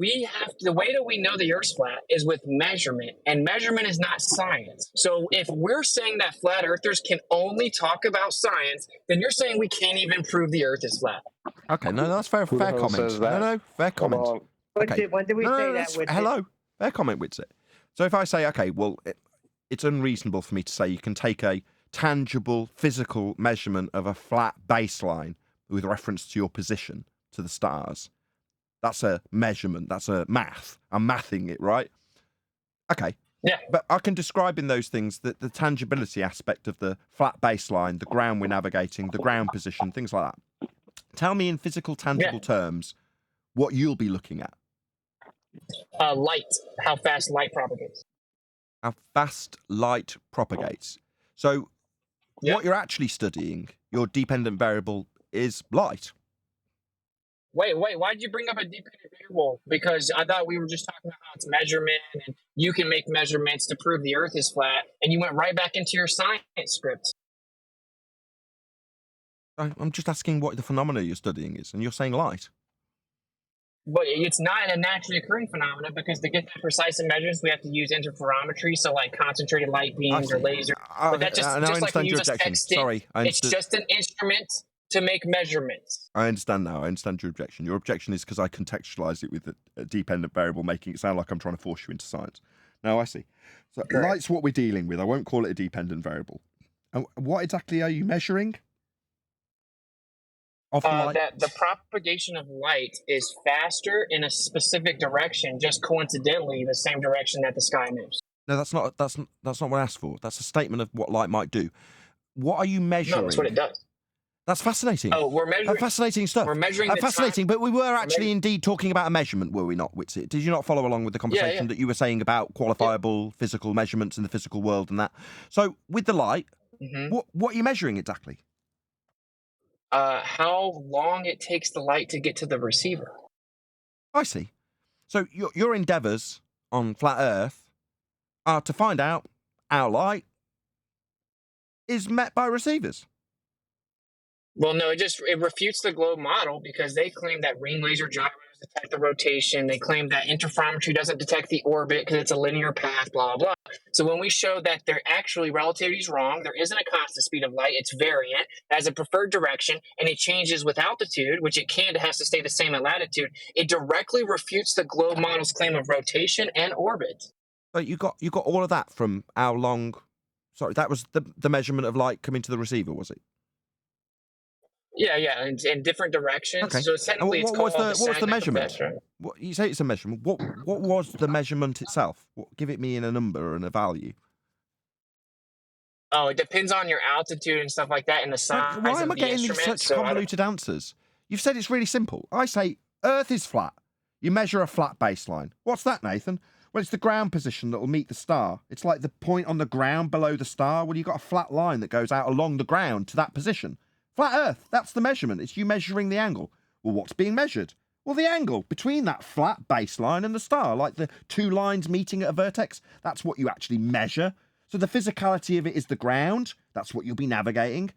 the way that we know the Earth's flat is with measurement, and measurement is not science. So if we're saying that flat earthers can only talk about science, then you're saying we can't even prove the Earth is flat. Okay, no, that's fair comment. No, fair comment. Okay. When did we say that? Hello, fair comment, Witsit. So if I say, okay, well, it's unreasonable for me to say you can take a tangible physical measurement of a flat baseline with reference to your position to the stars. That's a measurement. That's a math. I'm mathing it, right? Okay. Yeah. But I can describe in those things the tangibility aspect of the flat baseline, the ground we're navigating, the ground position, things like that. Tell me in physical, tangible terms what you'll be looking at. Light. How fast light propagates. How fast light propagates. So what you're actually studying, your dependent variable, is light. Wait, why did you bring up a dependent variable? Because I thought we were just talking about how it's measurement, and you can make measurements to prove the Earth is flat, and you went right back into your science script. I'm just asking what the phenomena you're studying is, and you're saying light. But it's not a naturally occurring phenomenon, because to get that precise in measurements, we have to use interferometry, so like concentrated light beams or laser. But that's just like we use a sextant. Sorry, it's just an instrument to make measurements. I understand now. I understand your objection. Your objection is because I contextualised it with a dependent variable, making it sound like I'm trying to force you into science. Now I see. So light's what we're dealing with. I won't call it a dependent variable. And what exactly are you measuring? That the propagation of light is faster in a specific direction, just coincidentally the same direction that the sky moves. No, that's not what I asked for. That's a statement of what light might do. What are you measuring? No, that's what it does. That's fascinating. Oh, we're measuring. Fascinating stuff. We're measuring. Fascinating, but we were actually indeed talking about a measurement, were we not, Witsit? Did you not follow along with the conversation that you were saying about qualifiable physical measurements in the physical world and that? So with the light, what are you measuring exactly? How long it takes the light to get to the receiver. I see. So your endeavours on flat Earth are to find out how light is met by receivers. Well, no, it refutes the globe model, because they claim that ring laser gyros detect the rotation. They claim that interferometry doesn't detect the orbit because it's a linear path, blah, blah. So when we show that they're actually relativity is wrong, there isn't a constant speed of light, it's variant, it has a preferred direction, and it changes with altitude, which it has to stay the same at latitude, it directly refutes the globe model's claim of rotation and orbit. But you got all of that from how long? Sorry, that was the measurement of light coming to the receiver, was it? Yeah, in different directions. Okay. So technically, what was the measurement? What you say it's a measurement. What was the measurement itself? Give it me in a number and a value. Oh, it depends on your altitude and stuff like that, and the size of the instrument. Why am I getting these such convoluted answers? You've said it's really simple. I say Earth is flat. You measure a flat baseline. What's that, Nathan? Well, it's the ground position that will meet the star. It's like the point on the ground below the star. Well, you've got a flat line that goes out along the ground to that position. Flat Earth, that's the measurement. It's you measuring the angle. Well, what's being measured? Well, the angle between that flat baseline and the star, like the two lines meeting at a vertex. That's what you actually measure. So the physicality of it is the ground. That's what you'll be navigating.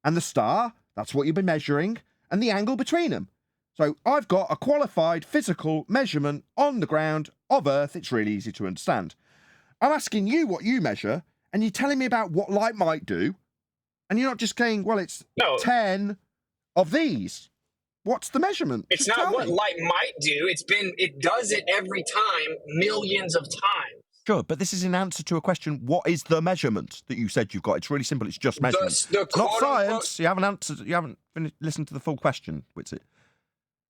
And the star, that's what you'll be measuring. And the angle between them. So I've got a qualified physical measurement on the ground of Earth. It's really easy to understand. I'm asking you what you measure, and you're telling me about what light might do. And you're not just saying, well, it's 10 of these. What's the measurement? It's just not what light might do. It does it every time, millions of times. Sure, but this is in answer to a question. What is the measurement that you said you've got? It's really simple. It's just measurement. It's not science. You haven't answered. You haven't listened to the full question, Witsit.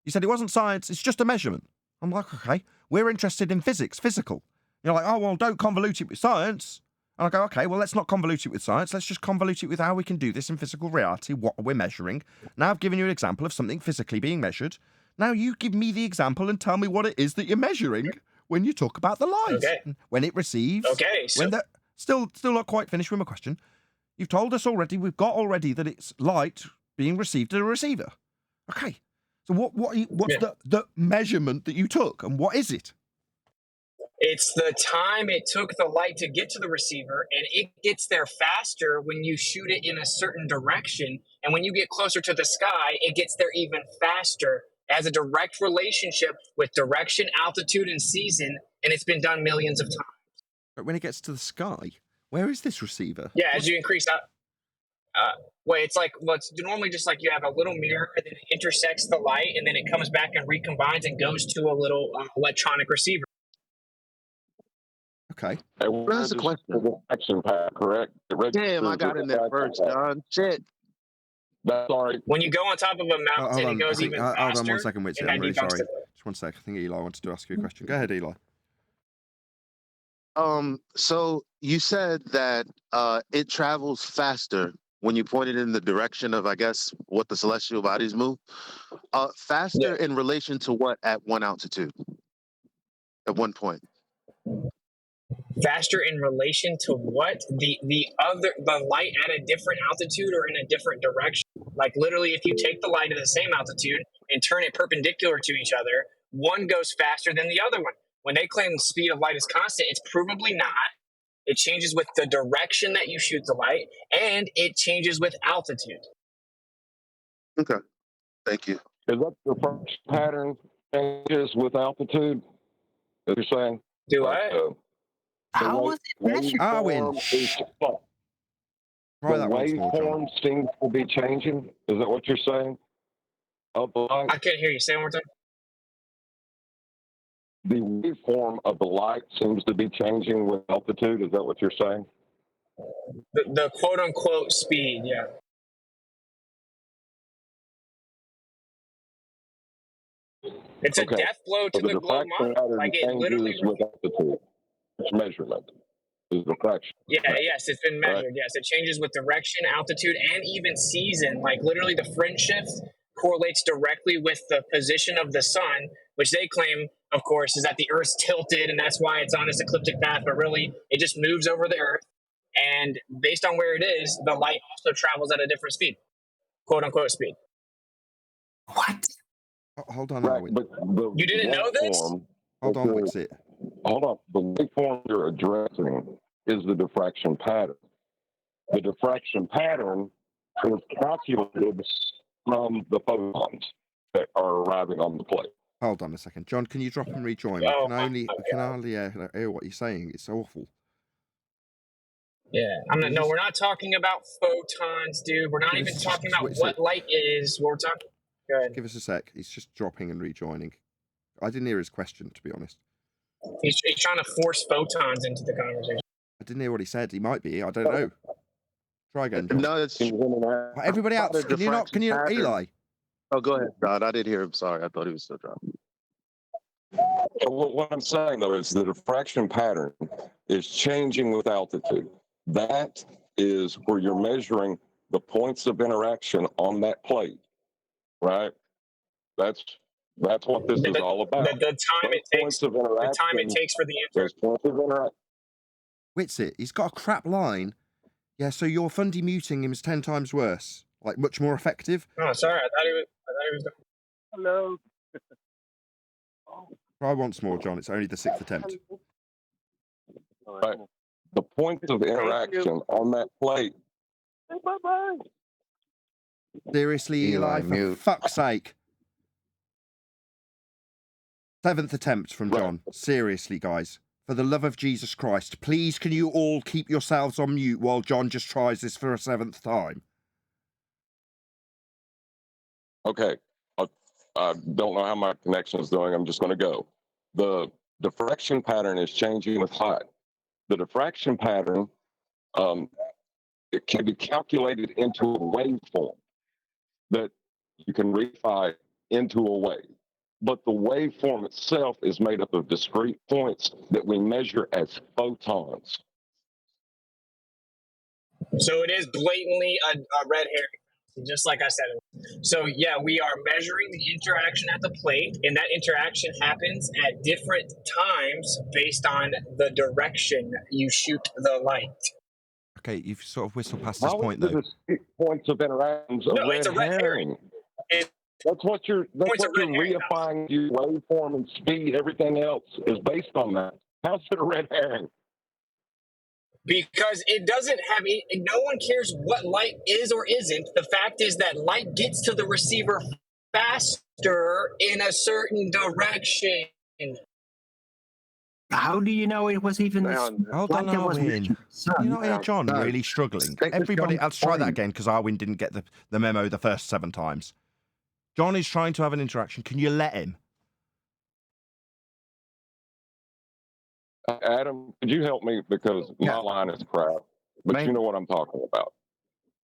You said it wasn't science. It's just a measurement. I'm like, okay, we're interested in physics, physical. You're like, oh, well, don't convolute it with science. And I go, okay, well, let's not convolute it with science. Let's just convolute it with how we can do this in physical reality, what we're measuring. Now I've given you an example of something physically being measured. Now you give me the example and tell me what it is that you're measuring when you talk about the light. Okay. When it receives. Okay. So when still not quite finished with my question. You've told us already, we've got already that it's light being received at a receiver. Okay. So what's the measurement that you took, and what is it? It's the time it took the light to get to the receiver, and it gets there faster when you shoot it in a certain direction. And when you get closer to the sky, it gets there even faster. It has a direct relationship with direction, altitude, and season, and it's been done millions of times. But when it gets to the sky, where is this receiver? Yeah, as you increase that. Well, it's like, well, it's normally just like you have a little mirror and then it intersects the light and then it comes back and recombines and goes to a little electronic receiver. Okay. That's the question. Action path, correct? Damn, I got in there first, John. Shit. Sorry. When you go on top of a mountain, it goes even faster. Hold on 1 second, Witsy. I'm really sorry. To... Just 1 sec. I think Eli wanted to ask you a question. Go ahead, Eli. So you said that it travels faster when you point it in the direction of, I guess, what the celestial bodies move. Faster in relation to what at one altitude? At one point. Faster in relation to what? The light at a different altitude or in a different direction. Like literally, if you take the light at the same altitude and turn it perpendicular to each other, one goes faster than the other one. When they claim the speed of light is constant, it's provably not. It changes with the direction that you shoot the light, and it changes with altitude. Okay, thank you. Is that the first pattern changes with altitude? That you're saying? Do I? How was it measured? The waveform seems to be changing. Is that what you're saying? I can't hear you. Say it one more time. The waveform of the light seems to be changing with altitude. Is that what you're saying? The quote unquote speed, yeah. It's a death blow to the globe model. Like it literally with altitude. It's measurement. Is diffraction. Yeah, yes, it's been measured. Right. Yes, it changes with direction, altitude, and even season. Like literally, the fringe shift correlates directly with the position of the sun, which they claim, of course, is that the Earth's tilted, and that's why it's on this ecliptic path. But really, it just moves over the Earth, and based on where it is, the light also travels at a different speed, quote unquote speed. What? Hold on, right, but you didn't know this? Hold on, Witsit. Hold on. The waveform you're addressing is the diffraction pattern. The diffraction pattern is calculated from the photons that are arriving on the plate. Hold on a second. John, can you drop and rejoin me? I can hardly hear what you're saying. It's awful. Yeah, we're not talking about photons, dude. We're not even talking about what light is. We're talking. Go ahead. Give us a sec. He's just dropping and rejoining. I didn't hear his question, to be honest. He's trying to force photons into the conversation. I didn't hear what he said. He might be. I don't know. Try again, John. No, it's everybody else. Can you not, Eli? Oh, go ahead, Rod. I didn't hear him. Sorry, I thought he was still dropping. What I'm saying, though, is the diffraction pattern is changing with altitude. That is where you're measuring the points of interaction on that plate, right? That's what this is all about. The time it takes. The time it takes for the interaction. Witsit, he's got a crap line. Yeah, so you're fundy muting him is 10 times worse. Like, much more effective. Oh, sorry. I thought he was. Hello. Try once more, John. It's only the 6th attempt. Right. The points of interaction on that plate. Bye-bye. Seriously, Eli, for fuck's sake. 7th attempt from John. Seriously, guys. For the love of Jesus Christ, please can you all keep yourselves on mute while John just tries this for a 7th time? Okay. I don't know how my connection is doing. I'm just going to go. The diffraction pattern is changing with height. The diffraction pattern, it can be calculated into a waveform that you can refi into a wave. But the waveform itself is made up of discrete points that we measure as photons. So it is blatantly a red herring, just like I said. So yeah, we are measuring the interaction at the plate, and that interaction happens at different times based on the direction you shoot the light. Okay, you've sort of whistled past this point, though. The points of interactions it's a red herring. That's what you're reifying your waveform and speed. Everything else is based on that. How's it a red herring? Because it doesn't have no one cares what light is or isn't. The fact is that light gets to the receiver faster in a certain direction. How do you know it was even Hold on, Arwin. You know, here, John, really struggling. Everybody, let's try that again because Arwin didn't get the memo the first 7 times. John is trying to have an interaction. Can you let him? Adam, could you help me because my line is crap, but you know what I'm talking about.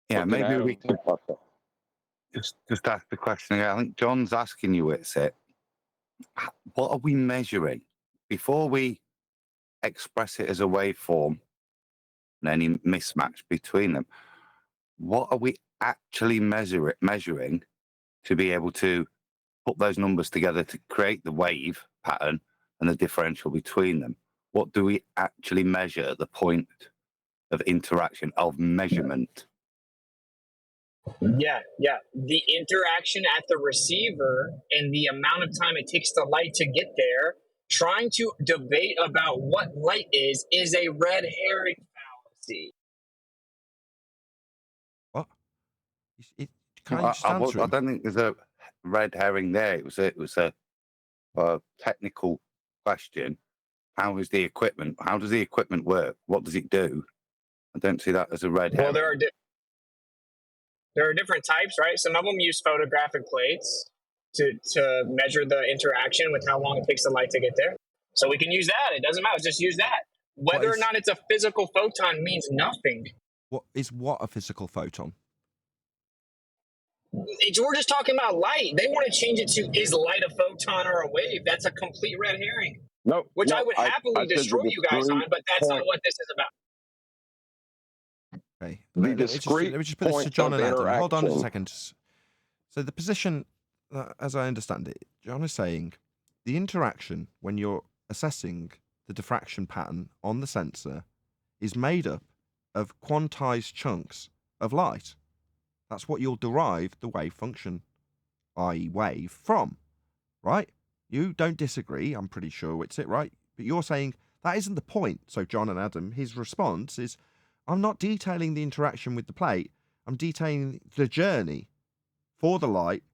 Yeah, But maybe we Adam, can just ask the question again. I think John's asking you, Witsit, what are we measuring? Before we express it as a waveform and any mismatch between them, what are we actually measuring to be able to put those numbers together to create the wave pattern and the differential between them? What do we actually measure at the point of interaction, of measurement? Yeah. The interaction at the receiver and the amount of time it takes the light to get there. Trying to debate about what light is a red herring fallacy. What? I don't think there's a red herring there. It was a technical question. How is the equipment? How does the equipment work? What does it do? I don't see that as a red herring. Well, there are different types, right? Some of them use photographic plates to measure the interaction with how long it takes the light to get there. So we can use that. It doesn't matter. Just use that. Whether or not it's a physical photon means nothing. What a physical photon? We're just talking about light. They want to change it to is light a photon or a wave? That's a complete red herring. No, which I would happily destroy you guys on, but that's not what this is about. Okay. Let me just put this to John and Adam. Hold on a second. So the position, as I understand it, John is saying the interaction when you're assessing the diffraction pattern on the sensor is made up of quantized chunks of light. That's what you'll derive the wave function, i.e. wave, from, right? You don't disagree, I'm pretty sure it's it, right? But you're saying that isn't the point. So John and Adam, his response is, I'm not detailing the interaction with the plate. I'm detailing the journey for the light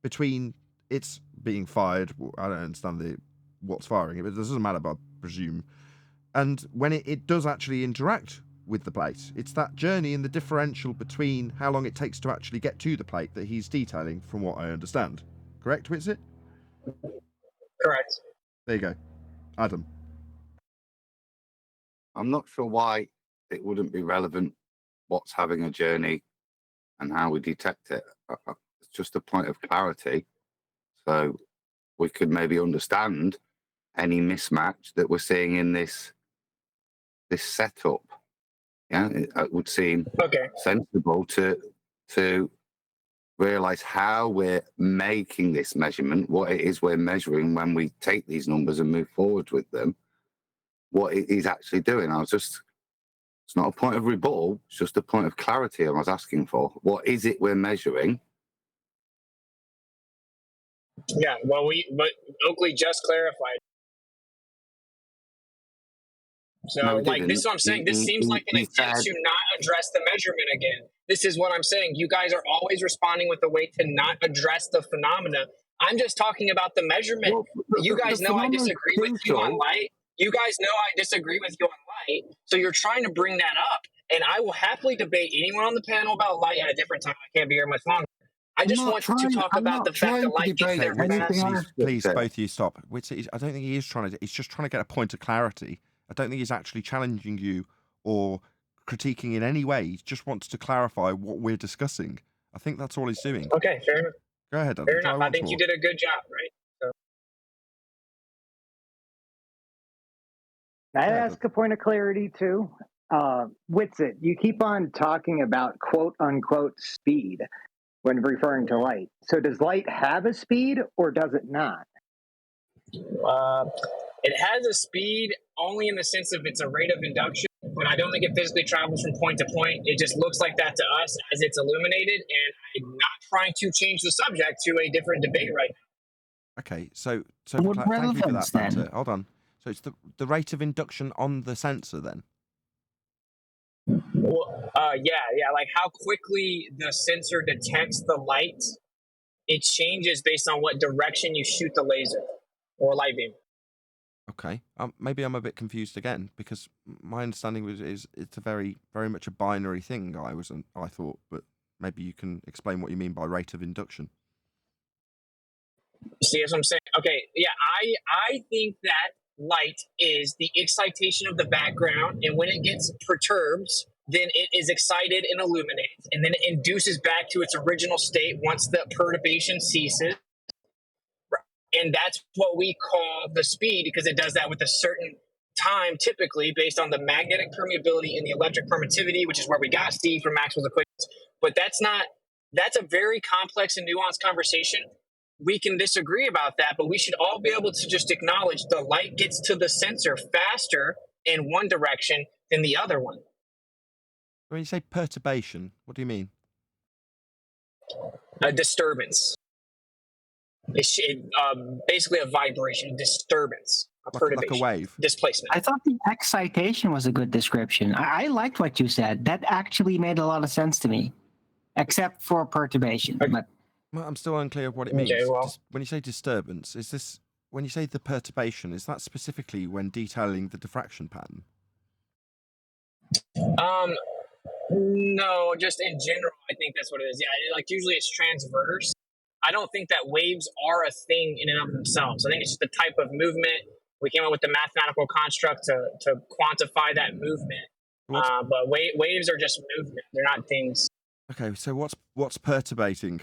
between it's being fired. I don't understand what's firing it, but it doesn't matter, I presume. And when it does actually interact with the plate, it's that journey and the differential between how long it takes to actually get to the plate that he's detailing, from what I understand. Correct, Witsit? Correct. There you go. Adam. I'm not sure why it wouldn't be relevant what's having a journey and how we detect it. It's just a point of clarity. So we could maybe understand any mismatch that we're seeing in this setup. Yeah, it would seem sensible to realize how we're making this measurement, what it is we're measuring when we take these numbers and move forward with them, what it is actually doing. It's not a point of rebuttal, it's just a point of clarity I was asking for. What is it we're measuring? Yeah, but Oakley just clarified. So, No, this is what I'm saying. This seems like an attempt to not address the measurement again. This is what I'm saying. You guys are always responding with a way to not address the phenomena. I'm just talking about the measurement. Well, you guys know I disagree with you on light. You guys know I disagree with you on light. So you're trying to bring that up. And I will happily debate anyone on the panel about light at a different time. I can't be here much longer. I just want to talk about the fact that light gets there. Please, both of you stop. I don't think he is trying to. He's just trying to get a point of clarity. I don't think he's actually challenging you or critiquing in any way. He just wants to clarify what we're discussing. I think that's all he's doing. Okay, fair enough. Go ahead, Adam. Fair enough. I think you did a good job, right? So. Can I ask a point of clarity too? Witsit, you keep on talking about quote unquote speed when referring to light. So does light have a speed or does it not? It has a speed only in the sense of it's a rate of induction, but I don't think it physically travels from point to point. It just looks like that to us as it's illuminated, and I'm not trying to change the subject to a different debate right now. Okay, so thank you for that factor. Hold on. So it's the rate of induction on the sensor then? Well, yeah, like how quickly the sensor detects the light it changes based on what direction you shoot the laser or light beam. Okay, maybe I'm a bit confused again, because my understanding is it's a very much a binary thing. I thought, but maybe you can explain what you mean by rate of induction. See, that's what I'm saying. Okay, yeah, I think that light is the excitation of the background, and when it gets perturbed, then it is excited and illuminates, and then it induces back to its original state once the perturbation ceases. And that's what we call the speed, because it does that with a certain time, typically based on the magnetic permeability and the electric permittivity, which is where we got Steve from Maxwell's equations. But that's a very complex and nuanced conversation. We can disagree about that, but we should all be able to just acknowledge the light gets to the sensor faster in one direction than the other one. When you say perturbation, what do you mean? A disturbance. It's basically a vibration, a disturbance, a perturbation, like a wave, displacement. I thought the excitation was a good description. I liked what you said. That actually made a lot of sense to me, except for perturbation. But I'm still unclear of what it means. Okay, well, when you say disturbance, is this when you say the perturbation? Is that specifically when detailing the diffraction pattern? No, just in general, I think that's what it is. Yeah, like usually it's transverse. I don't think that waves are a thing in and of themselves. I think it's just the type of movement. We came up with the mathematical construct to quantify that movement. But waves are just movement. They're not things. Okay, so what's perturbating?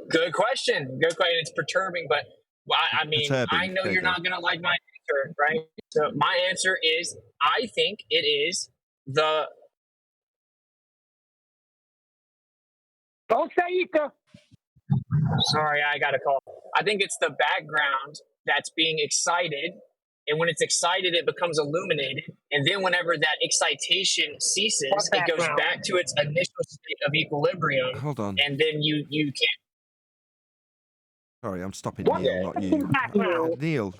Good question. Good question. It's perturbing, but I mean, Perturbing. I know you're not going to like my answer, right? So my answer is, I think it is the... Don't say it. Sorry, I got a call. I think it's the background that's being excited, and when it's excited, it becomes illuminated, and then whenever that excitation ceases, it goes back to its initial state of equilibrium. Hold on. And then you can't... Sorry, I'm stopping Neil, not you. Neil,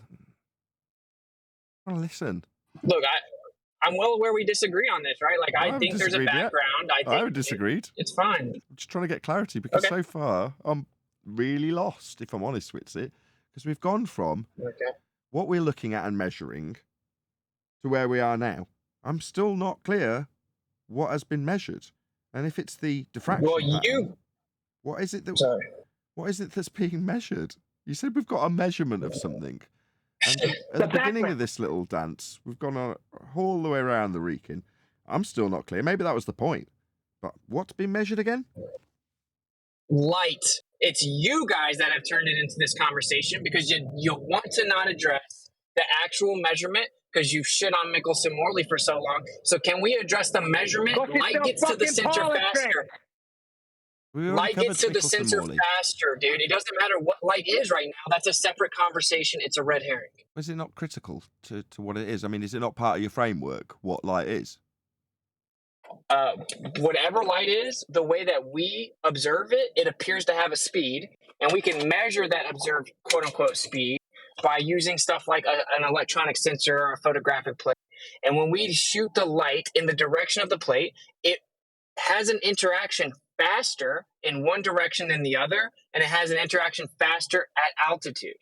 listen. Look, I'm well aware we disagree on this, right? Like, I think there's a background. I haven't disagreed. It's fine. I'm just trying to get clarity, because so far I'm really lost, if I'm honest with it, because we've gone from what we're looking at and measuring to where we are now. I'm still not clear what has been measured, and if it's the diffraction pattern, what is it that's being measured? You said we've got a measurement of something. And at the beginning of this little dance, we've gone all the way around the Reekin. I'm still not clear. Maybe that was the point. But what's been measured again? Light. It's you guys that have turned it into this conversation because you want to not address the actual measurement because you've shit on Mickelson Morley for so long. So can we address the measurement? Light gets to the sensor faster. Light gets to the sensor faster, dude. It doesn't matter what light is right now. That's a separate conversation. It's a red herring. Is it not critical to what it is? I mean, is it not part of your framework, what light is? Whatever light is, the way that we observe it, it appears to have a speed. And we can measure that observed quote-unquote speed by using stuff like an electronic sensor or a photographic plate. And when we shoot the light in the direction of the plate, it has an interaction faster in one direction than the other, and it has an interaction faster at altitude.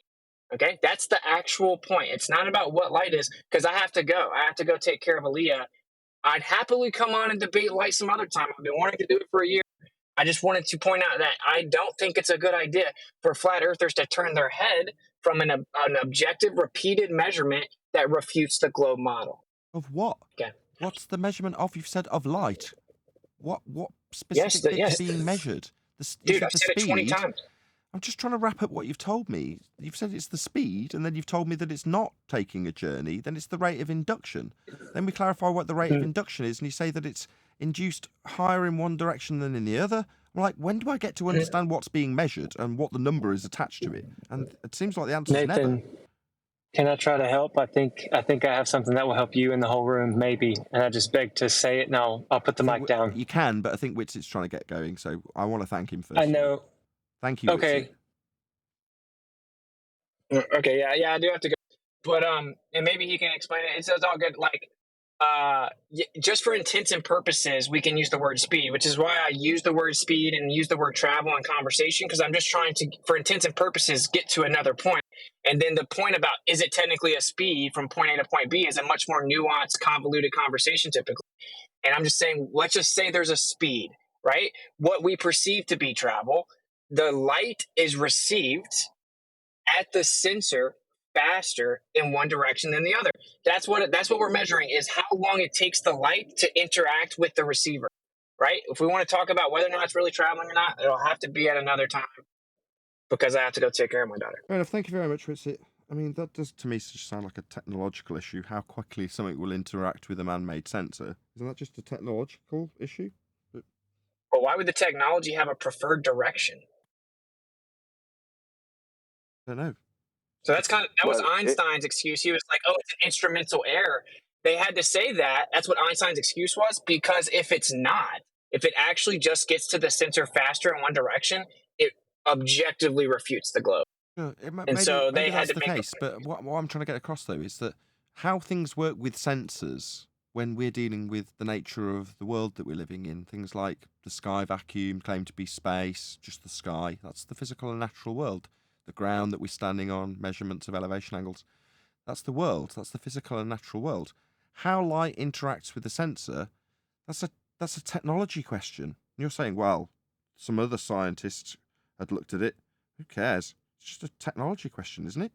Okay, that's the actual point. It's not about what light is, because I have to go take care of Aaliyah. I'd happily come on and debate light some other time. I've been wanting to do it for a year. I just wanted to point out that I don't think it's a good idea for flat earthers to turn their head from an objective repeated measurement that refutes the globe model. Of what? Okay. What's the measurement of? You've said of light. What specific bit is being measured? Dude, I've said it 20 times. I'm just trying to wrap up what you've told me. You've said it's the speed, and then you've told me that it's not taking a journey. Then it's the rate of induction. Then we clarify what the rate of induction is, and you say that it's induced higher in one direction than in the other. I'm like, when do I get to understand what's being measured and what the number is attached to it? And it seems like the answer is never. Can I try to help? I think I have something that will help you in the whole room, maybe. And I just beg to say it now. I'll put the mic down. You can, but I think Witsit's trying to get going, so I want to thank him first. I know. Thank you, okay. Witsit. Okay, yeah, I do have to go. But and maybe he can explain it. It's all good. Like, just for intents and purposes, we can use the word speed, which is why I use the word speed and use the word travel in conversation, because I'm just trying to, for intents and purposes, get to another point. And then the point about is it technically a speed from point A to point B is a much more nuanced, convoluted conversation typically. And I'm just saying, let's just say there's a speed, right? What we perceive to be travel, the light is received at the sensor faster in one direction than the other. That's what we're measuring, is how long it takes the light to interact with the receiver, right? If we want to talk about whether or not it's really traveling or not, it'll have to be at another time, because I have to go take care of my daughter. Fair enough. Thank you very much, Witsit. I mean, that does to me just sound like a technological issue, how quickly something will interact with a man-made sensor. Isn't that just a technological issue? But why would the technology have a preferred direction? I don't know. So that was Einstein's excuse. He was like, oh, it's an instrumental error. They had to say that. That's what Einstein's excuse was, because if it's not, if it actually just gets to the sensor faster in one direction, it objectively refutes the globe. Sure. So they had that's to the make case. But what I'm trying to get across, though, is that how things work with sensors when we're dealing with the nature of the world that we're living in, things like the sky vacuum, claimed to be space, just the sky, that's the physical and natural world. The ground that we're standing on, measurements of elevation angles, that's the world, that's the physical and natural world. How light interacts with the sensor, that's a technology question. You're saying, well, some other scientists had looked at it. Who cares? It's just a technology question, isn't it?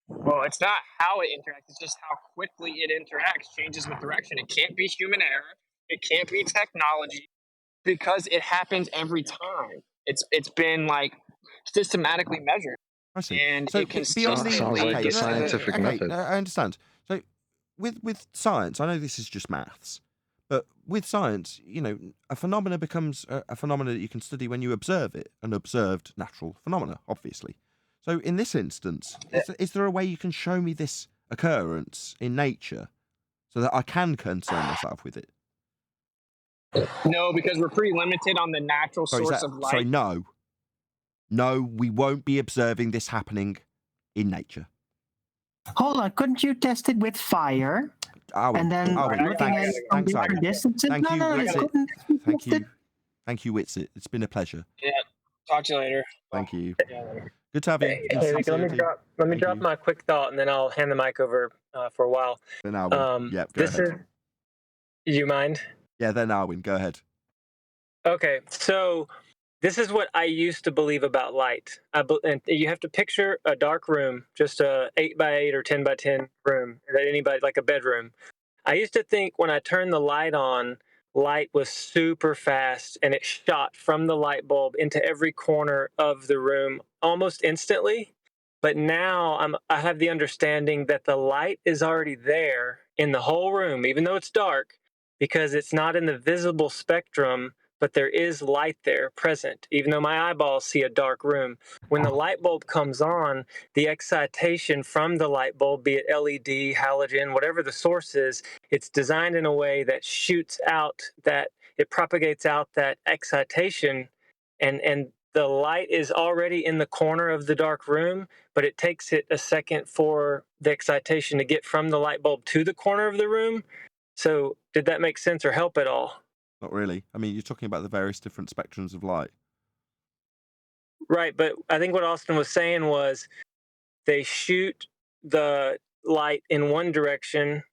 Well, it's not how it interacts, it's just how quickly it interacts, changes with direction. It can't be human error. It can't be technology, because it happens every time. It's been like systematically measured. I see. And so it consistently sounds like a scientific method. I understand. So with science, I know this is just maths, but with science, you know, a phenomena becomes a phenomena that you can study when you observe it, an observed natural phenomena, obviously. So in this instance, is there a way you can show me this occurrence in nature so that I can concern myself with it? No, because we're pretty limited on the natural source of light. Sorry, no. No, we won't be observing this happening in nature. Hold on, couldn't you test it with fire? And then looking at it from different distances? Thank you, Witsit. Thank you. Thank you, Witsit. It's been a pleasure. Yeah. Talk to you later. Thank you. Good to have you. Hey, let me drop my quick thought, and then I'll hand the mic over for a while. Then Alwyn. Go ahead. You mind? Yeah, then Alwyn. Go ahead. Okay, so this is what I used to believe about light. And you have to picture a dark room, just a 8x8 or 10x10 room, that anybody, like a bedroom. I used to think when I turned the light on, light was super fast and it shot from the light bulb into every corner of the room almost instantly. But now I have the understanding that the light is already there in the whole room, even though it's dark, because it's not in the visible spectrum, but there is light there present, even though my eyeballs see a dark room. When the light bulb comes on, the excitation from the light bulb, be it LED, halogen, whatever the source is, it's designed in a way that shoots out, that it propagates out that excitation, and the light is already in the corner of the dark room, but it takes it a second for the excitation to get from the light bulb to the corner of the room. So did that make sense or help at all? Not really. I mean, you're talking about the various different spectrums of light. Right, but I think what Austin was saying was they shoot the light in one direction,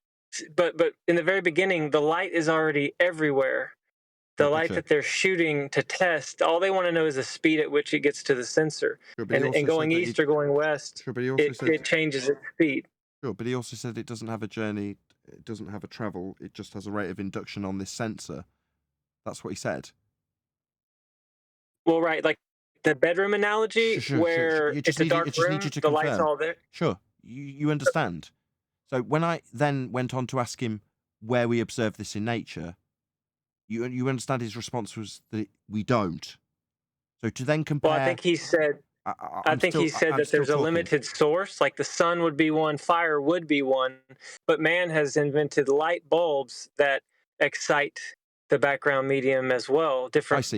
but in the very beginning, the light is already everywhere. The light that they're shooting to test, all they want to know is the speed at which it gets to the sensor. Sure, and going east or going west, it changes its speed. Sure, but he also said it doesn't have a journey, it doesn't have a travel, it just has a rate of induction on this sensor. That's what he said. Well, right, like the bedroom analogy where it's a dark room, the light's all there. Sure, you understand. So when I then went on to ask him where we observe this in nature, you understand his response was that we don't. So to then compare... Well, I think he said... I think he said that there's a limited source, like the sun would be one, fire would be one, but man has invented light bulbs that excite the background medium as well. Different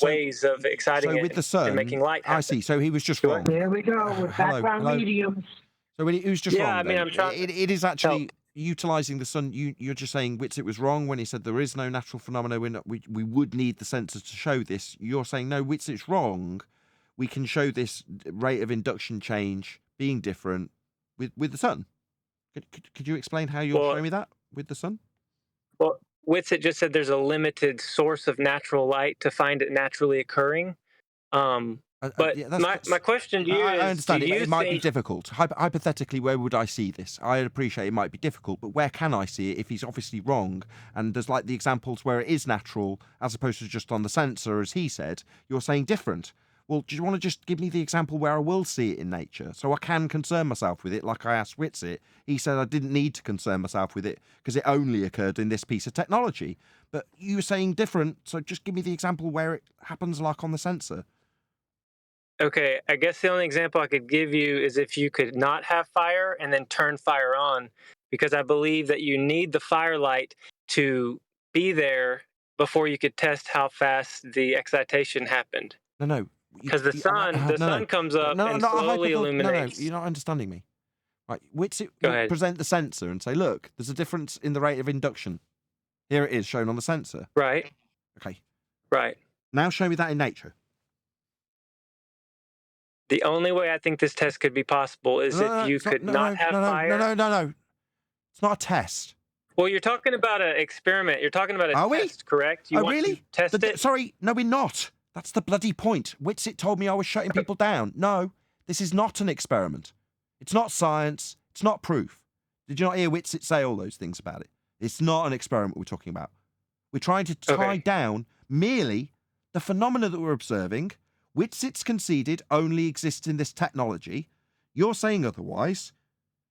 ways of exciting it with the sun, and making light happen. I see. So he was just wrong. There we go with background mediums. So he was just wrong. Yeah, I mean, I'm trying. It is actually utilising the sun, you're just saying Witsit was wrong when he said there is no natural phenomena. We would need the sensor to show this. You're saying, no, Witsit's wrong. We can show this rate of induction change being different with the sun. Could you explain how you'll show me that with the sun? Well, Witsit just said there's a limited source of natural light to find it naturally occurring. But my question to you is, I understand do you it might be think- difficult. Hypothetically, where would I see this? I appreciate it might be difficult, but where can I see it if he's obviously wrong? And there's like the examples where it is natural as opposed to just on the sensor, as he said. You're saying different. Well, do you want to just give me the example where I will see it in nature so I can concern myself with it like I asked Witsit? He said I didn't need to concern myself with it because it only occurred in this piece of technology. But you were saying different, so just give me the example where it happens like on the sensor. Okay, I guess the only example I could give you is if you could not have fire and then turn fire on, because I believe that you need the firelight to be there before you could test how fast the excitation happened. No. Because the sun comes up and slowly illuminates. No, you're not understanding me. Right, Witsit Go will ahead. present the sensor and say, look, there's a difference in the rate of induction. Here it is shown on the sensor. Right. Okay. Right. Now show me that in nature. The only way I think this test could be possible is if you could not have fire. No. It's not a test. Well, you're talking about an experiment. You're talking about a test, correct? You want really? to test it? Sorry, no, we're not. That's the bloody point. Witsit told me I was shutting people down. No, this is not an experiment. It's not science. It's not proof. Did you not hear Witsit say all those things about it? It's not an experiment we're talking about. We're trying to tie down merely the phenomena that we're observing. Witsit's conceded only exists in this technology. You're saying otherwise.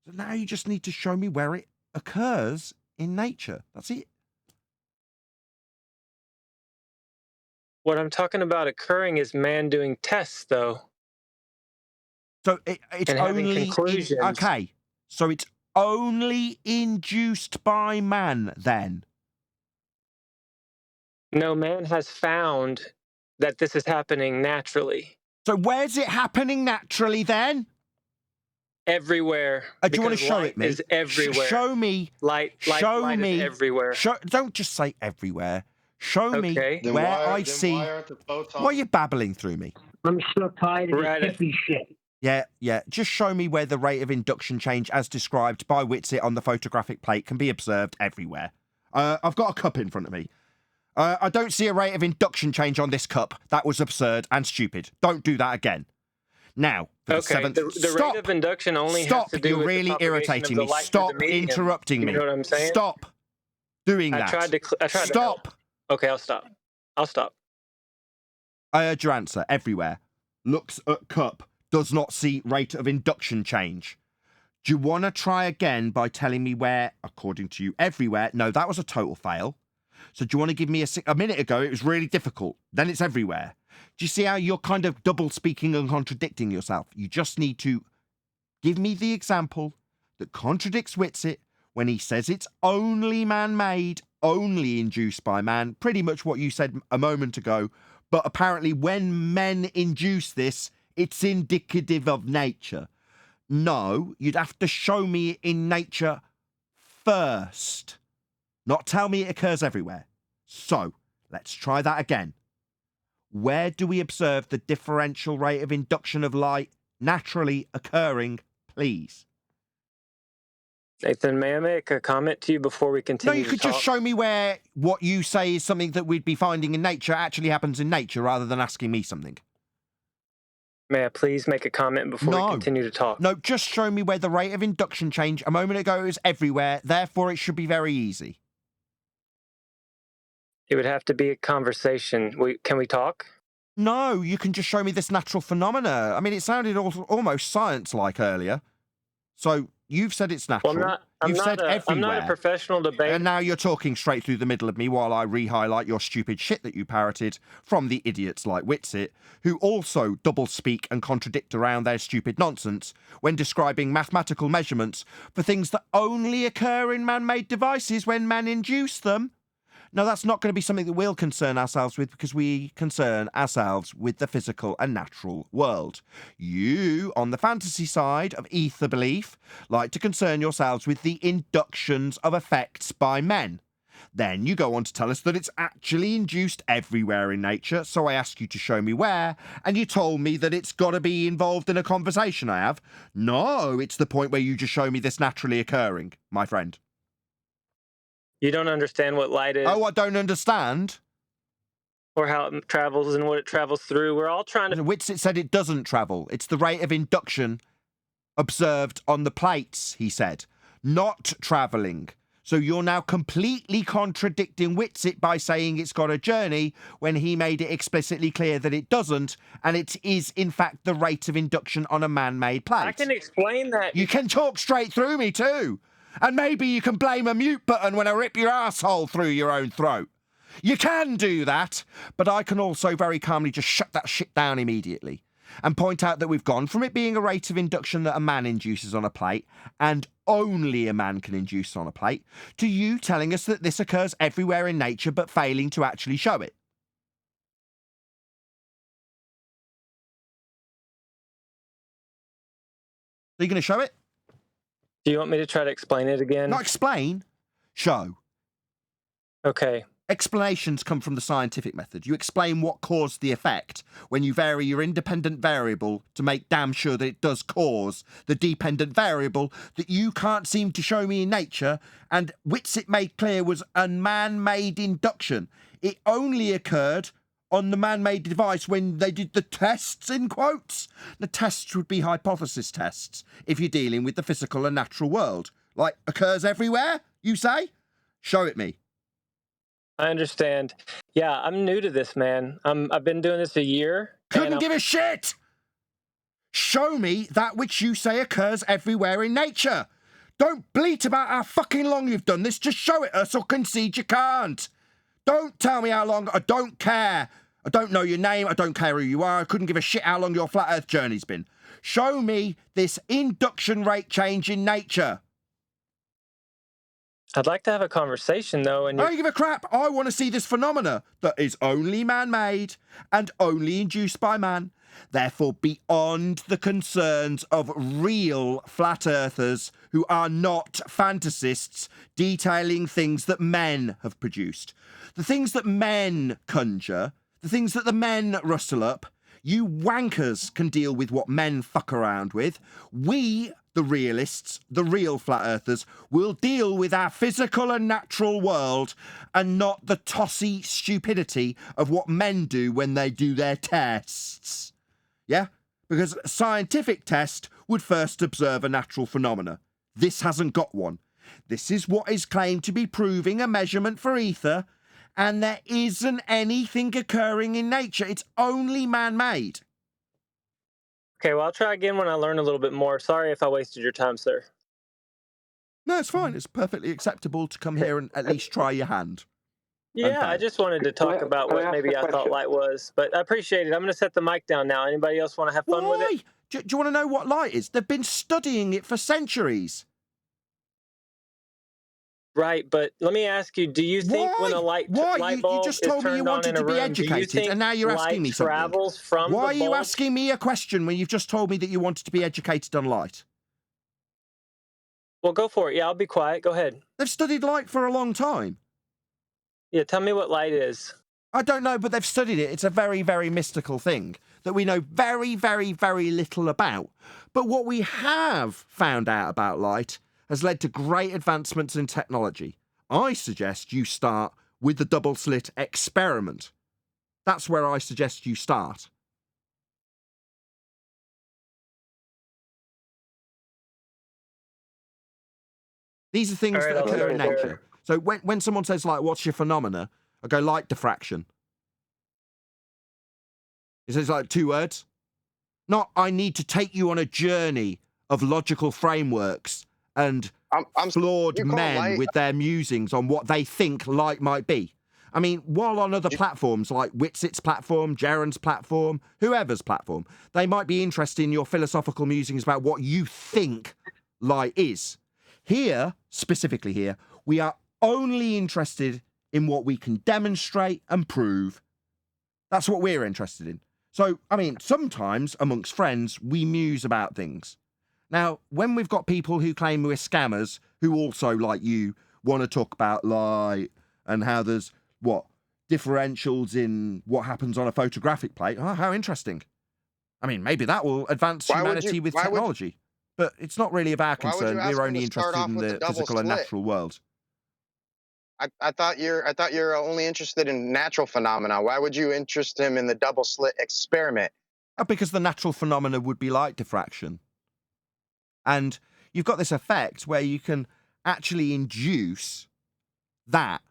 So now you just need to show me where it occurs in nature. That's it. What I'm talking about occurring is man doing tests, though. So it's and having only conclusions. okay. So it's only induced by man then. No, man has found that this is happening naturally. So where's it happening naturally then? Everywhere. Do you want to show light it me? Is everywhere. Show me. Light show me. Is everywhere. Don't just say everywhere. Show me Then where why- I then see. why aren't the photons- Why are you babbling through me? I'm so tired of this hippie shit. Yeah. Just show me where the rate of induction change, as described by Witsit on the photographic plate, can be observed everywhere. I've got a cup in front of me. I don't see a rate of induction change on this cup. That was absurd and stupid. Don't do that again. Now, for the seventh... The Stop! rate of induction only Stop! has to do You're with really the propagation irritating of me. the light Stop through the medium. interrupting me. You know what I'm saying? Stop doing that. I tried to Stop. help. Okay, I'll stop. I heard your answer. Everywhere. Looks at cup. Does not see rate of induction change. Do you want to try again by telling me where, according to you, everywhere? No, that was a total fail. So do you want to give me a minute ago, it was really difficult. Then it's everywhere. Do you see how you're kind of double speaking and contradicting yourself? You just need to give me the example that contradicts Witsit when he says it's only man-made, only induced by man, pretty much what you said a moment ago. But apparently when men induce this, it's indicative of nature. No, you'd have to show me it in nature first. Not tell me it occurs everywhere. So, let's try that again. Where do we observe the differential rate of induction of light naturally occurring, please? Nathan, may I make a comment to you before we continue? No, you could just show me where what you say is something that we'd be finding in nature actually happens in nature rather than asking me something. May I please make a comment before we continue to talk? No, just show me where the rate of induction change a moment ago is everywhere, therefore it should be very easy. It would have to be a conversation. Can we talk? No, you can just show me this natural phenomena. I mean, it sounded almost science-like earlier. So you've said it's natural. Well, You've said everywhere. I'm not a professional debater. And now you're talking straight through the middle of me while I re-highlight your stupid shit that you parroted from the idiots like Witsit, who also double-speak and contradict around their stupid nonsense when describing mathematical measurements for things that only occur in man-made devices when man induce them. No, that's not going to be something that we'll concern ourselves with because we concern ourselves with the physical and natural world. You, on the fantasy side of ether belief, like to concern yourselves with the inductions of effects by men. Then you go on to tell us that it's actually induced everywhere in nature, so I ask you to show me where, and you told me that it's got to be involved in a conversation I have. No, it's the point where you just show me this naturally occurring, my friend. You don't understand what light is. Oh, I don't understand. Or how it travels and what it travels through. We're all trying to... Witsit said it doesn't travel. It's the rate of induction observed on the plates, he said. Not travelling. So you're now completely contradicting Witsit by saying it's got a journey when he made it explicitly clear that it doesn't, and it is, in fact, the rate of induction on a man-made plate. I can explain that. You can talk straight through me, too. And maybe you can blame a mute button when I rip your asshole through your own throat. You can do that, but I can also very calmly just shut that shit down immediately and point out that we've gone from it being a rate of induction that a man induces on a plate, and only a man can induce on a plate, to you telling us that this occurs everywhere in nature but failing to actually show it. Are you going to show it? Do you want me to try to explain it again? Not explain, show. Okay. Explanations come from the scientific method. You explain what caused the effect when you vary your independent variable to make damn sure that it does cause the dependent variable that you can't seem to show me in nature, and Witsit made clear was a man-made induction. It only occurred on the man-made device when they did the tests, in quotes. The tests would be hypothesis tests if you're dealing with the physical and natural world. Like, occurs everywhere, you say? Show it me. I understand. Yeah, I'm new to this, man. I've been doing this a year. Couldn't give a shit! Show me that which you say occurs everywhere in nature. Don't bleat about how fucking long you've done this. Just show it us or concede you can't. Don't tell me how long. I don't care. I don't know your name. I don't care who you are. I couldn't give a shit how long your flat earth journey's been. Show me this induction rate change in nature. I'd like to have a conversation, though. And I don't give a crap. I want to see this phenomena that is only man-made and only induced by man. Therefore, beyond the concerns of real flat earthers who are not fantasists detailing things that men have produced. The things that men conjure, the things that the men rustle up, you wankers can deal with what men fuck around with. We, the realists, the real flat earthers, will deal with our physical and natural world and not the tossy stupidity of what men do when they do their tests. Yeah? Because a scientific test would first observe a natural phenomena. This hasn't got one. This is what is claimed to be proving a measurement for ether, and there isn't anything occurring in nature. It's only man-made. Okay, well, I'll try again when I learn a little bit more. Sorry if I wasted your time, sir. No, it's fine. It's perfectly acceptable to come here and at least try your hand. Yeah, I just wanted to talk about what maybe I thought light was, but I appreciate it. I'm going to set the mic down now. Anybody else want to have fun with it? Do you want to know what light is? They've been studying it for centuries. Right, but let me ask you, do you think when a light bulb You just told me you wanted to be educated, and now you're asking me something. Travels from Why are the you bulb? asking me a question when you've just told me that you wanted to be educated on light? Well, go for it. Yeah, I'll be quiet. Go ahead. They've studied light for a long time. Yeah, tell me what light is. I don't know, but they've studied it. It's a very, very mystical thing that we know very, very, very little about. But what we have found out about light has led to great advancements in technology. I suggest you start with the double slit experiment. That's where I suggest you start. These are things that occur in nature. So when someone says, like, what's your phenomena? I go, light diffraction. It says, like, 2 words. Not, I need to take you on a journey of logical frameworks and flawed men with their musings on what they think light might be. I mean, while on other platforms like Witsit's platform, Jaren's platform, whoever's platform, they might be interested in your philosophical musings about what you think light is. Here, specifically here, we are only interested in what we can demonstrate and prove. That's what we're interested in. So, I mean, sometimes amongst friends, we muse about things. Now, when we've got people who claim we're scammers, who also, like you, want to talk about Lite and how there's, differentials in what happens on a photographic plate. Oh, how interesting. I mean, maybe that will advance humanity with technology. But it's not really of our concern. We're only interested in the physical and natural world. I thought you're only interested in natural phenomena. Why would you interest him in the double slit experiment? Because the natural phenomena would be light diffraction. And you've got this effect where you can actually induce that,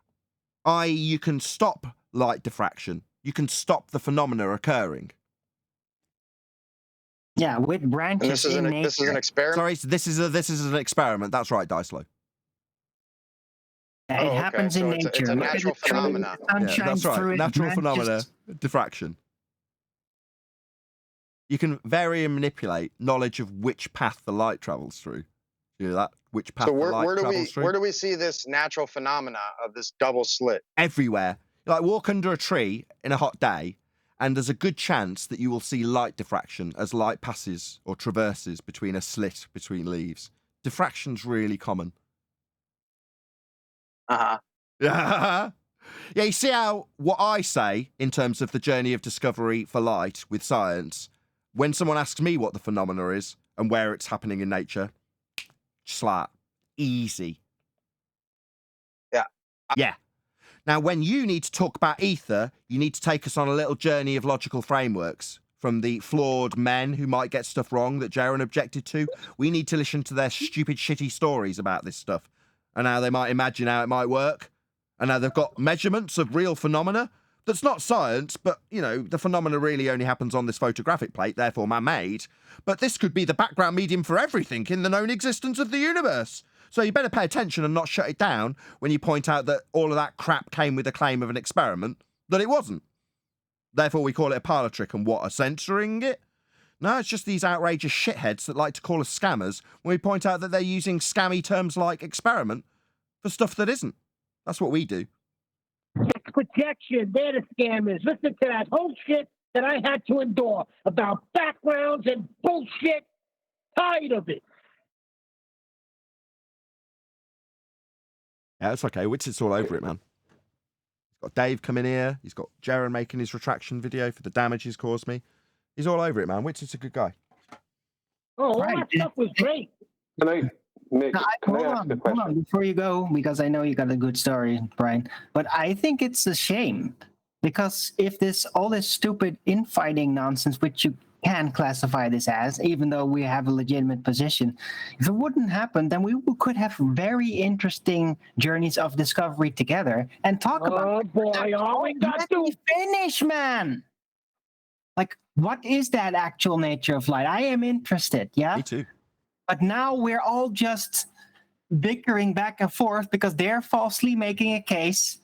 i.e. you can stop light diffraction. You can stop the phenomena occurring. Yeah, with branches this is an experiment? Sorry, this is an experiment. That's right, Dicelo. It happens in nature. It's a natural phenomena. Yeah, that's right. Natural phenomena, diffraction. You can vary and manipulate knowledge of which path the light travels through. You know that? Which path the light travels through? Where do we see this natural phenomena of this double slit? Everywhere. Like walk under a tree in a hot day, and there's a good chance that you will see light diffraction as light passes or traverses between a slit between leaves. Diffraction's really common. Uh-huh. Yeah, you see how what I say in terms of the journey of discovery for light with science, when someone asks me what the phenomena is and where it's happening in nature, just like, easy. Yeah. Yeah. Now, when you need to talk about ether, you need to take us on a little journey of logical frameworks. From the flawed men who might get stuff wrong that Jaren objected to, we need to listen to their stupid, shitty stories about this stuff and how they might imagine how it might work and how they've got measurements of real phenomena. That's not science, but, you know, the phenomena really only happens on this photographic plate, therefore man-made. But this could be the background medium for everything in the known existence of the universe. So you better pay attention and not shut it down when you point out that all of that crap came with a claim of an experiment, that it wasn't. Therefore we call it a parlor trick and what, are censoring it? No, it's just these outrageous shitheads that like to call us scammers when we point out that they're using scammy terms like experiment for stuff that isn't. That's what we do. It's projection. They're the scammers. Listen to that whole shit that I had to endure about backgrounds and bullshit. Tired of it. Yeah, it's okay. Witsit's all over it, man. He's got Dave coming here. He's got Jaren making his retraction video for the damage he's caused me. He's all over it, man. Witsit's a good guy. Oh, all that stuff was great. Can I, Nick, can I Hold ask a question? on, before you go, because I know you got a good story, Brian. But I think it's a shame because if all this stupid infighting nonsense, which you can classify this as, even though we have a legitimate position, if it wouldn't happen, then we could have very interesting journeys of discovery together and talk about. Oh boy, all we got to finish, man. Like, what is that actual nature of light? I am interested. Yeah, me too. But now we're all just bickering back and forth because they're falsely making a case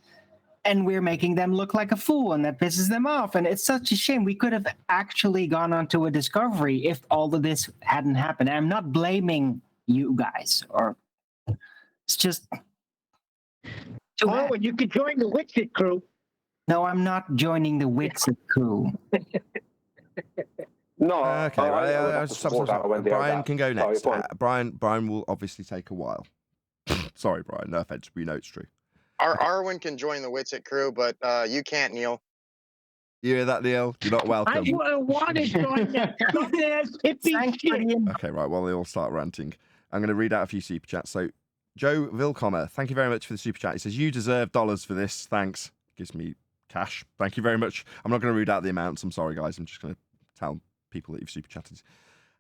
and we're making them look like a fool, and that pisses them off. And it's such a shame. We could have actually gone on to a discovery if all of this hadn't happened. I'm not blaming you guys, or it's just and you can join the Witsit crew. No, I'm not joining the Witsit crew. No, okay. Brian can go next. Brian will obviously take a while. Sorry, Brian. No offense. We know it's true. Arwen can join the Witsit crew, but you can't, Neil. You hear that, Neil? You're not welcome. I want to join that dumbass hippie shit. Okay, right. Well, they all start ranting. I'm going to read out a few super chats. So, Joe Vilcomer, thank you very much for the super chat. He says, you deserve dollars for this. Thanks. Gives me cash. Thank you very much. I'm not going to read out the amounts. I'm sorry, guys. I'm just going to tell people that you've super chatted.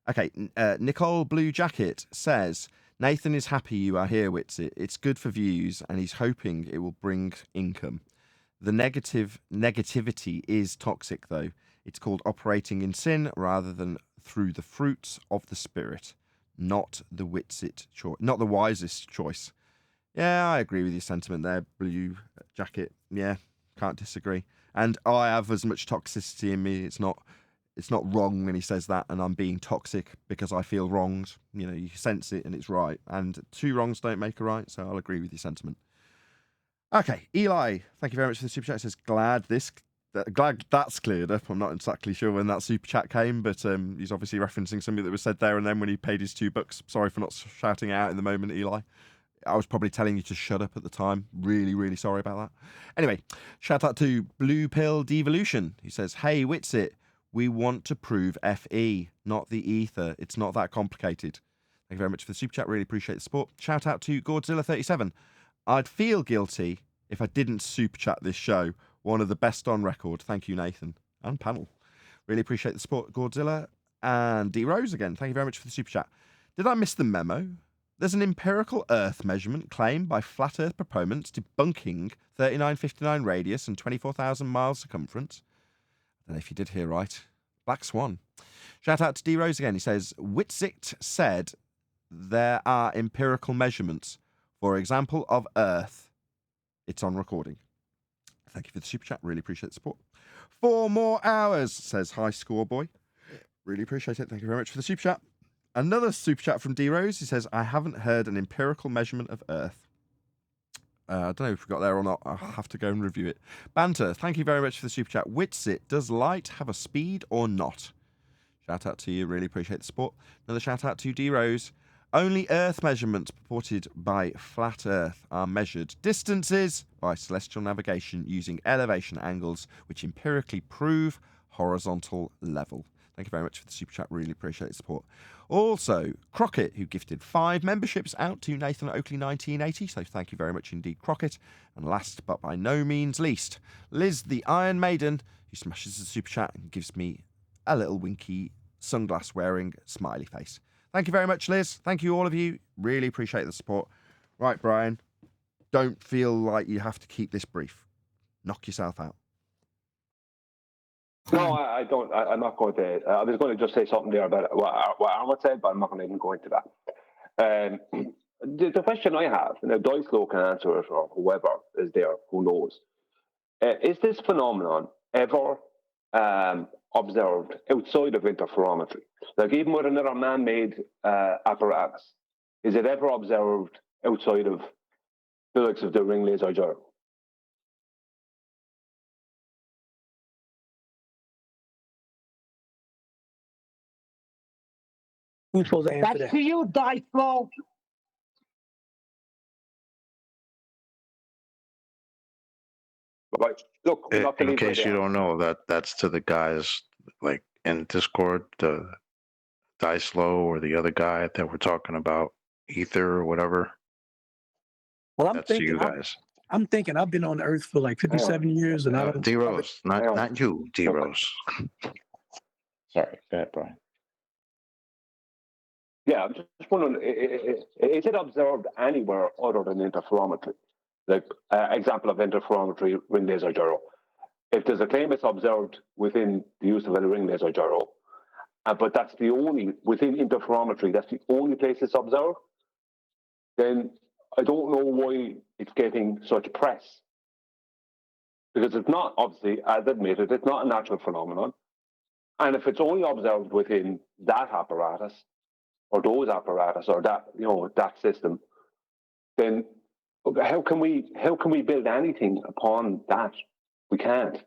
Okay, Nicole Blue Jacket says, Nathan is happy you are here, Witsit. It's good for views, and he's hoping it will bring income. The negativity is toxic, though. It's called operating in sin rather than through the fruits of the spirit. Not the Witsit choice, not the wisest choice. Yeah, I agree with your sentiment there, Blue Jacket. Yeah, can't disagree. And I have as much toxicity in me. It's not wrong when he says that, and I'm being toxic because I feel wronged. You know, you sense it and it's right. And two wrongs don't make a right, so I'll agree with your sentiment. Okay, Eli, thank you very much for the super chat. It says, glad that's cleared up. I'm not exactly sure when that super chat came, but he's obviously referencing something that was said there and then when he paid his $2. Sorry for not shouting it out in the moment, Eli. I was probably telling you to shut up at the time. Really, really sorry about that. Anyway, shout out to Blue Pill Devolution. He says, hey, Witsit, we want to prove FE, not the ether. It's not that complicated. Thank you very much for the super chat. Really appreciate the support. Shout out to Godzilla37. I'd feel guilty if I didn't super chat this show. One of the best on record. Thank you, Nathan, and panel. Really appreciate the support, Godzilla. And D Rose again. Thank you very much for the super chat. Did I miss the memo? There's an empirical Earth measurement claimed by flat Earth proponents debunking 3959 radius and 24,000 miles circumference. I don't know if you did hear right. Black Swan. Shout out to D Rose again. He says, Witsit said there are empirical measurements. For example, of Earth. It's on recording. Thank you for the super chat. Really appreciate the support. 4 more hours, says High Score Boy. Really appreciate it. Thank you very much for the super chat. Another super chat from D Rose. He says, I haven't heard an empirical measurement of Earth. I don't know if we got there or not. I'll have to go and review it. Banter, thank you very much for the super chat. Witsit, does light have a speed or not? Shout out to you. Really appreciate the support. Another shout out to D Rose. Only Earth measurements purported by Flat Earth are measured distances by celestial navigation using elevation angles, which empirically prove horizontal level. Thank you very much for the super chat. Really appreciate the support. Also, Crockett, who gifted 5 memberships out to Nathan Oakley 1980. So thank you very much indeed, Crockett. And last but by no means least, Liz, the Iron Maiden, who smashes the super chat and gives me a little winky sunglass wearing smiley face. Thank you very much, Liz. Thank you, all of you. Really appreciate the support. Right, Brian, don't feel like you have to keep this brief. Knock yourself out. No, I don't. I'm not going to. I was going to just say something there about what Armand said, but I'm not going to even go into that. The question I have, and if Dyslow can answer it, or whoever is there, who knows, is this phenomenon ever observed outside of interferometry? Like even with another man-made apparatus, is it ever observed outside of the likes of the ring laser gyro? Who's supposed to answer that? That's to you, Dyslow. Right. Look, in case you don't know, that's to the guys like in Discord, the Dyslow or the other guy that we're talking about, Ether or whatever. Well, I'm that's thinking, to you guys. I'm thinking I've been on the Earth for like 57 years, and I don't. D Rose, not you, D Rose. Sorry, go ahead, Brian. Yeah, I'm just wondering, is it observed anywhere other than interferometry? Like, example of interferometry, ring laser gyro. If there's a claim it's observed within the use of a ring laser gyro, but that's the only, within interferometry, that's the only place it's observed, then I don't know why it's getting such press. Because it's not, obviously, as admitted, it's not a natural phenomenon. And if it's only observed within that apparatus, or those apparatus, or that, that system, then how can we build anything upon that? We can't.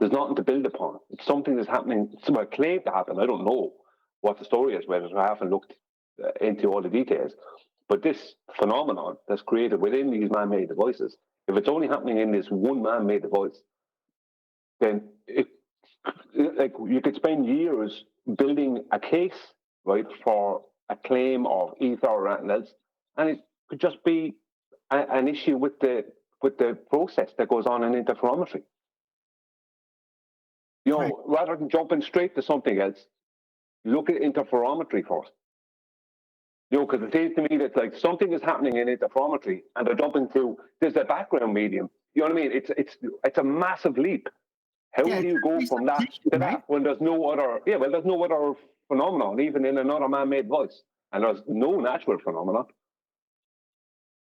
There's nothing to build upon. It's something that's happening, it's claimed to happen. I don't know what the story is, whether I haven't looked into all the details. But this phenomenon that's created within these man-made devices, if it's only happening in this one man-made device, then you could spend years building a case, right, for a claim of ether or anything else, and it could just be an issue with the process that goes on in interferometry. Rather than jumping straight to something else, look at interferometry first. Because it seems to me that like something is happening in interferometry, and they're jumping to there's a background medium. You know what I mean? It's a massive leap. How do you go from that to that when there's no other? Yeah, well, there's no other phenomenon, even in another man-made voice, and there's no natural phenomenon.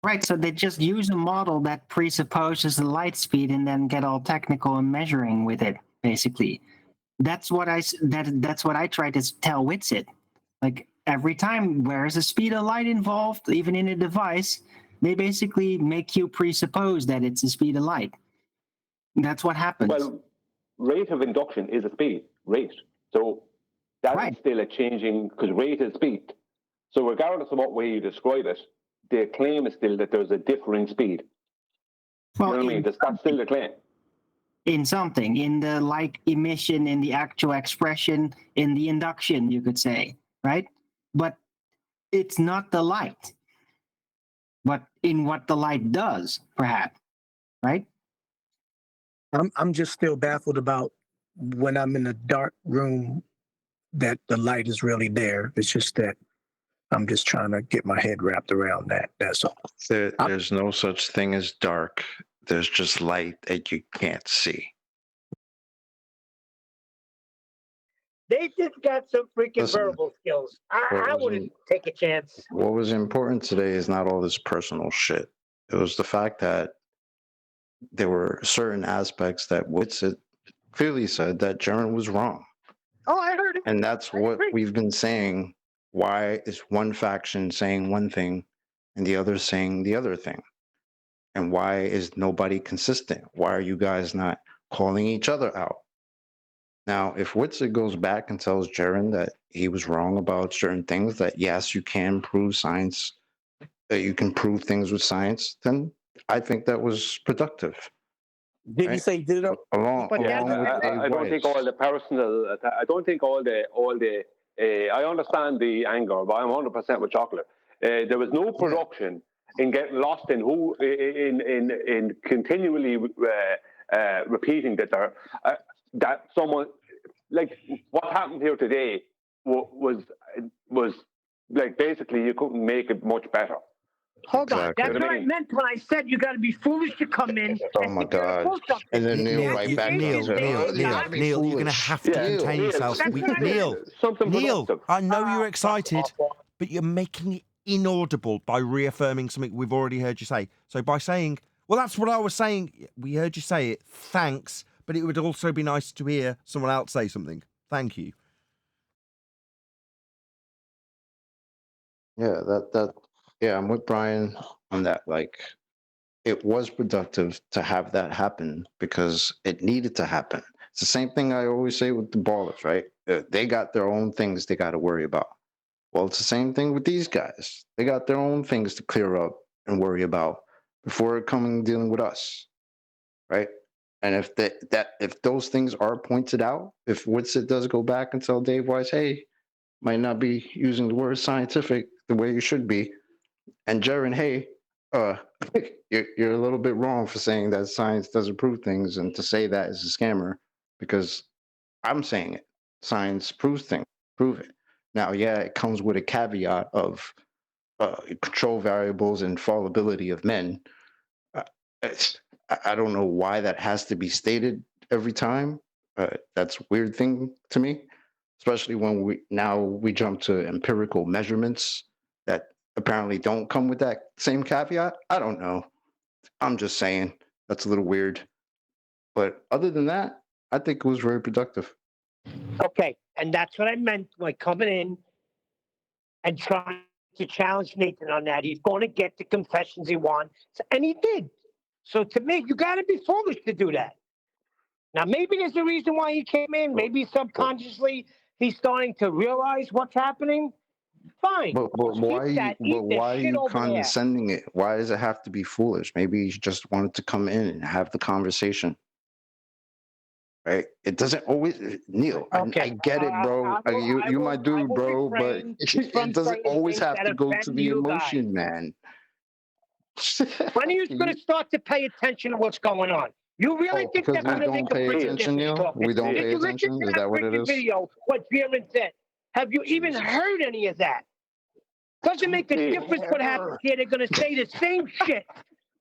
Right, so they just use a model that presupposes the light speed and then get all technical and measuring with it, basically. That's what I try to tell Witsit. Like every time, where is the speed of light involved, even in a device? They basically make you presuppose that it's the speed of light. That's what happens. Well, rate of induction is a speed, rate. So that is still a changing, because rate is speed. So regardless of what way you describe it, the claim is still that there's a differing speed. Well, you know what I mean? That's still the claim. In something, in the light emission, in the actual expression, in the induction, you could say, right? But it's not the light, but in what the light does, perhaps, right? I'm just still baffled about when I'm in a dark room that the light is really there. It's just that I'm just trying to get my head wrapped around that. That's all. There's no such thing as dark. There's just light that you can't see. They just got some freaking Listen, verbal skills. I what wouldn't take a chance. What was important today is not all this personal shit. It was the fact that there were certain aspects that Witsit clearly said that Jaren was wrong. Oh, I heard it. And that's what we've been saying. Why is one faction saying one thing and the other saying the other thing? And why is nobody consistent? Why are you guys not calling each other out? Now, if Witsit goes back and tells Jaren that he was wrong about certain things, that yes, you can prove science, that you can prove things with science, then I think that was productive. Did you say did it? Along with I don't think all the personal. I don't think all the. I understand the anger, but I'm 100% with Chocolate. There was no production in getting lost in who in continually repeating that someone, like what happened here today was like basically you couldn't make it much better. Hold on, that's what I meant when I said you got to be foolish to come in. Oh my God! And then Neil right back. Neil, you're going to have to contain yourself. Neil, I know you're excited, but you're making it inaudible by reaffirming something we've already heard you say. So by saying, well, that's what I was saying. We heard you say it. Thanks. But it would also be nice to hear someone else say something. Thank you. Yeah, yeah, I'm with Brian on that. Like, it was productive to have that happen because it needed to happen. It's the same thing I always say with the ballers, right? They got their own things they got to worry about. Well, it's the same thing with these guys. They got their own things to clear up and worry about before coming dealing with us, right? And if those things are pointed out, if Witsit does go back and tell Dave Weiss, hey, might not be using the word scientific the way you should be, and Jaren, hey, you're a little bit wrong for saying that science doesn't prove things, and to say that is a scammer, because I'm saying it. Science proves things. Prove it. Now, yeah, it comes with a caveat of control variables and fallibility of men. I don't know why that has to be stated every time. That's a weird thing to me, especially when we jump to empirical measurements that apparently don't come with that same caveat. I don't know. I'm just saying that's a little weird. But other than that, I think it was very productive. Okay, and that's what I meant by coming in and trying to challenge Nathan on that. He's going to get the confessions he wants, and he did. So to me, you got to be foolish to do that. Now, maybe there's a reason why he came in. Maybe subconsciously he's starting to realize what's happening. Fine. But why are you condescending it? Why does it have to be foolish? Maybe he just wanted to come in and have the conversation. Right? It doesn't always, Neil. Okay. I get it, bro. You my dude, bro. But it doesn't always have to go to the emotion, man. When are you going to start to pay attention to what's going on? You really think that's going to make a freaking difference? We don't pay attention? Is that what it is? Video, what Jaren said. Have you even heard any of that? Doesn't make a difference what happens here. They're going to say the same shit.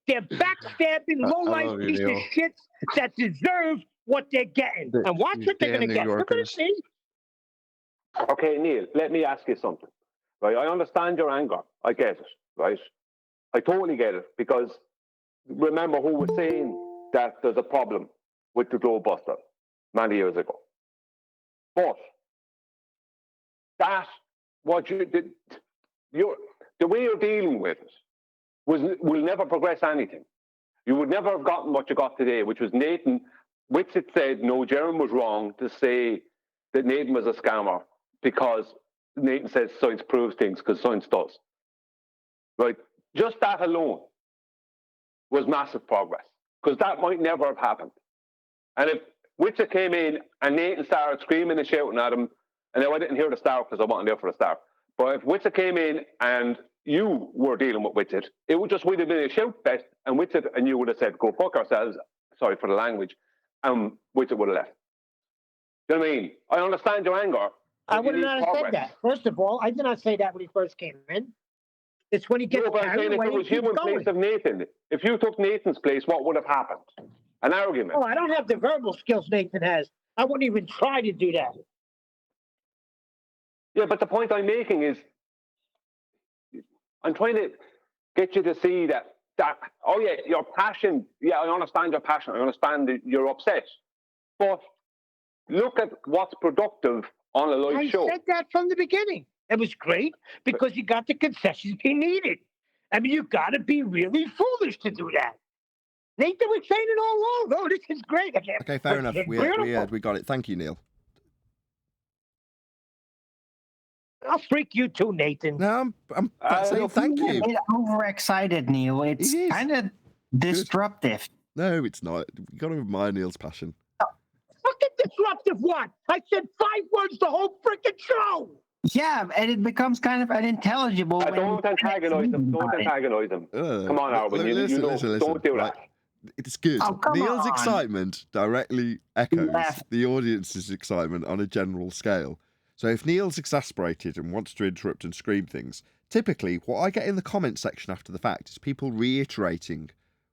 They're backstabbing low-life piece of shit that deserve what they're getting. And watch what they're going to get. You're going to see. Okay, Neil, let me ask you something. Right, I understand your anger. I get it, right? I totally get it, because remember who was saying that there's a problem with the Globebuster many years ago. But that's what the way you're dealing with it will never progress anything. You would never have gotten what you got today, which was Nathan. Witsit said, no, Jaren was wrong to say that Nathan was a scammer because Nathan says science proves things because science does. Right? Just that alone was massive progress because that might never have happened. And if Witsit came in and Nathan started screaming and shouting at him, and now I didn't hear the start because I wasn't there for the start, but if Witsit came in and you were dealing with Witsit, it would have been a shout fest, and Witsit and you would have said, go fuck ourselves, sorry for the language, and Witsit would have left. You know what I mean? I understand your anger. I would not have said that. First of all, I did not say that when he first came in. It's when he gets carried away. If it was you in place of Nathan, if you took Nathan's place, what would have happened? An argument. Oh, I don't have the verbal skills Nathan has. I wouldn't even try to do that. Yeah, but the point I'm making is, I'm trying to get you to see that, oh yeah, your passion, yeah, I understand your passion, I understand that you're upset, but look at what's productive on a live show. I said that from the beginning. It was great because you got the concessions he needed. I mean, you got to be really foolish to do that. Nathan was saying it all along. Oh, this is great. Okay, fair enough. We got it. Thank you, Neil. I'll freak you too, Nathan. No, I'm saying thank you. It's overexcited, Neil. It's kind of disruptive. No, it's not. You got to admire Neil's passion. Fucking disruptive what? I said 5 words the whole freaking show. Yeah, and it becomes kind of unintelligible. Don't antagonize them. Don't antagonize them. Come on, Alvin. Listen, don't do that. Right. It's good. Oh, Neil's excitement directly echoes the audience's excitement on a general scale. So if Neil's exasperated and wants to interrupt and scream things, typically what I get in the comment section after the fact is people reiterating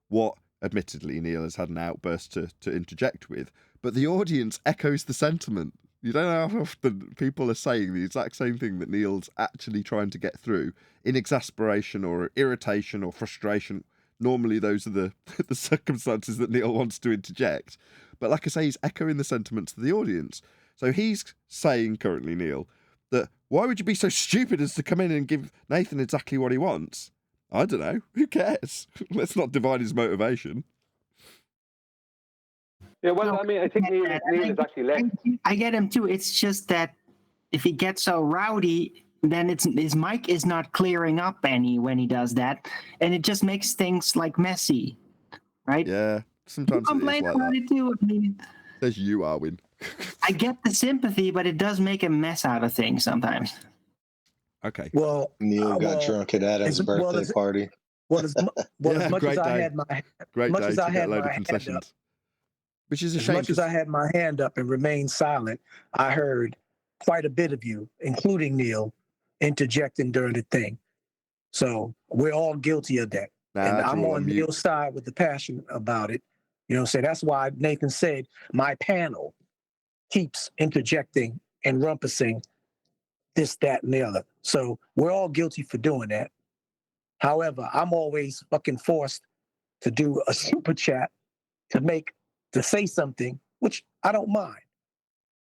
what, admittedly, Neil has had an outburst to interject with, but the audience echoes the sentiment. You don't know how often people are saying the exact same thing that Neil's actually trying to get through in exasperation or irritation or frustration. Normally those are the circumstances that Neil wants to interject. But like I say, he's echoing the sentiments of the audience. So he's saying currently, Neil, that why would you be so stupid as to come in and give Nathan exactly what he wants? I don't know. Who cares? Let's not divide his motivation. Yeah, well, I mean, I think Neil is actually left. I get him too. It's just that if he gets so rowdy, then his mic is not clearing up any when he does that, and it just makes things like messy, right? Yeah, sometimes you complain about it too. I mean, there's you, Arwin. I get the sympathy, but it does make a mess out of things sometimes. Okay. Well, Neil got drunk at Adam's birthday party. As much as I had my hand up, which is a shame. As much as I had my hand up and remained silent, I heard quite a bit of you, including Neil, interjecting during the thing. So we're all guilty of that. And I'm on Neil's side with the passion about it. You know what I'm saying? That's why Nathan said my panel keeps interjecting and rumpusing this, that, and the other. So we're all guilty for doing that. However, I'm always fucking forced to do a super chat to say something, which I don't mind.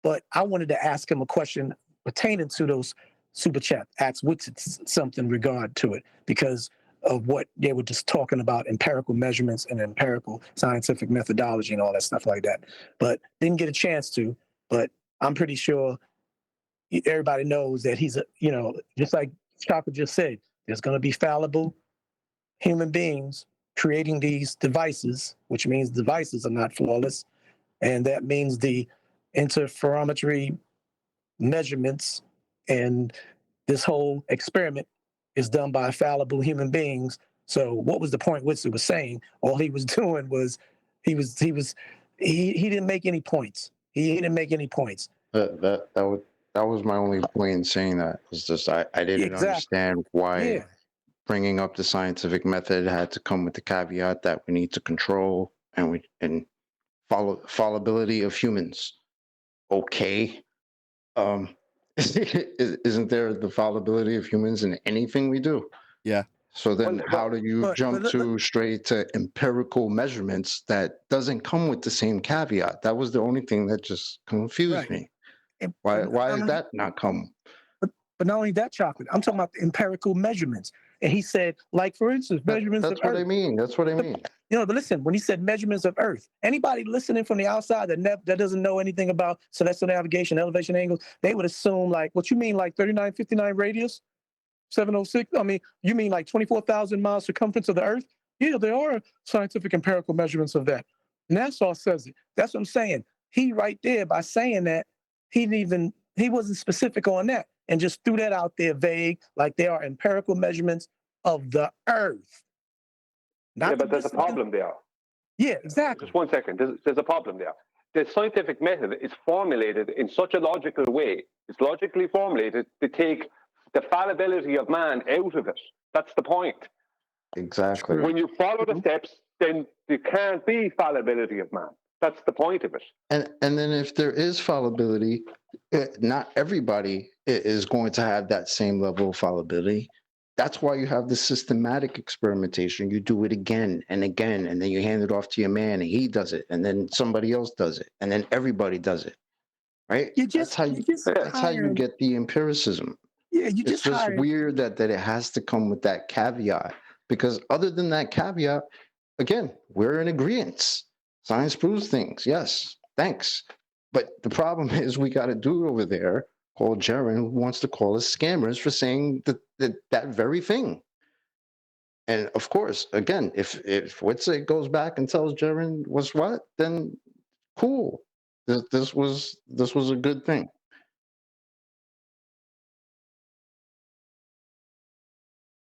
But I wanted to ask him a question pertaining to those super chat. Ask Witsit something regard to it because of what they were just talking about, empirical measurements and empirical scientific methodology and all that stuff like that. But didn't get a chance to. But I'm pretty sure everybody knows that he's just like Chaka just said, there's going to be fallible human beings creating these devices, which means devices are not flawless. And that means the interferometry measurements and this whole experiment is done by fallible human beings. So what was the point Witsit was saying? All he was doing was he didn't make any points. He didn't make any points. That was my only point in saying that. Was just I didn't understand why bringing up the scientific method had to come with the caveat that we need to control and fallibility of humans. Okay. Isn't there the fallibility of humans in anything we do? Yeah. So then how do you jump straight to empirical measurements that doesn't come with the same caveat? That was the only thing that just confused me. Why does that not come? But not only that, Chocolate, I'm talking about empirical measurements. And he said, like, for instance, measurements That's of what Earth. I mean. That's what I mean. You know, but listen, when he said measurements of Earth, anybody listening from the outside that doesn't know anything about celestial navigation, elevation angles, they would assume like, what you mean, like 3959 radius, 706? I mean, you mean like 24,000 miles circumference of the Earth? Yeah, there are scientific empirical measurements of that. NASA says it. That's what I'm saying. He right there, by saying that, he wasn't specific on that and just threw that out there vague, like there are empirical measurements of the Earth. Yeah, but there's a problem there. Yeah, exactly. Just 1 second. There's a problem there. The scientific method is formulated in such a logical way. It's logically formulated to take the fallibility of man out of it. That's the point. Exactly. When you follow the steps, then there can't be fallibility of man. That's the point of it. And then if there is fallibility, not everybody is going to have that same level of fallibility. That's why you have the systematic experimentation. You do it again and again, and then you hand it off to your man, and he does it, and then somebody else does it, and then everybody does it. Right? That's how you get the empiricism. Yeah, it's just weird that it has to come with that caveat, because other than that caveat, again, we're in agreement. Science proves things. Yes, thanks. But the problem is we got a dude over there called Jaren who wants to call us scammers for saying that very thing. And of course, again, if Witsit goes back and tells Jaren was what, then cool. This was a good thing.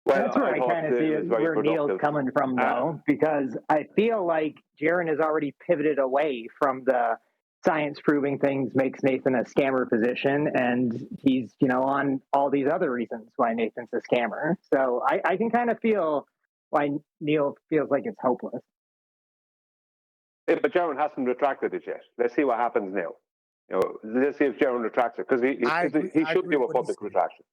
Well, that's where I kind of see it, where Neil's coming from, though, because I feel like Jaren has already pivoted away from the science proving things makes Nathan a scammer position, and he's, on all these other reasons why Nathan's a scammer. So I can kind of feel why Neil feels like it's hopeless. Yeah, but Jaren hasn't retracted it yet. Let's see what happens now. Let's see if Jaren retracts it, because he should do a public retraction.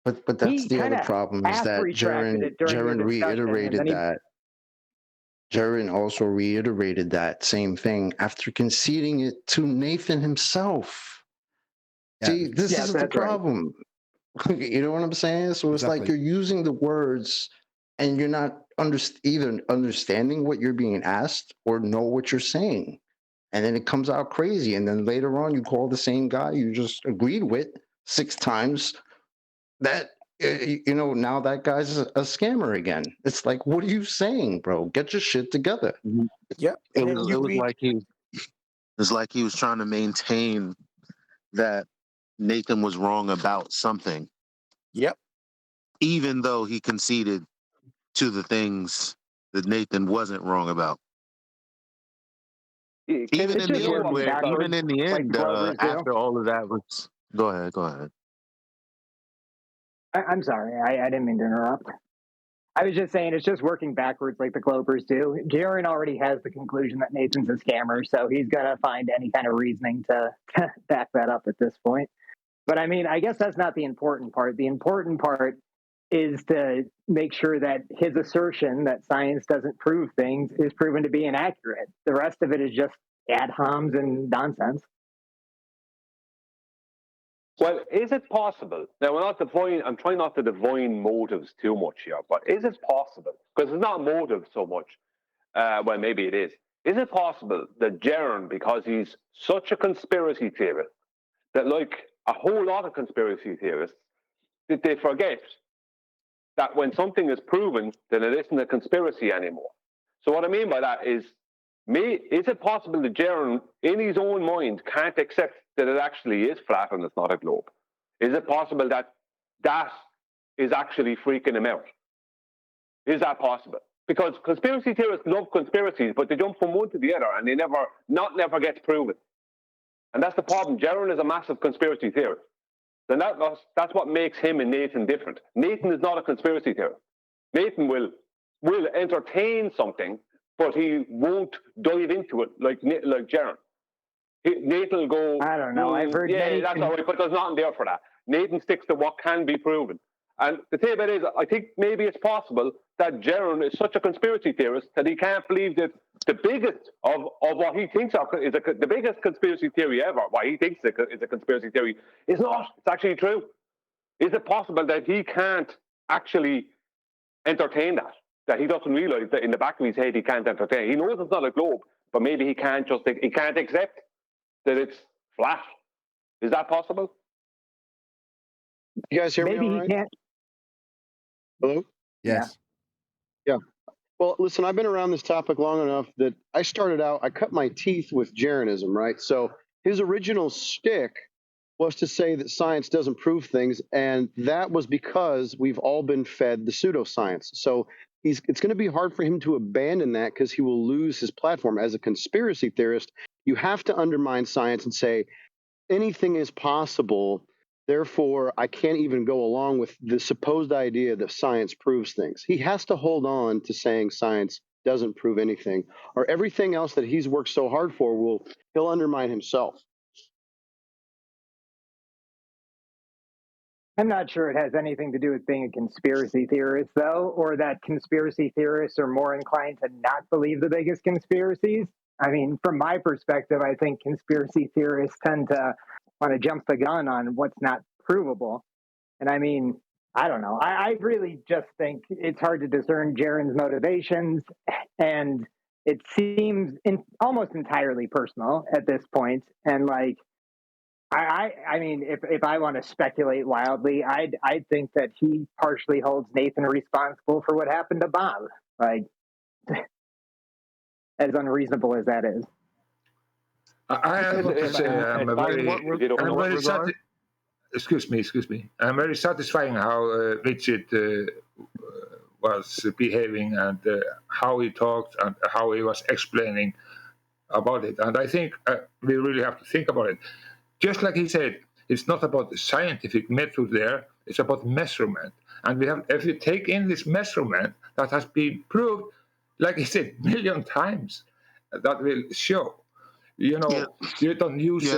But that's the other problem, is that Jaren reiterated that. Jaren also reiterated that same thing after conceding it to Nathan himself. Yeah. See, this is the problem. Right. You know what I'm saying? So it's like you're using the words and you're not either understanding what you're being asked or know what you're saying. And then it comes out crazy. And then later on, you call the same guy you just agreed with 6 times that, now that guy's a scammer again. It's like, what are you saying, bro? Get your shit together. Yep. It was like he was trying to maintain that Nathan was wrong about something. Yep. Even though he conceded to the things that Nathan wasn't wrong about. Even in the end, after all of that was... Go ahead. I'm sorry, I didn't mean to interrupt. I was just saying it's just working backwards like the Clovers do. Jaren already has the conclusion that Nathan's a scammer, so he's going to find any kind of reasoning to back that up at this point. But I mean, I guess that's not the important part. The important part is to make sure that his assertion that science doesn't prove things is proven to be inaccurate. The rest of it is just ad homs and nonsense. Well, is it possible? Now, I'm trying not to divine motives too much here, but is it possible? Because it's not motive so much. Well, maybe it is. Is it possible that Jaren, because he's such a conspiracy theorist, that like a whole lot of conspiracy theorists, that they forget that when something is proven, then it isn't a conspiracy anymore? So what I mean by that is it possible that Jaren, in his own mind, can't accept that it actually is flat and it's not a globe? Is it possible that is actually freaking him out? Is that possible? Because conspiracy theorists love conspiracies, but they jump from one to the other, and never gets proven. And that's the problem. Jaren is a massive conspiracy theorist. Then that's what makes him and Nathan different. Nathan is not a conspiracy theorist. Nathan will entertain something, but he won't dive into it like Jaren. Nathan will go, I don't know. I've heard that's all right, but there's nothing there for that. Nathan sticks to what can be proven. And the thing about it is, I think maybe it's possible that Jaren is such a conspiracy theorist that he can't believe that the biggest of what he thinks is the biggest conspiracy theory ever, what he thinks is a conspiracy theory, is not. It's actually true. Is it possible that he can't actually entertain that he doesn't realize that in the back of his head he can't entertain. He knows it's not a globe, but maybe he can't accept that it's flat. Is that possible? You guys hear Maybe me all he right? can't. Hello? Yes. Yeah. Well, listen, I've been around this topic long enough that I cut my teeth with Jeranism, right? So his original shtick was to say that science doesn't prove things, and that was because we've all been fed the pseudoscience. So it's going to be hard for him to abandon that because he will lose his platform. As a conspiracy theorist, you have to undermine science and say anything is possible. Therefore, I can't even go along with the supposed idea that science proves things. He has to hold on to saying science doesn't prove anything, or everything else that he's worked so hard for he'll undermine himself. I'm not sure it has anything to do with being a conspiracy theorist, though, or that conspiracy theorists are more inclined to not believe the biggest conspiracies. I mean, from my perspective, I think conspiracy theorists tend to want to jump the gun on what's not provable. And I mean, I don't know. I really just think it's hard to discern Jaren's motivations, and it seems almost entirely personal at this point. And like, I mean, if I want to speculate wildly, I'd think that he partially holds Nathan responsible for what happened to Bob. Like, as unreasonable as that is. I have to say, excuse me. I'm very satisfying how Richard was behaving and how he talked and how he was explaining about it. And I think we really have to think about it. Just like he said, it's not about the scientific method there, it's about measurement. And we have, if you take in this measurement that has been proved, like he said, a million times, that will show. You don't use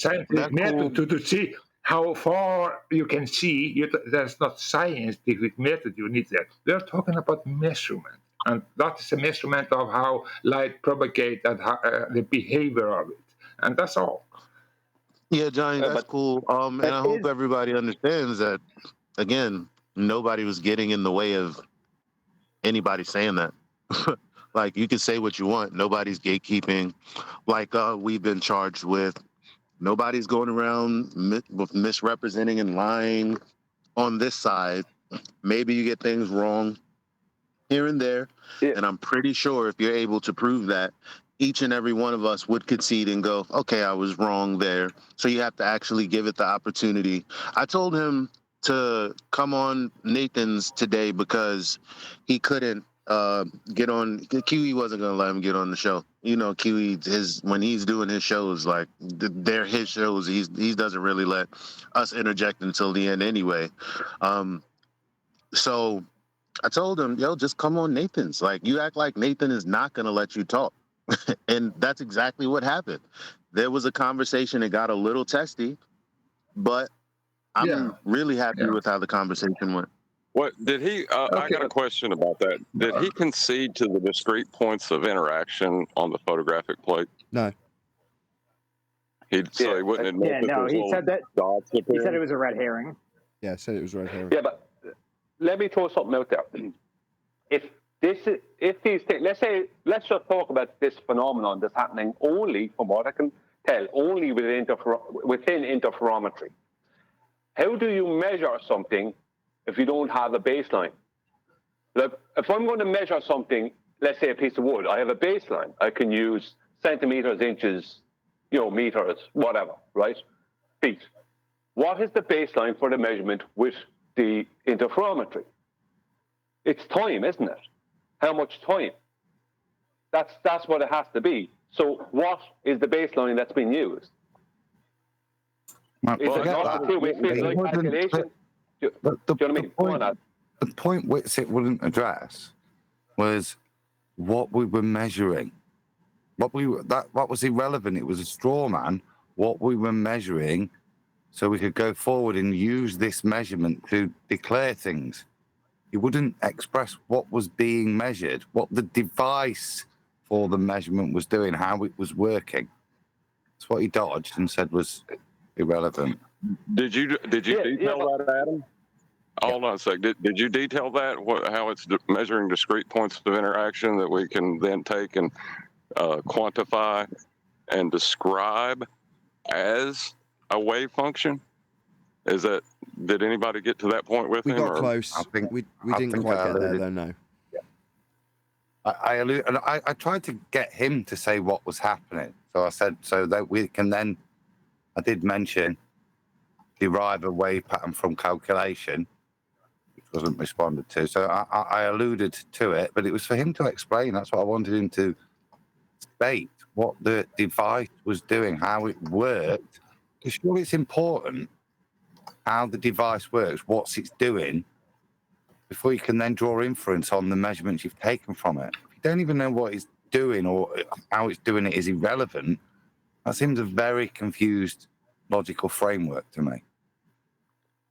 scientific method to see how far you can see. There's not scientific method you need there. We're talking about measurement. And that is a measurement of how light propagate and how, the behavior of it. And that's all. Yeah, Johnny, that's cool. And I hope everybody understands that, again, nobody was getting in the way of anybody saying that. Like, you can say what you want. Nobody's gatekeeping. Like we've been charged with. Nobody's going around with misrepresenting and lying on this side. Maybe you get things wrong here and there. Yeah. And I'm pretty sure if you're able to prove that, each and every one of us would concede and go, okay, I was wrong there. So you have to actually give it the opportunity. I told him to come on Nathan's today because he couldn't get on. Kiwi wasn't going to let him get on the show. You know, Kiwi, when he's doing his shows, like they're his shows, he doesn't really let us interject until the end anyway. So I told him, yo, just come on Nathan's. Like, you act like Nathan is not going to let you talk. And that's exactly what happened. There was a conversation that got a little testy, but I'm really happy with how the conversation went. What did he? I got a question about that. Did he concede to the discrete points of interaction on the photographic plate? No. He wouldn't admit that. No, he said that. Dots he said it was a red herring. Yeah, said it was red herring. Yeah, but let me throw something out there. Let's just talk about this phenomenon that's happening only, from what I can tell, only within interferometry. How do you measure something if you don't have a baseline? Look, if I'm going to measure something, let's say a piece of wood, I have a baseline. I can use centimeters, inches, meters, whatever, right? Feet. What is the baseline for the measurement with the interferometry? It's time, isn't it? How much time? That's what it has to be. So what is the baseline that's been used? Is it not the two-way calculation? The point Witsit wouldn't address was what we were measuring. What was irrelevant. It was a straw man. What we were measuring, so we could go forward and use this measurement to declare things. He wouldn't express what was being measured, what the device for the measurement was doing, how it was working. That's what he dodged and said was irrelevant. Did you detail that, Adam? Hold on a sec. Did you detail that? How it's measuring discrete points of interaction that we can then take and quantify and describe as a wave function? Did anybody get to that point with We him? got close. We didn't quite get there, though, no. I tried to get him to say what was happening. So I said, so that we can then, I did mention, derive a wave pattern from calculation, which wasn't responded to. So I alluded to it, but it was for him to explain. That's what I wanted him to state, what the device was doing, how it worked. Because surely it's important how the device works, what it's doing, before you can then draw inference on the measurements you've taken from it. If you don't even know what it's doing or how it's doing it is irrelevant, that seems a very confused logical framework to me.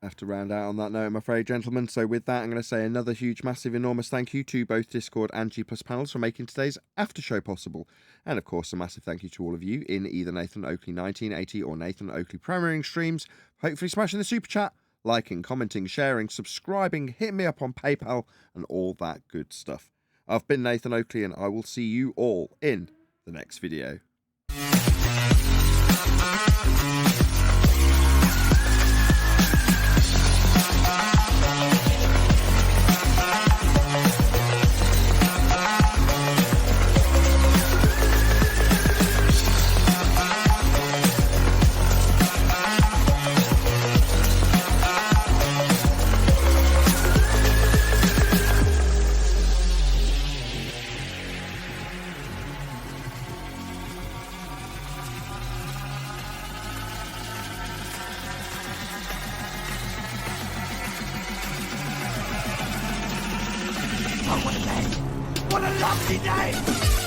I have to round out on that note, I'm afraid, gentlemen. So with that, I'm going to say another huge, massive, enormous thank you to both Discord and G+ panels for making today's after show possible. And of course, a massive thank you to all of you in either Nathan Oakley 1980 or Nathan Oakley premiering streams, hopefully smashing the super chat, liking, commenting, sharing, subscribing, hitting me up on PayPal, and all that good stuff. I've been Nathan Oakley, and I will see you all in the next video. What a lovely day!